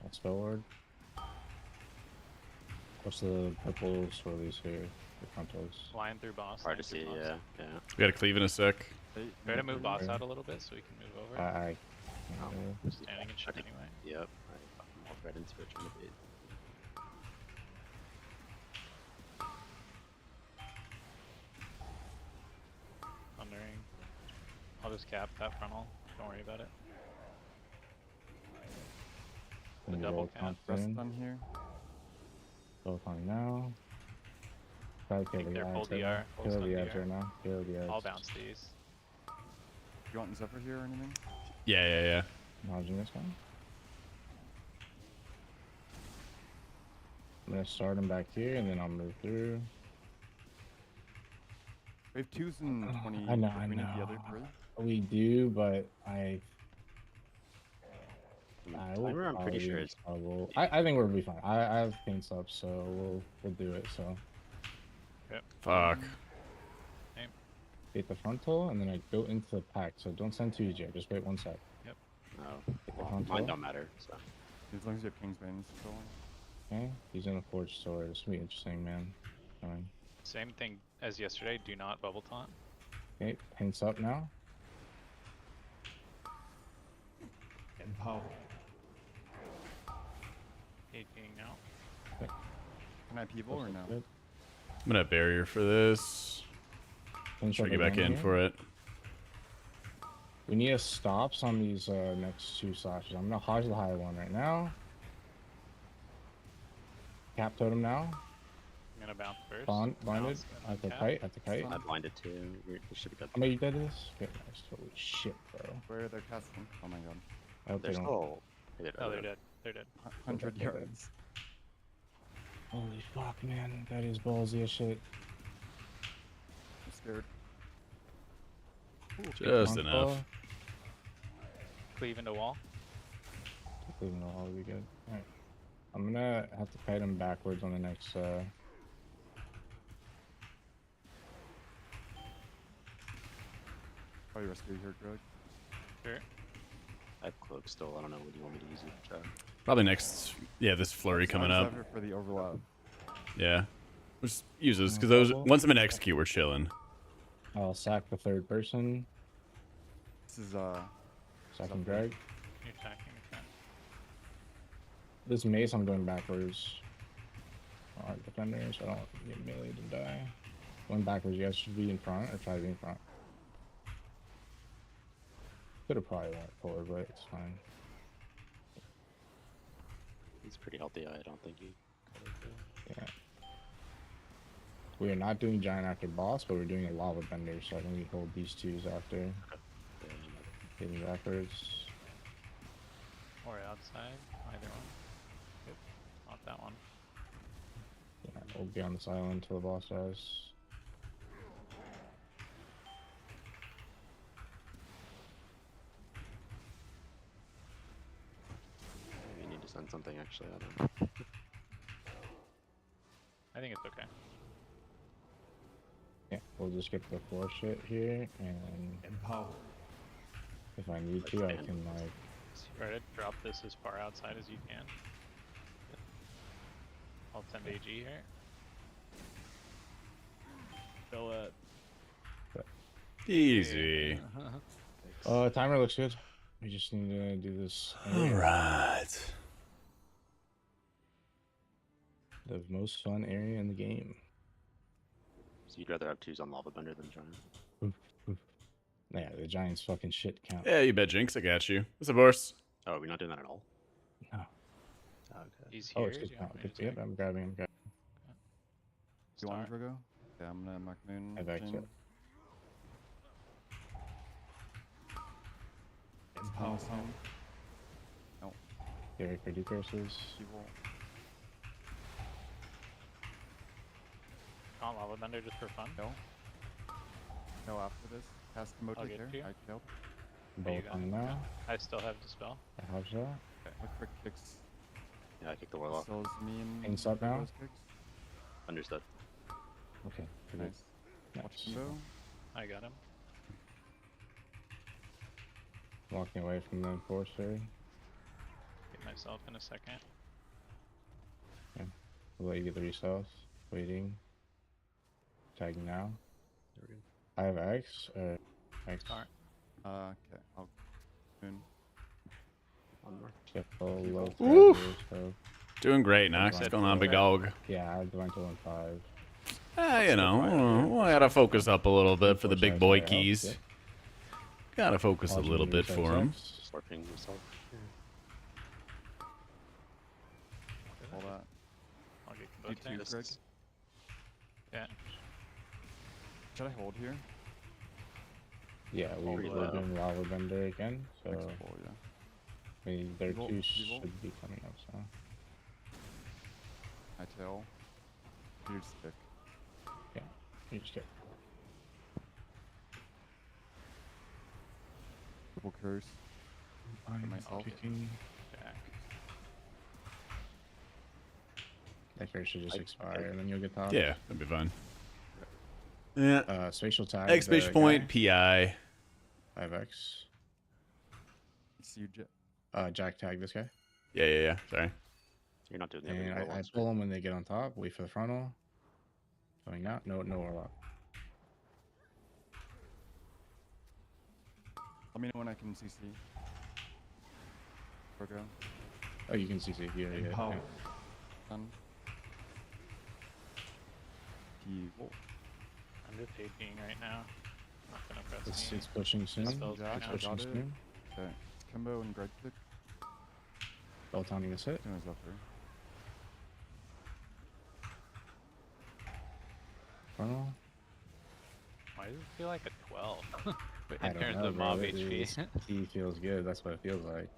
I'll spell word. What's the purple swirlies here? The frontals. Flying through boss. Hard to flying through see, boss. yeah. We gotta cleave in a sec. Try to move boss Okay. out a little bit so we can move over. Standing and shit think- anyway. Yep. I fucking walked right into it trying to bait. Thundering. I'll just cap that frontal. Don't worry about it. The double cap. Rest on here. Go fine now. Try to kill Think the they're full ads right DR, now. full Kill stun the ads DR. right now. Kill the ads. I'll bounce these. You want Zephyr here or anything? Yeah. Acknowledging this one. I'm gonna start him back here and then I'll move through. We have 2s and 20. I know, but I we need the know. other 3. We do, but I will Timer, I'm pretty probably sure be in it's. trouble. I think we'll be fine. I have paints up, so we'll do it. So Fuck. hit the frontal and then I go into the pack. So don't send 2 Just wait 1 sec. Oh, Hit the well, frontal. mine don't matter. So As long as you have Kingsbane going. Okay, he's in a forged sword. This will be interesting, man. Fine. Same thing as yesterday. Do not bubble taunt. Okay, paints up now. Taking out. Can I people or no? Good. I'm gonna have barrier for this. Paints Try up to get back again in here. for it. We need a stops on these next 2 slashes. I'm gonna hodge the high one right now. Cap totem now. I'm gonna bounce first. Blinded. Bounce, and At the cap. kite. At the kite. I blinded too. We should be good. How many dead is this? Okay, nice. Holy shit, bro. Where are they casting? Oh my god. I hope they They're don't. still. They Oh, they're dead. They're dead. 100 Okay. yards. Holy fuck, man. That is ballsy as shit. I'm scared. Just enough. Cleave into wall. Cleaving the wall would be good. Alright. I'm gonna have to kite him backwards on the next Probably rescue here, Greg. Sure. I have cloak still. I don't know. What do you want me to use it? Probably next. Yeah, this flurry coming up. Zephyr for the overlap. Yeah. Just use those because those once I'm in execute, we're chilling. I'll sack the 3rd person. This is Second drag. You're attacking. Okay. This mace I'm going backwards. Alright, defenders. I don't get melee to die. Going backwards, you guys should be in front or try to be in front. Could have probably went forward, but it's fine. He's pretty healthy. I don't think he. Yeah. We are not doing giant after boss, but we're doing a lava bender, so I think we hold these 2s after. Yeah, Hitting backwards. Or outside. Either one. Yep. Not that one. Yeah, we'll be on this island until the boss dies. we need to send something. Actually, I don't know. I think it's okay. Yeah, we'll just get the 4 shit here, and if I need to, I can like. Try to drop this as far outside as you can. I'll send AG here. Fill it. Easy. Timer looks good. We just need to do this. All right. The most fun area in the game. So you'd rather have 2s on Lava Bender than Giant? Oof, oof. Yeah, the Giants fucking shit count. Yeah, you bet, Jinx. I got you. What's up, horse? Oh, are we not doing that at all? No. Oh, okay. He's Oh, here. it's do good you want count. me to Yep, take? I'm grabbing. Do you want Star? me to go? Yeah, I'm gonna mark Moon. I've actually- Jhin. Empower Sound. Derek for decurses. Evil. On Lava Bender just for fun? No. No, after this. Cast I'll Emotic get here. you. I killed. you Both got on it. now. I still have Dispel. I have that. A quick kicks. Yeah, I kicked the Warlock. Still is me and Things up now? those kicks. Understood. Okay. Pretty Nice. good. Watch Nice. Kimbo. I got him. Walking away from the enforcer. Get myself in a second. We'll let you get the resource. Waiting. Tagging now. There we go. I have X. X. Alright. Okay. I'll Moon. One more. Full low Woo! threat, so Doing great, Nox. Fine. Going on, big dog. yeah, I went to 1-5. You know, we gotta focus up a little bit for the big boy Yep. keys. Gotta focus a little bit for him. Slurping yourself. All that. I'll get You both too, things. Greg. Yeah. Should I hold here? Yeah, we're Pretty low. doing lava bender again, so Flexible, yeah. their Evil, two evil. should be coming up. So I tail. Huge stick. you just get Triple curse. myself. kicking. Jack. That curse should just I- expire, and then you'll get top. Yeah, that'd be fine. Yeah. Spatial tag. Exclamation point, PI. 5x. See you, Jack tag this guy. Yeah. Sorry. You're not doing the And other I ones, pull them when they get on top. Wait for the frontal. Going out. No warlock. Let me know when I can CC. Virgo. Oh, you can CC here. Yeah. Power. Yeah. Done. Evil. I'm just APing right now. Not gonna press It's any. pushing soon. Spells Jack, right I now. Pushing got it. soon. Okay. It's Kimbo and Greg click. Beltani is hit. Soon as upper. Frontal. Why does it feel like a 12? But I in don't terms know, of bro. mob It HP. is- He feels good. That's what it feels like.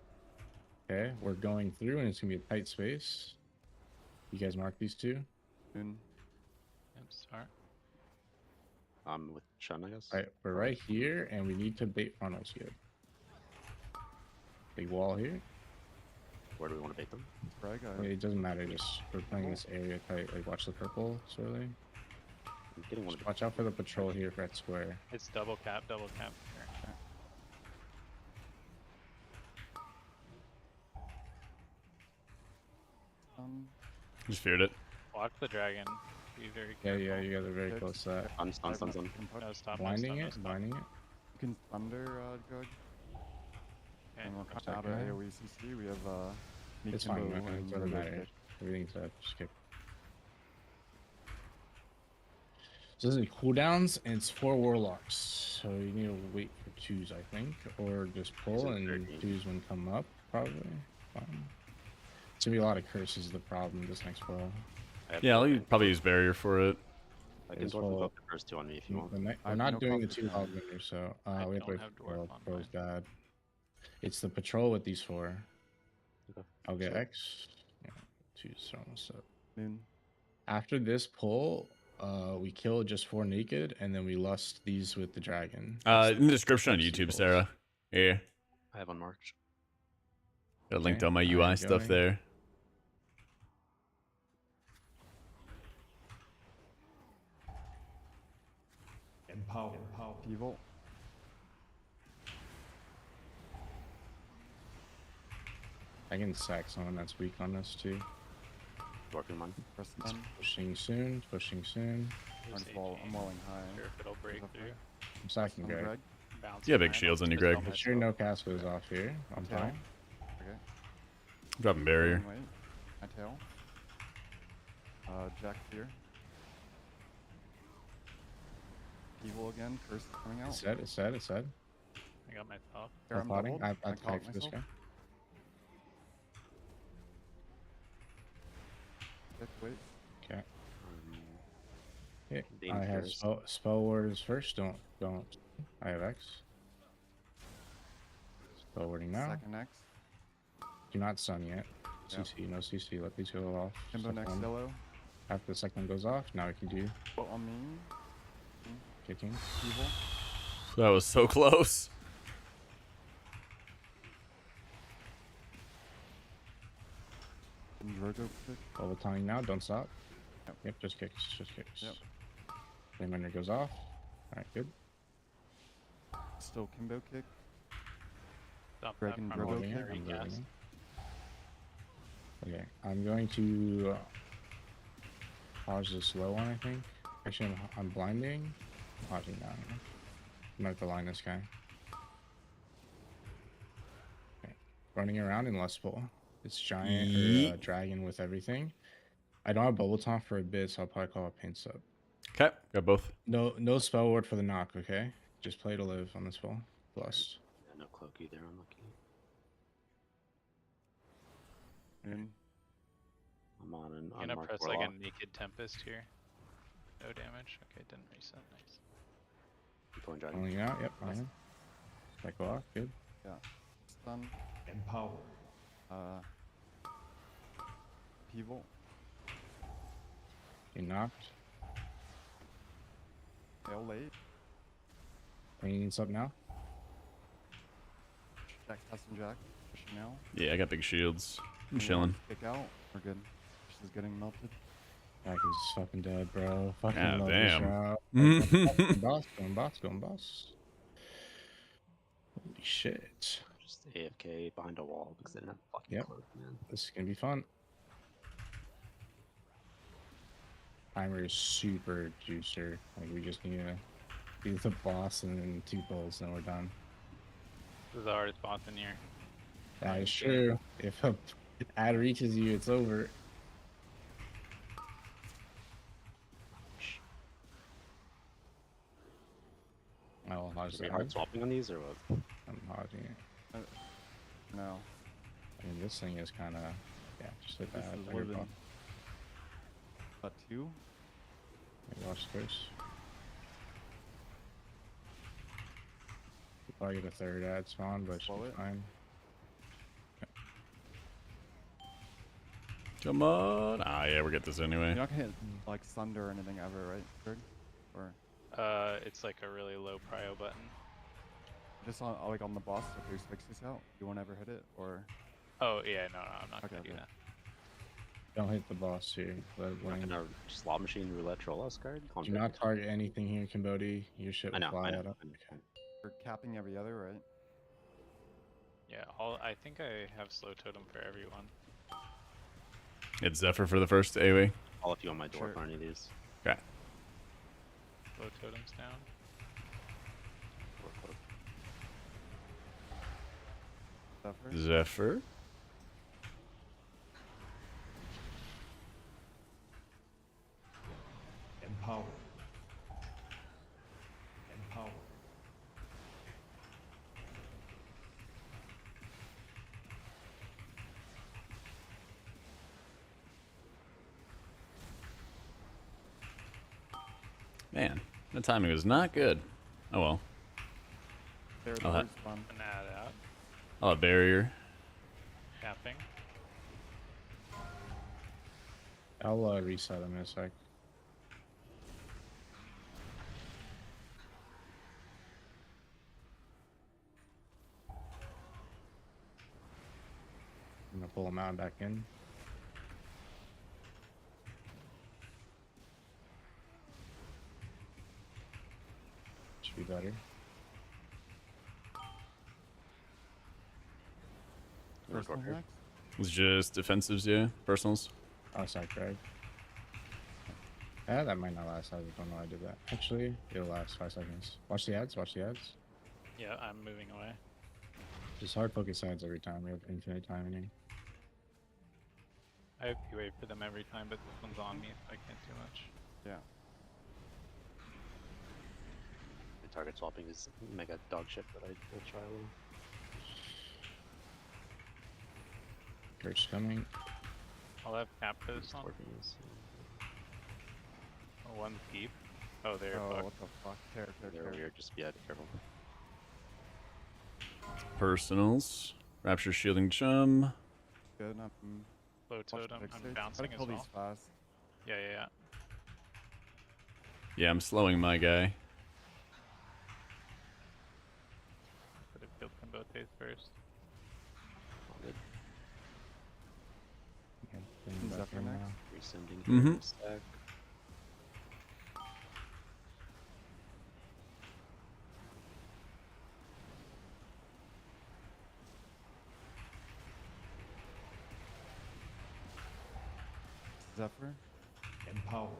Okay, we're going through, and it's gonna be a tight space. You guys mark these two. Moon. Yep, start. with Shun, I guess. All right, we're right here, and we need to bait frontals here. Big wall here. Where do we want to bait them? Greg. It doesn't matter. Just we're playing this area tight. Like watch the purple slowly. I'm getting one of Just watch out for the patrol here for that square. It's double cap here. Just feared it. Watch the dragon. Be very Yeah, careful. yeah, you guys are very Six. close to that. Stun. No, stop. Blinding no, it, stop. blinding it. You can thunder, Greg. Okay. And we're Watch coming out that of guy. AoE CC. We have It's Kimbo fine. It and doesn't Greg matter. kick. Everything's up. Just kick. So this is cooldowns, and it's 4 warlocks. So you need to wait for 2s, I think, or just pull it and 13? 2s when come up. Probably. Fine. It's gonna be a lot of curses. Is the problem this next pull. Yeah, I'll probably use barrier for it. I can It's dwarf all- up the first 2 on me if you want. We're I have not no doing the confidence 2 in hog vendors, so I we have to don't wait have for dwarf on Pro's mine. bad. It's the patrol with these 4. Okay. I'll get Sure. X. Yeah, 2's almost up. Moon. After this pull, we kill just 4 naked, and then we lust these with the dragon. In the description on That's YouTube, pulls. Sarah. Here. I have unmarked. Got linked Okay, on my UI alright, stuff going. there. Empower. Evil. I can sack someone that's weak on this too. Dwarfing mine. Press stun. Pushing soon, pushing soon. Who's I'm APing? walling high. Sure if it'll break Is that through. I'm sacking On Greg. Greg. Bounce You have big behind shields him, on you, just Greg. don't Make miss sure him. no cast goes off here. I'm Tail. fine. Okay. Dropping barrier. Wait. I tail. Jack here. Evil again. Curse is coming out. It's sad. I got my top. Here, I'm plotting. bubbled. I caught connect this myself. guy. Wait. Okay. Um, Okay. Dane I have first. spell warders first. Don't. I have X. Spell warding now. Second X. Do not stun yet. Yep. CC, no CC. Let these go off. Kimbo Step next one. yellow. After the second one goes off, now we can do What on me? kicking. Evil. That was so close. And Virgo pick. All the time now. Don't stop. Yep. Yep. Just kicks. Just kicks. Yep. Flame Ender goes off. All right. Good. Still Kimbo kick. Stop Greg that and from Virgo Loading kick. it. I'm Gas. loading it. Okay. I'm going to pause the slow one. I think. Actually, I'm blinding. Pausing now. I'm going to line this guy. Okay. Running around in Lustful. It's giant or Yeet. dragon with everything. I don't have bubble time for a bit, so I'll probably call a paint sub. Okay, got both. No spell ward for the knock, okay? Just play to live on this ball. Plus. Yeah, no cloak either. Unlucky. In. I'm on an I'm gonna unmarked press like warlock. a naked tempest here. No damage. Okay, didn't reset. Nice. I'm pulling dragon. Only out, yep, fine. Cycle off, good. Yeah. Stun. Empower. Evil. Get knocked. Fail late. Any needs up now? Jack, Custom Jack. Pushing now. Yeah, I got big shields. I'm Anyone chilling. Kick out. We're good. She's getting melted. Jack is fucking dead, bro. Fucking God love damn. this route. Going boss. Holy shit. Just AFK behind a wall because they didn't have fucking Yep. cloak, man. This is gonna be fun. Timer is super juicer. Like, we just need to do the boss and then 2 pulls, then we're done. This is the hardest boss in here. That is true. If a ad reaches you, it's over. Oh, I'll Is it hard swapping on these or what? I'm hodging it. No. I mean, this thing is kind of, yeah, just hit This that. is Tiger living. Paw. But 2. Maybe watch the curse. We'll probably get a 3rd ad spawn, but it should Blow be it. fine. Come on. Ah, yeah, we'll get this anyway. You're not gonna hit like Thunder or anything ever, right, Greg? Or It's like a really low prio button. just on like on the boss if there's fixes out, you won't ever hit it, or Oh yeah, no, I'm not gonna Okay, do okay. that. Don't hit the boss here. Let it Not land. gonna slot machine roulette troll us card? Calm Do down. not target anything here, Kimbodi. Your shit I will know, fly I know. out of. I know. Okay. we're capping every other, right? Yeah, I think I have slow totem for everyone. It's Zephyr for the first AoE. I'll let you on my door Sure. for any of these. Okay. Slow totem's down. Or cloak. Zephyr. Zephyr. Empower. Empower. Man, the timing was not good. Oh well. There, the I'll ha- word spawn. An add out. I'll have barrier. Capping. I'll reset him in a sec. I'm gonna pull him out and back in. Should be better. First one Recorder. next. It's just defensives, yeah. Personals. Oh, sorry, Craig. Yeah, that might not last. I don't know why I did that. Actually, it'll last 5 seconds. Watch the ads, watch the ads. Yeah, I'm moving away. Just hard focus ads every time. We have infinite time in here. I have QA for them every time, but this one's on me, so I can't do much. Yeah. The target swapping is mega dog shit, but I'll try a little. First coming. I'll have cap for this one. Working this. Oh, one peep. Oh, they're Oh, fucked. what the fuck? Tear, They're tear. weird, just yeah, be careful. Personals. Rapture shielding chum. Good. I'm Low watch the totem. fix I'm stage. bouncing Gotta as kill well. these fast. Yeah, yeah, yeah. Yeah, I'm slowing my guy. Could have killed Kambotes first. All good. Yeah, bring back Zephyr in next. now. Resending Mhm. here. Stack. Zephyr. Empower.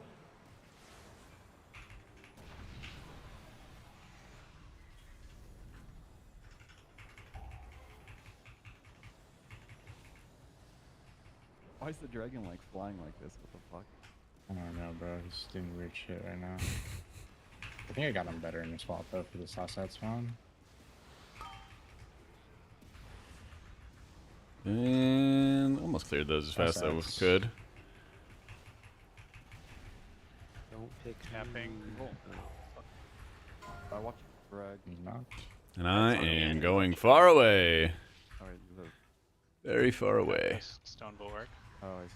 Why is the dragon like flying like this? What the fuck? I don't know, bro. He's doing weird shit right now. I think I got him better in the swap though for the Sassat spawn. And almost cleared those as fast as I That's- could. Don't pick Capping. me. I watch Bragg. He's not. And I That's on the am end. going far away. Alright, the. Very far away. This Stone bulwark. Oh, I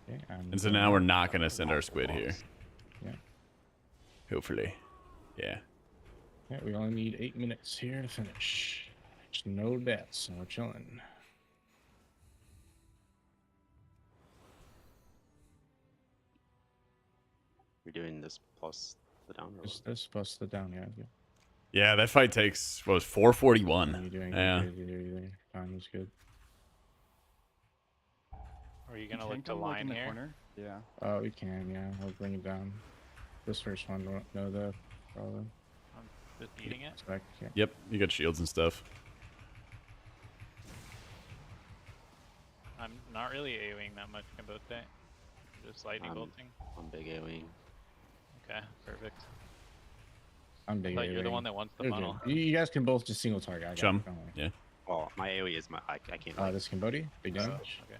see. Okay, And so now we're not going to send our squid here. Yeah. Hopefully. Yeah. Yeah, we only need 8 minutes here to finish. Just no deaths, and we're chilling. You're doing this plus the down or Just this plus the down, yeah. Yeah. Yeah, that fight takes, what was 441? You're doing Yeah. good either. Time is good. Are you gonna Tank look to him, like, in line the here? corner? Yeah. Oh, we can, yeah. I'll bring it down. This first one won't know the problem. I'm just eating it. Back, yeah. Yep, you got shields and stuff. I'm not really AoEing that much Kambote. Just lightning bolting. I'm big AoE. Okay, perfect. I'm big. But you're the AoE. one that wants the You're funnel. good. You guys can both just single target. I got Chum. it, don't worry. Yeah. Well, my AoE is my I can't. Like, This Cambodia, big damage. Okay.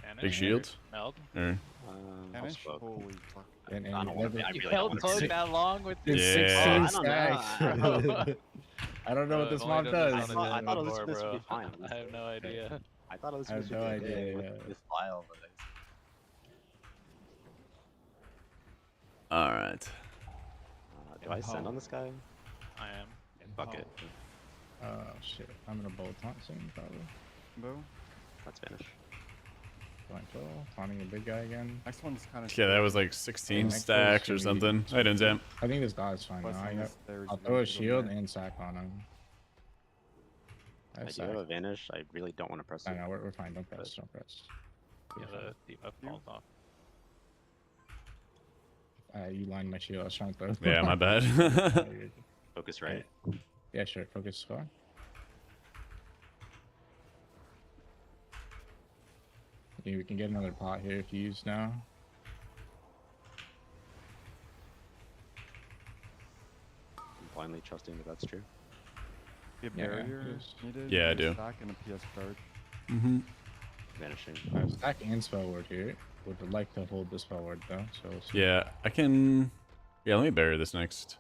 Vanish, Big shield? Meld. Or, I'll Vanish? smoke. Holy fuck. And I don't you want never- to. I You really don't held want close to. that long with It's Yeah. 16 I don't know. stacks. I don't know what this I've only mod done does. this on a I thought it was before, this would bro. be fine. I have no idea. I thought it was I have supposed to no be idea, with yeah. this file, but all right. do I send on this guy? I am. Fuck it. Oh shit! I'm gonna bolt taunt soon, probably. Boo. Let's vanish. Going full, taunting the big guy again. Next one's kind of. Yeah, that was like 16 next stacks or one's gonna be- something. I didn't jump. I think this guy's fine now. I'll throw a shield and sack on him. I do sack. have a vanish. I really don't want to press I it. know we're fine. Don't press. Don't press. Yeah, the debuff falls off. You lined my shield. I was trying to throw. Yeah, my bad. Focus right. Yeah, sure. Focus squad. Yeah, we can get another pot here if you use now. I'm blindly trusting that that's true. A Yeah, barrier it is. needed. Yeah, I a do. Stack and a PS card. Mm-hmm. Vanishing. Stack and spell ward here. Would like to hold the spell ward though. So we'll see. Yeah, I can. Yeah, let me bury this next.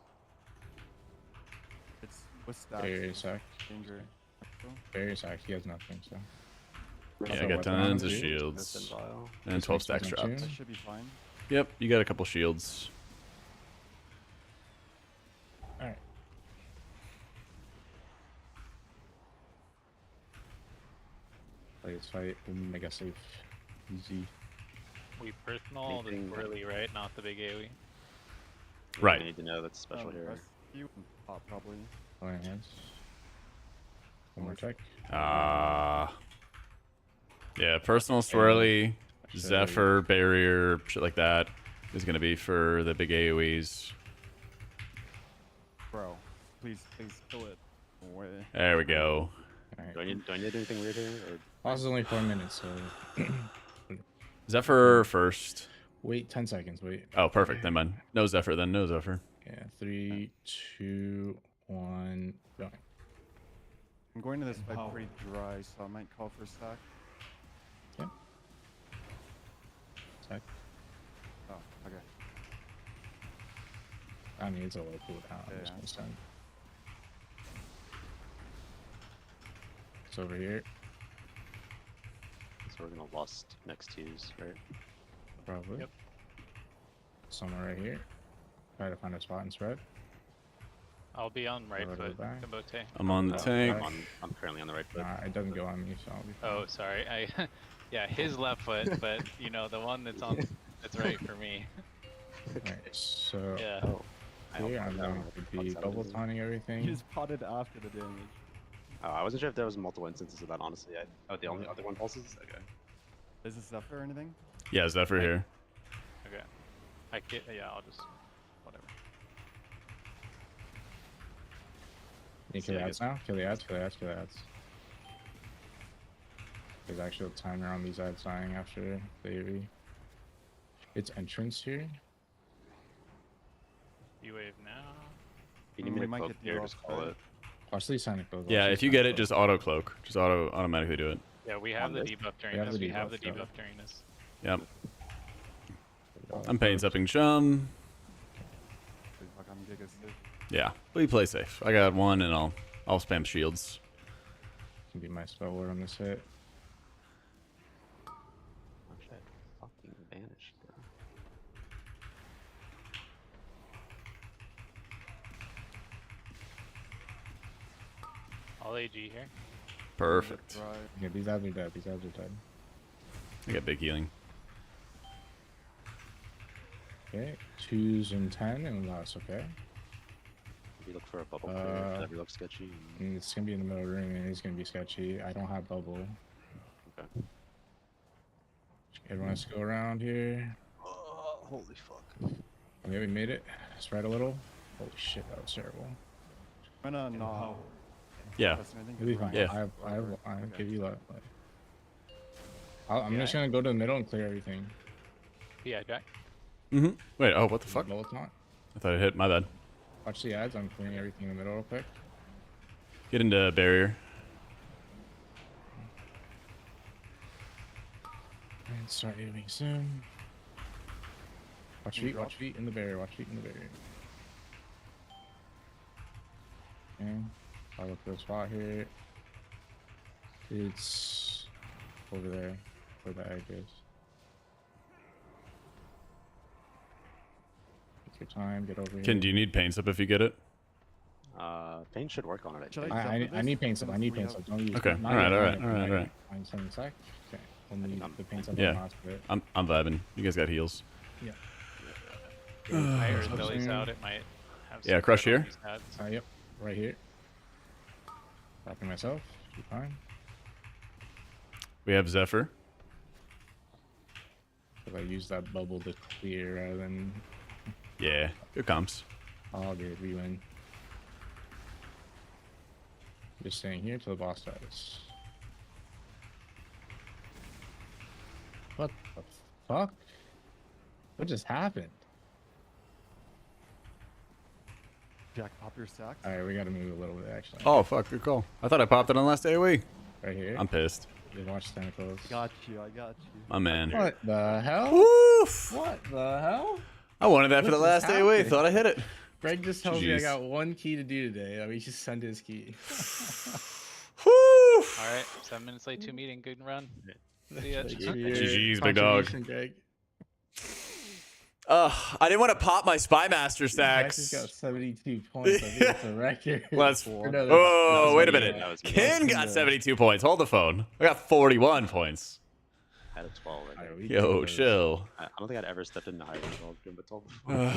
It's with stacks. Barrier sack. Danger. Barrier sack. He has nothing. So. Yeah, I Also, got weapon on tons of too. shields. Medicine vial. And 12 stacks This makes dropped. sense, That should be fine. Yep, you got a couple shields. All right. Play this fight. We'll make us safe. Easy. We personal the Anything- swirly, right? Not the big AoE. Right. I need to know that's special here. Press you and pop probably. Flying hands. One more check. Yeah, personal swirly, So- Zephyr, barrier, shit like that is gonna be for the big AoEs. Bro, please kill it. Away. There we go. All right. Do I need to do anything weird here? Or Boss is only 4 minutes, so Zephyr first. wait 10 seconds. Wait. Oh, perfect. Never mind. No Zephyr then. No Zephyr. Yeah, 3, 2, 1, go. I'm going to this fight Power. pretty dry, so I might call for a stack. Yeah. Stack. Oh, okay. I mean, it's a low cooldown. Yeah, I'm just yeah. gonna send. It's over here, So we're gonna lost next twos, right? probably. Yep. Somewhere right here. Try to find a spot and spread. I'll be on right Over to foot. the back. Kabote. I'm on the tank. I'm currently on the right foot. Nah, it doesn't go on me, so I'll be fine. Oh, sorry. Yeah, his left foot, but you know the one that's that's right for me. Alright, so Yeah. Oh. I here hope I'm I'm going to be double taunting He everything. just potted after the damage. Oh, I wasn't sure if there was multiple instances of that, honestly. Oh, the only other one pulses? Okay. Is this Zephyr or anything? Yeah, Zephyr here. Okay. I get. Yeah, I'll just whatever. You kill See, the I ads guess- now? Kill the ads, kill the ads, kill the ads. There's actually a timer on these ads dying after the AoE. It's entrance here. You wave now. If you need me We to might cloak get the here, off just call side. it. Watch these Sonic builds. Yeah, if you get it, just auto cloak. Just automatically do it. Yeah, we have On the this? debuff during have this. the We have the debuff, yeah. debuff during this. Yep. I'm paying Zepping Chum. Holy fuck, I'm giga sick. Yeah, we play safe. I got one, and I'll spam shields. Can be my spell word on this hit. Oh shit. Fucking vanished, bro. All AG here. Perfect. Dry. Yeah, these ads are dead. These ads are dead. I got big healing. Okay, 2s and 10, and that's okay. If you look for a bubble clear, if that ever looks sketchy. And it's gonna be in the middle of the room, and it's gonna be sketchy. I don't have bubble. Okay. Everyone has to go around here. Oh, holy fuck. Okay, we made it. Spread a little. Holy shit, that was terrible. I'm gonna not Power. Yeah. press anything. It'll be fine. Yeah. I'll Okay. give you that. I'm Yeah. just gonna go to the middle and clear everything. Yeah, Jack. Mm-hmm. Wait, oh, what the fuck? Double taunt. I thought it hit. My bad. Watch the ads. I'm clearing everything in the middle real quick. Get into barrier. And start aiming soon. Watch feet in the barrier, watch feet in the barrier. Okay, I'll look for a spot here. It's over there, where the egg is. Take your time, get over here. Do you need paint up if you get it? Pain should work on it, I Should think. I- I need paint Since up, I need we paint have- up. Don't use Okay, not alright, yet, alright, not yet, alright, not alright. yet. Find something sec. Okay, only I'm- the paint's up yeah. on the last bit. I'm vibing. You guys got heals. Fire Touch Billy's soon. out. It might have. Yeah, some crush crit on here. these ads. Yep, right here. Tapping myself, be fine. We have Zephyr. If I use that bubble to clear rather than Yeah, good comps. all good, we win. Just staying here till the boss dies. What the fuck? What just happened? Jack, pop your stacks. Alright, we gotta move a little bit actually. Oh fuck, good call. I thought I popped it on last AoE. Right here. I'm pissed. Just watch tentacles. Got you, I got you. My man. What the hell? Woof! What the hell? I wanted that for the What last just AoE. happened? Thought I hit it. Greg just tells me I Jeez. got one key to do today. Let me just send his key. Woof! All right, 7 minutes late to meeting. Good run. See ya. Thanks for your GG's, big dog. contribution, Greg. I didn't want to pop my Spy Master Jack just stacks. got 72 points. I think it's a record. Let's. Or no, Oh, wait a me. minute. That was me. Ken got 72 points. Hold the phone. I got 41 points. I had a 12. I think. Alright, we Yo, did those. chill. I don't think I'd ever stepped into higher results during Batol before.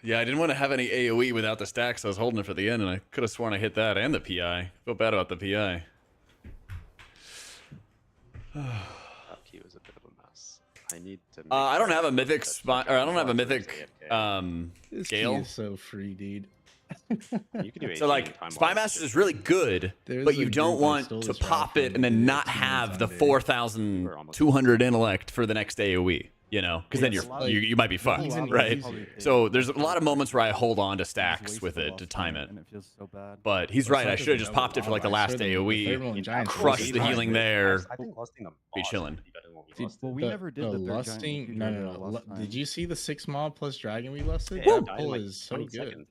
Yeah, I didn't want to have any AoE without the stacks. I was holding it for the end, and I could have sworn I hit that and the PI. Feel bad about the PI. He was a bit of a mess. I need to. I don't have a mythic that spot, or I don't have a Before mythic AFK. Gale. This key is so free, dude. You could do 18 So like time Spy wise, Masters just is really good, There's but a you don't group I want stole to this route pop it from, and then did it not 2 minutes have the under. 4,200 intellect for the next AOE. You know, because then It's you're a lot- you might be there's a fucked, lot of right? probably So things there's a lot of moments where I hold on to just stacks waste with the it to lost time it. and it feels so bad. But he's right. I should have just popped it for like the last AOE, crushed the healing there, I think lusting the be boss chilling. might be better than what we See, lusted. Well, we the, never did the the third giant lusting. refuge No, over no, the no. last time. Did you see the 6 mob plus dragon we lusted? Yeah, That died in pull like is so 20 good. seconds.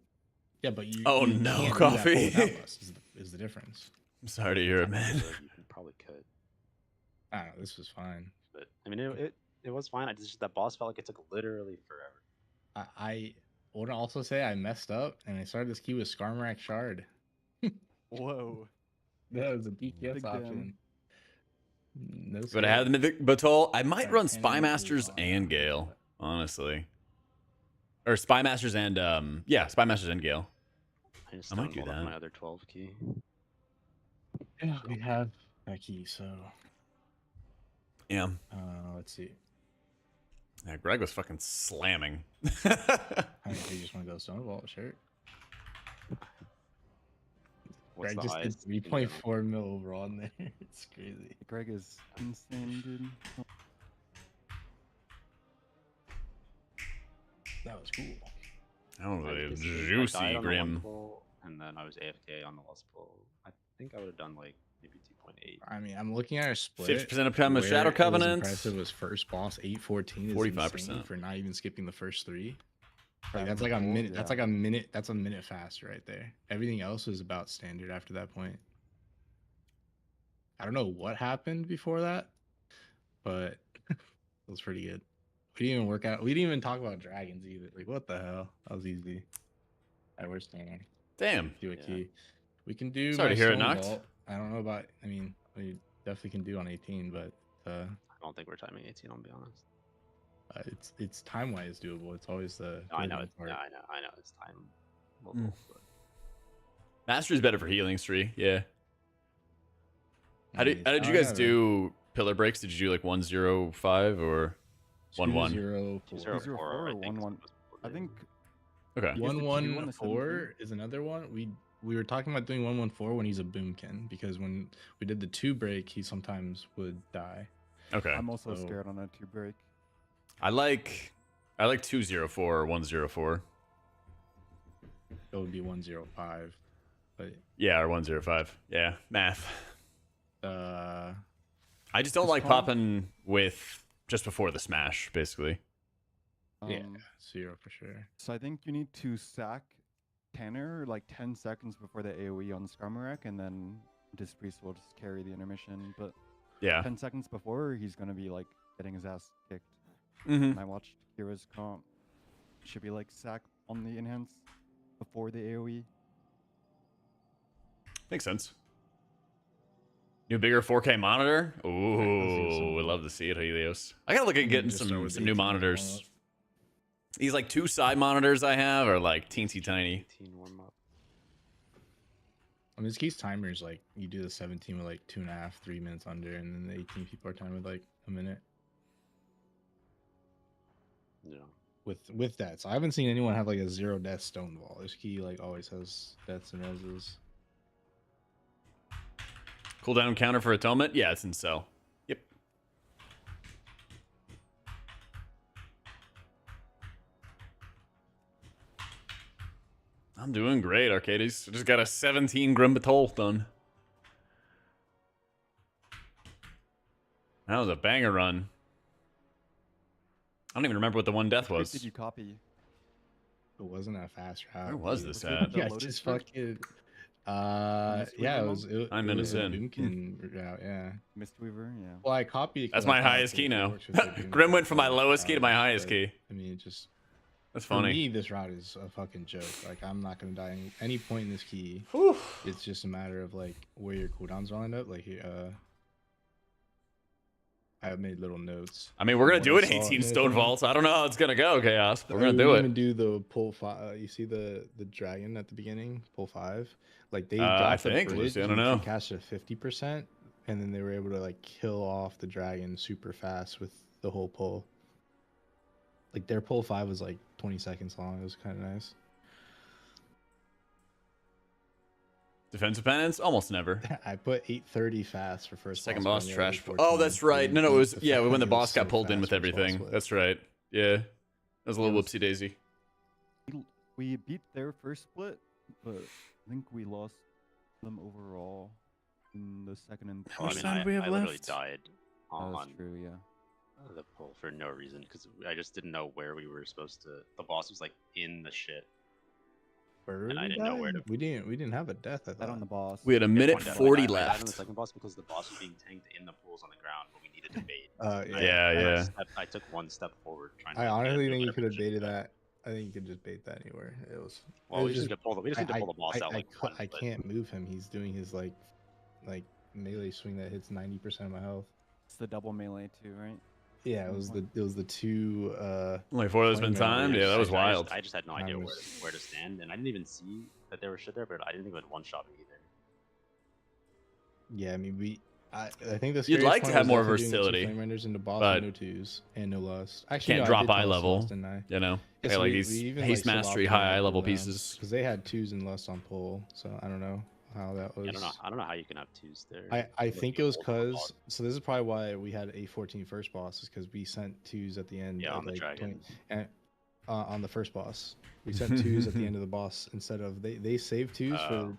Yeah, but you. Oh, you no, can't do that Coffee. pull without lust is the difference. I'm sorry to hear it, man. You probably could, I don't know. This was fine. but I mean, it was fine. I just that boss felt like it took literally forever. I want to also say I messed up and I started this key with Skarmorak Shard. Whoa. That was a DPS Big option. No. But I have the Mythic Batol. I might Sorry, run can't Spy even Masters move on. and Gale, honestly. Or Spy Masters and yeah, Spy Masters and Gale. I just I might do downloaded that. my other 12 key. Yeah, we have that key. So Yeah. let's see. Yeah, Greg was fucking slamming. I mean, if you just want to go Stonewall, sure. What's Greg the just did highest? you can get on- 3.4 mil overall in there. It's crazy. Greg is insane, dude. That was cool. I don't I know, just- I juicy died on the one Grim. pull, and then I was AFK on the last pull. I think I would have done like maybe 2.8. I mean, I'm looking at our split. 50% of time with where Shadow it was Covenant. impressive was first boss 814 is 45%. insane for not even skipping the first 3. Like Seven that's like a pulls, minute. That's yeah. like a minute. That's a minute faster right there. Everything else was about standard after that point. I don't know what happened before that, but it was pretty good. We didn't even work out. We didn't even talk about dragons either. Like what the hell? That was easy. Alright, we're standing. Damn. Do a Yeah. key. We can do. Sorry to my hear it Stone knocked. Vault. I don't know about. I mean, we definitely can do on 18, but I don't think we're timing 18. I'll be honest. it's time wise doable. It's always the. No, I know. building It's, part. yeah, I know. It's time. Mm. But Mastery's better for healing Stree. Yeah. I How mean, did it's you not guys ever do pillar breaks? Did you do like 105 or 1-1? 2-0-4. 204, 204 I or think. 1-1. I think Okay. You guys did 2 on the 1-1-4 is another one. We were talking about doing 1-1-4 when he's a boomkin because when we did the 2 break, he sometimes would die. Okay. I'm also So- scared on a 2 break. I like 204 or 104. It would be 105, but Yeah, or 105. Yeah, math. uh, I just don't It's like fun. popping with just before the smash, basically. yeah, Um, 0 for sure. So I think you need to sack Tanner like 10 seconds before the AoE on Skarmorak, and then this priest will just carry the intermission. But Yeah. 10 seconds before, he's gonna be like getting his ass kicked. Mm-hmm. And I watched Heroes comp. Should be like sack on the enhance before the AoE. Makes sense. New bigger 4K monitor. see Ooh, some- would love to see it, Helios. I gotta look at getting Just start some with new 18 monitors. warm-up. These like 2 side monitors I have are like teensy tiny. 18 warm up. I mean, this keys timers like you do the 17 with like 2.5, 3 minutes under, and then the 18 people are timed with like a minute. Yeah. With that, so I haven't seen anyone have like a 0 death stone wall. This key like always has deaths and reses. Cooldown counter for atonement. Yeah, it's in cell. Yep. I'm doing great, Arcades. I just got a 17 Grim Batol done. That was a banger run. I don't even remember what the one death Which was. did you copy? It wasn't a fast route. Where was this Was it at? the Yeah, Lotus just route? fucking. Mistweaver Yeah, it one? was. It 9 was minutes a in. Boomkin route. Yeah. Mistweaver, yeah. Well, I copied. it 'cause That's I my thought highest it key now. works with the Boomkin Grim went from my route, lowest key to my highest but, key. I mean, it just That's for funny. me, this route is a fucking joke. Like, I'm not gonna die any point in this key. Whew. It's just a matter of like where your cooldowns will end up. Like, I have made little notes. I mean, we're gonna What do I it saw 18 in stone it. vaults. I don't know how it's gonna go, Chaos. We're gonna We do didn't it. even do the pull 5. You see the dragon at the beginning, pull 5. Like they I dropped the think, bridge. Lucy, I don't and know. you cast it 50%, and then they were able to like kill off the dragon super fast with the whole pull. Like their pull 5 was like 20 seconds long. It was kind of nice. Defensive penance? Almost never. I put 830 fast for first. Second boss, boss but I trash. only Oh, got that's 814. right. No, it was yeah. When the It boss was got so pulled in fast with first boss everything. was. That's right. Yeah, that was a little It was- whoopsie daisy. We beat their first split, but I think we lost them overall in the second and How much third. time do we have I literally left? died Oh, that's on true, yeah. the pull for no reason because I just didn't know where we were supposed to. The boss was like in the shit. Where And I we didn't know where died? to- We didn't have a death. I That thought. on the boss. We had a We had minute one death. 40 I died on the left. second boss because the boss was being tanked in the pools on the ground, but we needed to bait. Yeah. I took one step forward trying to. I like, get honestly through think you whatever could have shit baited was. that. I think you could just bait that anywhere. It was. Well, it we was just need to pull the. We just need to pull the boss out I, like one I split. can't move him. He's doing his like melee swing that hits 90% of my health. It's the double melee too, right? Yeah, it was the two. Only 4 that's been Flame timed. Raiders. Yeah, that was I wild. I just had no idea Mine where was- where to stand, and I didn't even see that there was shit there, but I didn't think it would one shot me either. Yeah, I mean I think the You'd scariest like to part have was more definitely doing the two versatility, Flame Renders into boss but with no twos and no lust. Actually, can't no, I drop did eye toss level. lust, didn't I? You know, Yeah, yeah, so like we these even, haste like, mastery swapped them high out level with, pieces. because they had twos and lust on pull, so I don't know how that was. I don't know how you can have twos there. I Unless think you it was hold on the boss. because so this is probably why we had A14 first boss, is because we sent twos at the end. Yeah, at, on the like, dragon. and on the first boss, we sent twos at the end of the boss instead of they save twos for. Oh.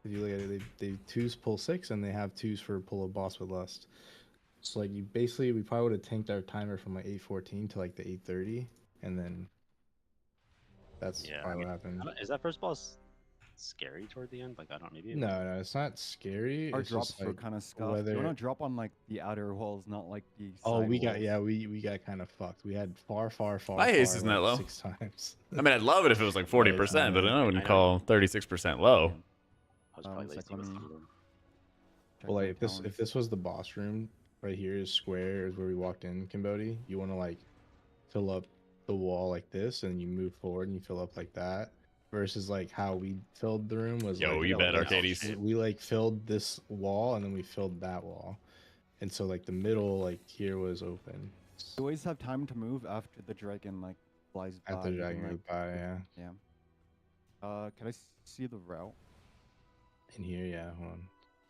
If you look at it, they twos pull 6 and they have twos for pull a boss with lust. So like we probably would have tanked our timer from like 814 to like the 830, and then that's Yeah, I probably mean, what happened. Is that first boss scary toward the end? Like I don't maybe. No, it's not scary. Our It's drops just were like kind of scuffed. whether. You want to drop on like the outer walls, not like the. Oh, side we got walls. we got kind of fucked. We had far. My haste isn't that low. 6 times. I mean, I'd love it if it was like 40%, but I wouldn't call 36% low. I was probably It's lazy like, with let me- some of them. Check Well, my like if talents. this was the boss room right here is square is where we walked in, Kimbodi. You want to like fill up the wall like this, and you move forward and you fill up like that. Versus like how we filled the room was Yo, like, you bet, like, Arcades. we like filled this wall and then we filled that wall, and so like the middle like here was open. You always have time to move after the dragon like flies by. After you can, dragging like, it by, yeah. Can I see the route? In here, yeah. Hold on.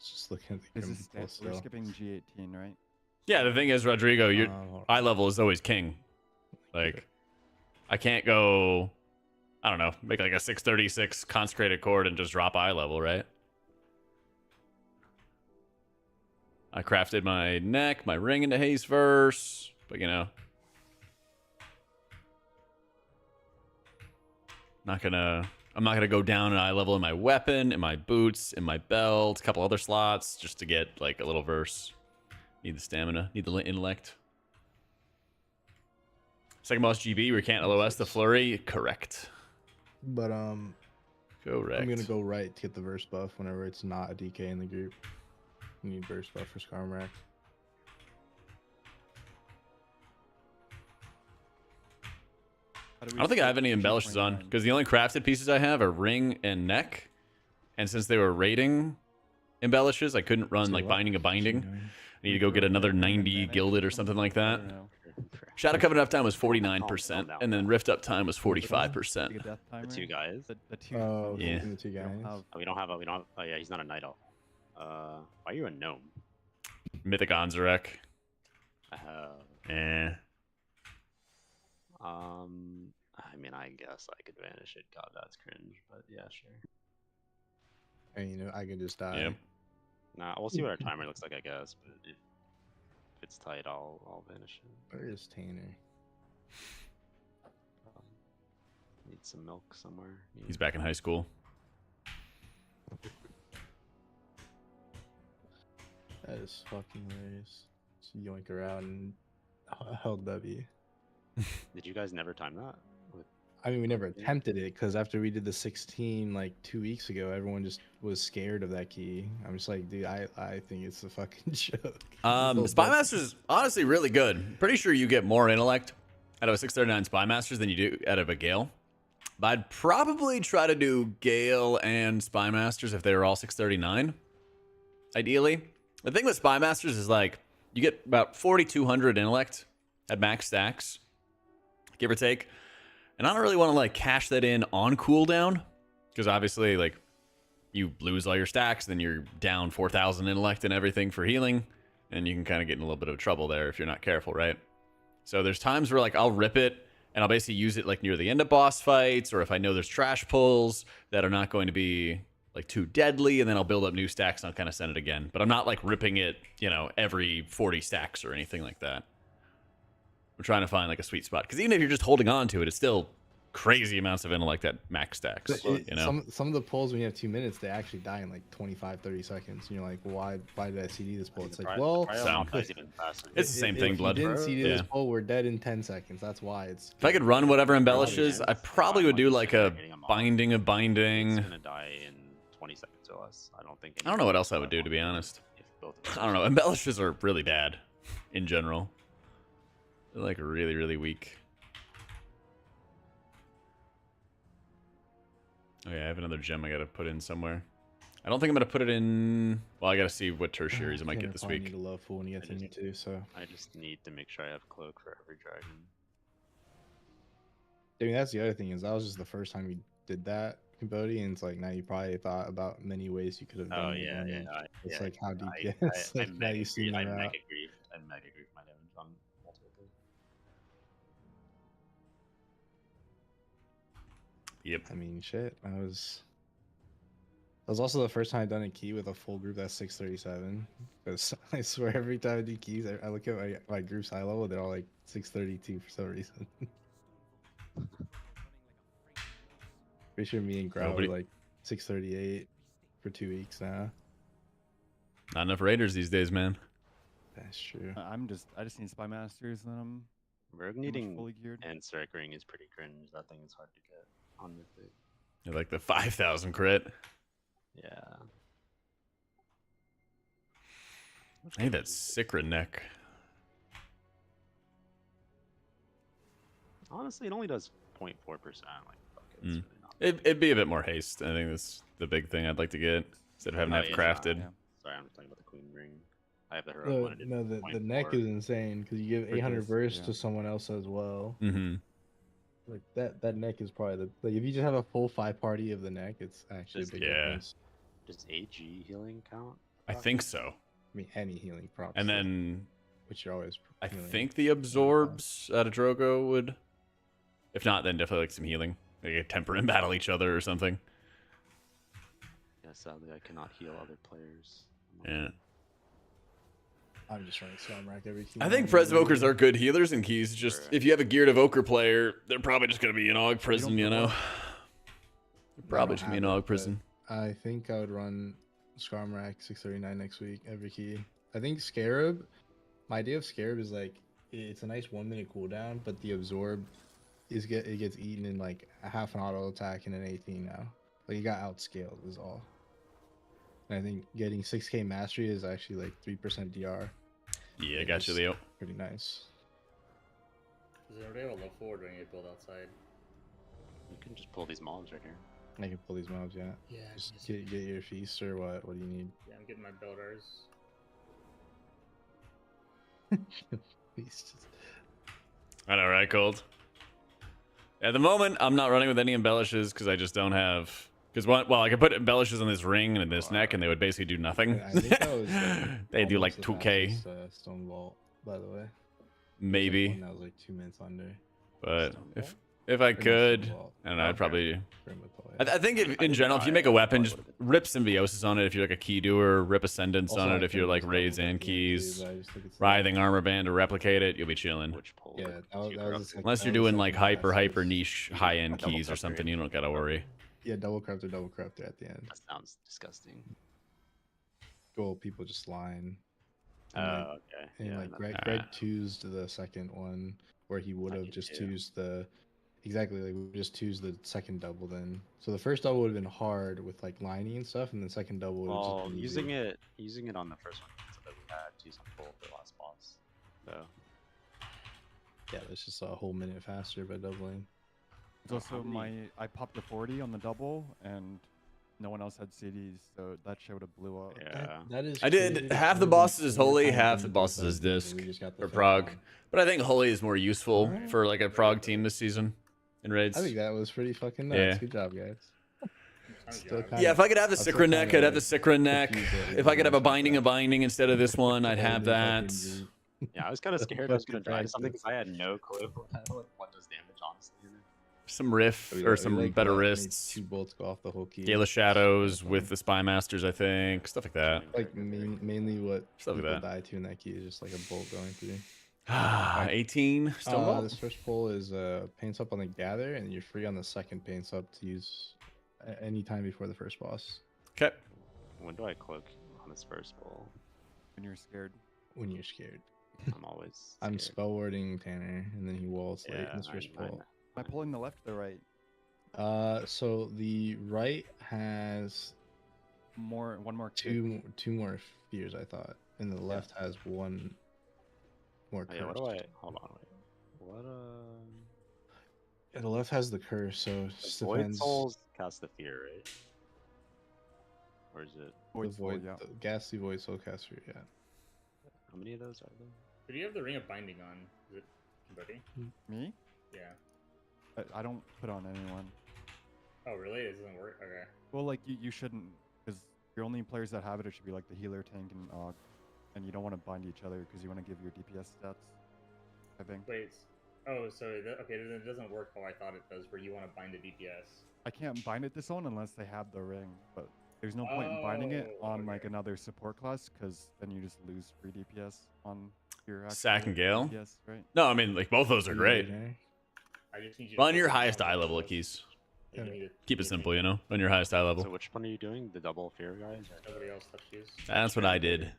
Just looking at the This is Grim we're still. skipping G18, right? Yeah, the thing is, Rodrigo, your hold on. eye level is always king. Like, I can't go, I don't know, make like a 636 consecrated chord and just drop eye level, right? I crafted my neck, my ring into haste verse, but you know. I'm not gonna go down an eye level in my weapon, in my boots, in my belt, a couple other slots, just to get like a little verse. Need the stamina, need the intellect. Second boss GB, we can't LOS the flurry. Correct. But Correct. I'm gonna go right to get the verse buff whenever it's not a DK in the group. You need verse buff for Skarmorak. How do I we don't think I have skip any embellishes on, G29? because the only crafted pieces I have are ring and neck. And since they were rating embellishes, I couldn't run So like what? binding a binding. G9. I need to go get another 90 gilded or something like that. I don't know. Shadow Covenant uptime was 49%, and then Rift uptime was Take 45%. a death timer? The two guys. The two. Oh, Yeah. the two we don't guys. have- Oh, we don't have. Oh yeah, he's not a night elf. Why are you a gnome? Mythic Anzarek. Eh. I mean, I guess I could vanish it. God, that's cringe. But yeah, sure. And you know, I can just die. Yeah. Nah, we'll see what our timer looks like, I guess. But if it's tight, I'll vanish it. Where is Tanner? Need some milk somewhere. He's back in high school. That is fucking hilarious. Just yoink her out and held W. Did you guys never time that? With I mean, we never attempted it because after we did the 16 like 2 weeks ago, everyone just was scared of that key. I'm just like, dude, I think it's a fucking joke. Spy Master's is honestly really good. Pretty sure you get more intellect out of a 639 Spy Masters than you do out of a Gale. But I'd probably try to do Gale and Spy Masters if they were all 639. Ideally. The thing with Spy Masters is like, you get about 4,200 intellect at max stacks, give or take. And I don't really want to like cash that in on cooldown, because obviously like you lose all your stacks, then you're down 4,000 intellect and everything for healing, and you can kind of get in a little bit of trouble there if you're not careful, right? So there's times where like I'll rip it and I'll basically use it like near the end of boss fights, or if I know there's trash pulls that are not going to be like too deadly, and then I'll build up new stacks and I'll kind of send it again. But I'm not like ripping it, you know, every 40 stacks or anything like that. I'm trying to find like a sweet spot, because even if you're just holding on to it, it's still crazy amounts of intellect at max stacks. You know, some of the pulls when you have 2 minutes, they actually die in like 25-30 seconds, and you're like, well, why did I CD this pull? It's like, well, it's the same thing, Blood. If you didn't CD this pull, we're dead in 10 seconds. That's why it's. If I could run whatever embellishes, I probably would do like a binding of binding. It's gonna die in 20 seconds or less. I don't know what else I would do, to be honest. I don't know. Embellishes are really bad in general. They're like really, really weak. Okay, I have another gem I gotta put in somewhere. I don't think I'm gonna put it in. Well, I gotta see what tertiaries I might get this week. Need a love fool when he gets in here too. So I just need to make sure I have cloak for every dragon. I mean, that's the other thing is that was just the first time we did that in Bodhi, and it's like now you probably thought about many ways you could have done. Oh yeah, it. yeah. It's like how deep. It's like now you see I them mega out. grief. I mega grief my damage on multiple things. Yep. I mean, shit. That was also the first time I've done a key with a full group that's 637. Because I swear every time I do keys, I look at my group's high level, they're all like 632 for some reason. Pretty sure me and Grau were like 638 for 2 weeks now. Not enough raiders these days, man. That's true. I just need spy masters, and I'm Rogue pretty much needing fully geared. and strike ring is pretty cringe. That thing is hard to get on Mythic. You're like the 5,000 crit. Yeah. I need that Sikra neck. Honestly, it only does 0.4%. Like, fuck it, it's really not. It'd be a bit more haste. I think that's the big thing I'd like to get instead of having to have crafted. Yeah. Sorry, I'm just talking about the queen ring. I have the heroic one. No, the neck is insane because you give 800 burst to someone else as well. Mm-hmm. Like that neck is probably the like if you just have a full 5 party of the neck, it's actually a big difference. Does AG healing count? I think so. I mean, any healing props. And then, which you're always. I think the absorbs out of Drogo would. If not, then definitely like some healing. They get temper and battle each other or something. Yeah, sadly I cannot heal other players. Yeah. I'm just running Stormrack every key. I think Pres Evokers are good healers and keys. Just if you have a geared Evoker player, they're probably just gonna be an Og Prison, you know. They're probably just gonna be an Og Prison. I think I would run Skarmrack 639 next week every key. I think Scarab. My idea of Scarab is like it's a nice 1 minute cooldown, but the absorb it gets eaten in like a half an auto attack and an 18 now. Like you got outscaled is all. And I think getting 6k mastery is actually like 3% DR. Yeah, I got you, Leo. Pretty nice. Does anybody have a look forward when you build outside? You can just pull these mobs right here. I can pull these mobs, yeah. Yeah. Just get your feast or what? What do you need? Yeah, I'm getting my builders. Feast. I know, right, Cold? At the moment, I'm not running with any embellishes because I just don't have. Because well, I could put embellishes on this ring and this neck, and they would basically do nothing. I think that was, they do like almost 2k. Fastest, Stone Vault, by the way. Maybe. That was like 2 minutes under. But if I could, and I'd probably. I think in general, if you make a weapon, just rip Symbiosis on it. If you're like a key doer, rip Ascendance on it. If you're like raids and keys, Writhing Armor Band to replicate it, you'll be chilling. Yeah, that was Unless you're doing like hyper niche high end keys or something, you don't gotta worry. Yeah, double corruptor at the end. That sounds disgusting. Goal people just line. Oh, okay. And yeah, like Greg choosed the second one where he would have just choosed the exactly like we just choose the second double then. So the first double would have been hard with like lining and stuff, and the second double would have just been using it on the first one so that we had to use a full for the last boss. So yeah, that's just a whole minute faster by doubling. It's also I popped a 40 on the double and no one else had CDs, so that shit would have blew up. Yeah, that is. I did half the bosses is holy, half the bosses is disc or prog. But I think holy is more useful for like a prog team this season in raids. I think that was pretty fucking nuts. Yeah. Good job, guys. Still Yeah, kind Yeah, of- if I could have the I'm still Synchrony neck, kinda, I'd have the like, Synchrony neck. confused at If I could have a everything binding instead of this one, I'd have that. Yeah, I was kind of scared I was gonna die to something because I had no clue what does damage, honestly. Some riff We or we some like better let any wrists. 2 bolts go off the whole key. Gala Shadows with the Spy Masters, I think. Stuff like that. Like mainly what Stuff like people that. die to in that key is just like a bolt going through. 18 Stonebolt. This first pull is paints up on the gather, and you're free on the second paints up to use any time before the first boss. Okay. When do I cloak on this first ball? When you're scared. When you're scared. I'm always. I'm scared. spell warding Tanner, and then he walls late Yeah, in this first I pull. Am I pulling the left or the right? So the right has One more kick. two more fears, I thought, and the left has one more Oh, curse. yeah, what do I? Hold on, wait. What Yeah, the left has the curse, so it just Void depends. Souls cast the fear, right? Or is it? The Void Soul, void, yeah. the ghastly void soul caster, yeah. How many of those are there? Who do you have the Ring of Binding on? Is it Buddy? Me? Yeah. I don't put on anyone. Oh, really? It doesn't work? Okay. Well, like you shouldn't, because your only players that have it should be like the healer, tank, and Og, and you don't want to bind each other because you want to give your DPS stats. I think. Wait. Oh, so okay, then it doesn't work how I thought it does, where you want to bind a DPS. I can't bind it this own unless they have the ring, but there's no point in binding it Oh, on like okay. another support class because then you just lose free DPS on your actual Sack and Gale? DPS, right? No, I mean, like, both of those are great. I just need you Run to your focus highest on eye one level of of those. keys. Like, you need to Keep it give simple, me- you know? Run your highest eye level. So which one are you doing? The double fear guys? Nobody else touched these. That's what I did.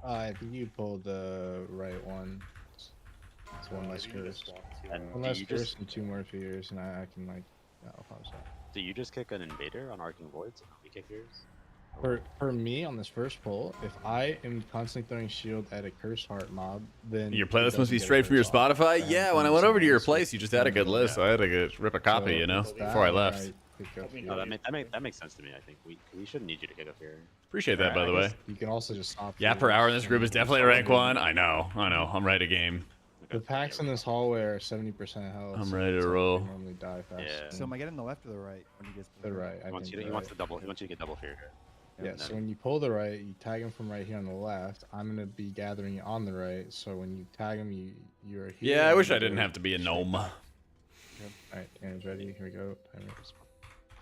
I think you pulled the right one. It's one less Maybe you curse. just walk to, And One do less you curse just and 2 more fears, and I can like, I'll pause that. do you just kick an invader on Arcing Voids and we kick yours? For me on this first pull, if I am constantly throwing shield at a curse heart mob, then Your it playlist must doesn't be get a straight from your curse off. Spotify? So Yeah, I'm when I putting went over to some your of this place, you just had a good list, so I had to rip a copy, So you know, it's that, before I or left. pick up Help me fear. Oh, that makes sense to me. I think we shouldn't need you to kick up here. Appreciate that, by the way. You can also just stop. Yeah, per hour in this group is definitely a rank 1. I know. I'm ready to game. The packs in this hallway are 70% health. I'm so ready to it's like roll. They normally die fast. Yeah. So am I getting the left or the right when he gets The right. I He wants think you. the He wants right. the double. He wants you to get double fear here. Yeah, And so then- when you pull the right, you tag him from right here on the left. I'm gonna be gathering on the right, so when you tag him, you're here. Yeah, I and wish you I didn't go have to be a straight gnome. back. Alright, Tanner's ready. Here we go. Timer.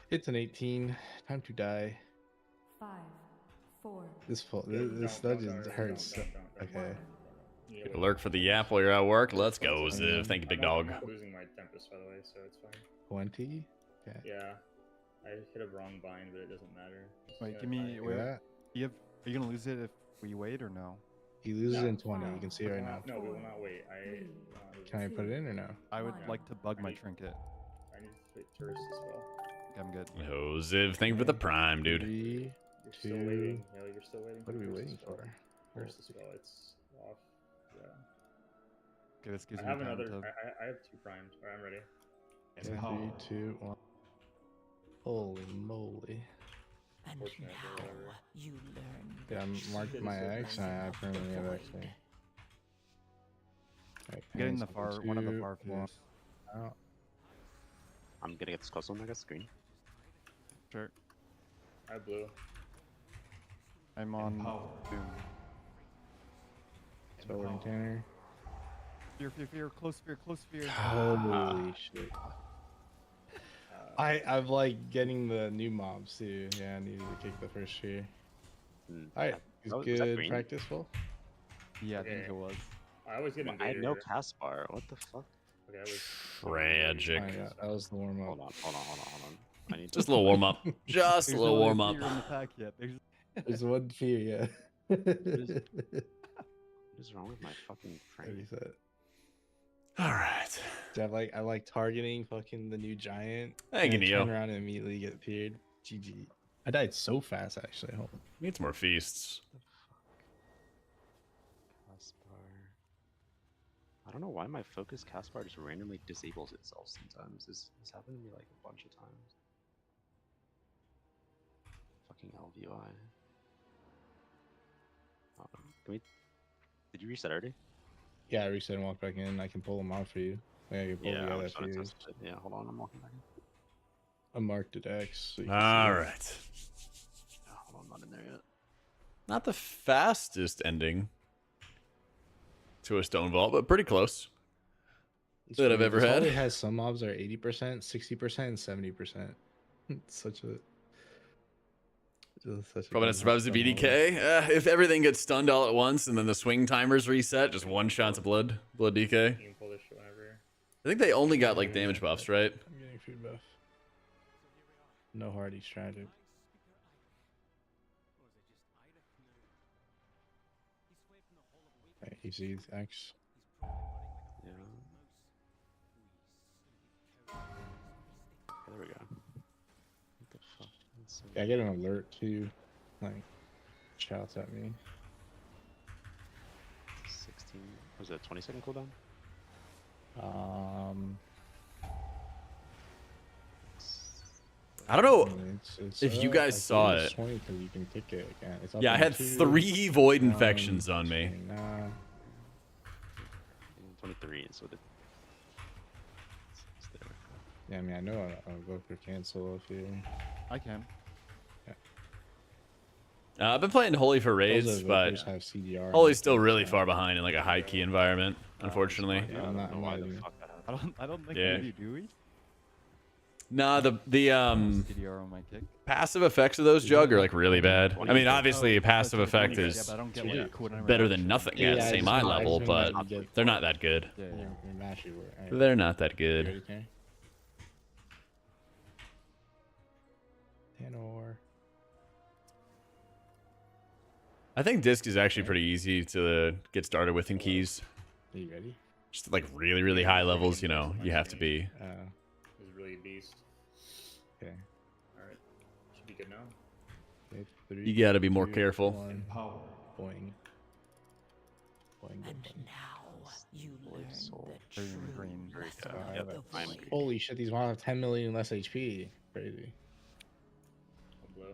It's an 18. Time to die. 5, 4, This Don't, dungeon don't, hurts. don't. Okay. Yeah, Take a lurk for the yap while you're at work. Let's go, Ziv. Thank you, big dog. I'm not losing my Tempest, by the way, so it's fine. 20. Okay. Yeah. I hit a wrong bind, but it doesn't matter. Just Wait, gotta give me. find it. Wait, Yeah. are you gonna lose it if we wait or no? He loses No. in 20. You can see it right now. No, we will not wait. Can I put it in or no? I would Yeah. like to bug my I need- trinket. I need to wait tourists as well. I'm good. Oh, Ziv, thank you for the prime, dude. 3. You're still Two. waiting. Yeah, you're still waiting. What are we Curse waiting as well. for? Curse as well. It's off. Yeah. Okay, this gives I me have time another. to. I have 2 primed. Alright, I'm ready. Okay, 3, 2, 1. Holy moly. And Fortunate or now whatever. you learn. Yeah, I'm marked my X and I permanently have X there. Alright, Get in the Tanner's far one of the 2, far 1 fears. out. I'm gonna get this close on the screen. Sure. I have blue. I'm on Empower. Doom. Spellwording Tanner. Fear, close fear. Holy shit. I'm like getting the new mobs too. Yeah, I needed to kick the first fear. Alright, is was that good green? practiceful. Yeah, I think Okay. it was. I always get I invader. had no cast bar. What the fuck? Okay, I was. Tragic. Yeah, that was the warm Hold up. on. I need Just a little warm up. Just a There's little no warm other up. fear in the pack yet. There's There's one fear, yeah. What is wrong with my fucking frame? Reset. All right. I like targeting fucking the new giant. Thank you, and Neo. Turn around and immediately get feared. GG. I died so fast actually. Hold on. Need some more feasts. Cast bar. I don't know why my focus cast bar just randomly disables itself sometimes. This happened to me like a bunch of times. Fucking LVI. Can we? Did you reset already? Yeah, I reset and walk back in. I can pull them out for you. Yeah, I can pull Yeah, the I other just wanted to fears. test it. Yeah, hold on, I'm walking back in. I marked it X. So you can All see it. right. Oh, I'm not in there yet. Not the fastest ending to a stone vault, but pretty close. It's that I've weird. ever This had. hallway has some mobs that are 80%, 60%, and 70%. It's such a. It's such a Probably not dumb survives the hallway. BDK. If everything gets stunned all at once and then the swing timers reset, just one shot of blood DK. You can pull this shit whenever. I think they only got like damage buffs, right? I'm getting food buff. No hardy's tragic. Right, he sees X. Yeah. Okay, there we go. What the fuck? That's so Yeah, I get an alert too. Like, shouts at me. 16. Was it a 20-second cooldown? I don't know It's if you I guys believe saw it's it. 20 because you can pick it again. It's up Yeah, I in had 2, 3 void 1, infections on me. 29. 23, so it's there. Yeah, I mean, I know I'll go for cancel if you. I can. I've been playing Holy for Those raids, but evokers have CDR. Holy's still really far behind in like a high key environment, unfortunately. Yeah, I'm not the even. fuck that happened. I don't think Yeah. we do we? Nah, the CDR on my kick. passive effects of those jug are like really bad. I mean, obviously, a passive Okay, effect yeah, is but I don't get what the cooldown better reduction than nothing is. at Yeah, same I eye just level, mean but you get- they're not that good. Yeah, yeah. Your match you were. Alright, They're not that you good. ready, Kenny? Tanor. I think disc is actually pretty easy to get started with in keys. Are you ready? Just like really, really high levels, you know, you have to be. This is really a beast. Okay. Alright. Should be good now. Okay, 3, You gotta be more 2, careful. 1. Power. Boing. Boing. And boing. now you Void learn soul. the Very true green. lesson Yep, of the I'm void. green. Holy shit, these mobs have 10 million less HP. Crazy. I'll blow.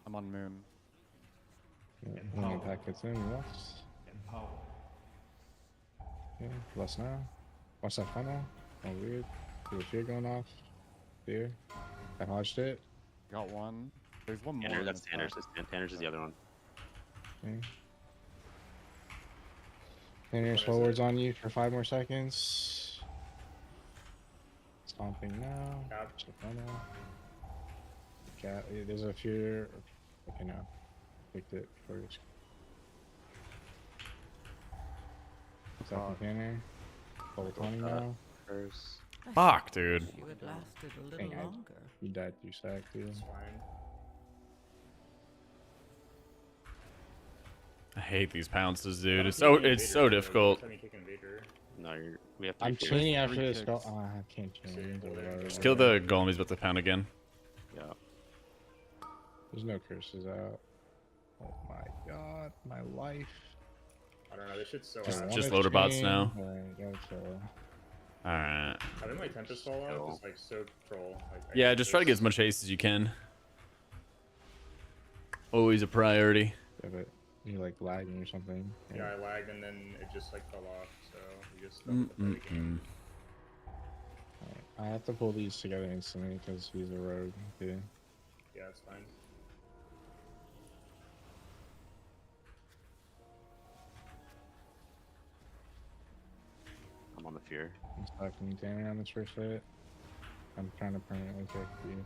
I'm on Moon. Yeah, when the attack gets in, less. Power. Yeah, less now. Watch that funnel. Oh, weird. There's a fear going off. Fear. I hodged it. Got one. There's one more. Tanner, in that's the Tanner's. top. Tanner's is the other one. Okay. Tanner's forwards on you for 5 more seconds. Stomping now. Cap. Check funnel. Cat. There's a fear. Okay, now. Picked it first. Stopping Tanner. Full 20 now. First. Fuck, dude. You had lasted a little Dang, I- longer. You died through sack, too. It's fine. I hate these pounces, I dude. don't It's think so you can it's Invader, so so difficult. every time you kick Invader. No, we have to. I'm be chaining after 3 this. kicks. Oh, I can't chain. Just kill the golem. He's about to pound again. Yeah. There's no curses out. Oh my god, my life. I don't know, this shit's so Just- hard. just loader bots now. Alright, gotta All right. Having my Tempest fall out is like so troll. Like, I Yeah, hate just try to get this. as much haste as you can. Always a priority. Yeah, but you like lagging or something. Yeah, I lagged and then it just like fell off, so we just stuck with the play game. Alright, I have to pull these together instantly because he's a rogue. Okay. Yeah, it's fine. I'm on the fear. I'm stacking Tanner on this first hit. I'm trying to permanently take you.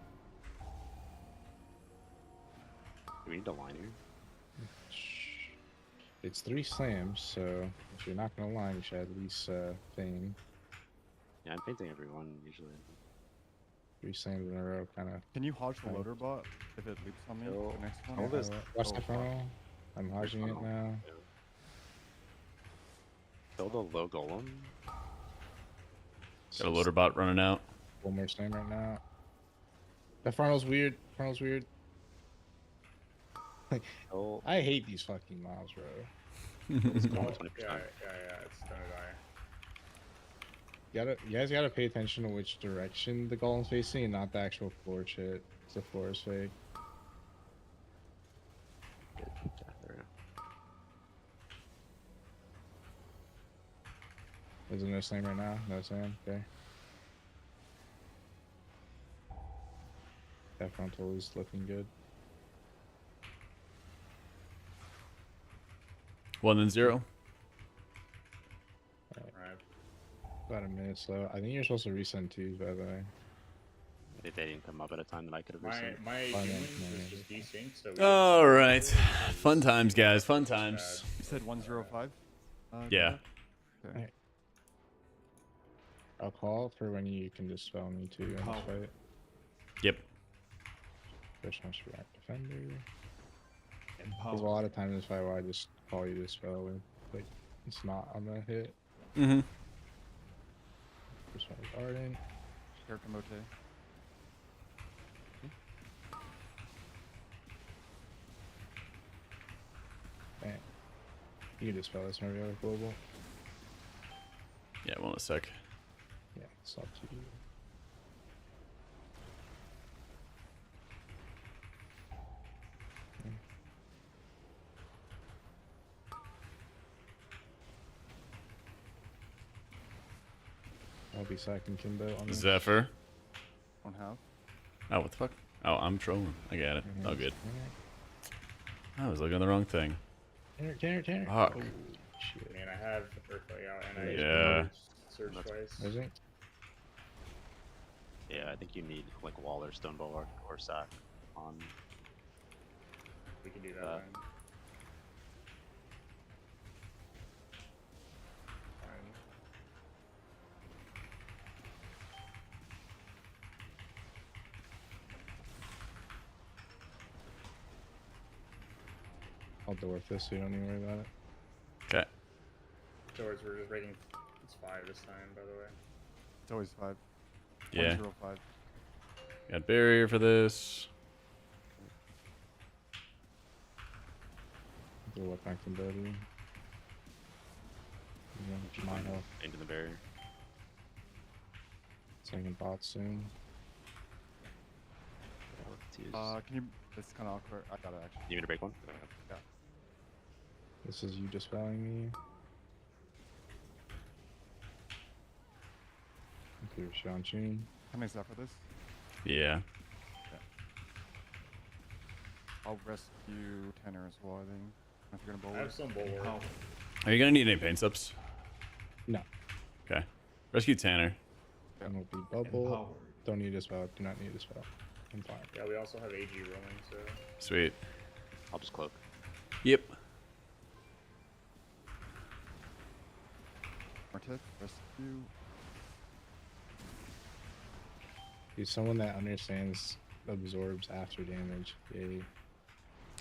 Do we need to line here? It's 3 slams, so if you're not gonna line, you should at least feign. Yeah, I'm painting everyone usually. 3 slams in a row, kind of. Can you hodge the loader bot if it loops on me? Kill- The next one. kill this- Watch Oh, the fuck. funnel. I'm hodging it now. Kill the low golem. Got a loader bot running out. One more slam right now. The funnel's weird. Funnel's weird. Kill. I hate these fucking mobs, bro. It's going Yeah, 20%. yeah, it's gonna die. You guys gotta pay attention to which direction the golem's facing and not the actual floor shit. The floor is fake. Yeah, there we go. Is there no slam right now? No slam? Okay. That frontal is looking good. 1 and 0. Alright. About a minute slow. I think you're supposed to resend twos, by the way. Maybe they didn't come up at a time that I could have My resent. my no, humans no, is just desynced, so we All right. because Fun times, guys. Fun times. You said 105? Yeah. Okay. I'll call for when you can dispel me too in this Power. fight. Yep. First one should react defender. There's a Empower. lot of time in this fight where I just call you dispel with like it's not on the hit. Mm-hmm. First one is Ardent. Character Mote. Man. You can dispel this whenever you have a global. Yeah, one a sec. Yeah, it's up to you. I'll be sacking Kimbo on this. Zephyr. Don't have. Oh, what the fuck? Oh, I'm trolling. I got it. Oh, good. I was looking at the wrong thing. Tanner. Fuck. Oh, shit. Man, I have Earthquake out and I Yeah. search twice. Is it? Yeah, I think you need like wall or stone bulwark or sack on. We can do that. Uh, Fine. Fine. I'll dwarf this so you don't need to worry about it. Okay. George, we're just rating. It's 5 this time, by the way. It's always 5. Yeah. 105. Got barrier for this. Do what I can do. Yeah, my health. Into the barrier. Second bot soon. Yeah, let's use. Can you? It's kind of awkward. I got it actually. You need me to break one? This is you dispelling me. Clear Sean Tune. How many is that for this? Yeah. I'll rescue Tanner as well, I think. If you're gonna I have bowl some bulwark. Empower. Are you gonna need any paint subs? No. Okay. Rescue Tanner. And will be bubble. Empower. Don't need a spell. Do not need a spell. I'm fine. Yeah, we also have AG rolling, so. Sweet. I'll just cloak. Yep. Martif, rescue. He's someone that understands absorbs after damage. Yay.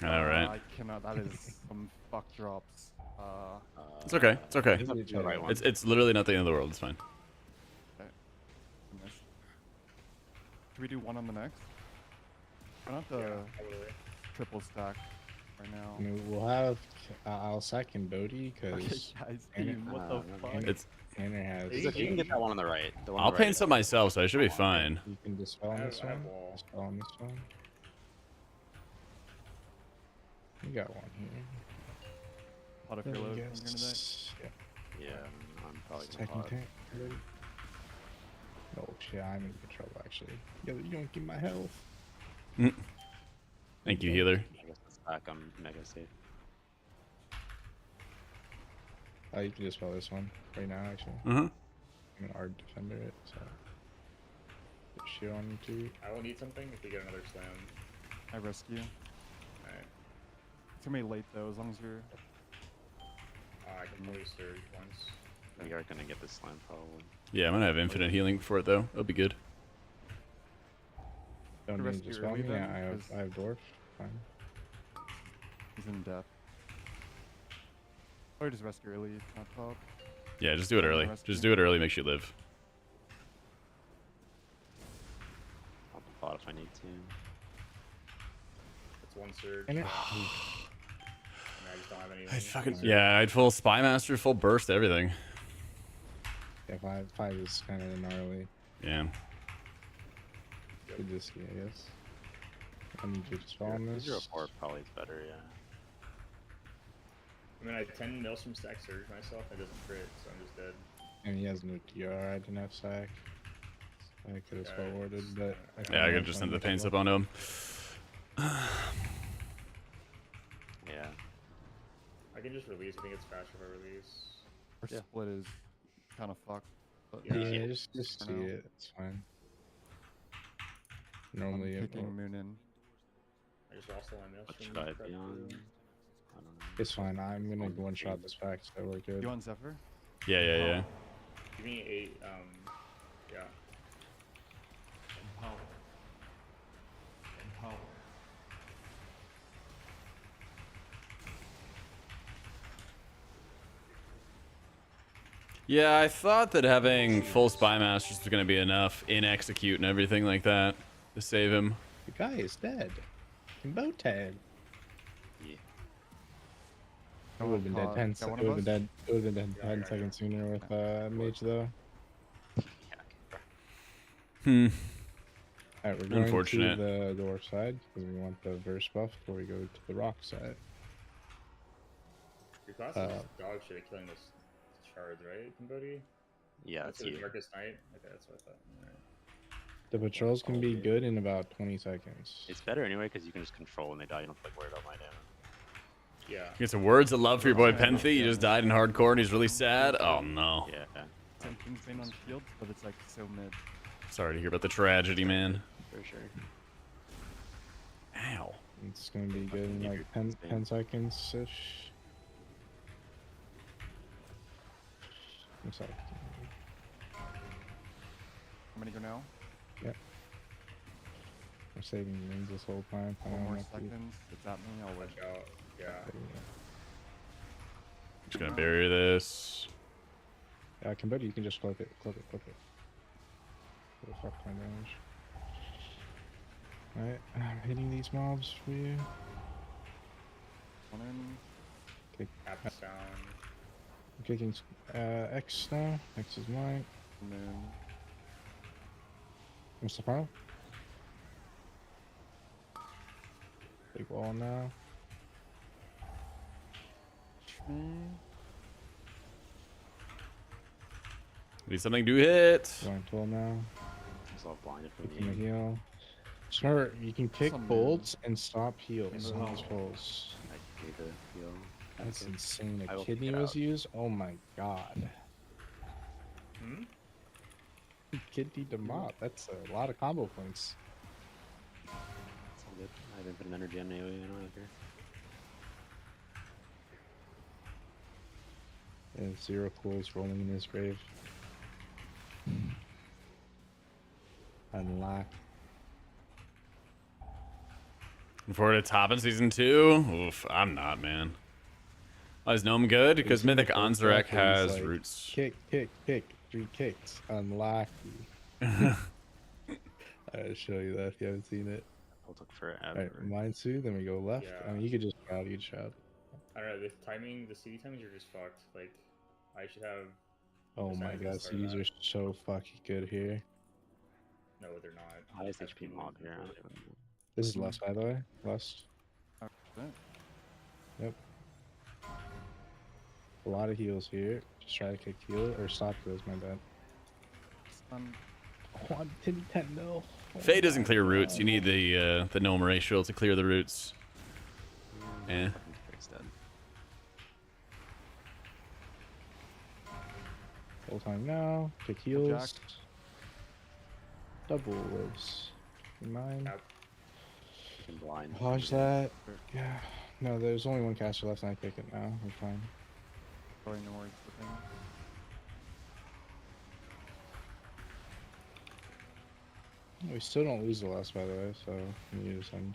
All right. I cannot. That is some fuck drops. It's okay. It's okay. Is it the right one. It's literally not the end of the world. It's fine. I missed. Should we do one on the next? Why not the Yeah, totally. triple stack right now? I mean, we'll have. I'll second Bodhi Okay, because guys, Tanner- team, what no, the no, fuck? no. It's. Tanner has. You can get that one on the right. The one on I'll the paint right. some myself, so I should be fine. You can dispel I on have- this I have one. wall. Dispel on this one. You got one here. A lot of There we reload go. here today. Yeah. Yeah, I'm probably gonna Second pause. tank. Ready? Oh shit, I'm in good trouble actually. Yo, you don't give my health. Thank you, healer. I guess it's back. I'm mega safe. Oh, you can dispel this one right now actually. Uh-huh. I'm an art defender it, so. Put shield on you too. I will need something if we get another slam. I rescue. Alright. It's gonna be late though, as long as you're. I can probably surge once. We are gonna get this slam probably. Yeah, I'm gonna have infinite healing for it though. It'll be good. Don't The need rest to of dispel your me. lead Yeah, then, I have dwarf. Fine. He's in death. Or just rescue early, not top. Yeah, just do it early. Just do it early. Make sure you live. I'll bot if I need to. That's one surge. And it- I just don't have anything. I'd fucking yeah. I'd full spy master, full burst, everything. Yeah, five is kind of gnarly. Yeah. Could just see, I guess. I need you to dispel on this. 0-4 probably is better, yeah. I mean, I 10 Maelstrom stack surge myself. It doesn't crit, so I'm just dead. And he has no DR. I didn't have sack. I could have Yeah, forwarded, but Yeah, I could just send the paint slip onto him. Yeah. I can just release. I think it's faster if I release. Our Yeah. split is kind of fucked. But Yeah, Yeah. just For see now. it. It's fine. I'm Normally, it kicking will- Moon in. I just lost all my What maelstrom. should I crap be on? too. I don't know. it's fine. I'm gonna On one shot three. this pack, so we're good. You want Zephyr? Yeah, yeah, yeah. Give me 8. Yeah. Empower. Empower. Yeah, I thought that having full Spy Masters was going to be enough in execute and everything like that to save him. The guy is dead. Kimbo dead. Yeah. It would have been dead 10 Got one It would of have been us? dead. It would have been dead Yeah, 10 yeah, seconds sooner with Mage, though. Yeah, okay, bro. Hmm. Alright, we're going Unfortunate. to the dwarf side because we want the verse buff before we go to the rock side. Your class is just dog shit at killing this shards, right, Kimbody? Yeah, That's that's the you. Darkest Night? Okay, that's what I thought. Alright. The patrols can be Okay. good in about 20 seconds. It's better anyway because you can just control when they die. You don't have to like worry about my damage. Yeah. Get some words of love for your boy Penthy. He just died in hardcore and he's really sad. Oh no. Yeah. Same Kingsbane on shield, but it's like so mid. Sorry to hear about the tragedy, man. For sure. Ow. It's gonna be good in like 10 seconds ish. I'm sorry. How many go now? I'm saving rings this whole time. I One don't more have to- seconds. It's at me. I'll wait. Watch out. Yeah. Just gonna bury this. Yeah, Cambodia, you can just clip it. Clip it. What the fuck my damage? Alright, I'm hitting these mobs for you. One in. Okay, Apps down. I'm kicking X now. X is mine. Moon. Mr. Final. Big wall now. Me. Need something to hit. Going 12 now. It's all blinded from Kicking the the heal. Just remember, you can kick Some bolts and stop heals Some on these pulls. I gave the heal. That's Okay. insane. I A will kidney kick it was out. used? Oh my god. Hmm? Kidney to mop. That's a lot of combo points. It's all good. I have infinite energy on AoE. I don't care. And 0 cools rolling in his grave. Unlock. Looking forward to top in season 2. Oof, I'm not, man. Oh, is Gnome good? Because Mythic Anzarek has roots. Kick, 3 kicks. Unlock. I'll show you that if you haven't seen it. I'll look forever. Alright, mine too, then we go left. I mean, you could just shout, you could shout. I don't know, the timing, the CD timings are just fucked. Like, I should have. Oh my Besides god, the start of CDs are so fucking good here. No, they're not. Highest That's HP people mob here. I before. don't even know. This is lust, by the way. Lust. Yep. A lot of heals here. Just try to kick heal or stop heals, my bad. Oh, I'm Timmy 10 no. Faye doesn't clear roots. You need the Gnome ratio to clear the roots. Yeah. Fucking Fake's dead. Full time now. Kick heals. Jack. Double lives. Mine. Yep. Fucking blind. Hodge that. Yeah. No, there's only one caster left and I kick it now. We're fine. Going towards the thing. We still don't lose the last, by the way, so we need to send.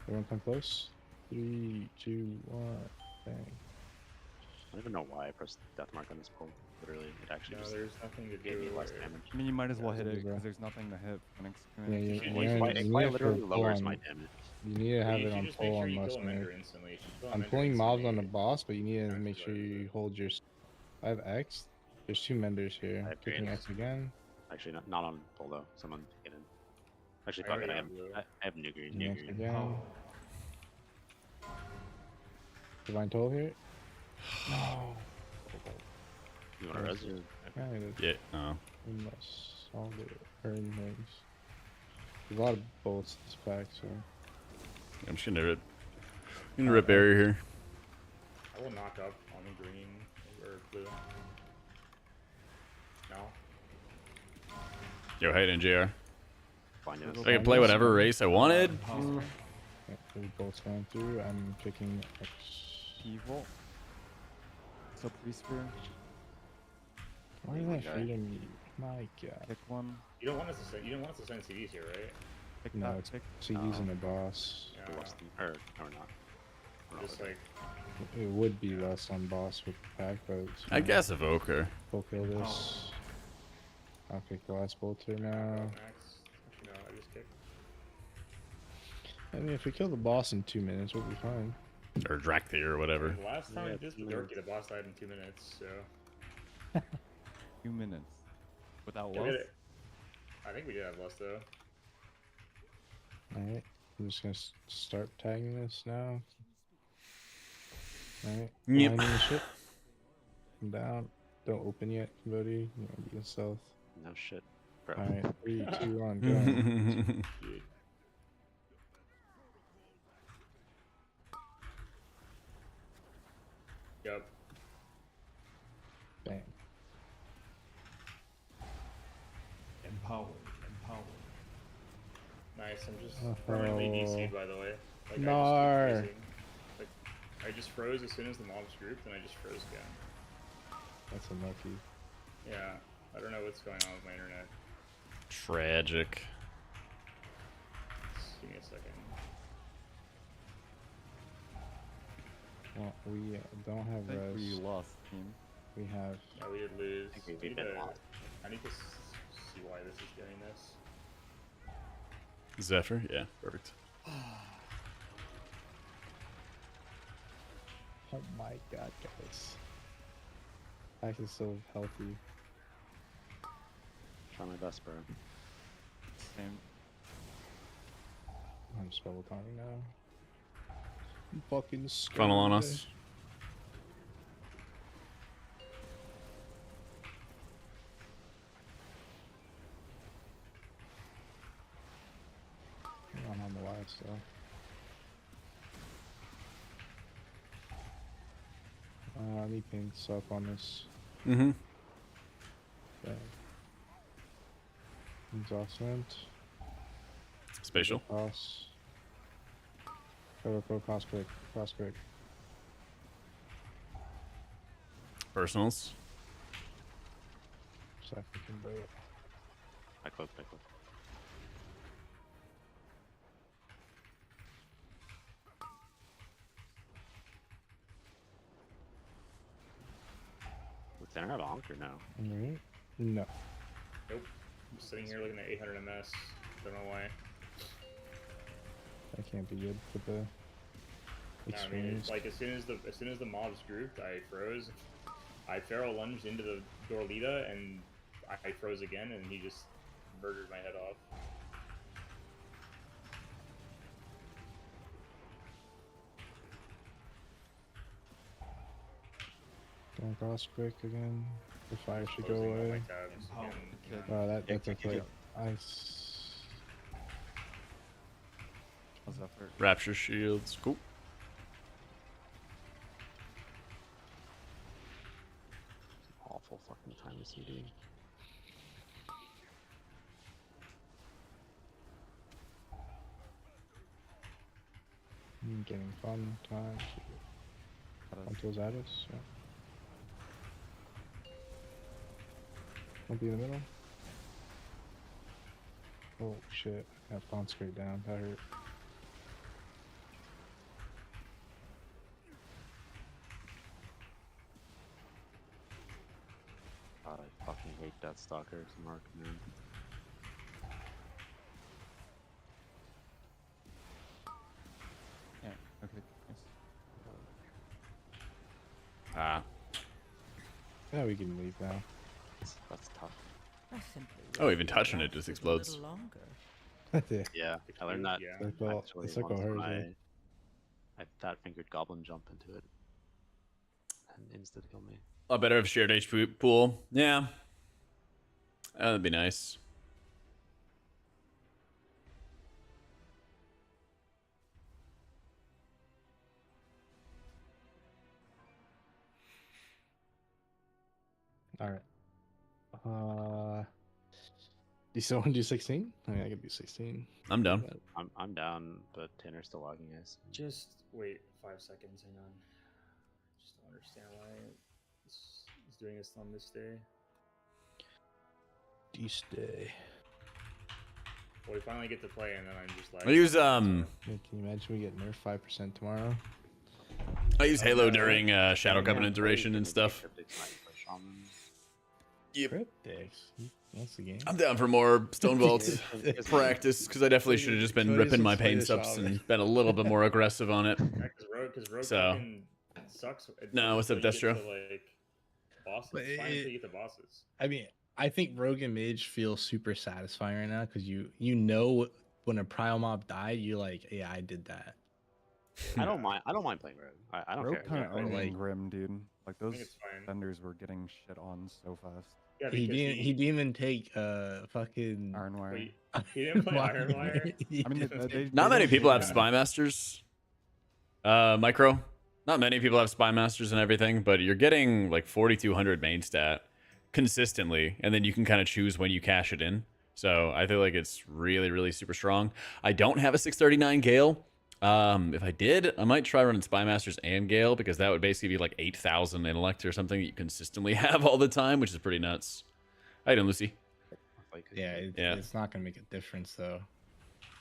Everyone come close. 3, 2, 1. Bang. I don't even know why I pressed death mark on this pull. Literally, it actually No, just there's nothing to gave me do. less or- damage. I mean, you might as well hit it bro. because there's nothing to hit. Yeah, you- should you're use in- Quite, you it need quite it for literally lowers pull my on- damage. You need to have you it should on just make pull sure on you most kill him ender move. instantly. If you kill him I'm ender pulling mobs on the instantly- boss, but you need to That's make what sure it you is. hold your. I have X. There's 2 menders here. I have Kicking greens. X again. Actually, not on pull though. Someone get in. Actually, I fuck it. already I have, have blue. I have new green. Kicking New X green. again. Divine Toll here. No. You want to res or? Kind of. Yeah. Oh. Unless all the earn things. There's a lot of bolts in this pack, so. I'm just gonna rip barrier here. I will knock up on the green or blue. No. Yo, hey, JR. Fine, yes. I can play whatever race I wanted. Impossible. Yeah, the bolts going through. I'm picking X. Evil. So Priester, Why is that feeding me? My god. pick one. You don't want us to send. You don't want us to send CDs here, right? Pick No, that. it's Pick. CDs and a boss. Yeah. Or less than, or not. Or Just not. like It would be less on boss with the pack, but it's I fine. guess evoker. We'll kill this. I'll pick the last bolter now. max. No, I just kicked. I mean, if we kill the boss in 2 minutes, we'll be fine. Or Drakthir or whatever. The last time Yeah, I did the 2 Dorky, the boss died in 2 minutes. So 2 minutes. Without Yeah, we lust. had it. I think we did have less though. Alright, I'm just gonna start tagging this now. Alright, Yep. behind me and shit. I'm down. Don't open yet, buddy. You wanna be in stealth. No shit, bro. Alright, 3, 2, 1, go. Dude. Yup. Bang. Empowered. Empowered. Nice. I'm just Oh. permanently DC'd, by the way. Like, Nar. I just keep freezing. Like, I just froze as soon as the mobs grouped, and I just froze again. That's unlucky. Yeah. I don't know what's going on with my internet. Tragic. Just give me a second. Well, we don't have I think res. we lost, team. We have. Yeah, we did lose. I think I we've need been to- lost. I need to see why this is getting this. Zephyr? Yeah, perfect. Oh my god, guys. Pack is so healthy. Try my best, bro. Same. I'm spell timing now. I'm fucking scared. Funnel on us. I'm on the wire still. I need pinks up on this. Mm-hmm. Bang. Exhaustment. Spatial. Cross. Go, cross quick. Cross quick. Personals. So I can do it. I cloak, I cloak. With internet onked or no? Alright. No. Nope. I'm sitting here looking at 800 MS. Don't know why. That can't be good for the No, I mean, extremes. like as soon as the mobs grouped, I froze. I feral lunged into the Dorlita and I froze again, and he just murdered my head off. Going cross quick again. The fire should go Closing all my away. tabs Empowered. again. Oh, that's Yeah, a yeah, click. Ice. How's that for? Rapture shields. Cool. Awful fucking time to CD. Getting fun times. Until Zadis. Yeah. Won't be in the middle. Oh shit. Got gone straight down. That hurt. God, I fucking hate Death Stalkers, Mark, man. Yeah. Okay. Nice. Ah. Yeah, we can leave now. That's tough. I simply Oh, wish even it touching it just lasted a explodes. little longer. Yeah. Yeah, I learned that Yeah. Circle, actually the circle once hers. when I fat-fingered goblin jump into it. And insta kill me. A lot better of shared HP pool. Yeah. That'd be nice. All right. Do you still want to do 16? I mean, I could do 16. I'm down. I'm down, but Tanner's still logging us. Just wait 5 seconds. Hang on. Just don't understand why it's doing this on this day. This day. Well, we finally get to play, and then I'm just like. I use Can you imagine we get nerfed 5% tomorrow? I use Halo during Shadow Covenant duration and stuff. Yep. Cryptics. That's the game. I'm down for more Stone Vault practice because I definitely should have just been ripping my pain subs and been a little bit more aggressive on it. Because Rogue So. fucking sucks. No, what's up, Destro? Like, bosses. But It's fine until you get the bosses. I mean, I think Rogue and Mage feel super satisfying right now because you know when a Primal Mob died, you're like, yeah, I did that. I don't mind playing Rogue. I don't Rogue care. kind of owning like- Grim, dude. Like those it's fine. vendors were getting shit on so fast. Yeah, He because didn't even take fucking Ironwire. Wait, he didn't play Ironwire? I mean, they Not many don't people do have that. Spy Masters. Micro. Not many people have Spy Masters and everything, but you're getting like 4,200 main stat consistently, and then you can kind of choose when you cash it in. So I feel like it's really, really super strong. I don't have a 639 Gale. If I did, I might try running Spy Masters and Gale because that would basically be like 8,000 intellect or something that you consistently have all the time, which is pretty nuts. How you doing, Lucy? Yeah, it's not gonna make a difference though.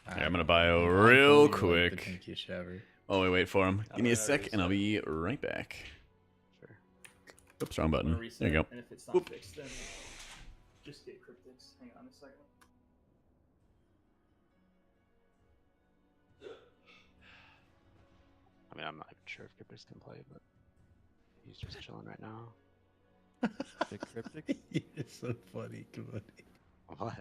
Yeah, I'm gonna bio I'm real probably, like, the quick. pinkiest ever. Oh, we wait for him. Give me a sec, and I'll be right back. Sure. Oops, wrong button. There you go. And if it's Whoop. fixed, then just get cryptics. Hang on a second. I mean, I'm not even sure if Cryptics can play, but he's just chilling right now. The cryptic. It's so funny, Cody. What?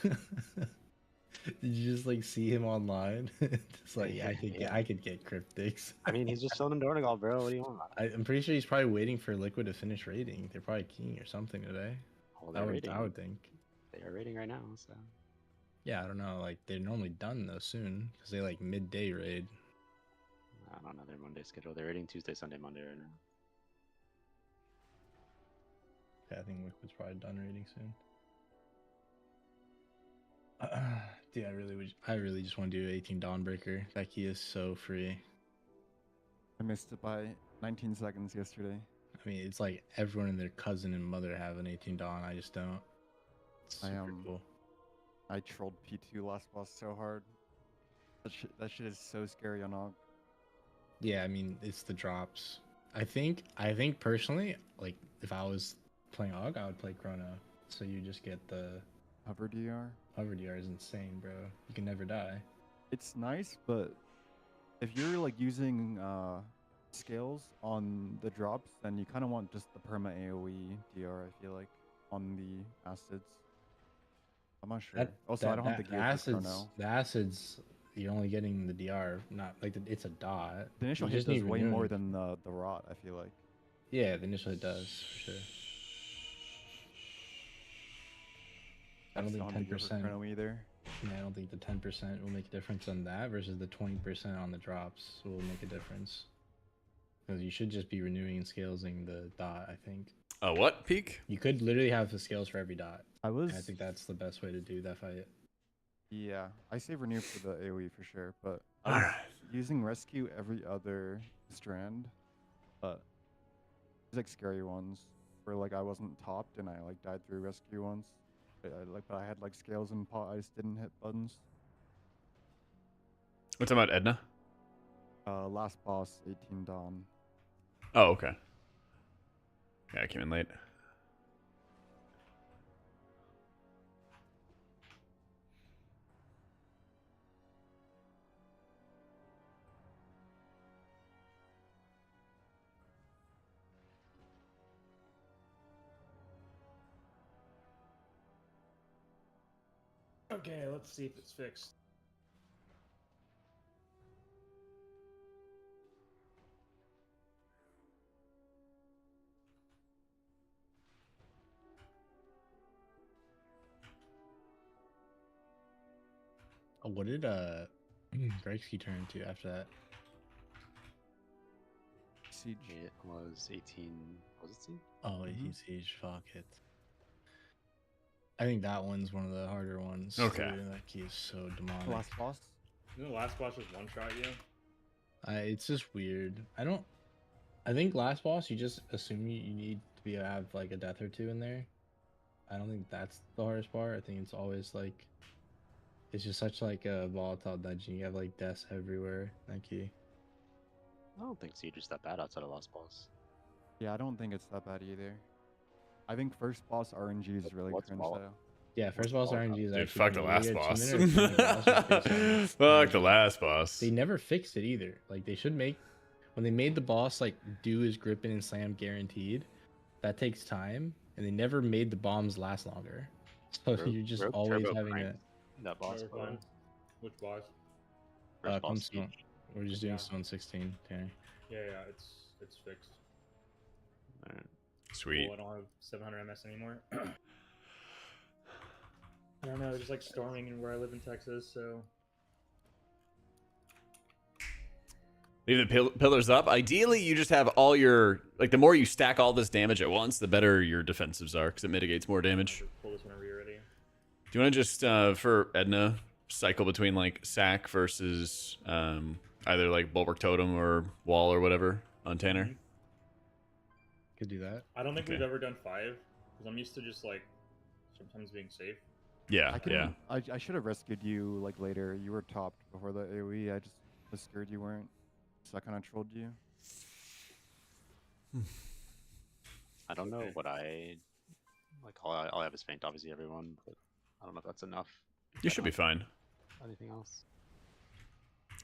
Did you just like see him online? It's like, yeah, I could get cryptics. I mean, he's just chilling in Dornegal, bro. What do you want? I'm pretty sure he's probably waiting for Liquid to finish raiding. They're probably keying or something today. Well, they're raiding. I would think. They are raiding right now, so. Yeah, I don't know. Like they're normally done though soon because they like midday raid. I don't know their Monday schedule. They're raiding Tuesday, Sunday, Monday right now. Yeah, I think Liquid's probably done raiding soon. Dude, I really just want to do 18 Dawnbreaker. That key is so free. I missed it by 19 seconds yesterday. I mean, it's like everyone and their cousin and mother have an 18 Dawn. I just don't. It's super cool. I trolled P2 last boss so hard. That shit is so scary on AUG. Yeah, I mean, it's the drops. I think personally, like if I was playing AUG, I would play Chrono. So you just get the Hover DR. Hover DR is insane, bro. You can never die. It's nice, but if you're like using scales on the drops, then you kind of want just the perma AoE DR. I feel like on the acids. I'm not sure. I don't have the gear for Chrono. The acids, you're only getting the DR, not like it's a dot. The initial You hit just does need way renewing. more than the rot. I feel like. Yeah, the initial hit does for sure. I don't still think have the gear for 10%. Chrono either. Yeah, I don't think the 10% will make a difference on that versus the 20% on the drops will make a difference. Because you should just be renewing and scalesing the dot, I think. What peak? You could literally have the scales for every dot. I think that's the best way to do that fight. Yeah, I save renew for the AoE for sure, but I was using rescue every other strand, but there's like scary ones where like I wasn't topped and I like died through rescue once. But I had like scales and pot. I just didn't hit buttons. What's about Edna? Last boss, 18 Dawn. Oh, okay. Yeah, I came in late. Okay, let's see if it's fixed. What did Gretzky turn into after that? Siege. It was 18. Was it Siege? Oh, 18 Siege. Fuck it. I think that one's one of the harder ones. Okay. Dude, that key is so demonic. The last boss. Didn't the last boss just one shot you? It's just weird. I think last boss you just assume you need to be have like a death or two in there. I don't think that's the hardest part. I think it's always like it's just such like a volatile dungeon. You have like deaths everywhere. That key. I don't think Siege is that bad outside of last boss. Yeah, I don't think it's that bad either. I think first boss RNG is really What's cringe vol- though. Yeah, first boss RNG is Dude, actually fuck the kinda last weird. boss. 2 minute or 3 minute boss is Fuck the RNG. last boss. They never fixed it either. Like they should make when they made the boss like do his gripping and slam guaranteed. That takes time, and they never made the bombs last longer. So you're just Rogue always Turbo having cranked that boss. Turbo cranked. Which boss? First come boss Stone. Siege. We're just doing Yeah. Stone 16. Tanner. Yeah, it's fixed. Alright. Sweet. Cool, I don't have 700 MS anymore. I don't know, just like storming in where I live in Texas, so Leave the pillars up. Ideally, you just have all your like. The more you stack all this damage at once, the better your defensives are because it mitigates more damage. just pull this whenever you're ready. Do you want to just for Edna cycle between like sack versus either like bulwark totem or wall or whatever on Tanner? Could do that. I don't think Okay. we've ever done 5 because I'm used to just like sometimes being safe. Yeah, I yeah. I should have rescued you like later. You were topped before the AoE. I just was scared you weren't, so I kind of trolled you. I don't know Okay. what I like. All I have is faint, obviously, everyone, but I don't know if that's enough. You should be fine. Anything else?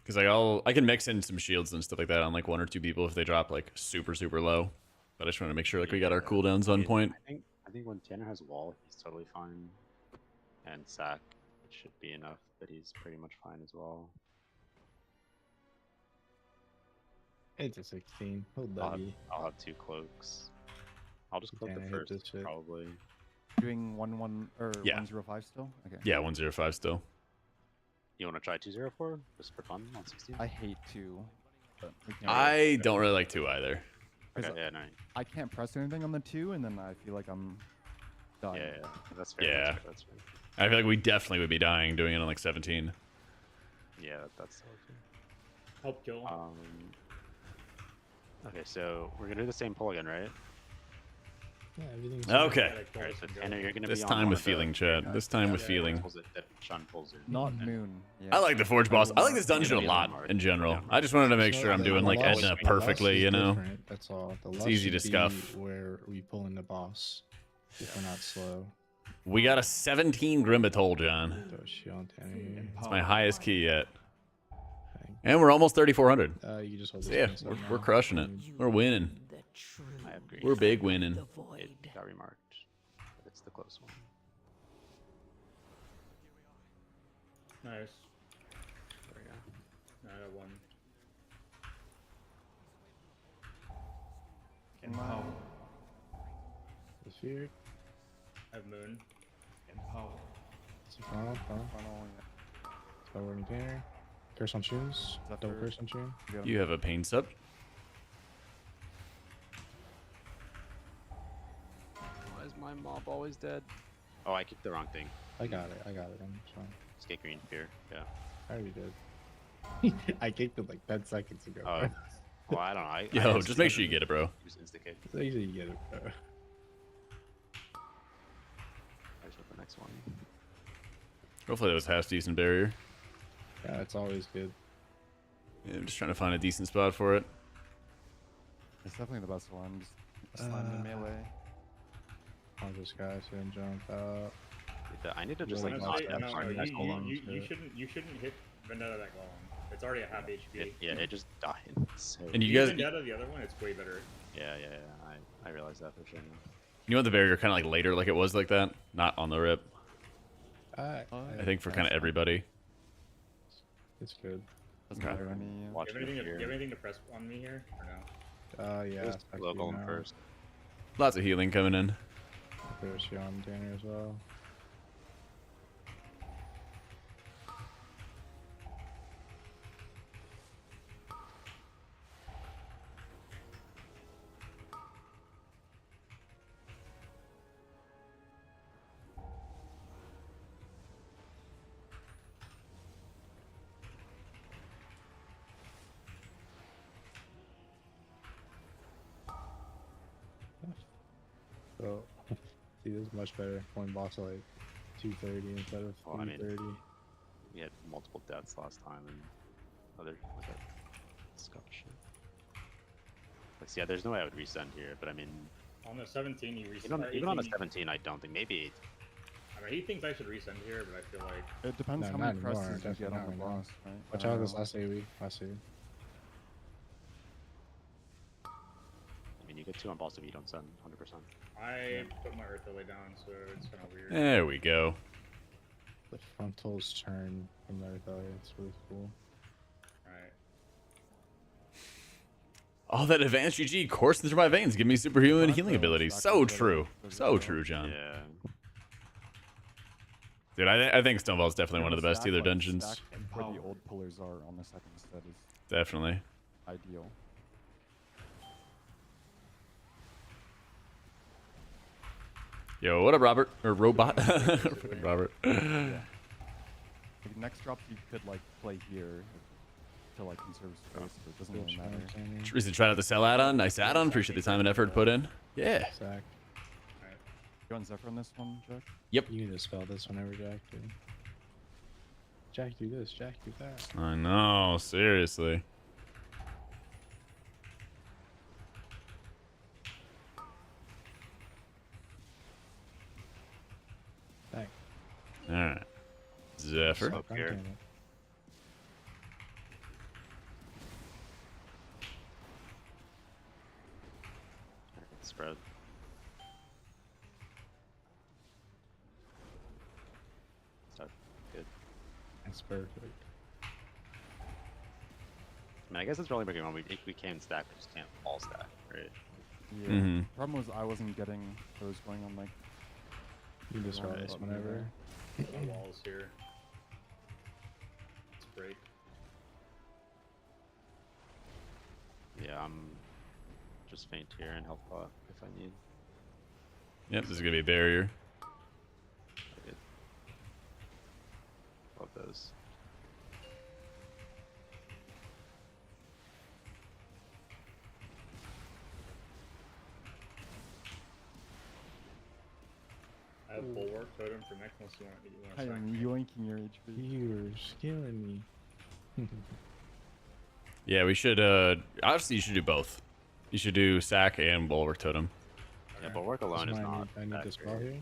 Because like I can mix in some shields and stuff like that on like 1 or 2 people if they drop like super low. But I just want to make sure like we got our Yeah, cooldowns on point. I think when Tanner has wall, he's totally fine, and sack, it should be enough, but he's pretty much fine as well. It's a 16. He'll I'll have, W. I'll have 2 cloaks. I'll just cloak Tanner the hit first, this shit. probably. Doing 1-1 or Yeah. 105 still. Okay. Yeah, 105 still. You want to try 204 just for fun on 16? I hate to. But we can't I don't really like 2 either. Okay, Cause yeah, no, I can't press anything on the 2, and then I feel like I'm dying. yeah, that's fair. Yeah. That's fair. I feel like we definitely would be dying doing it on like 17. Yeah, that's okay. Help kill. Okay, so we're gonna do the same pull again, right? Yeah, everything's Okay. Alright, so Tanner, you're gonna This be on time one with of the feeling, Chad. This time with yeah, feeling. pulls it, that Sean pulls it. Not And- Moon. Yeah. I like the Forge boss. I like this dungeon a Yeah, lot Mark. in general. Yeah, I just wanted to make So sure I'm the doing like loss- Edna the loss perfectly, is you know? different, That's all. The loss easy to should scuff. be where we pull in the boss. If we're not slow. We got a 17 Grim Batol, John. Throw a shield on Tanner here. It's my highest key yet. Thing. And we're almost 3,400. You can just hold So this yeah, one side we're now. crushing it. You We're winning. the true I have green. We're big winning. the It void. got remarked. But it's the close one. Nice. There we go. I got 1. Empower. The fear. I have Moon. Empower. It's a funnel. Funnel, yeah. So we're in Tanner. Curse on shoes. that Double for- curse on shoe. Good. You have a pain sub. Why is my mob always dead? Oh, I kicked the wrong thing. I got it. I'm fine. Just get green fear. Yeah. I already did. I kicked it like 10 seconds ago. Oh. Well, I don't know. I Yo, just make sure you get it, bro. Use insta kick. So usually you get it. I just want the next one. Hopefully that was half decent barrier. Yeah, it's always good. Yeah, I'm just trying to find a decent spot for it. It's definitely the best one. Just slam in melee. All this guys and jump out. I need to just Really like not not that that hard. part. That's all I'm you saying. shouldn't hit Vendetta that long. It's already at half HP. It just died. So, And you If guys, Vendetta the other one, it's way better. yeah. I realize that for sure. you want the barrier kind of like later, like it was like that, not on the rip. I think for kind of everybody. It's good. Doesn't Okay. matter any. Watch Do you, have anything to, your do you fear. have anything to press on me here? Or no? Yeah. Just it's actually local now. first. Lots of healing coming in. There's Sean Tanner as well. So, see, this is much better. One boss at like 230 instead of Well, I mean, 330. we had multiple deaths last time and other like that scuff shit. Like, so yeah, there's no way I would resend here, but I mean, On the 17, you reset. even on the 17, I don't think maybe. I mean, he thinks I should resend here, but I feel like It depends No, how not many anymore, presses you definitely get on not the anymore. boss, right? Watch I out don't this know. last AoE. Last AoE. I mean, you get 2 on boss if you don't send 100%. I put my Earth Lily down, so it's kind of weird. There we go. The frontals turn from the Earth Elliot. It's really cool. Right. All that advanced GG coursing through my veins give me superhuman Right, healing though, abilities. stack So up better true. than So the true, John. Yeah. Dude, I think Stonewall is definitely one of the best Stack healer like dungeons. stack where the old pillars are on the second set is Definitely. ideal. Yo, what up, Robert? Or Robot? Robert. Yeah. Like, next drops you could like play here to like conserve space, but it doesn't really matter. Recently tried out the sell add-on. Nice add-on. Appreciate the time and effort put in. Yeah. Zach, You want Zephyr on this one, Jack? Yep. you need to spell this whenever Jack do. Jack do this. Jack do that. I know. Seriously. Thank. All right. Zephyr. So here. Spread. So good. That's perfect. I mean, I guess it's really big one. We can stack, we just can't all stack, right? Yeah. Mhm. Problem was I wasn't getting those going on like. You can just spell this whenever. The walls here. Let's break. Yeah, I'm just faint here and health pot if I need. Yep, this is gonna be a barrier. Good. Love those. I have bulwark totem for next unless you want I to am yoinking your HP. You're killing me. Yeah, we should. Obviously, you should do both. You should do sack and bulwark totem. Yeah, but work alone is not. I need that to spell great. here.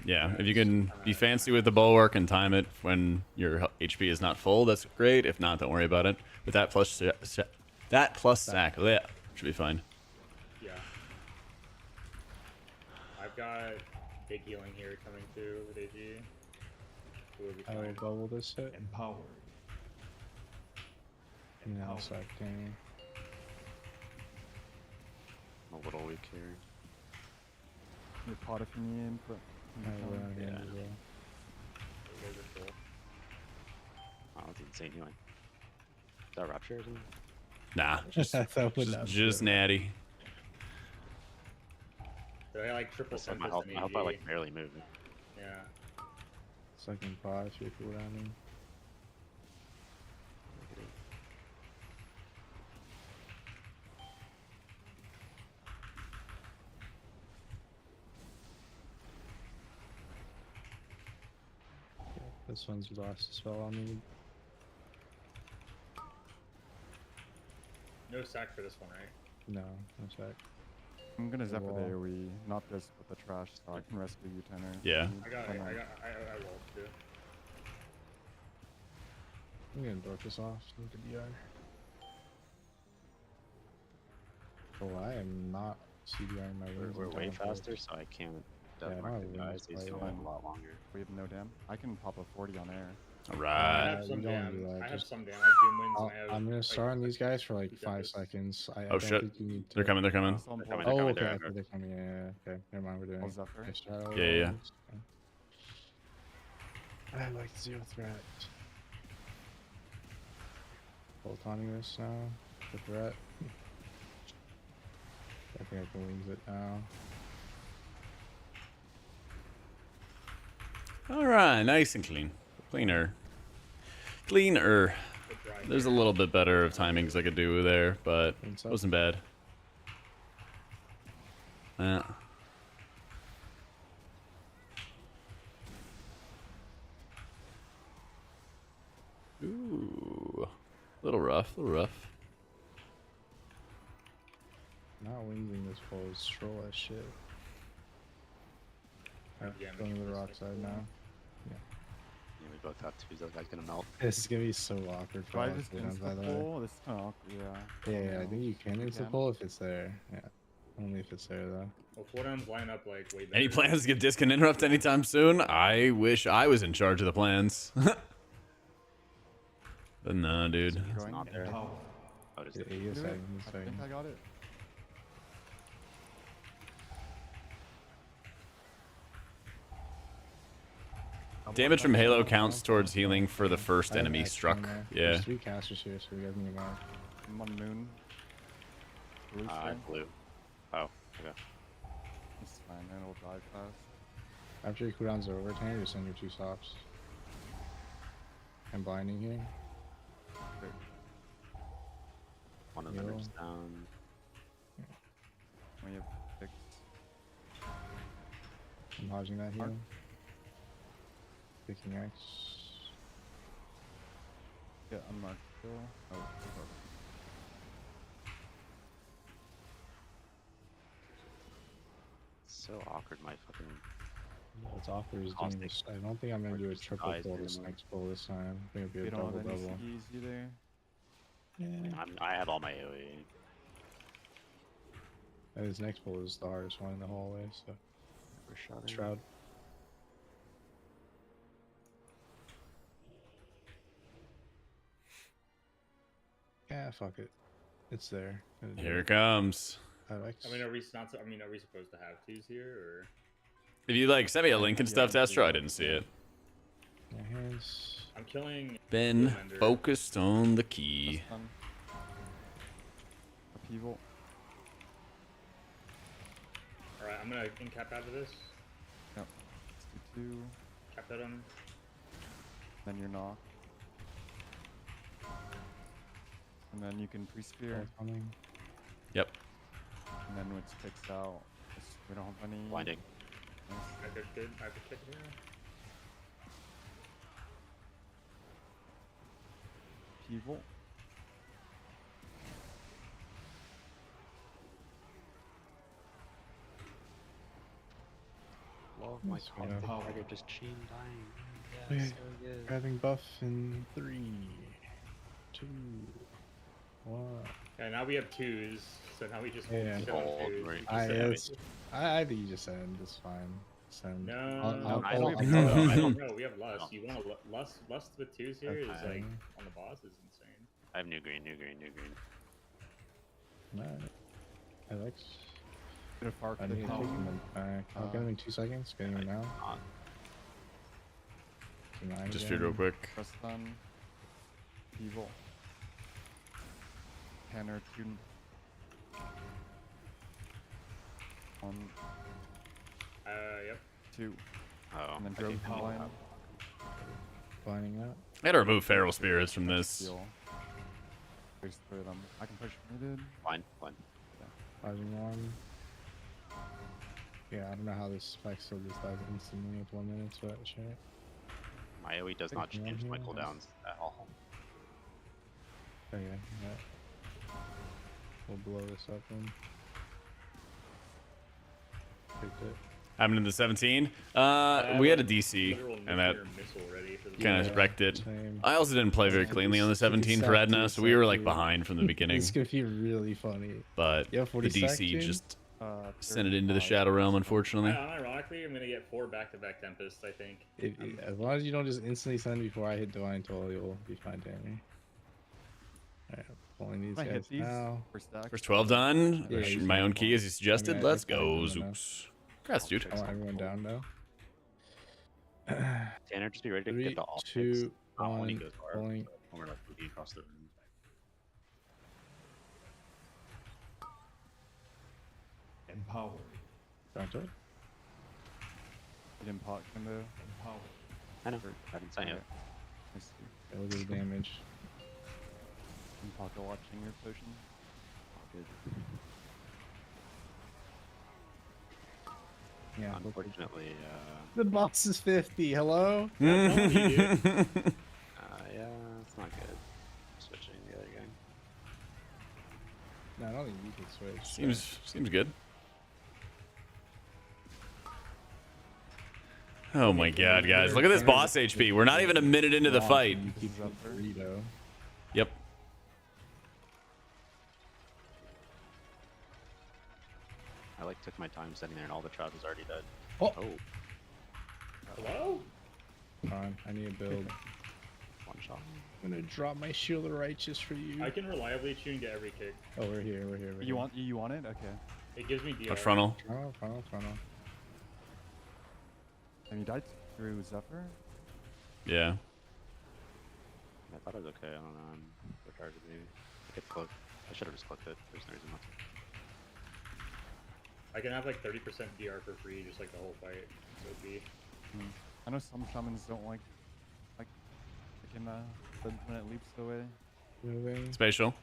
Yeah, if you can be fancy with the bulwark and time it when your HP is not full, that's great. If not, don't worry about it. But that plus sack, yeah, should be fine. Yeah. I've got big healing here coming through with AG. We'll be I will fine. bubble this hit. Empowered. And now sack Danny. I'm a little weak here. Your pot if you need, but I will Yeah, again I as know. well. You guys are full. Oh, that's insane healing. Is that rapture or something? Nah, That would not be just good. natty. Did I like triple Listen, tempest my health, in my health AG? bar like barely moving. Yeah. Second pot, if you cool down me. This one's the last spell I'll need. No sack for this one, right? No, no sack. I'm gonna Zephyr the Wall. AoE, not this, but the trash, so I can rescue you, Tanner. Yeah. I rolled too. I'm gonna dork this off. Need to BR. Oh, I am not CDRing my wings. We're in way time for faster, this. so I can't Yeah, death my mark the wings guys. These play go well. a lot longer. We have no dam. I can pop a 40 on air. All I right. have some you don't dam. do that, I have just- some dam. I have doom winds. I'll- And I have, I'm gonna like, start on these guys for like two 5 tempests. seconds. I Oh, don't shit. think you need to. They're coming. They're coming. Also on They're coming, board. Oh, they're okay. coming, I they're thought they're coming. Yeah, okay. Never mind. We're doing. I'll Zephyr. Okay, shadow Yeah, yeah. rolls. Okay. I like zero threat. Boltoning this now. The threat. I think I can wings it now. All right, nice and clean. Cleaner. Cleaner. Good dry There's a here. little bit better of timings I could do there, but What's it up? wasn't bad. Yeah. Little rough, little rough. Not losing this pole is troll as shit. Alright, Yeah, going to the this rock next side pole. now. Yeah, we both have twos. That guy's gonna melt. This is gonna be so awkward Do for I all just three of them, by insta the way. pull? This is kind of awkward. Yeah. Yeah, I No. think you can You insta can. pull if it's there. Yeah, only if it's there though. Well, 4Ms line up like way better. Any plans to get discon interrupt anytime soon? I wish I was in charge of the plans. But nah, dude. It's Going. not there. Empower. Oh, does Yeah, it? he is Do it? second, he's I think second. I got it. Damage from Halo counts towards healing for the first I have enemy X struck. on there. Yeah. There's 3 casters here, so we got them mark. I'm on moon. Blue string. Blue. Oh, okay. It's fine, and it'll die fast. After your cooldowns are over, Tanner, just send your 2 stops. I'm blinding here. One of them Yo. is down. When you have 6. I'm dodging that Mark. healing. Picking X. Yeah, unmarked still. Oh, okay. It's so awkward. My fucking. What's awkward is doing Caustic. this. I don't think I'm gonna do a triple Dies pull during this the next pull this time. I think it'll be We a don't double have any double. CEs either. Yeah. I have all my AoE. And his next pull is the hardest one in the hallway, so Never shot it. Shroud. Yeah, fuck it. It's there. Here it comes. X. I mean, are we not? I mean, are we supposed to have twos here, or? If you like send me a link and stuff, Yeah, Destro, I didn't see it. My hands. I'm killing. Been Defender. focused on the key. That's fun. Upheaval. All right, I'm gonna incap out of this. Yep. Let's do 2. Cap that on. Then you're knocked. And then you can pre-spear. Coming. Yep. And then when it sticks out, we don't have any. Blinding. Nice. I did good. I could kick here. Upheaval. Love my Yes, we know. target just chain dying. Okay. Yeah, so good. Grabbing buff in 3, 2, 1. Yeah, now we have twos, so now we just Yeah. sit on Hold, twos. right. We just I, sit on I think you just send. It's fine. Send. No, I I'll- don't- no, I don't- no, we have lust. You want to lust with twos here is Okay. like on the boss is insane. I have new green, new green, new green. Alright. Alex. Bit of far I need to take click. him back. I'll get him in 2 seconds. Getting him now. On. Tonight Just again. feed real quick. Press stun. Upheaval. Tanner, 2. 1, Yep. 2. Oh, And then I drove think from I'll blind. have- Blinding out. I gotta remove feral spirits from this. Heal. Just throw them. I can push muted. Blind, blind. Blinding 1. Yeah, I don't know how this spec still just dies instantly with 1 minute, but sure. My AoE does not Think change my one here. cooldowns at all. Okay, yeah. We'll blow this up then. Picked it. Happened in the 17. We had a DC, Literal and that nuclear missile ready for the kind Yeah. of wrecked it. Same. I also didn't play very Yeah, cleanly on the this- 17 for this Edna, sucks, so we were like dude. behind from the beginning. It's gonna be really funny. But Yeah, the 40 DC sec, just Uh, sent it into the 35. Shadow Realm, unfortunately. Unironically, I'm gonna get 4 back-to-back Tempests. I think. As long as you don't just instantly send before I hit Divine Toll, you'll be fine, Danny. Alright, pulling these I hit guys these now. for stack. First 12 done. Yeah, he's My own gonna key as you suggested. I Let's think I go, have enough. Zooks. Congrats, dude. I want everyone down though. Tanner, just be ready to 3, get the all 2, Not when he 1, goes hard. pulling. When we're like moving across the room. Empowered. Divine Toll. Hidden pot combo. Empowered. I know. I haven't signed yet. Nice. That was his damage. In pocket watching your potion. Good. Yeah. Unfortunately, The boss is 50. Hello? yeah, it's not good. Switching the other No, I don't think you can switch. Seems good. Oh my god, guys. Look at this boss HP. We're not even a minute into the fight. You keep the burrito. Yep. I like took my time sitting there and all the trash was already dead. Oh. Hello? Come on, I need a build. One shot. I'm gonna drop my shield of righteous for you. I can reliably chew and get every kick. Oh, we're here. We're here. You want it? Okay. It gives me DR. A frontal. Frontal. And you died through Zephyr? Yeah. I thought it was okay. I don't know. I'm retarded maybe. I could click. I should have just clicked it. There's no reason not to. I can have like 30% DR for free, just like the whole fight. So be. I know some shamans don't like in when it leaps away. Moving. Spatial.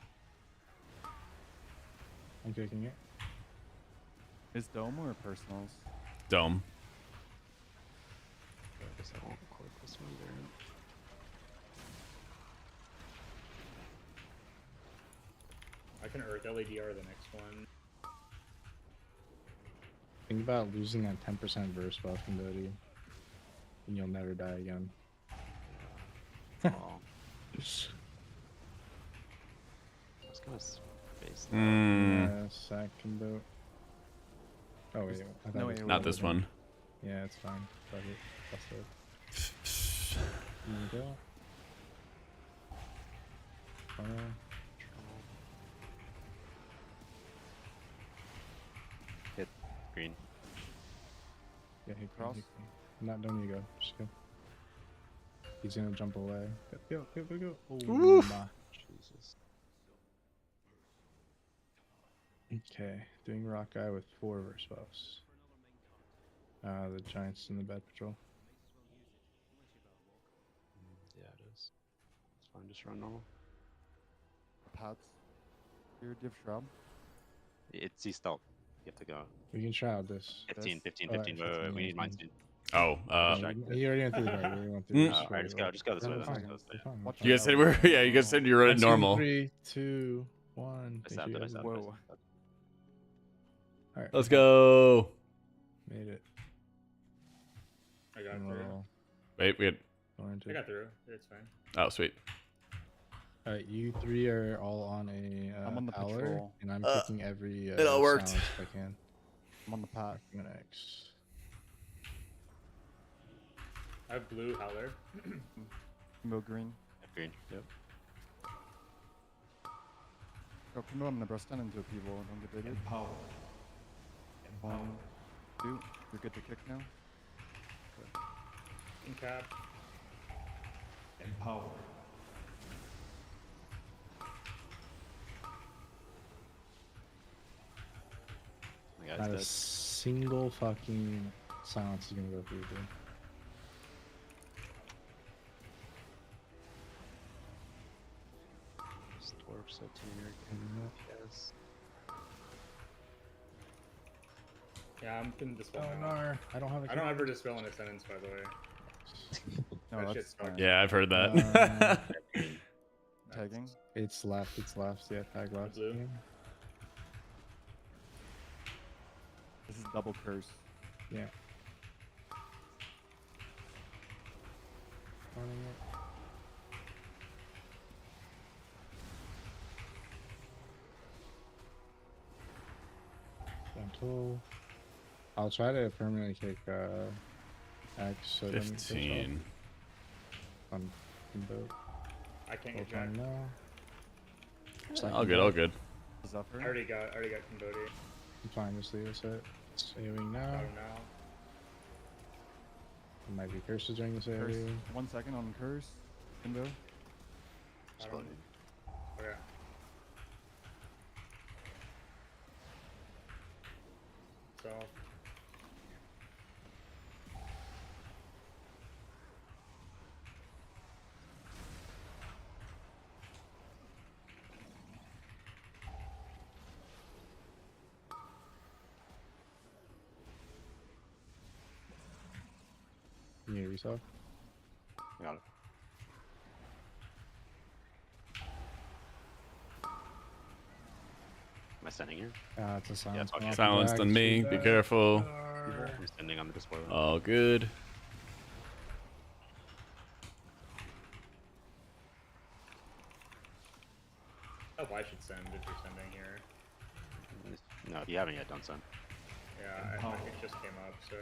I'm kicking it. Is Dome or personals? Dome. I guess I won't click this one there. I can Earth LADR the next one. Think about losing that 10% burst buff ability, and you'll never die again. Oh. I was gonna space that. Yeah, sack combo. Oh wait, I thought No, it was Not this one. Yeah, it's fine. Fuck it. That's it. There you go. Hit green. Yeah, he Cross. cross. Not done. You go. Just go. He's gonna jump away. Go. Oh, my. Jesus. Okay, doing rock guy with 4 verse buffs. The giants in the bed patrol. Yeah, it is. It's fine. Just run normal. Pads. Here, div shrub. It's he stealth. You have to go. We can shroud this. 15. Alright, Wait. We need mine soon. Oh, You already went through the right. We went through this. Alright, just go this way. Fine, Let's go this way. fine. Watch you guys said we're you guys said you're running normal. 3, 2, 1. I stabbed it. I stabbed it. Whoa. Alright, Let's go. made it. I got through. Wait, we had. I got through. It's fine. Oh, sweet. Alright, you 3 are all on a I'm on the power, patrol. and I'm kicking every it all worked. silence if I can. I'm on the path. I'm gonna X. I have blue howler. Kimbo green. Green. Yep. Go Kimbo, I'm gonna burst down into people. Don't get baited. Empower. 1, 2. You're good to kick now. In cap. Empower. My guy's Not a dead. single fucking silence is gonna go through, dude. This dwarf's so yes. Yeah, I'm gonna dispel. Oh now. no, I don't have a I don't ever dispel in a sentence, by the way. No, That that's shit's fine. fine. Yeah, I've heard that. Tagging. It's left, yeah, tag left. Blue. Yeah. This is double curse. Yeah. Running it. Batol. I'll try to permanently kick X so it doesn't push 15. off on boat. I can't Full get jack. time now. All good, all good. Zephyr. I already got Cambodi. I'm fine, just leave us at AoE now. Got him now. There might be curses during this Curse. AoE. 1 second on curse. Kimbo. I don't. Okay. So. You need a resolve? Got it. I sending here? It's a silence. fuck come it. off Silenced back, on me. shoot Be back. careful. I'm sending on the display. All good. Oh, I should send if you're sending here. No, if you haven't yet, don't send. Yeah, I think it just came up, so.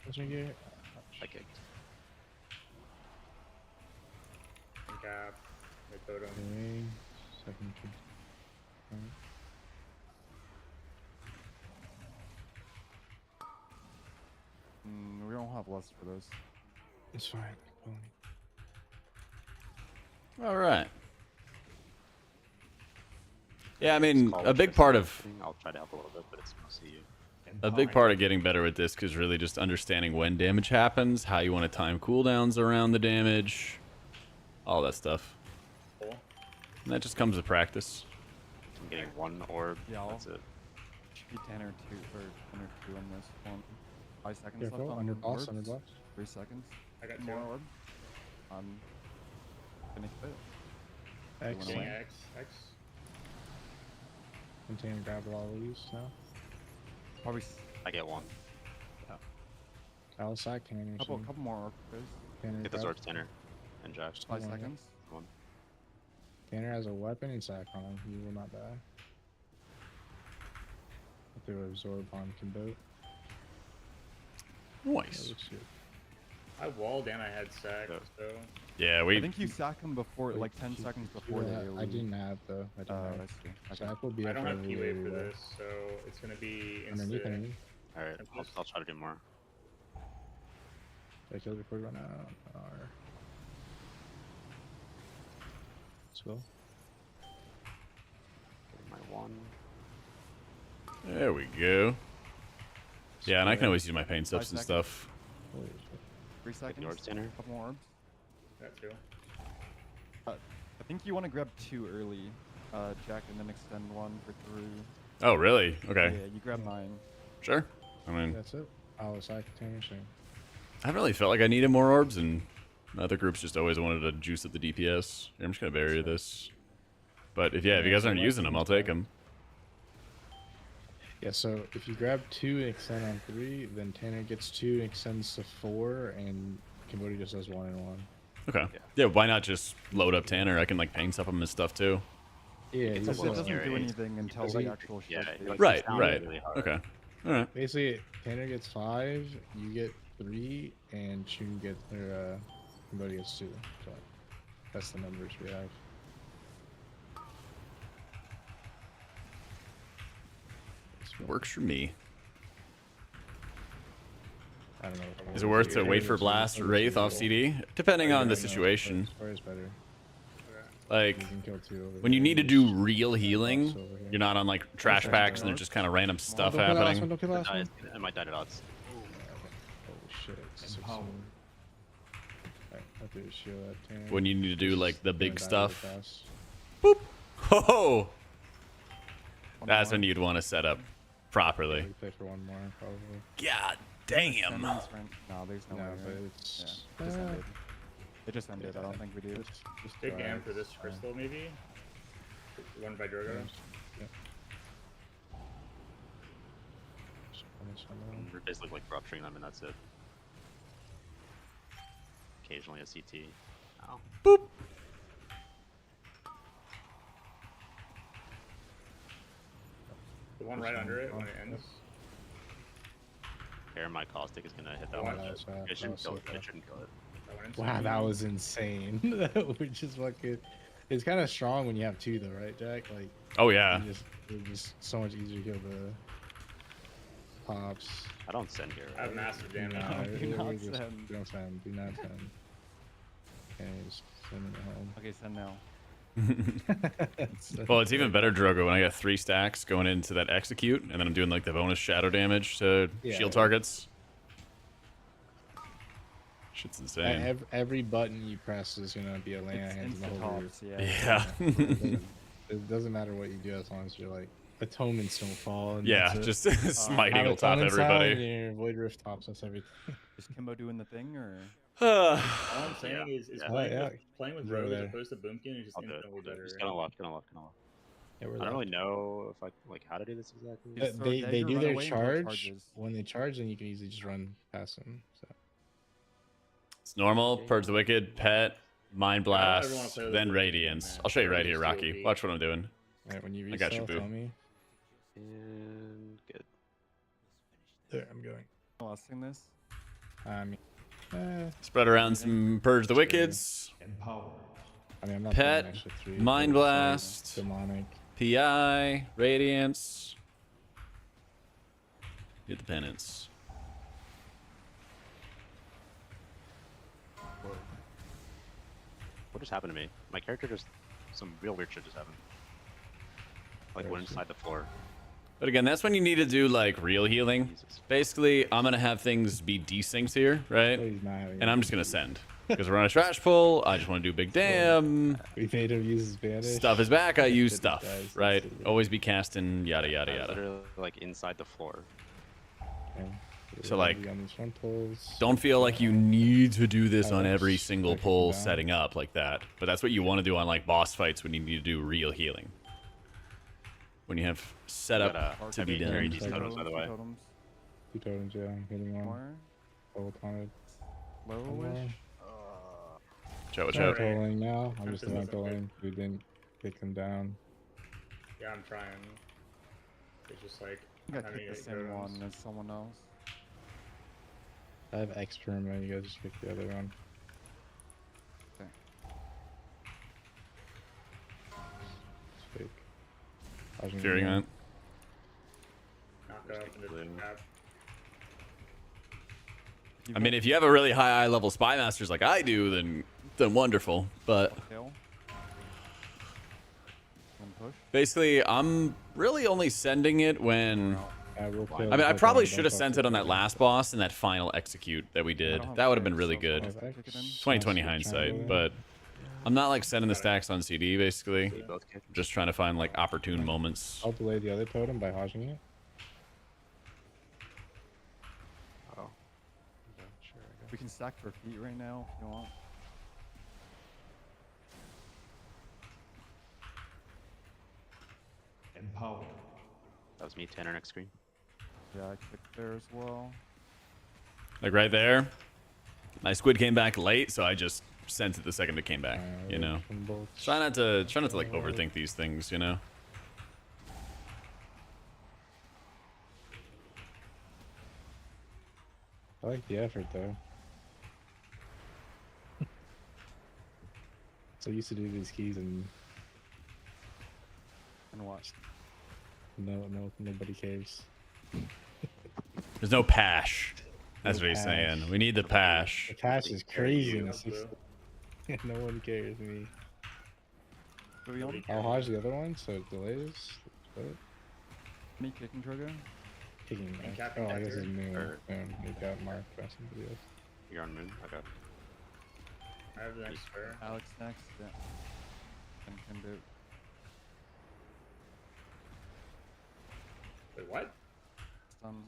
What'd you get? I kicked. Cap, mid totem. Okay, second. Alright. We don't have lust for this. It's fine. All right. Yeah, I mean, Call a it big just part of something. I'll try to help a little bit, but it's mostly you. a big part of getting better with this is really just understanding when damage happens, how you want to time cooldowns around the damage, all that stuff. Cool. And that just comes with practice. I'm getting one orb. Yeah, That's it. Should be 10 or 2 or 10 or 2 on this one. 5 seconds left Careful, on under boss, orbs. under boss. 3 seconds. I got More 2. orb. Finish it. X. Getting away. X. Continue to grab all of these now. Probably I get one. Alisai, Tanner. couple more orb guys. Tanner, Get those orbs, Tanner. And Josh. 5 Come on, seconds. One. Tanner has a weapon and sack on him. He will not die. If they absorb on Kimbo. Nice. I walled and I had sack, Yeah. so. Yeah, I we. think you sack him before, like 10 seconds before the AoE. I didn't have though. I didn't Oh, have. I see. Okay. Sack will be I up don't for have every keyway for anyway. this, so it's gonna be Underneath, insta. underneath. Alright, I'll try to do more. Did I kill before we run out? Or... Let's go. Getting my one. There we go. Yeah, and I can always use my pain subs and seconds. stuff. Holy shit. 3 Get seconds. the orbs, Tanner. Couple more orbs. Got 2. I think you want to grab 2 early, Jack, and then extend 1 for 3. Oh, really? Okay. Yeah, you grab 9. Sure. I mean, That's it. Alisai, Tanner, same. I haven't really felt like I needed more orbs, and other groups just always wanted to juice up the DPS. I'm just gonna bury this. But if you guys aren't using them, I'll take them. Yeah, so if you grab 2 and extend on 3, then Tanner gets 2 and extends to 4, and Cambodia just does 1 and 1. Okay. Yeah, why not just load up Tanner? I can like pain stuff him and stuff too. Yeah, It's he's Because a it little doesn't do scary. anything until Doesn't- the actual shit. Yeah, takes- like, Right, it's down right. really hard. Okay. All right. basically Tanner gets 5, you get 3, and Shun gets Cambodia gets 2. So that's the numbers we have. Works for me. I don't know. Is it worth to wait for Blast or Wraith off CD? Depending on the situation. Square is better. Like, You can kill 2 over when you there need to and do just real healing, over here. you're not on like trash packs and there's just kind of random stuff Don't kill that last one, happening. don't kill the last one. I might die to odds. Holy shit. it's Empower. 16. Alright, I'll do a shield at 10. When you need to do like the Gonna big die stuff. really fast. Boop. Ho! One That's more. when you'd want to set up properly. We play for 1 more, probably. God Extend damn. this round. No, there's no, No, way. but Right? it's... Yeah, just ended. It just ended. I don't think we do. Just Big try, gam for this it's fine. crystal, maybe? Run by Drogo. Yeah. Just punish on that one. We're basically like rupturing them, and that's it. Occasionally a CT. Ow. Boop. The one right under it when it ends. Air my caustic is gonna hit that Wow, one. that's bad. It shouldn't That kill was it. so It shouldn't kill it. That one ends. Wow, that was insane. We just fucking... It's kind of strong when you have 2 though, right, Jack? Like, Oh yeah. it's just so much easier to kill the pops. I don't send here. I have massive damage. Nah, do we not just- send. Do not send. Do not send. Okay, just send it home. Okay, send now. Well, it's even better, Drogo, when I got 3 stacks going into that execute, and then I'm doing like the bonus shadow damage to Yeah. shield targets. Shit's insane. Every button you press is gonna be a lay on It's hands in the whole group. insta-tops, Yeah. It doesn't matter what you do as long as you're like atonements don't fall. And Yeah, that's it. just smiting Have will top atonements out and everybody. your void rift tops us everything. Is Kimbo doing the thing or? All I'm saying is Yeah. playing, Yeah. with, playing with Bro Rogue as there. opposed to Boomkin is just I'll do it. infinitely I'll do it. better. Just gonna lock. Gonna lock. Gonna lock. Yeah, we're I don't really locked. know if I like how to do this exactly. Just throw a They dagger, do run their away until it charge. charges. When they charge, then you can easily just run past them. So It's normal. Purge the Wicked, Pet, Mind I don't ever wanna Blast, play with then the Radiance. man. I'll show you right Radiance here, is Rocky. OP. Watch what I'm doing. all right, when you I got you, resell, boo. tell me. And good. There, I'm going. Lusting this. I mean, Spread around some Purge the Wickeds, Empowered. I mean, I'm not Pet, paying extra 3. Mind but, Blast. demonic. PI, Radiance. Get the penance. What just happened to me? My character just some real weird shit just happened. Like went inside the floor. But again, that's when you need to do like real healing. Jesus. Basically, I'm gonna have things be desynced here, right? Oh, he's not having And it. I'm just gonna send because we're on a trash pull. I just want to do big damn. We made him use his banish. Stuff is back. I use Dice, stuff, dice, right? dice. Always be casting yada yada I was yada. literally like inside the floor. Okay. So, like, on these frontals. Don't feel like you need to do this on Alex, every single I can pull come down. setting up like that. But that's what you want to do on like boss fights when you need to do real healing. When you have setup Gotta to be heavy carry done. these totems, by the way. Totems. 2 totems, yeah. I'm hitting one. More. Double taunted. Lowish. Watch I'm out. tolling now. I'm just Tempest not isn't good. tolling. We didn't take them down. Yeah, I'm trying. It's just like I think I having picked the eight same totems. one as someone else. I have X perma. You guys just pick the other one. Okay. It's fake. I was gonna Fearing go. that. Knock it up into the Blue. cap. I mean, if you have a really high level spy masters like I do, then wonderful. But Kill. And push. basically, I'm really only sending it when. I will kill I mean, I the probably totem, should have don't sent fuck it on with that last boss and that final execute that we did. don't have That would have been flares, really so good. far. I have X. 2020 Sounds hindsight, triangle. but I'm not like sending the stacks on CD. Basically, They both kicked. just trying to find like opportune moments. I'll delay the other totem by hodging it. Oh. Okay, sure, I guess. We can stack for feet right now if you want. Empowered. That was me, Tanner next screen. Yeah, I clicked there as well. Like right there, my squid came back late, so I just sent it the second it came back. You know, From both. try not to like overthink these things. You know. I like the effort though. So I used to do these keys and watch. nobody cares. There's no pash. That's No what he's saying. pash. We need the pash. The cash is carry crazy in you. a 60. No one cares me. Do we on? Nobody I'll cares. hodge the other one so it delays. But Me kicking trigger. kicking And back. Captain Oh, I guess Hector. it's new. Or- It got marked by somebody else. You're on moon? Okay. I have the next spare. Alex next. Yeah. Can do. Wait, what? Stun.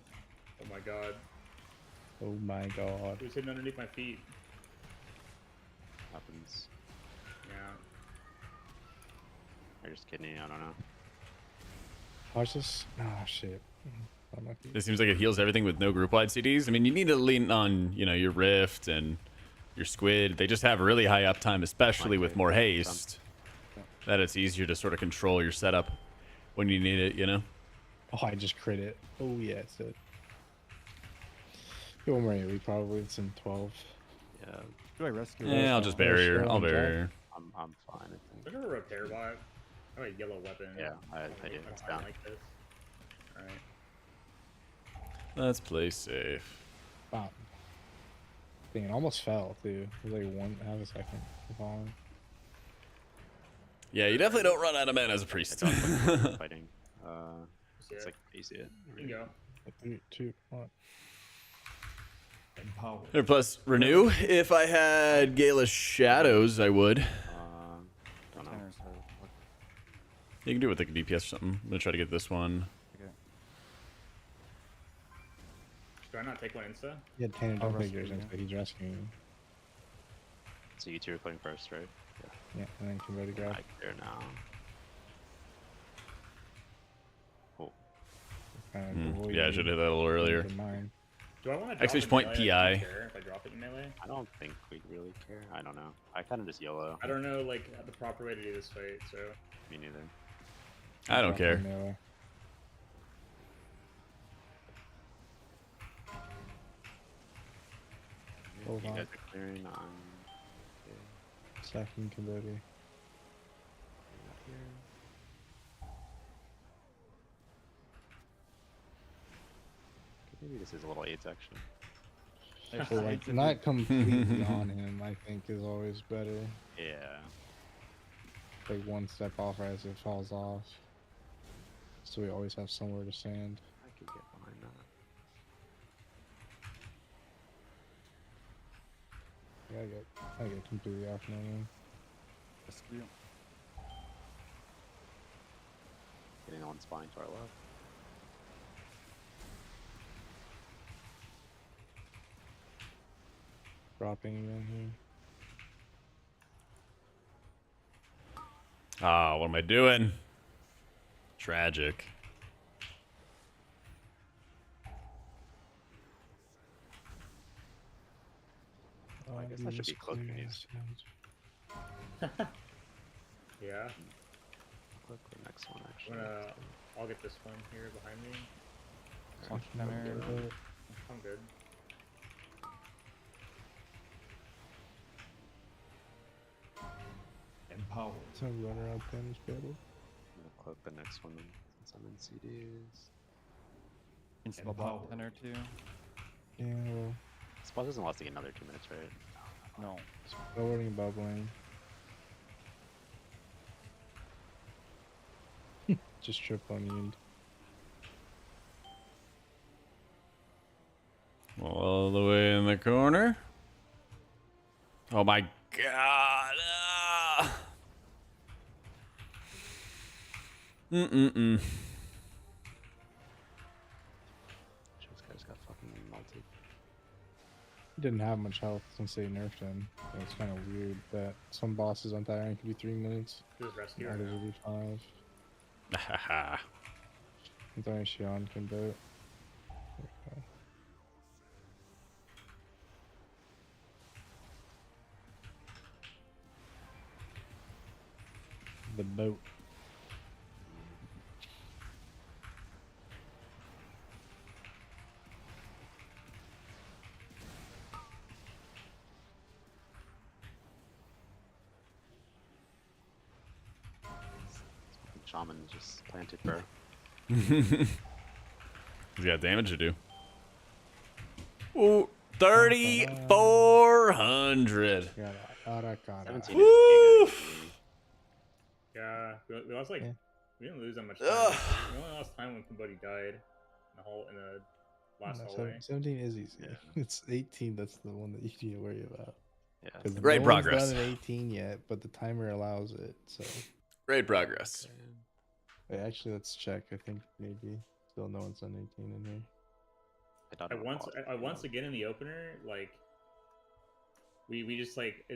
Oh my god. Oh my god. Who's hidden underneath my feet? Happens. Yeah. You're just kidding me, I don't know. Watch this. Oh shit. Unlucky. It seems like it heals everything with no group wide CDs. I mean, you need to lean on your Rift and your Squid. They just have really high uptime, especially with more haste. That it's easier to sort of control your setup when you need it. You know. Oh, I just crit it. Oh yeah, it's it. Don't worry, we probably it's in 12. Yeah, Do I rescue? Yeah, I'll just barrier. I'll barrier. I'm fine, I think. Is there a repair bot? I have a yellow weapon. Yeah, I do. If It's I'm down. like this. Alright. Let's play safe. Wow. Dang, it almost fell too. It was like half a second of falling. Yeah, you definitely don't run out of mana as a priest. It's on fighting. See It's it? like, you see it? You can go. 3, 2, 1. Empowered. Here, plus renew. If I had Gala Shadows, I would. Don't know. Tanner's hurt. Look, You can do it with like a DPS or something. I'm gonna try to get this one. okay. Do I not take one insta? Yeah, Tanner, don't rescue figure it you. but he's rescuing you. So you two are playing first, right? Yeah, and then convert to grab. I care now. kind of Yeah, I should have hit that a little earlier. Mine. Do I want to drop Exclamation it point melee? I don't PI. care if I drop it in melee. I don't think we really care. I don't know. I kind of just YOLO. I don't know like the proper way to do this fight, so Me neither. I don't care. Melee. Hold You on. guys are clearing on. Sacking Kambodi. Maybe this is a little AIDS action. So like not completely on him, I think is always better. Yeah. Like one step off as it falls off. So we always have somewhere to stand. I could get behind that. Yeah, I get completely off on him. Rescue. Getting on spine to our left. Dropping again here. Ah, what am I doing? Tragic. I guess that should be cloaking these. yeah. Click the next one I'm actually. gonna I'll get this one here behind me. I'm good. Empower. So run around damage battle. I'm gonna cloak the next one since I'm in CDs. Install bot 10 or 2. Yeah, well, Spot doesn't last like another 2 minutes, right? No. no warning bubbling. Just trip on you. All the way in the corner. Oh my god. Mm-mm-mm. This guy's got fucking melted. He didn't have much health since they nerfed him. So it's kind of weird that some bosses on that rank could be 3 minutes. This is rescue. Others will be 5. Haha. I thought Shion can do it. The boat. Shaman just planted, bro. He's got damage to do. Ooh, 3,400. Got Ara-Kara. 17 Woo! is Yeah, we lost like Yeah. we didn't lose that much time. Ugh. We only lost time when somebody died in the last No, hallway. 17 is easy. Yeah. It's 18 that's the one that you need to worry about. Yeah. 'Cause Great no one's progress. done an 18 yet, but the timer allows it. So Great progress. wait, actually, let's check. I think maybe still no one's done 18 in here. I once again in the opener, like we just like I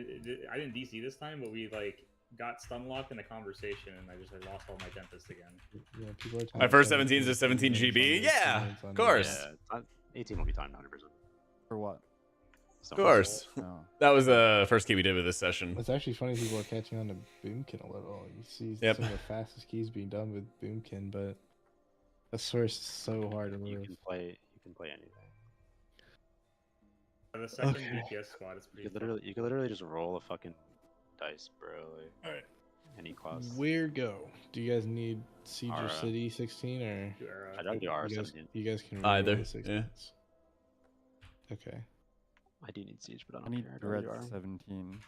didn't DC this time, but we like got stun locked in the conversation, and I just like, lost all my dentist again. Yeah, people are My talking first about 17 is a 17 minutes on GB. this, Yeah, minutes on of this. course. Yeah, 18 will be timed 100%. For what? So Of course. No. That was the first key we did with this session. It's actually funny people are catching on to Boomkin a little. You see Yep. some of the fastest keys being done with Boomkin, but the source is so hard to you move. can play anything. The second Okay. DPS squad is pretty. You could literally just roll a fucking dice, bro. Like, Alright. any class. Where go? Do you guys need Siege or Ara. City 16 or I'd rather do you guys, R17. you guys can Either, roll the 16s? Okay. I do need siege, but I I don't need care. I'd rather Red do R. 17.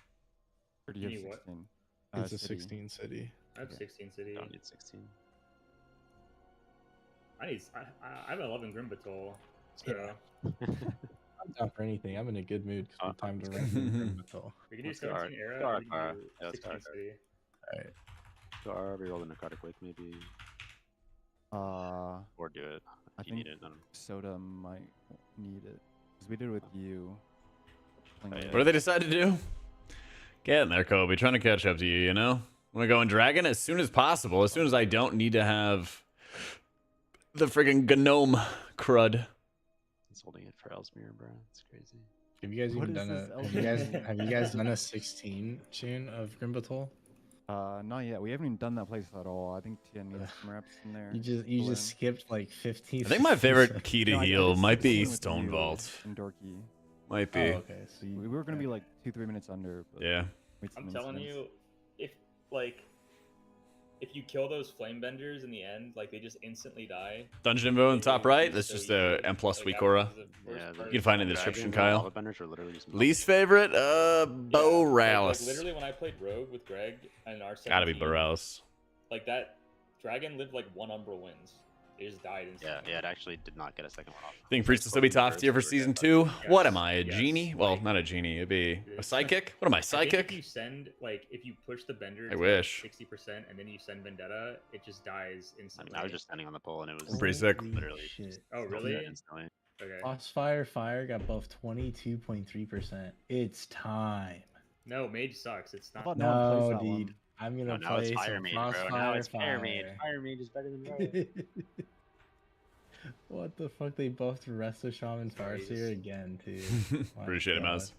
Or do You you have need what? 16? It's a City. 16 city. I have 16 city. I don't need 16. I have 11 Grim Batol. So I'm down for anything. I'm in a good mood because Uh, we timed around Battle. we can do Let's go 17 Ara- era. go we can Ara-Kara. do Yeah, let's go 16 city. Alright. Go R, reroll the Necrotic Wake maybe. Uh, Or do it. I If you think need it. I don't know. Soda might need it. Because we did it with you. yeah. What do they decide to do? Get in there, Kobe. Trying to catch up to you, you know? I'm going to go in Dragon as soon as possible. As soon as I don't need to have the friggin' gnome crud. He's holding it for Ellesmere, bro. It's crazy. Have you guys What even is done this a? Have you guys done a 16 tune of Grim Batol? Not yet. We haven't even done that place at all. I think Tien needs some reps in there. You just skipped like 15. I think my favorite key to No, I heal did might be 16 with Stone you Vault. and Dorky. Might Oh, be. okay. So We were gonna be like 2-3 minutes under. But Yeah. made some I'm telling incidents. you, if you kill those flame benders in the end, like they just instantly die. Dungeon info in the top right. It's That's so just easy. a M+ Like, weak after aura. the first Yeah, part You can find it in the Dragon description, and Kyle. lava benders are literally just Least favorite, Yeah, Borealis. Like literally, when I played Rogue with Greg and our Gotta be Borealis. like that dragon lived like 1 Umbra wins. It just died instantly. Yeah, it actually did not get a second one off. Think Priest will still be top tier for season 2? What am I, a Yes, genie? Well, like- not a genie. It'd be a It's- psychic. What am I, I think if you psychic? send if you push the bender I to wish. 60% and then you send Vendetta, it just dies I mean, instantly. I was just standing on the pole and it was Pretty sick. literally Shit. just Oh, killed really? it instantly. Okay. Fire got buffed 22.3%. It's time. No, mage sucks. It's I not. thought no one plays No, that dude. one. I'm No, gonna now it's play Fire some Mage, bro. Now Crossfire it's Fire Mage. Fire. Fire Mage is better than Rogue. What the fuck? They buffed Resto Shaman Sorry, Farseer just- again, too. My Appreciate it, God. Mouse.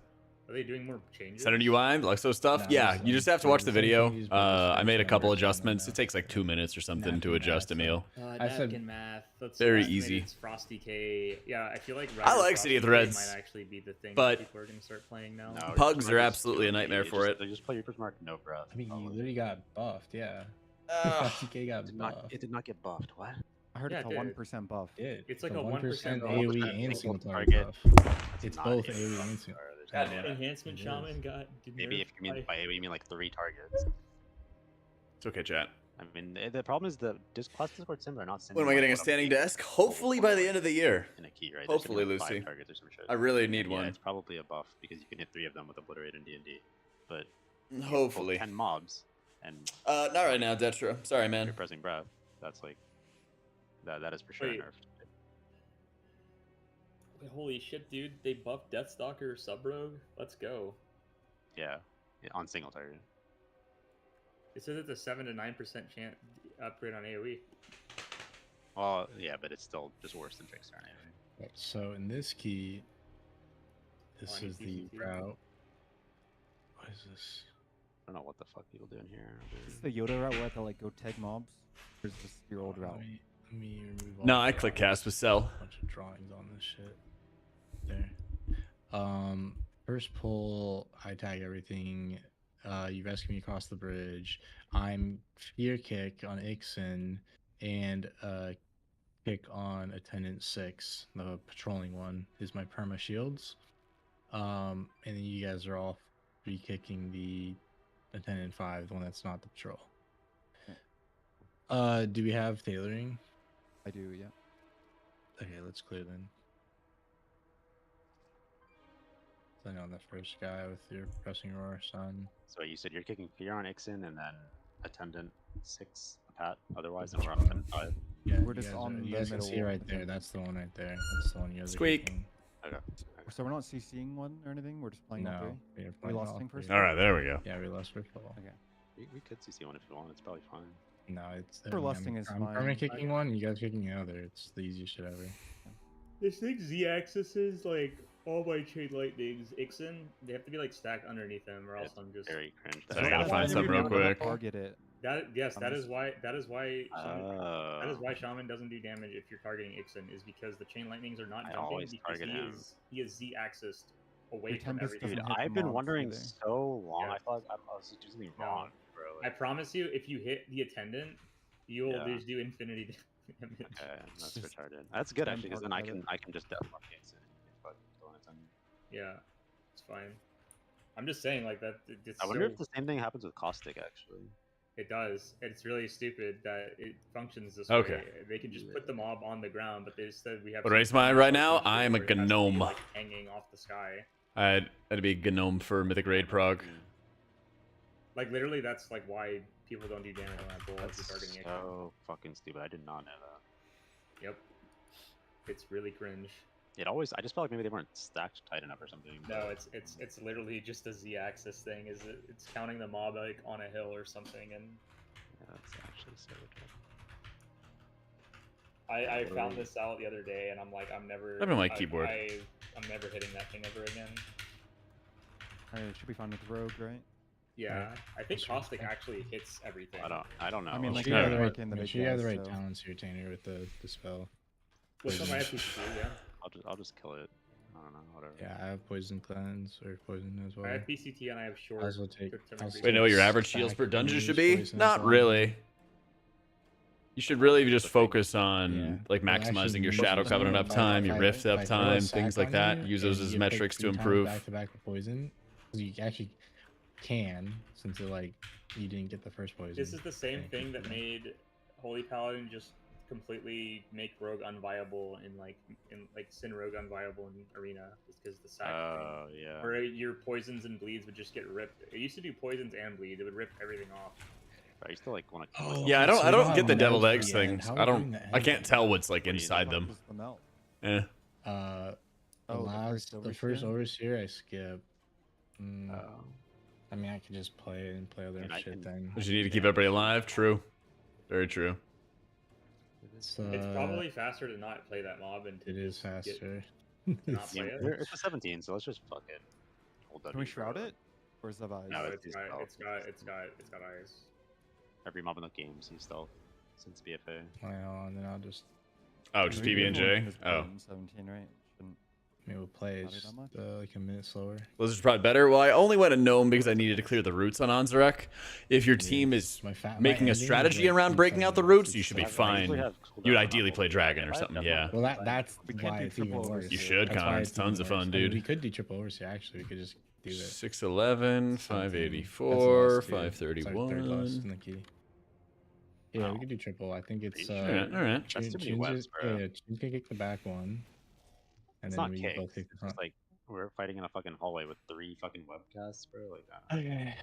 Are they doing more changes? Center UI, Luxo stuff? No, Yeah, just, you just have to watch the same video. changes, but just I made a different couple version of adjustments. that. It takes like 2 minutes or something to Napkin adjust, math, Emil. I said- Napkin math. Let's Very estimate easy. It's Frosty K. Yeah, I feel like. I like Frosty City of K Threads, might actually be the thing but- that people are gonna start playing now. No, Pugs Reaper's are Mark is absolutely a OP. nightmare for it. They just play Reaper's Mark, no breath. I mean, you probably. literally got buffed, yeah. Ah. TK got It buffed. did not get buffed. What? I heard Yeah, it's a it did. 1% buff. Did. It's like a a 1% 1% buff. AoE 1% and single single target. target buff. It's not both AoE AoE buff, and single. bro. There's God no damn way. it. Enhancement It Shaman is. got. Maybe if you mean by AoE, you mean like 3 targets. It's okay, chat. I mean, the problem is the class Discord Sims are not sending. When am I like, getting a what I'm standing thinking. desk? Hopefully by the end of the year. In a key, right? They're sending, Hopefully, like, 5 Lucy. targets or some shit. I really need Yeah, one. it's probably a buff because you can hit 3 of them with Obliterate and D&D. But you pull Hopefully. 10 mobs and Not right now, Detra. Sorry, you're man. pressing breath. That's like that is for sure Wait. nerfed. Holy shit, dude! They buffed Deathstalker Sub Rogue. Let's go. Yeah, on single target. It says it's a 7 to 9% chance upgrade on AoE. Well, yeah, but it's still just worse than Trickster on AoE. Right, so in this key, this Oh, I need is the PCT. route. What is this? I don't know what the fuck people doing here. Is this the Yoda route where I have to like go tag mobs? Or is this your old route? Let me remove all No, the I click cast with cell. bunch of drawings on this shit. There. First pull, I tag everything. You rescue me across the bridge. I'm fear kick on Ixen and kick on Attendant 6. The patrolling one is my perma shields. And then you guys are all free kicking the Attendant 5, the one that's not the patrol. Do we have tailoring? I do, yeah. Okay, let's clear then. Then on the first guy with your pressing roar, son. So you said you're kicking Fear on Ixen and then Attendant 6 Pat. Otherwise, and we're on Attendant 5. Yeah, We're you just guys, on you the guys can see middle right there. Attendant. That's the one right there. That's the one you guys are Squeak. kicking. Okay. So we're not CCing one or anything? We're just playing all No, three? we're We playing lost all thing first? three. All right, there we go. Yeah, we lost first pull. Okay. We could CC one if you want. It's probably fine. No, it's For lusting is I'm fine. permanent kicking one. You guys kicking the other. It's the easiest shit ever. This thing Z-axis is like all my chain lightnings. Ixen, they have to be like stacked underneath them, or else It's I'm just. very cringe. I gotta find That's some why real we don't quick. Target it. Yes, I'm that just- is why. That is why. That is Oh. why Shaman doesn't do damage if you're targeting Ixen, is because the chain lightnings are not I jumping always because target him. he is Z-axis away Your from Tempest everything. Dude, doesn't hit the I've been mobs wondering either. so long. Yeah. I thought I was doing something No. wrong, bro. I promise you, if you hit the attendant, you'll Yeah. just do infinity damage. Okay, that's Just retarded. That's good stand actually, because then target I can just deathmark Ixen and fucking kill an Attendant. Yeah, it's fine. I'm just saying, like that. It's I wonder so- if the same thing happens with Caustic actually. It does. It's really stupid that it functions this Okay. way. They can just put the mob on the ground, but they said we have. What some race am I kind of right now? function I'm a where it has to be, gnome. like, hanging off the sky. That'd be gnome for Mythic Raid prog. Like literally, that's like why people don't do damage on that bull if you're That's targeting it. so fucking stupid. I did not know that. Yep. It's really cringe. It always. I just felt like maybe they weren't stacked tight enough or something. No, it's literally just a Z-axis thing. It's counting the mob like on a hill or something, and Yeah, that's actually so retarded. I found this out the other day, and I'm like, I'm never. I've been my keyboard. I'm never hitting that thing ever again. Alright, it should be fine with Rogue, right? Yeah, I think Caustic actually hits everything. I don't know. I mean, like, You you have gotta the work in the right, big you have the guys, right so- talents here, Tanner, with the spell. With some IFPC, yeah. I'll just kill it. I don't know, whatever. Yeah, I have poison cleanse or poison as well. I have PCT and I have short. I also take. to also Wait, know what your average stack shields per of dungeon enemies, should be? poison Not as well. really. You should really just focus on Yeah. like Well, maximizing actually, your most Shadow of the Covenant time, uptime, your if Rift I throw a uptime, sack things like on that. you Use those and as you pick metrics to 3 times improve. Back to back with poison, because you actually can, since it like you didn't get the first poison. This is the same Yeah, thing that yeah. made Holy Paladin just completely make Rogue unviable in Sin Rogue unviable in Arena, just because the sack Oh, thing. yeah. Where your poisons and bleeds would just get ripped. It used to do poisons and bleeds. It would rip everything off. I used to like want to. Oh, Yeah, I so don't you get the have deviled melt eggs at the end. things. How I are you don't. doing the I end can't thing? tell what's like do you inside What them. was the melt? Eh. The first overseer I skip. Oh. I mean, I could just play it and play other And I shit can- then. But you need to keep everybody alive. True. Very true. It's, It's probably faster to not play that mob and to It is just get- faster. not play Yeah, it. it's a 17, so let's just fuck it. Hold Can we shroud it? Or is that eyes? No, it's it's got eyes. Every mob in the game sees stealth since BFA. Well, and then I'll just Oh, just Maybe PB and J. everyone is Oh, playing 17, right? Shouldn't- maybe we'll play Not just, that much? like a minute slower. well, this is probably better. Well, I only went to Gnome because I needed to clear the roots on Anzarek. If your team is My making a ending is strategy like around breaking out the 270, roots, you should be 270. I usually fine. have cooldown You'd on ideally that play one. Dragon or I something. have Yeah. one. Well, that's We can't why do it's even triple worse. overseer. You should, That's why Connor. It's it's even tons of fun, worse. I mean, dude. we could do triple overseer, actually. We could just do it. 611, Something. That's 584, less, dude. It's our third less 531. in the key. Yeah, Wow. we could do triple. I think it's Sure. Alright, alright. That's too many Chin's webs, just- bro. yeah, Chin can kick the back one. And It's then not we kicks. both kick the It's front. just like we're fighting in a fucking hallway with 3 fucking webcasts, bro. Like that. Okay,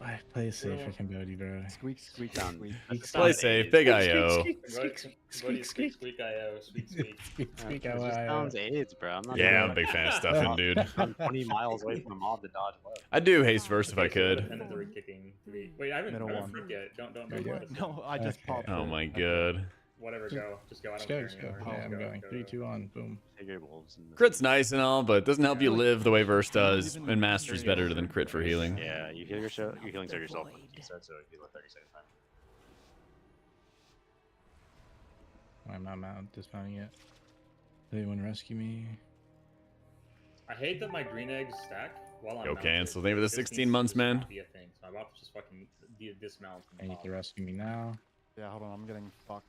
I play it safe for Cambodia, bro. Squeak, squeak, Down. squeak. That's Play down safe. AIDS. Big IO. Squeak, squeak, IO, squeak, squeak. Squeak, Yeah, squeak, it just I- sounds AIDS, bro. I'm not Yeah, doing I'm a big fan of that. stuffing, dude. I'm 20 miles away from the mob to dodge web. I'd do haste first if I Okay, so could. Defended the rig kicking. Wait, I haven't Middle fricked one. yet. Don't Yeah, do yeah. it. No, I just Okay. popped. Oh it. my Okay. god. Whatever, go. Just go. I Just don't go, care just go. anymore. Yeah, Just I'm go, going. go, 3, go. 2, 1, boom. Figure wolves. And Crit's nice and all, but it doesn't help you live the way Verse does, Even and Mastery's very better than Crit for healing. Yeah, you heal your healings are yourself when you start, so if you let 30 seconds time. I'm out dismounting it. Do you want to rescue me? I hate that my green eggs stack while I'm Yo, mounted. cancel. Thank you for the This 16 needs to months, just man. not be a thing. So I'm about to just fucking dismount. I need to rescue me now. Yeah, hold on, I'm getting fucked.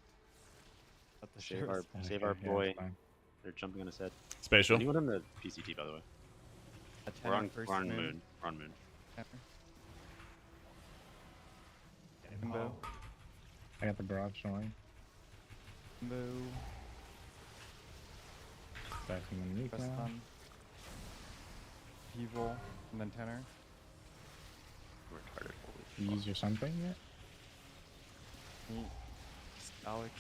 At the Save sheriff's. our, save Okay, our yeah, boy. it's fine. They're jumping on his head. Spatial. Anyone on the PCT, by the way? At We're 10 on, first we're on moon. moon. We're on moon. Kimbo. I got the barrage showing. Kimbo. Back from underneath Press now. stun. Evil. And then tenor. We're retarded. Holy You fuck. use your something yet? Me. Alex.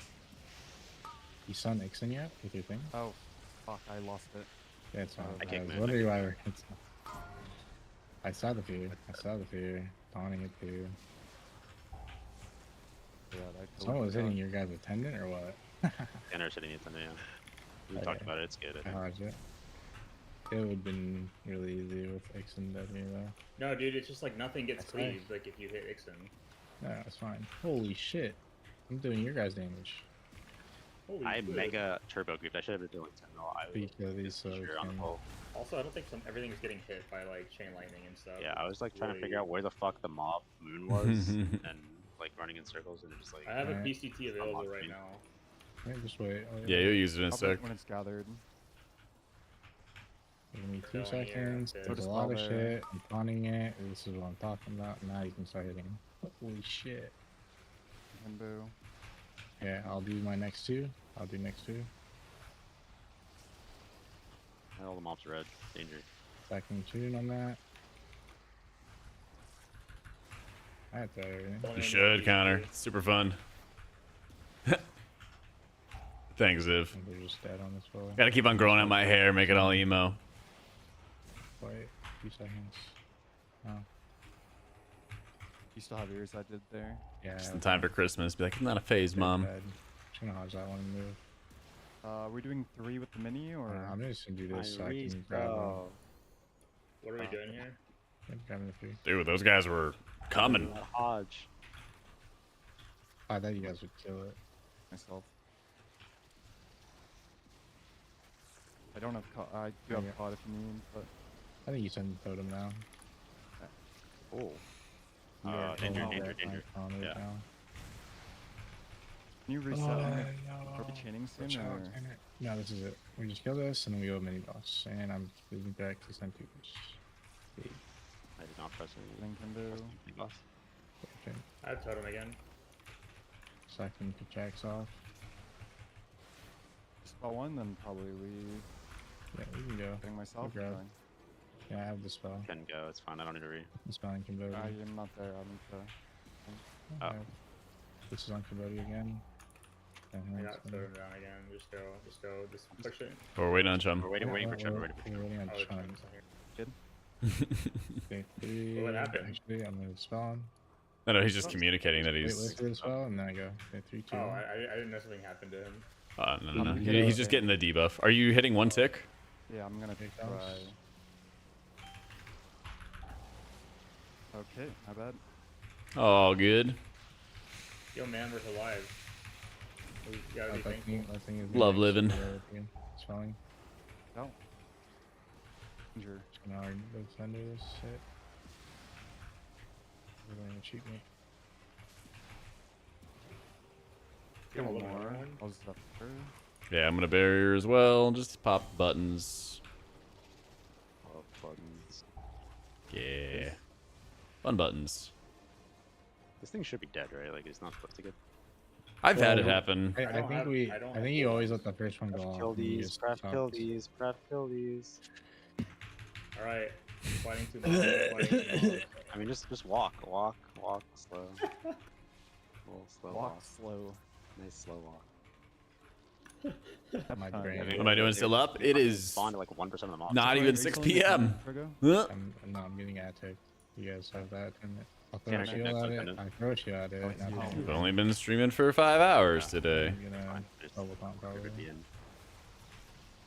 You saw Nixon yet with your thing? Oh, fuck, I lost it. Yeah, it's fine. I kicked was moon, wondering why we're. I saw the fear. I saw the fear. Taunting it too. Yeah, Someone was hitting your guys' attendant or what? Tanner's hitting it, then, yeah. We Okay. talked about it, it's good. I I think. dodged it. It would have been really easy with Ixon dead here though. No, dude, it's just like nothing gets That's right. cleaved like if you hit Ixon. No, it's fine. Holy shit. I'm doing your guys' damage. Holy I shit. mega turbo grouped. I should have been doing 10 mil. I Because he's so sure on the can- pole. Also, I don't think everything is getting hit by like chain lightning and stuff. Yeah, I was like trying to figure Really- out where the fuck the mob moon was, and like running in circles, and it just like. I have a Alright. PCT available right now. Yeah, just wait. Oh, Yeah, you'll use it in a Probably sec. when it's gathered. Give me 2 Going here, seconds. okay. There's a Just lot of while they're- shit. I'm taunting it. This is what I'm talking about. Now you can start hitting. Holy shit. Kimbo. Yeah, I'll do my next 2. I'll do next 2. All the mobs red. Danger. Second tune on that. That's everything. Going You in should, with Connor. PCT. It's super fun. Thanks, Ziv. And they're just dead on this floor. Gotta keep on growing out my hair, make it all emo. Wait, 2 seconds. Oh, You still have yours I did there. yeah. Just in time for Christmas. Be like, I'm not a phase, they're mom. dead. gonna hodge that one and move. We're doing 3 with the mini, or I'm just gonna do this so I Nice, can grab them. bro. What are we doing here? Yeah, grabbing the 3. Dude, those guys were coming. Hodge. I thought you guys would kill it. myself? I don't have. I do have Yeah. caught if you need, but I think you send the totem now. Oh. Yeah, Danger, totem danger, back danger. on it Yeah. now. can you reset? Are we chaining soon? Watch out, Or? damn it. No, this is it. We just kill this and then we go mini boss. And I'm moving back to send 2. I did not press anything. Then can do. Boss. Okay. I have totem again. So I can put Jacks off. Spot 1, then probably leave. Yeah, we can go. Getting myself. grab. going. Yeah, I have the spell. Can go. It's fine. I don't need to re. The spell in Cambodia. I am not there. I need to. Oh. Okay. This is on Cambodia again. I And got totem down again. Just go. Just push it. We're waiting on Chum. We're waiting for Chum. We're waiting for We're Chum. waiting on Oh, Chum. Chum's not here. Okay, 3. What happened? Actually, I'm gonna spell on. No, he's just communicating that Wait, he's. let's do the spell and then I go. Okay, 3, 2. Oh, I didn't know something happened to him. No. Yeah, He's just okay. getting the debuff. Are you hitting 1 tick? Yeah, I'm gonna Take try. those. Okay, my bad. Oh, good. Yo, man, we're alive. We gotta be thankful. That thing is Love nice. living. Spelling. No. Danger. Just gonna already go under this shit. They're gonna cheat me. Give him a One little more. more. I'll just up through. Yeah, I'm gonna barrier as well. Just pop buttons. Oh, buttons. Yeah. Fun buttons. This thing should be dead, right? Like it's not supposed to get. I've had it Well, happen. I don't think have- we. I don't I have think you full always ones. let the first one go off. Kill and you these. just Prep kill jumped. these. Prep kill these. All right. I'm fighting too long. I'm fighting too long. I mean, just walk, slow. Little slow walk. Walk slow. Nice slow walk. My fine. brain. Am I doing still up? It is Spawn to like 1% of the mobs. not Are even you 6 still in the p.m. Virgo? Huh? I'm getting attic. You guys have that. And I'll throw Can't a shield connect at it. something. I throw a shield at it. Oh, and yeah. I'm We've only been streaming for 5 hours today. gonna Fine, just double pump figure probably. it'd be in.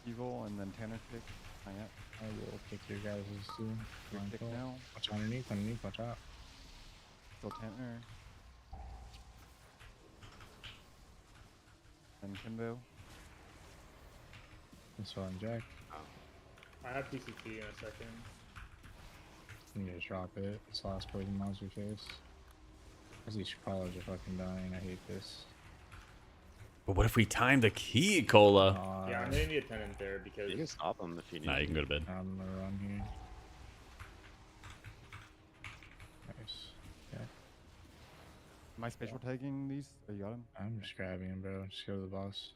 Evil and then Tanner kick. Not yet. I will kick your guys' too. Your kick Mindful. now. Watch underneath, watch out. Still Tanner. And Kimbo. This one, Jack. I have PCT in a second. I'm gonna drop it. It's the last poison monster face. These collars are fucking dying. I hate this. But what if we time the key, Cola? Yeah, I'm hitting the attendant there because You can stop them if you need. Nah, you can go to bed. I'm gonna run here. Nice. Yeah, Am I spatial tagging these? Oh, you got him? I'm just grabbing him, bro. Just go to the boss.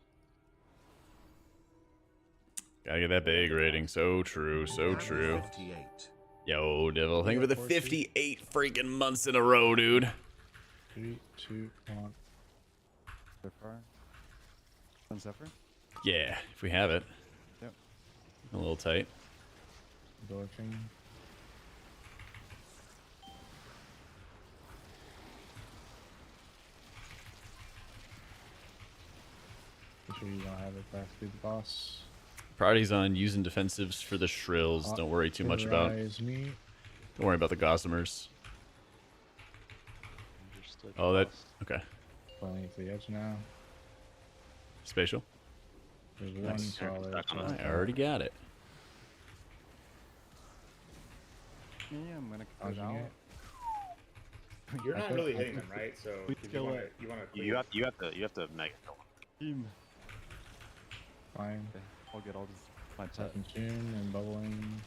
Gotta get that big rating. So true, so true. 58. Yo, Devil, thank you for the 58 freaking months in a row, dude. 3, 2, 1. So far. Sun Zephyr? Yeah, if we have it. Yep. A little tight. Dorking. Make sure you don't have it back through the boss. Priority's on using defensives for the shrills. Don't worry too much about. Me. Don't worry about the gossamers. Understood. Oh, that. Okay. Pulling it to the edge now. Spatial. There's one Nice. solid. Back on us. I already got it. Yeah, I'm gonna cut it Dodging out. it. you're I not think- really I hitting think them, right? So we if kill you want it. to, You have to mega kill them. Team. Fine. Okay, all good. I'll just my pet. Second tune and bubbling.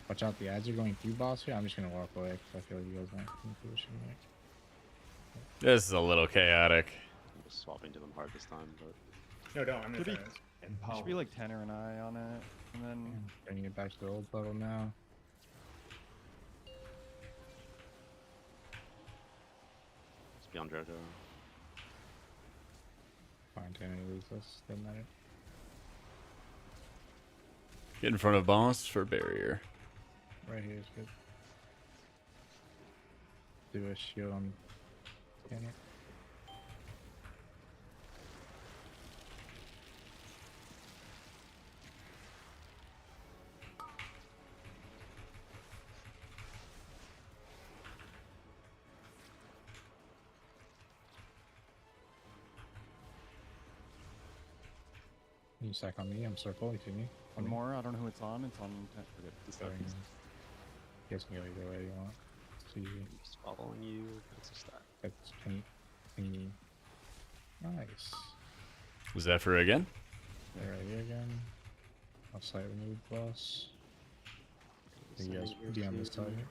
Watch out, the ads are going through boss here. I'm just gonna walk away because I feel like you guys aren't in position yet. This is a little chaotic. I'm just swapping to them hard this time, but No, don't. I'm gonna Should be- finish. It should be like Tanner and I on it, and then Bringing it back to the old level now. it's beyond Jojo. Fine, Tanner lose this. Doesn't matter. Get in front of boss for barrier. Right here is good. Do a shield on Tanner. You stack on me. I'm circle. You see me? One more. I don't know who it's on. It's on. Okay. Just Going. You guys can go either way you want. See. just following you. It's a stack. That's paint. Thingy. Nice. Zephyr again. They're right here again. I'll slight remove boss. You guys be on this side here.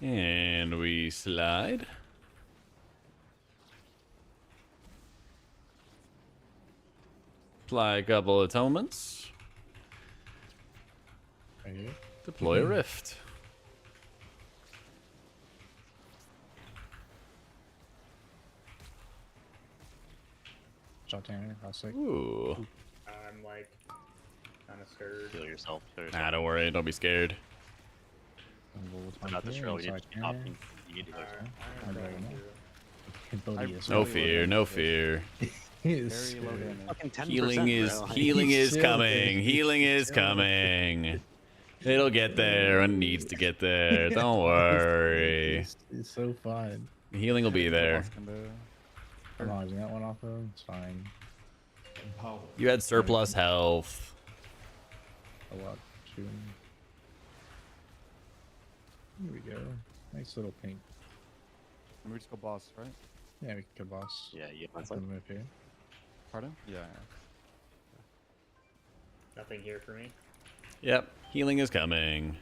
And we slide. Apply a couple atonements. Right here. Deploy a rift. Shot Tanner. I'll say. Ooh. I'm like kind of scared. Kill yourself. Nah, don't worry. Don't be scared. Not this row. You need to Alright, I'm I'm going going now. to. Ability No fear. No fear. Very low damage. Fucking 10%, Healing is bro. healing is Chill, coming. dude. Healing is coming. It'll get there when it needs to get there. Don't worry. It's so fun. Healing will be there. Boss can do. I'm logging that one off of him. It's fine. Empower. You had surplus health. A lot to him. Here we go. Nice little pink. And we just go boss, right? Yeah, we can go boss. Yeah, you have Put him up here. Pardon? Yeah. Nothing here for me. Yep. Healing is coming.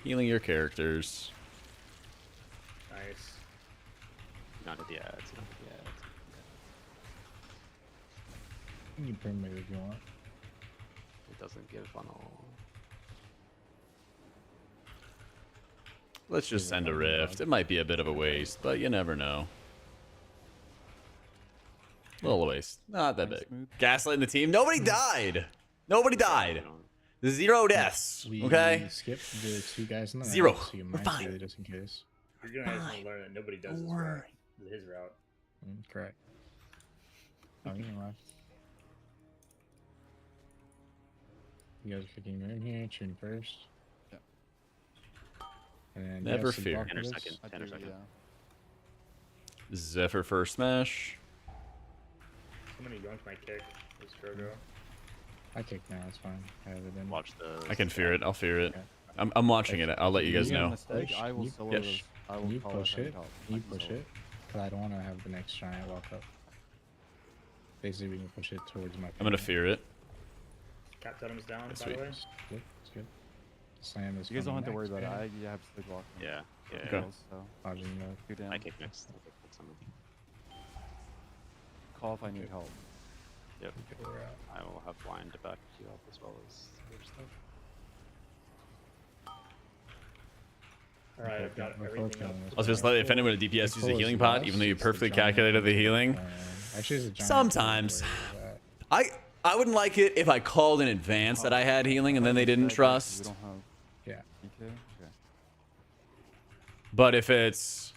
Healing your characters. Nice. not at the ads. Not at the ads. You can bring me if you want. It doesn't give funnel. Let's just send a rift. It might be a bit of a waste, but you never know. Little waste. Not that big. Gaslighting the team. Nobody died. Nobody died. 0 deaths. We Okay? skipped the 2 guys in the 0. So you We're might fine. see it just in case. You're gonna have to learn that nobody does this route. This is his route. Correct. Oh, you know what? You guys are picking moon here, tune first. Yeah. And then Never you guys fear. block Tanner this? second. I Tanner do, second. yeah. Zephyr first smash. Somebody yoinked my kick. This Drogo. I kick now, it's fine. I have it in. Watch the. I can fear it. I'll fear it. Okay. I'm watching it. I'll let you guys Make a know. mistake, I will You- solo Yes. this. I will Can you call push if I it? need help. Can you I can push solo it? Because I don't want to have the next giant walk up. Basically, we can push it towards my. I'm gonna fear it. Cap totem's down, That's by sweet. the way. It's good. It's good. Slam is. You guys don't have coming to worry next, about it. yeah. I have to block. them. Yeah. Yeah. Okay. Yeah. So Dodging the. 2 down. I kick next. I kick next. Call if I need help. Yep. Okay, we're out. I will have blind to back you up as well as other stuff. Alright, I've got We're everything up. focusing on this I was just one. let if anyone at DPS uses a healing pot, even though you perfectly calculated the healing. Actually, it's a giant. Sometimes. Where is that? I wouldn't like it if I called in advance that I had healing and then they didn't We trust. don't have Yeah. PK. Okay. But if it's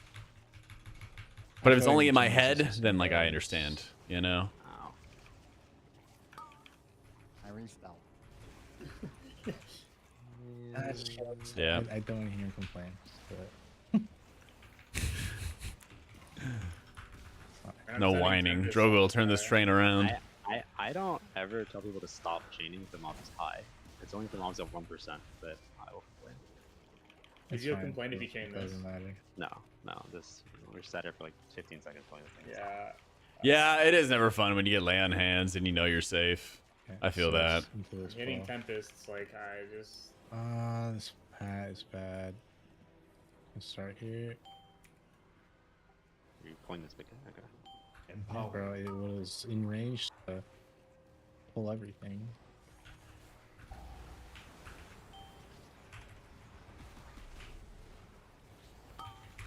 I'll only you in my change head, this then like I settings. understand, you know? Ow. I restart. Yeah. I don't hear him complain. But No whining. Drogo will turn this train around. I don't ever tell people to stop chaining if the mob is high. It's only if the mob's at 1%, but I will complain. Did it's you have fine, complained if you it chain this? Doesn't matter. No, this we're sat here for like 15 seconds playing this thing. Yeah. Yeah, it is never fun when you get lay on hands and you know you're safe. Okay, I feel so that. let's into this Hitting ball. Tempests, like, I just. This pat is bad. Let's start here. You're pulling this big guy. Okay. Empower. Bro, it was in range to pull everything.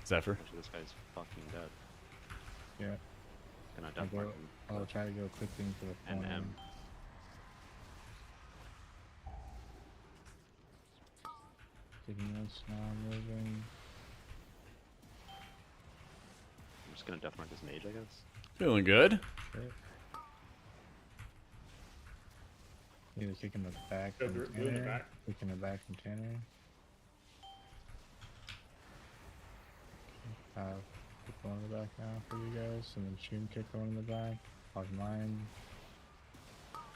Zephyr. Actually, this guy's fucking dead. Yeah. Gonna I'll death go. mark him. I'll try to go quick thing for the And corner. M. Taking this now, moving. I'm just gonna death mark this mage, I guess. Feeling good. Sure. Either kicking the back Go from through- blue in the Tanner, back. kicking the back from Tanner. have people in the back now for you guys, and then Shun kick going in the back. Hog mine.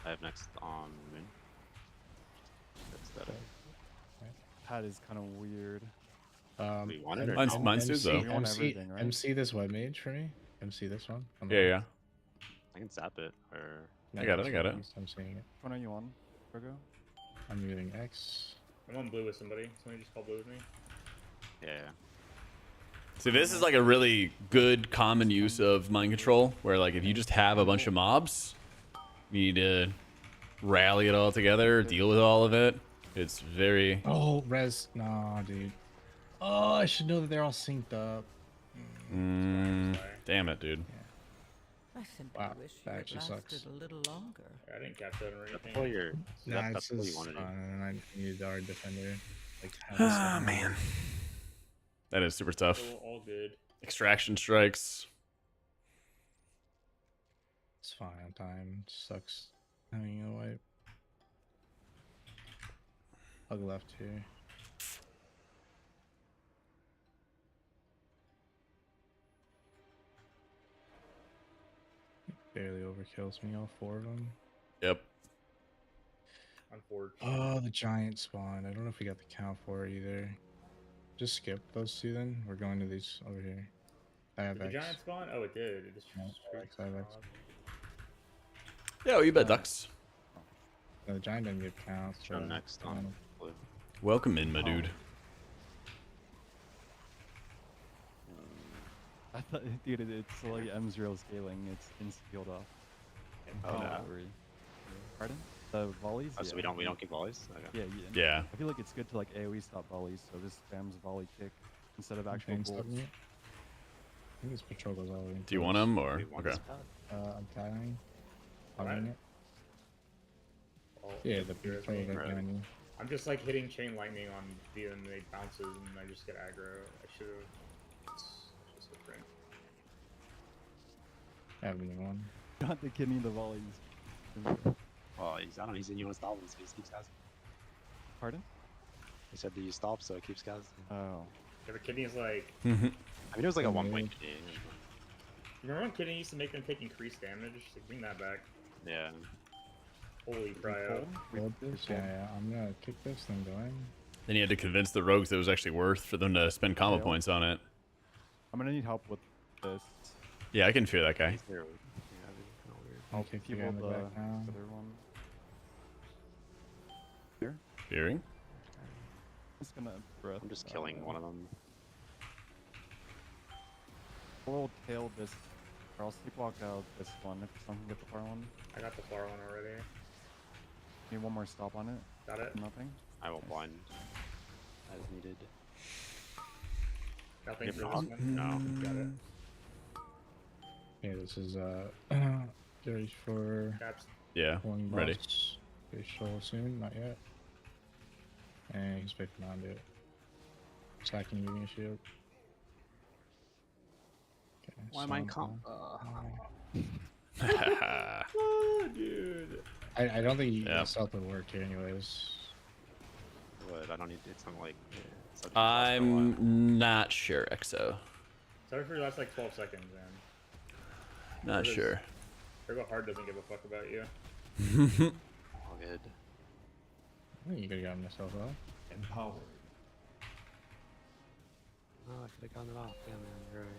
I have next on Moon. That's that. Pad is kind of weird. We want it or Mine's, no? mine's too, though. We want MC, everything, right? MC this web mage for me. MC this one. On the Yeah, left. yeah. I can zap it or I got it, I got it. I'm seeing it. Which one are you on, Virgo? I'm using X. I'm on blue with somebody. Somebody just call blue with me. yeah. See, this is like a really good common use of mind control, where like if you just have a bunch of mobs, you need to rally it all together, deal with all of it. It's very... Oh, res. Nah, dude. Oh, I should know that they're all synced up. damn it, dude. I simply Wow, wish that you had actually lasted sucks. a little longer. I didn't catch that or anything. Pull your. Nah, That's this what you is wanted. fun, and I need our defender. Like, Ah, man. That is super tough. All good. Extraction strikes. It's fine on time. Sucks having a wipe. Hug left here. Barely overkills me, all 4 of them. Yep. Unfortunately. Oh, the giant spawn. I don't know if we got the count for it either. Just skip those 2 then. We're going to these over here. I have Did the X. giant spawn? Oh, it did. It just Yeah, straight I have X. spawned. Yeah, you bet ducks. No, the giant didn't give counts. I'm next on blue. Welcome in, my dude. I thought, dude, it's like M0 scaling. It's insta-healed off. Oh, no. Pardon? The volleys? Oh, so we don't keep volleys. Okay. Yeah. Yeah. I feel like it's good to like AoE stop volleys, so this spams volley kick instead of actual Chain stop bolts. me. I think this patrol goes all the way. Do you want him or? We want Okay. this pad. I'm tiring. Alright. Hugging it. Oh, Yeah, the sure it's patrol me. is right Right. behind you. I'm just like hitting chain lightning on the and they bounces and I just get aggro. I should have. It's just a print. I have a new one. Got the kidney the volleys. Oh, I don't know. He said you want to stop him, so he just keeps casting. Pardon? He said that you stop, so it keeps casting. Oh. Yeah, but kidney is like. I mean, it was like a Oh, 1 point man. kidney. Remember when kidney used to make them take increased damage? Like, bring that back. Yeah. Holy cryo. Hold this? Yeah, I'm gonna kick this, then go in. Then you had to convince the rogues that it was actually worth for them to spend combo Yeah. points on it. I'm gonna need help with this. Yeah, I can fear that guy. He's there. Yeah, it's kind of weird. I'll I'll kick you people in the the back now. other one. Here? Fearing? Just gonna breath. I'm just killing one of them. We'll tail this, or I'll sleepwalk out this one if someone can get the far one. I got the far one already. Need one more stop on it. Got it. Nothing. I will blind as needed. Nothing If for not, this one. no. Got it. Yeah, this is get ready for Caps. Yeah, pulling ready. boss. Facial soon, not yet. And he's picking on it. Sacking using a shield. Okay, Why am I in stun comp? time. Oh, dude. I don't think Yeah. stealth would work here anyways. But I don't need. It's not like. Yeah, it's not just last for a while. I'm not sure, EXO. Sorry for the last like 12 seconds, man. Not What is- sure. Turbo Hard doesn't give a fuck about you. All good. I think you could have gotten yourself out. Empowered. Oh, I could have gotten it off. Yeah, man, you're right.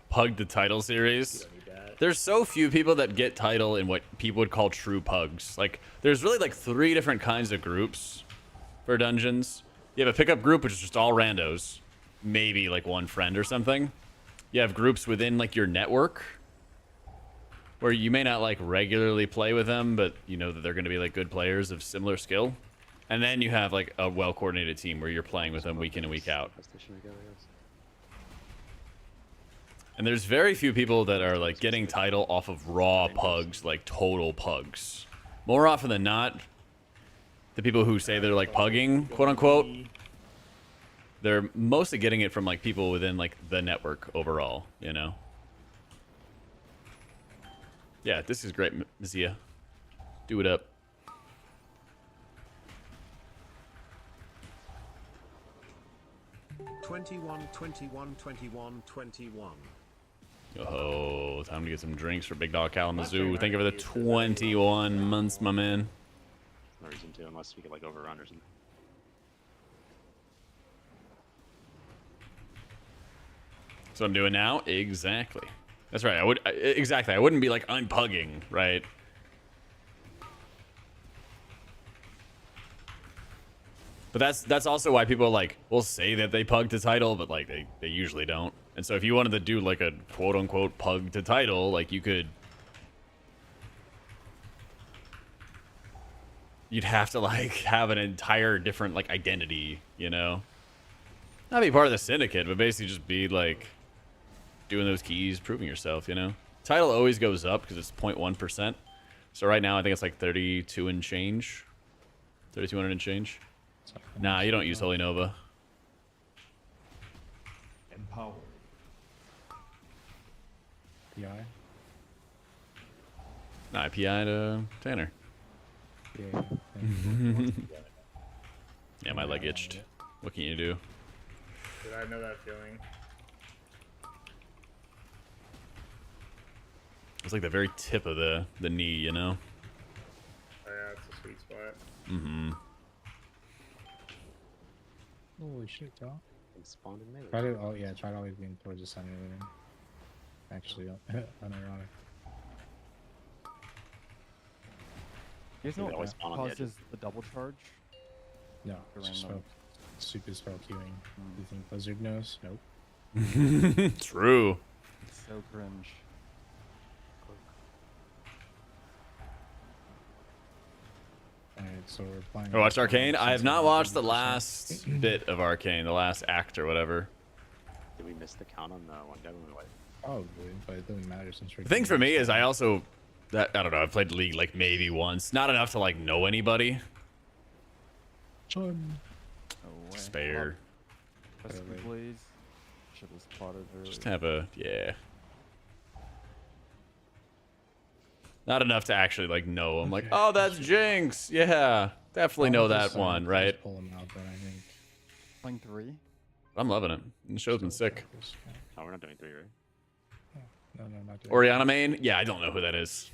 Pug the title series. You don't need that. There's so few people that get title in what people would call true pugs. Like, there's really like 3 different kinds of groups for dungeons. You have a pickup group, which is just all randos, maybe like one friend or something. You have groups within like your network, where you may not like regularly play with them, but you know that they're going to be like good players of similar skill. And then you have like a well-coordinated team where you're playing with them week in and week out. PlayStation again, I guess. And there's very few people that are like getting title off of raw pugs, like total pugs. More often than not, the people who say they're like pugging, quote unquote, they're mostly getting it from like people within like the network overall, you know? Yeah, this is great, Zia. Do it up. 21, 21, 21, 21. Oh, time to get some drinks for Big Dog Kalamazoo. Thank you for the 21 months, my man. No reason to, unless we get like overrun or something. That's what I'm doing now. Exactly. That's right. Exactly. I wouldn't be like, I'm pugging, right? But that's also why people like will say that they pug to title, but like they usually don't. And so if you wanted to do like a quote unquote pug to title, like you'd have to like have an entire different like identity, you know? Not be part of the syndicate, but basically just be like doing those keys, proving yourself, you know? Title always goes up because it's 0.1%. So right now I think it's like 32 and change. 3,200 and change. Nah, you don't use Holy Nova. Empower. PI. Nah, I PI'd Tanner. Yeah. Yeah, my leg itched. What can you do? Did I know that feeling? It's like the very tip of the knee, you know? Oh yeah, it's a sweet spot. Mm-hmm. Holy shit, dog. Spawned in melee. Try to, oh yeah, try to always being towards the center. Actually, unironic. You guys know They always what spawn on the causes the double charge? No, The it's just random. super spell queuing. You think Blizzard knows? Nope. True. It's so cringe. Alright, so we're playing. I watched Arcane. I have not watched the last bit of Arcane, the last act or whatever. Did we miss the count on the one guy when we wiped? Probably, but it doesn't matter since we're. The thing for me is I also, I don't know, I've played League like maybe once. Not enough to like know anybody. Chun. Oh, way. Spare. Rescue Blaze. Should have spotted earlier. Just have a, yeah. Not enough to actually like know. I'm like, oh, that's Jinx. Yeah, definitely know that one, right? Pull him out, then I think. Playing 3? I'm loving it. The show's been sick. Oh, we're not doing 3, right? No, not doing Oriana main? Yeah, I don't know who that is.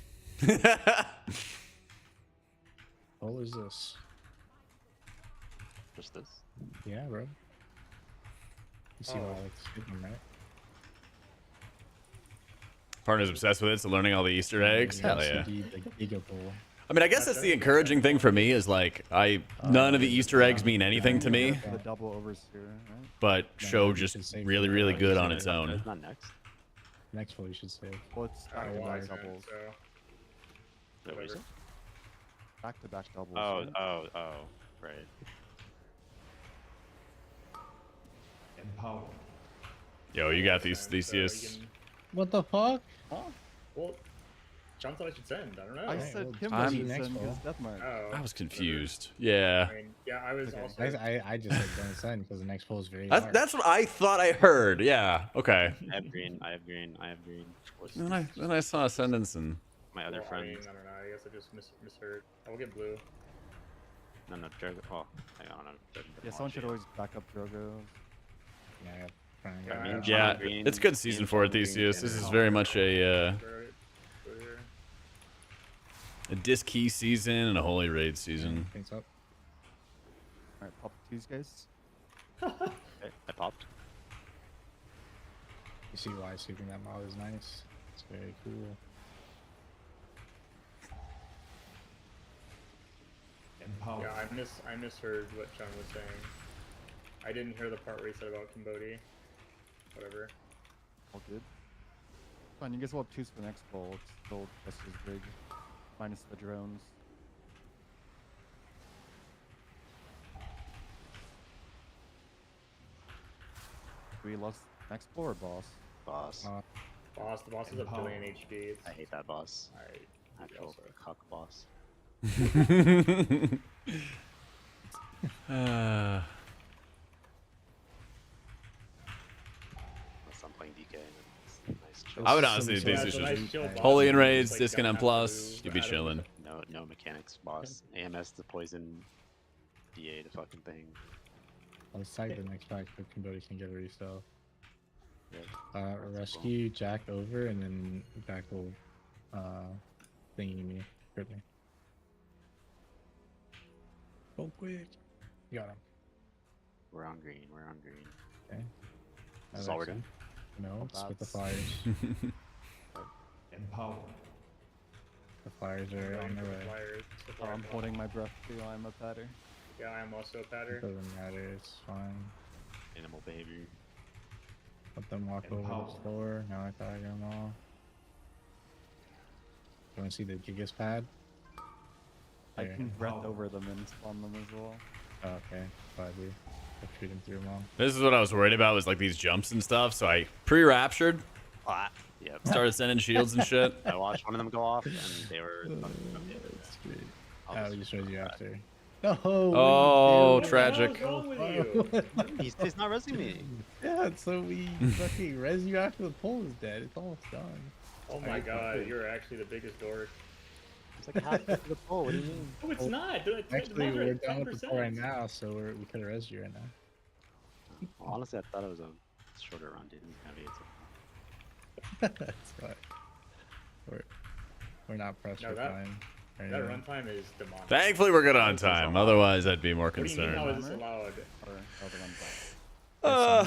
What is this? Just this? Yeah, bro. You see why I like to skip them, right? Partner's obsessed with it, so learning all the Easter eggs. Hell yeah. Like Giga Pull. I mean, I guess that's the encouraging thing for me is like, none of the Easter eggs mean anything to me, The double overseer, right? but show just really, really good on its own. It's not next. Next one you should save. Well, it's I don't know why I back-to-back said doubles. so. Wait, what is it? Back-to-back doubles. Oh, right? right. Empower. Yo, you got these So Theseus. you can- What the fuck? Well, John thought I should send. I don't know. I Alright, said well, Kim I'm- should next send ball. his deathmark. Oh, I was whatever. confused. Yeah. I mean, yeah, I was Okay. also. I just said don't send because the next pull is very That's, hard. that's what I thought I heard. Yeah. Okay. I have green. I have green. I have green. What's Then I saw Ascendance and my other Well, I friend? mean, I don't know. I guess I just misheard. I will get blue. No, Drago. Oh, hang on. Yeah, someone should always back up Drogo. Yeah, I got trying to Yeah, get I'm yeah, green, it's good season and for Sean green, Theseus. and This is Sean very green. much a disc key season and a holy raid season. things up. Alright, pop twos, guys. Okay, I popped. You see why sweeping that mob is nice. It's very cool. Empower. Yeah, I misheard what John was saying. I didn't hear the part where he said about Kimbodi. Whatever. All good. Fine, you guys will have twos for the next bowl. It's still just as big. Minus the drones. Do we lost next bowl or boss? Boss. Boss, the boss is a billion HP. It's, I hate that boss. I Actual also. cuck boss. Uh, Unless I'm playing DK. And it's nice chill. I would honestly Yeah, think it's Theseus a should nice chill boss. Holy and You raids, just, disc and don't M have plus. to You'd be add chilling. No mechanics, boss. AMS the poison DA the fucking thing. I'll tag the next pack so Kimberly can get a resell. Yeah. Rescue Jack over and then Jack will thingy me, crit me. Go quick. You got him. We're on green. We're on green. Okay. Is this all we're doing? No, it's with the That's- flyers. Empower. The flyers I'm are waiting on their for the way. flyers. The Oh, flyers I'm are holding my breath too. I'm a patter. Yeah, I am also a patter. It doesn't matter, it's fine. Animal behavior. Let them walk over Empower. the floor. Now I tag them all. You want to see the Gigas pad? I There. can breath Empower. over them and spawn them as well. Oh, okay. Gladly. I'll shoot him through them all. This is what I was worried about, was like these jumps and stuff. So I pre-raptured, Ah, yep. started sending shields and shit. I watched one of them go off, and they were. That's great. I'll Oh, just we just raised you back. after. No! Oh, What the tragic. hell is wrong with you? He's not resing me. Yeah, so we fucking res you after the pole is dead. It's almost done. Oh my god, you're actually the biggest dork. It's like half the pole. What do you mean? No, it's not. Actually, we're done with the pole right now, so we could have res you right now. Honestly, I thought it was a shorter run, dude. It's gonna be That's fine. We're not pressed No, for that- time. That runtime is demonic. Thankfully, we're good on time. Otherwise, I'd be more What do you mean? How concerned. is this allowed? Or other ones.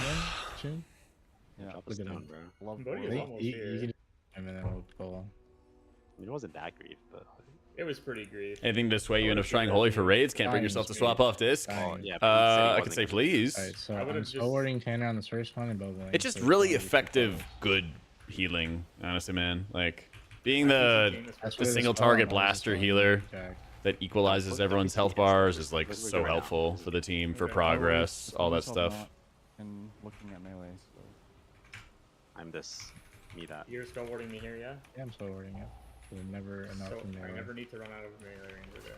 Yeah. Drop us look at down, him. bro. Love Bodhi is boys. almost You here. can and then we'll go. I mean, it wasn't that grief, but. It was pretty grief. Anything to sway you into trying holy for raids? Can't bring yourself to swap off disc? Oh, Fine. yeah. but he said he I wasn't could say gonna- please. Alright, so I I'm would've slow just- wording Tanner on this first one and bubbling. It's just really effective, good healing, honestly, man. Like, being the single target blaster healer that equalizes everyone's health bars is like so helpful for the team, for progress, all that Myself stuff. not in looking at melee, so I'm this. Me that. You're still warding me here, yeah? Yeah, I'm slow wording it. There's never enough So in I there. never need to run out of melee range, okay?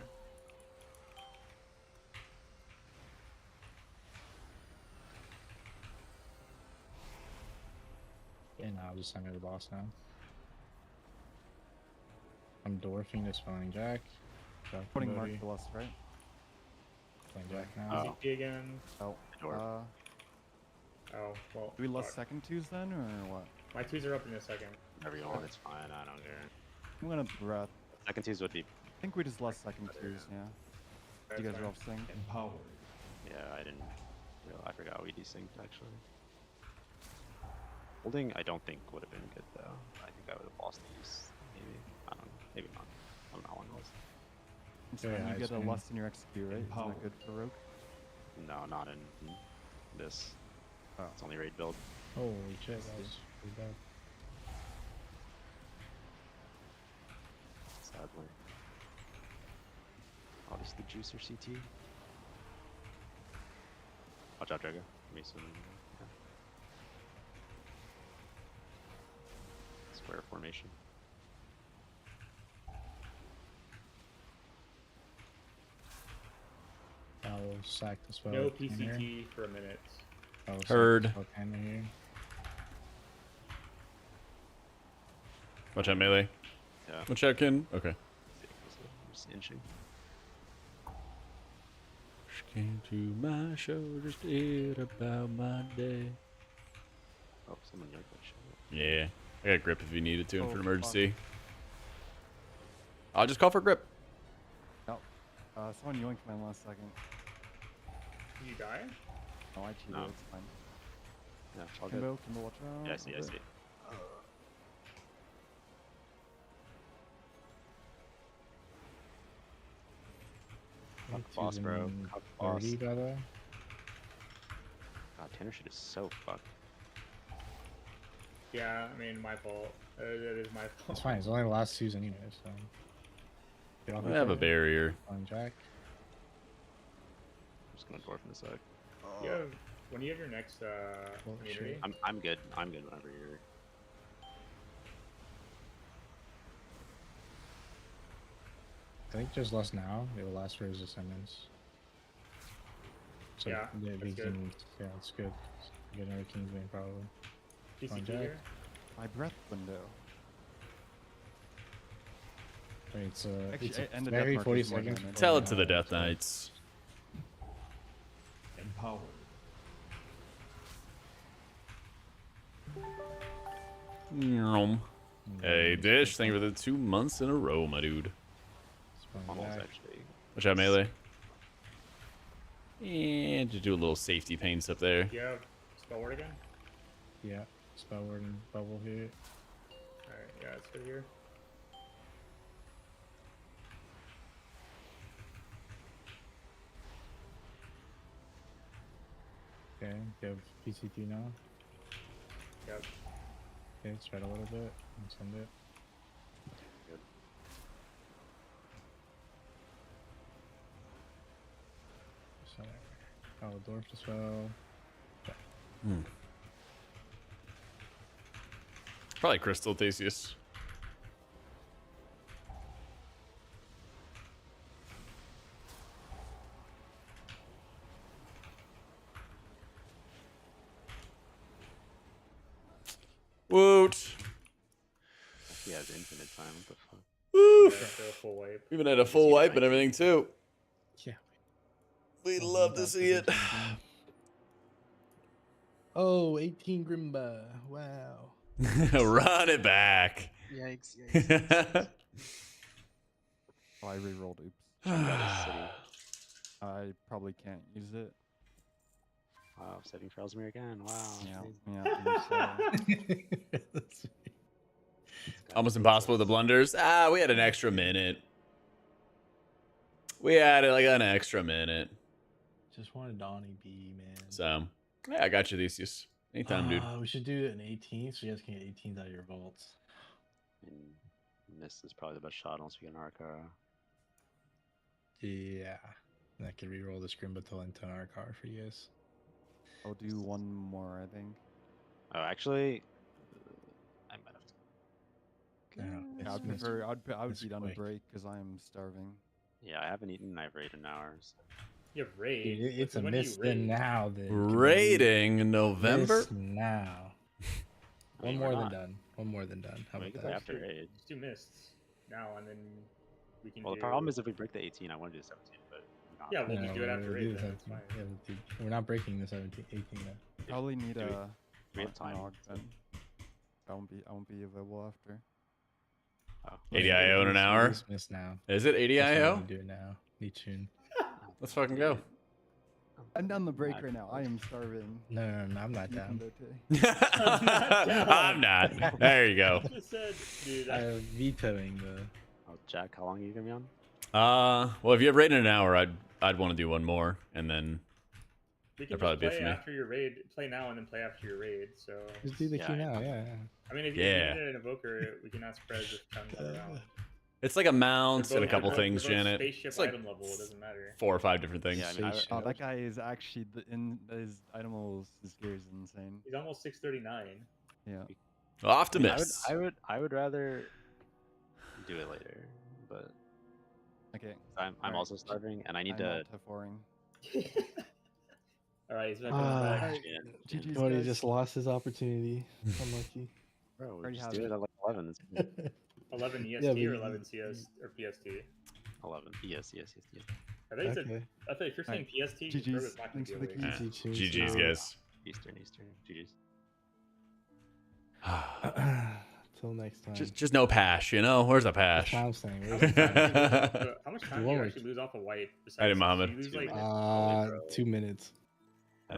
And I'll just send me the boss now. I'm dwarfing this spawning Jack. Jack putting Mark Bodhi. to lust, right? Spawning Jack now. Oh. CP again. Oh. Dwarf. Oh, well. Do we lust fuck. second twos then, or what? My twos are up in a second. Whatever you want, it's fine. I don't care. I'm gonna breath. Second twos would be. I think we just lust second twos, yeah. That's You guys fine. are off sync. Empower. Yeah, I didn't. I forgot we desynced actually. Holding, I don't think would have been good though. I think I would have lost these. Maybe. I don't know. Maybe not. I don't know how long it was. So Very you high get a swing. lust in your execute, right? Isn't Empower. that good for rogue? No, not in this. Oh. It's only raid build. Holy shit, that was pretty bad. Sadly. Obviously, juicer CT. Watch out, Drago. Mason. Yeah. Square formation. I'll sack the spell. No with Tanner. PCT for a minute. I'll sack Heard. the spell with Tanner here. Watch out, melee. Yeah. Watch out, Kin. Okay. Just inching. She came to my show, just did about my day. Oh, someone yanked that shit. Yeah. I got grip if you needed to Oh, for an fuck. emergency. I'll just call for grip. No. Someone yoinked mine last second. Did you die? No, I cheated. No. It's fine. Yeah, all good. Kimbo, watch out. Yeah, I see, I see. Fuck boss, bro. Using Fuck boss. 30, by the way. God, Tanner shit is so fucked. Yeah, I mean, my fault. That is my fault. It's fine. It's only the last twos anyway, so. Get off I the have a plate. barrier. On Jack. I'm just gonna dwarf in a sec. You have, when you have your next Well, community, sure. I'm good. I'm good whenever you're. I think just less now. It will last for his ascendance. So Yeah, we that's good. can, yeah, it's good. Get another Kingsman probably. PCT Jack. here. My breath window. Wait, it's Actually, it's and the very death mark 40 is more seconds. damage. Tell it to the Death Knights. Empower. Hey, Dish, thank you for the 2 months in a row, my dude. Almost actually. Watch out, melee. And just do a little safety paints up there. Do you have spell word again? Yeah, spell word and bubble here. Alright, yeah, it's good here. Okay, you have PCT now. Yep. Okay, spread a little bit and send it. Good. So, dwarf as well. Probably Crystal Theseus. Woot. He has infinite time. What the fuck? Woo. After a full wipe. We even had a full wipe and everything too. Yeah. We'd love to see it. Oh, 18 Grimba. Wow. Run it back. Yikes! Oh, I rerolled. Oops. City. I probably can't use it. Wow, setting for Ellesmere again. Wow. Yeah. Almost impossible with the blunders. We had an extra minute. We had like an extra minute. Just wanted Donnie B, man. So, yeah, I got you, Theseus. Anytime, dude. We should do an 18 so you guys can get 18s out of your vaults. And this is probably the best shot unless we get an Ara-Kara. Yeah. And I can reroll the Scrim Batol into an Ara-Kara for you guys. I'll do one more, I think. Oh, actually, I might have to. Yeah, I'd prefer. I would eat on a break because I am starving. Yeah, I haven't eaten. I've raided in hours. You have raid. Dude, it's a When do you miss raid? now. Then Raiding in November. Miss now. I mean, One we're more not. than done. One more than done. How We about can play that? after raid. Just do mists now, and then we can. Well, do... the problem is if we break the 18, I want to do the 17, but we're not. Yeah, we'll just do it No, after we'll raid. do the Then it's 17. fine. Yeah, dude, we're not breaking the 17, 18 now. Probably need Do we- a. we have time, Nog so- then. I won't be available after. Oh. 80 IO in an hour. Just miss now. Is it 80 That's why IO? we Do it now. Need tune. Let's fucking go. I'm on the break right now. I am starving. No, I'm not down. I'm not. There you go. I just said, dude. I'm vetoing the. Oh, Jack, how long are you gonna be on? Well, if you have raid in an hour, I'd want to do one more, and then we can that'd probably just be it play for me. after your raid. Play now and then play after your raid. So. Just do the Yeah, key I now. know. Yeah. I mean, if you Yeah. need an invoker, we can ask Prez if Chun's around. it's like a mount They're and a both- couple they're both- things, they're both Janet. Spaceship It's like item level. It doesn't matter. 4 or 5 different things. Yeah, I mean, I, Spaceship. Oh, that guy is actually his item his gear is insane. He's almost 639. Yeah. Optimus. I would rather do it later, but Okay. I'm Alright. also starving and I need I'm to. multi-foring. All right, he's back on back. Alright, Yeah, GG's, Cody guys. just lost his opportunity. Unlucky. Bro, we Already just has do it. it at like 11. It's 11 EST Yeah, or but 11 CS or PST. 11. Yes. I think Okay. I thought if you're saying PST, just GG's. throw it back Thanks to for the the keys. Yeah. Easy choose. GG's, guys. Eastern. GG's. Till next time. just no pash, you know? Where's the That's pash? what I'm saying. How Where's much the time, time? how much time do One you more. actually lose off a wipe? I did, besides- Mohammed. You lose 2 like, minutes. 2 minutes. Yeah.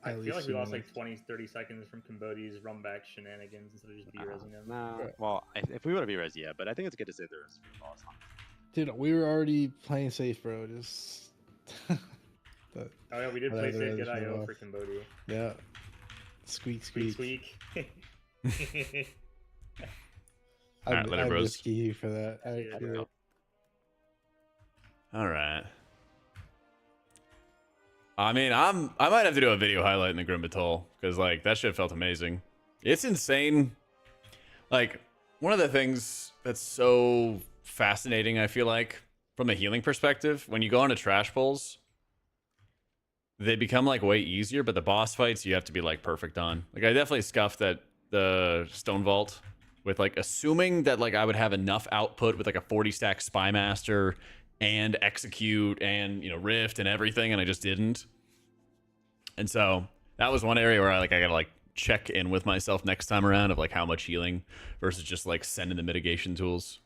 I At feel least like we 2 lost like minutes. 20, 30 seconds from Cambodia's rumback shenanigans instead of just B-resing them. No. Well, if we would have be res, yeah, but I think it's good to save the rest for the boss. Dude, we were already playing safe, bro. Just. Oh yeah, we did play Whatever, safe, good just IO move for off. Cambodia. Yeah. Squeak, Squeak, squeak. squeak. Alright, later, I'm bros. risky you for that. Yeah, I feel it. All right. I mean, I might have to do a video highlight in the Grim Batol because like that shit felt amazing. It's insane. Like one of the things that's so fascinating, I feel like, from a healing perspective, when you go into trash pulls, they become like way easier, but the boss fights you have to be like perfect on. Like I definitely scuffed at the Stone Vault with like assuming that like I would have enough output with like a 40 stack Spy Master and execute and, you know, rift and everything, and I just didn't. And so that was one area where I gotta like check in with myself next time around of like how much healing versus just like sending the mitigation tools.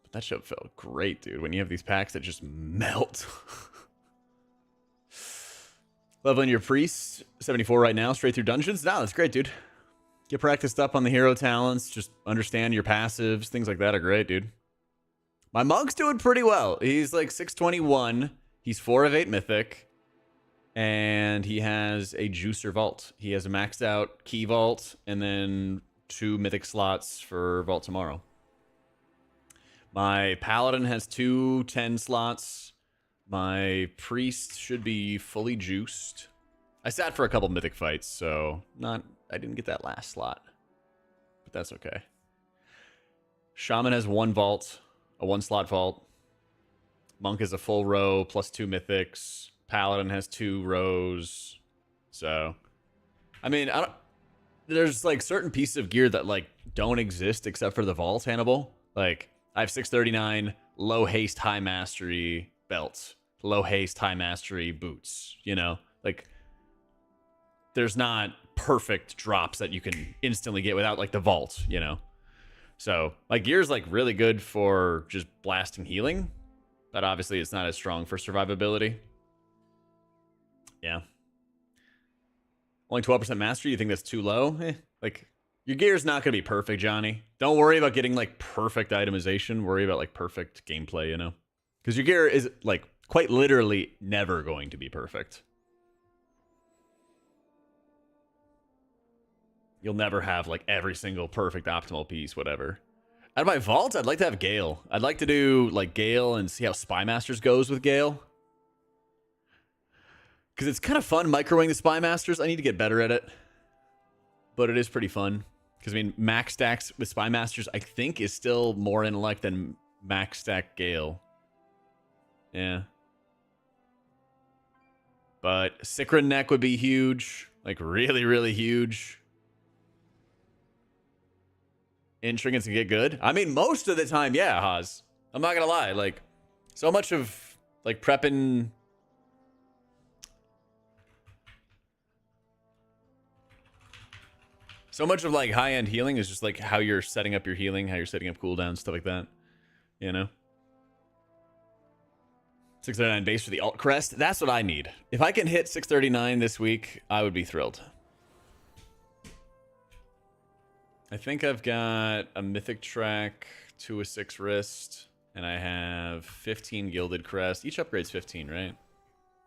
But that shit felt great, dude. When you have these packs that just melt. Leveling your priest, 74 right now, straight through dungeons. No, that's great, dude. Get practiced up on the hero talents. Just understand your passives. Things like that are great, dude. My monk's doing pretty well. He's like 621. He's 4 of 8 mythic. And he has a juicer vault. He has a maxed out key vault and then 2 mythic slots for vault tomorrow. My paladin has 2 10 slots. My priest should be fully juiced. I sat for a couple mythic fights, so I didn't get that last slot. But that's okay. Shaman has 1 vault, a 1 slot vault. Monk is a full row plus 2 mythics. Paladin has 2 rows. So, I mean, there's like certain pieces of gear that like don't exist except for the vault, Hannibal. Like, I have 639 low haste, high mastery belts, low haste, high mastery boots, you know? Like, there's not perfect drops that you can instantly get without like the vault, you know? So, my gear's like really good for just blasting healing, but obviously it's not as strong for survivability. Yeah. Only 12% mastery, you think that's too low? Like, your gear's not going to be perfect, Johnny. Don't worry about getting, like, perfect itemization. Worry about, like, perfect gameplay, you know? Because your gear is, like, quite literally never going to be perfect. You'll never have, like, every single perfect optimal piece, whatever. Out of my vault, I'd like to have Gale. I'd like to do, like, Gale and see how Spy Masters goes with Gale. Because it's kind of fun microwing the Spy Masters. I need to get better at it. But it is pretty fun. Because, I mean, max stacks with Spy Masters, I think, is still more intellect than max stack Gale. Yeah. But Sikrin neck would be huge. Like, really, really huge. Intrinkets can get good. I mean, most of the time, yeah, Haas. I'm not going to lie. Like, so much of, like, prepping... So much of, like, high-end healing is just, like, how you're setting up your healing, how you're setting up cooldowns, stuff like that. You know? 639 base for the alt crest. That's what I need. If I can hit 639 this week, I would be thrilled. I think I've got a mythic track, 2 of 6 wrist, and I have 15 gilded crest. Each upgrade's 15, right?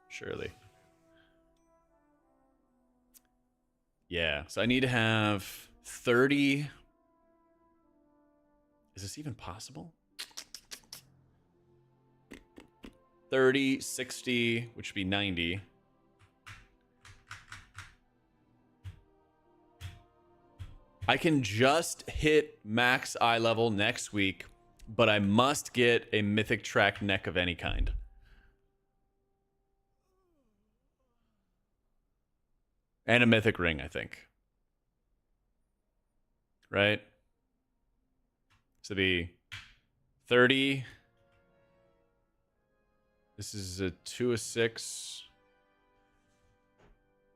Surely. Yeah, so I need to have 30. Is this even possible? 30, 60, which would be 90. I can just hit max eye level next week, but I must get a mythic track neck of any kind. And a mythic ring, I think. Right? So the 30. This is a 2 of 6.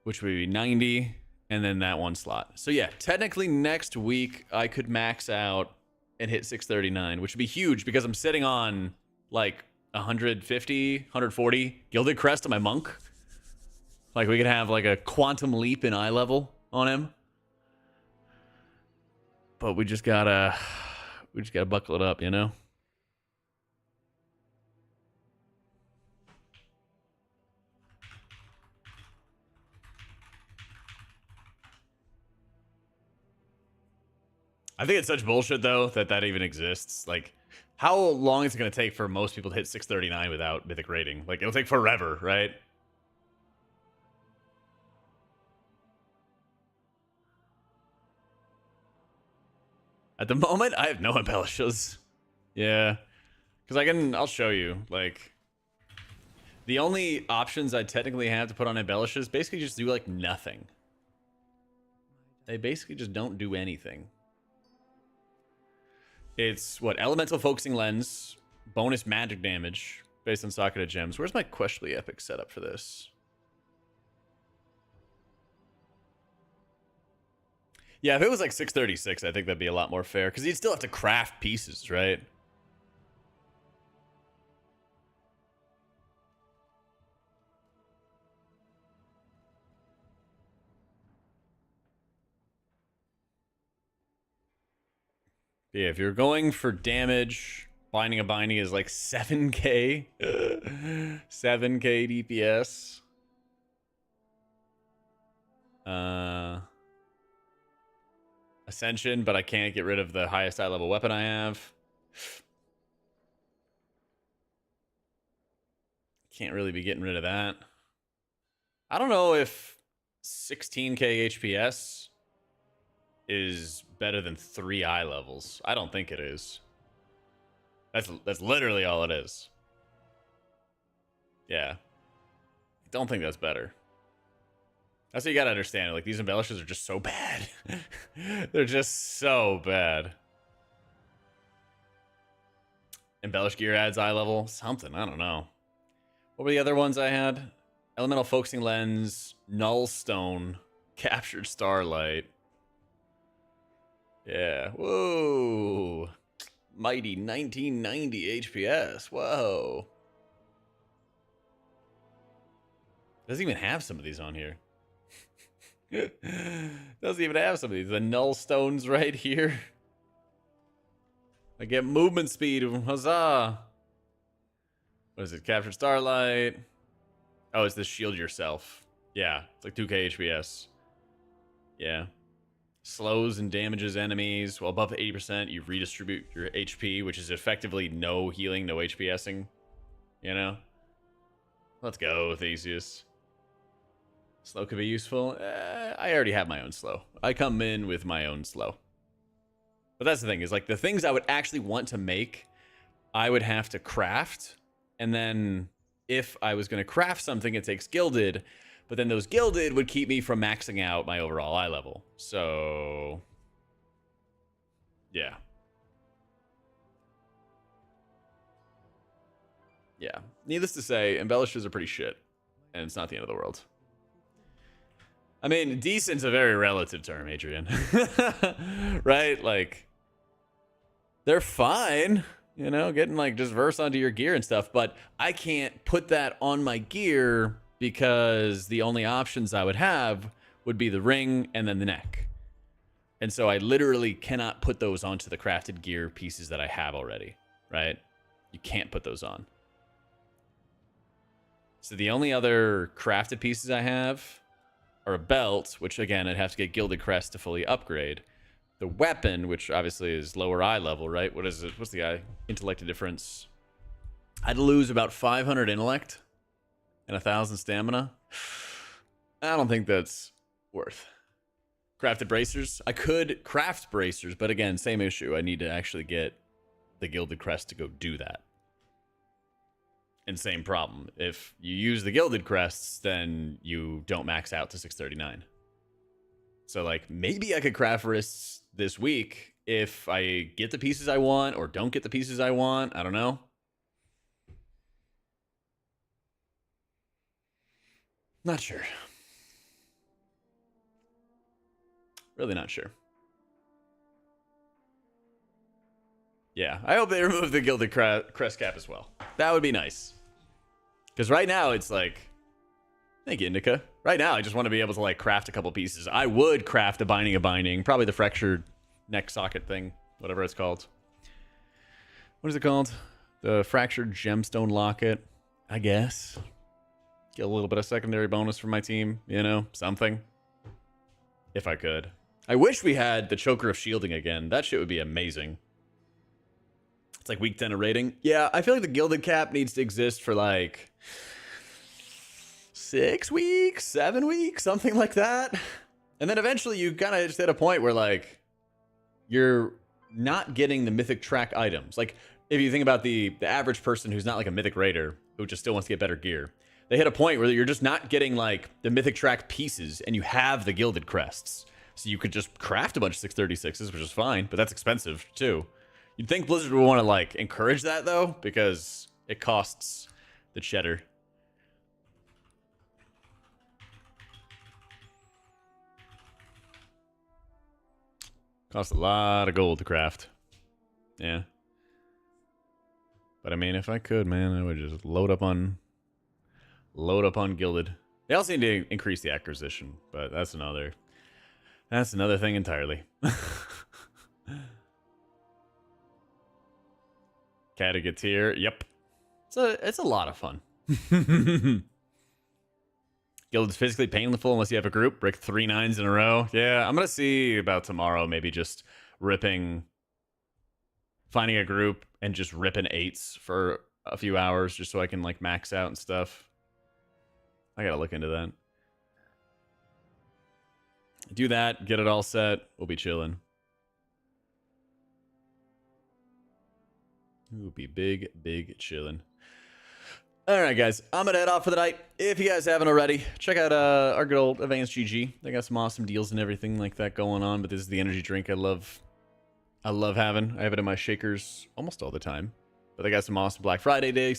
Which would be 90. And then that 1 slot. So yeah, technically next week I could max out and hit 639, which would be huge because I'm sitting on like 150, 140 gilded crest on my monk. Like, we could have, like, a quantum leap in eye level on him. But we just gotta buckle it up, you know? I think it's such bullshit, though, that even exists. Like, how long is it going to take for most people to hit 639 without mythic rating? Like, it'll take forever, right? At the moment, I have no embellishes. Yeah. Because I'll show you. Like, the only options I technically have to put on embellishes basically just do, like, nothing. They basically just don't do anything. It's, what, elemental focusing lens, bonus magic damage based on socket of gems. Where's my questionably epic setup for this? Yeah, if it was like 636, I think that'd be a lot more fair because you'd still have to craft pieces, right? Yeah, if you're going for damage, binding a binding is like 7k. 7k DPS. Ascension, but I can't get rid of the highest eye level weapon I have. Can't really be getting rid of that. I don't know if 16k HPS is better than 3 eye levels. I don't think it is. That's literally all it is. Yeah. I don't think that's better. That's what you gotta understand. Like, these embellishers are just so bad. They're just so bad. Embellish gear adds eye level. Something. I don't know. What were the other ones I had? Elemental focusing lens, null stone, captured starlight. Yeah. Whoa. Mighty 1990 HPS. Whoa. Doesn't even have some of these on here. Doesn't even have some of these. The null stones right here. I get movement speed. Huzzah. What is it? Captured starlight. Oh, it's the shield yourself. Yeah. It's like 2k HPS. Yeah. Slows and damages enemies. Well, above 80%, you redistribute your HP, which is effectively no healing, no HPSing. You know? Let's go, Theseus. Slow could be useful. I already have my own slow. I come in with my own slow. But that's the thing, is like the things I would actually want to make, I would have to craft. And then if I was going to craft something, it takes gilded. But then those gilded would keep me from maxing out my overall eye level. So, yeah. Yeah. Needless to say, embellishers are pretty shit. And it's not the end of the world. I mean, decent's a very relative term, Adrian. Right? Like, they're fine, you know, getting like just verse onto your gear and stuff, but I can't put that on my gear because the only options I would have would be the ring and then the neck. And so I literally cannot put those onto the crafted gear pieces that I have already, right? You can't put those on. So the only other crafted pieces I have are a belt, which again, I'd have to get Gilded Crest to fully upgrade. The weapon, which obviously is lower eye level, right? What is it? What's the intellect difference? I'd lose about 500 intellect and 1,000 stamina. I don't think that's worth. Crafted bracers. I could craft bracers, but again, same issue. I need to actually get the Gilded Crest to go do that. And same problem. If you use the Gilded Crests, then you don't max out to 639. So, like, maybe I could craft wrists this week if I get the pieces I want or don't get the pieces I want. I don't know. Not sure. Really not sure. Yeah, I hope they remove the Gilded Crest cap as well. That would be nice. Because right now, it's like... Thank you, Indica. Right now, I just want to be able to, like, craft a couple pieces. I would craft a binding. Probably the fractured neck socket thing. Whatever it's called. What is it called? The fractured gemstone locket, I guess. Get a little bit of secondary bonus for my team. You know, something. If I could. I wish we had the Choker of Shielding again. That shit would be amazing. It's like week 10 of rating. Yeah, I feel like the Gilded Cap needs to exist for like 6 weeks, 7 weeks, something like that. And then eventually you kind of just hit a point where like you're not getting the Mythic track items. Like if you think about the average person who's not like a Mythic Raider, who just still wants to get better gear, they hit a point where you're just not getting like the Mythic track pieces and you have the Gilded Crests. So you could just craft a bunch of 636s, which is fine, but that's expensive too. You'd think Blizzard would want to like encourage that though, because it costs the cheddar. Costs a lot of gold to craft. Yeah. But I mean, if I could, man, I would just load up on Gilded. They also need to increase the acquisition, but that's another thing entirely. Catagateer, yep. It's a lot of fun. Guild is physically painful unless you have a group. Brick 3 9s in a row. Yeah, I'm gonna see about tomorrow. Maybe just finding a group and just ripping 8s for a few hours just so I can like max out and stuff. I gotta look into that. Do that, get it all set. We'll be chilling. We'll be big chilling. All right, guys. I'm going to head off for the night. If you guys haven't already, check out our good old Advanced GG. They got some awesome deals and everything like that going on, but this is the energy drink I love having. I have it in my shakers almost all the time. But they got some awesome Black Friday day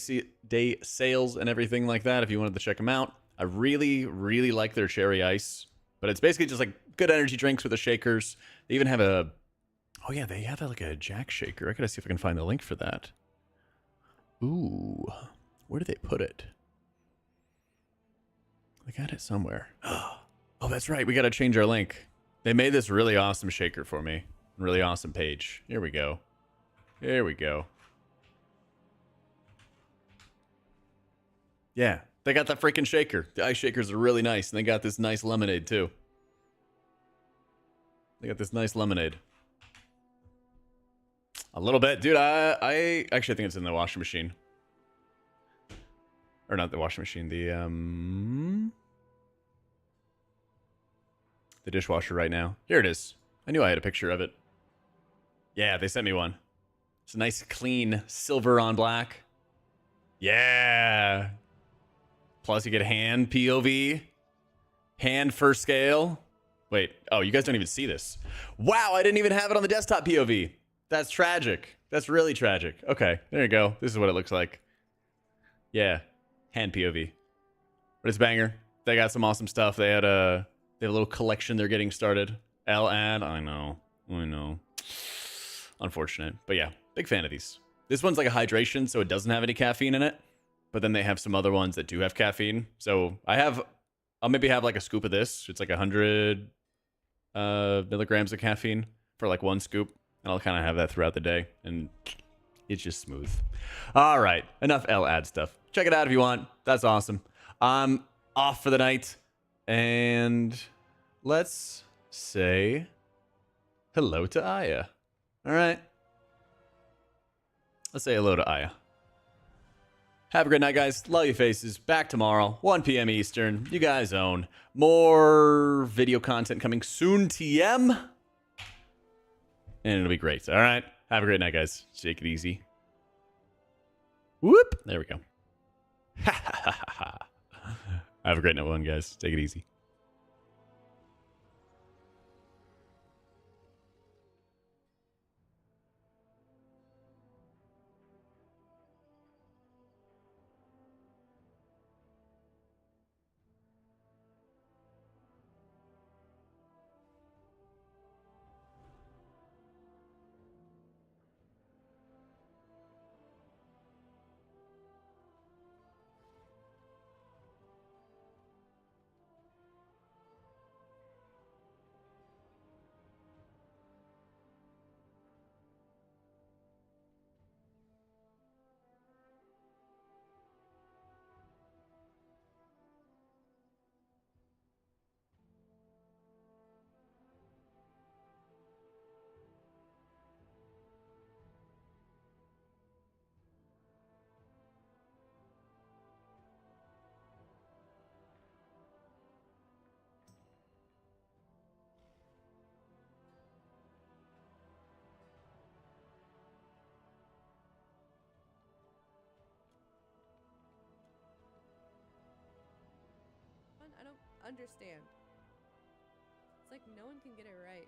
sales and everything like that if you wanted to check them out. I really like their cherry ice, but it's basically just like good energy drinks with the shakers. They even have they have like a Jack shaker. I gotta see if I can find the link for that. Ooh, where did they put it? They got it somewhere. Oh, that's right. We gotta change our link. They made this really awesome shaker for me. Really awesome page. Here we go. Yeah, they got that freaking shaker. The ice shakers are really nice, and they got this nice lemonade too. A little bit, dude. I actually think it's in the washing machine, or not the washing machine. The dishwasher right now. Here it is. I knew I had a picture of it. Yeah, they sent me one. It's a nice, clean silver on black. Yeah. Plus, you get hand POV, hand for scale. Wait, oh, you guys don't even see this. Wow, I didn't even have it on the desktop POV. That's tragic. That's really tragic. Okay, there you go. This is what it looks like. Yeah, hand POV. But it's banger. They got some awesome stuff. They have a little collection they're getting started. Ad. I know. Unfortunate. But yeah, big fan of these. This one's like a hydration, so it doesn't have any caffeine in it. But then they have some other ones that do have caffeine. So I'll maybe have like a scoop of this. It's like 100 milligrams of caffeine for like one scoop. And I'll kind of have that throughout the day. And it's just smooth. All right. Enough ad stuff. Check it out if you want. That's awesome. I'm off for the night. And let's say hello to Aya. All right. Let's say hello to Aya. Have a great night, guys. Love you faces. Back tomorrow, 1 p.m. Eastern. You guys own. More video content coming soon, TM. And it'll be great. All right. Have a great night, guys. Take it easy. Whoop. There we go. Have a great night, one, guys. Take it easy. I don't understand. It's like no one can get it right.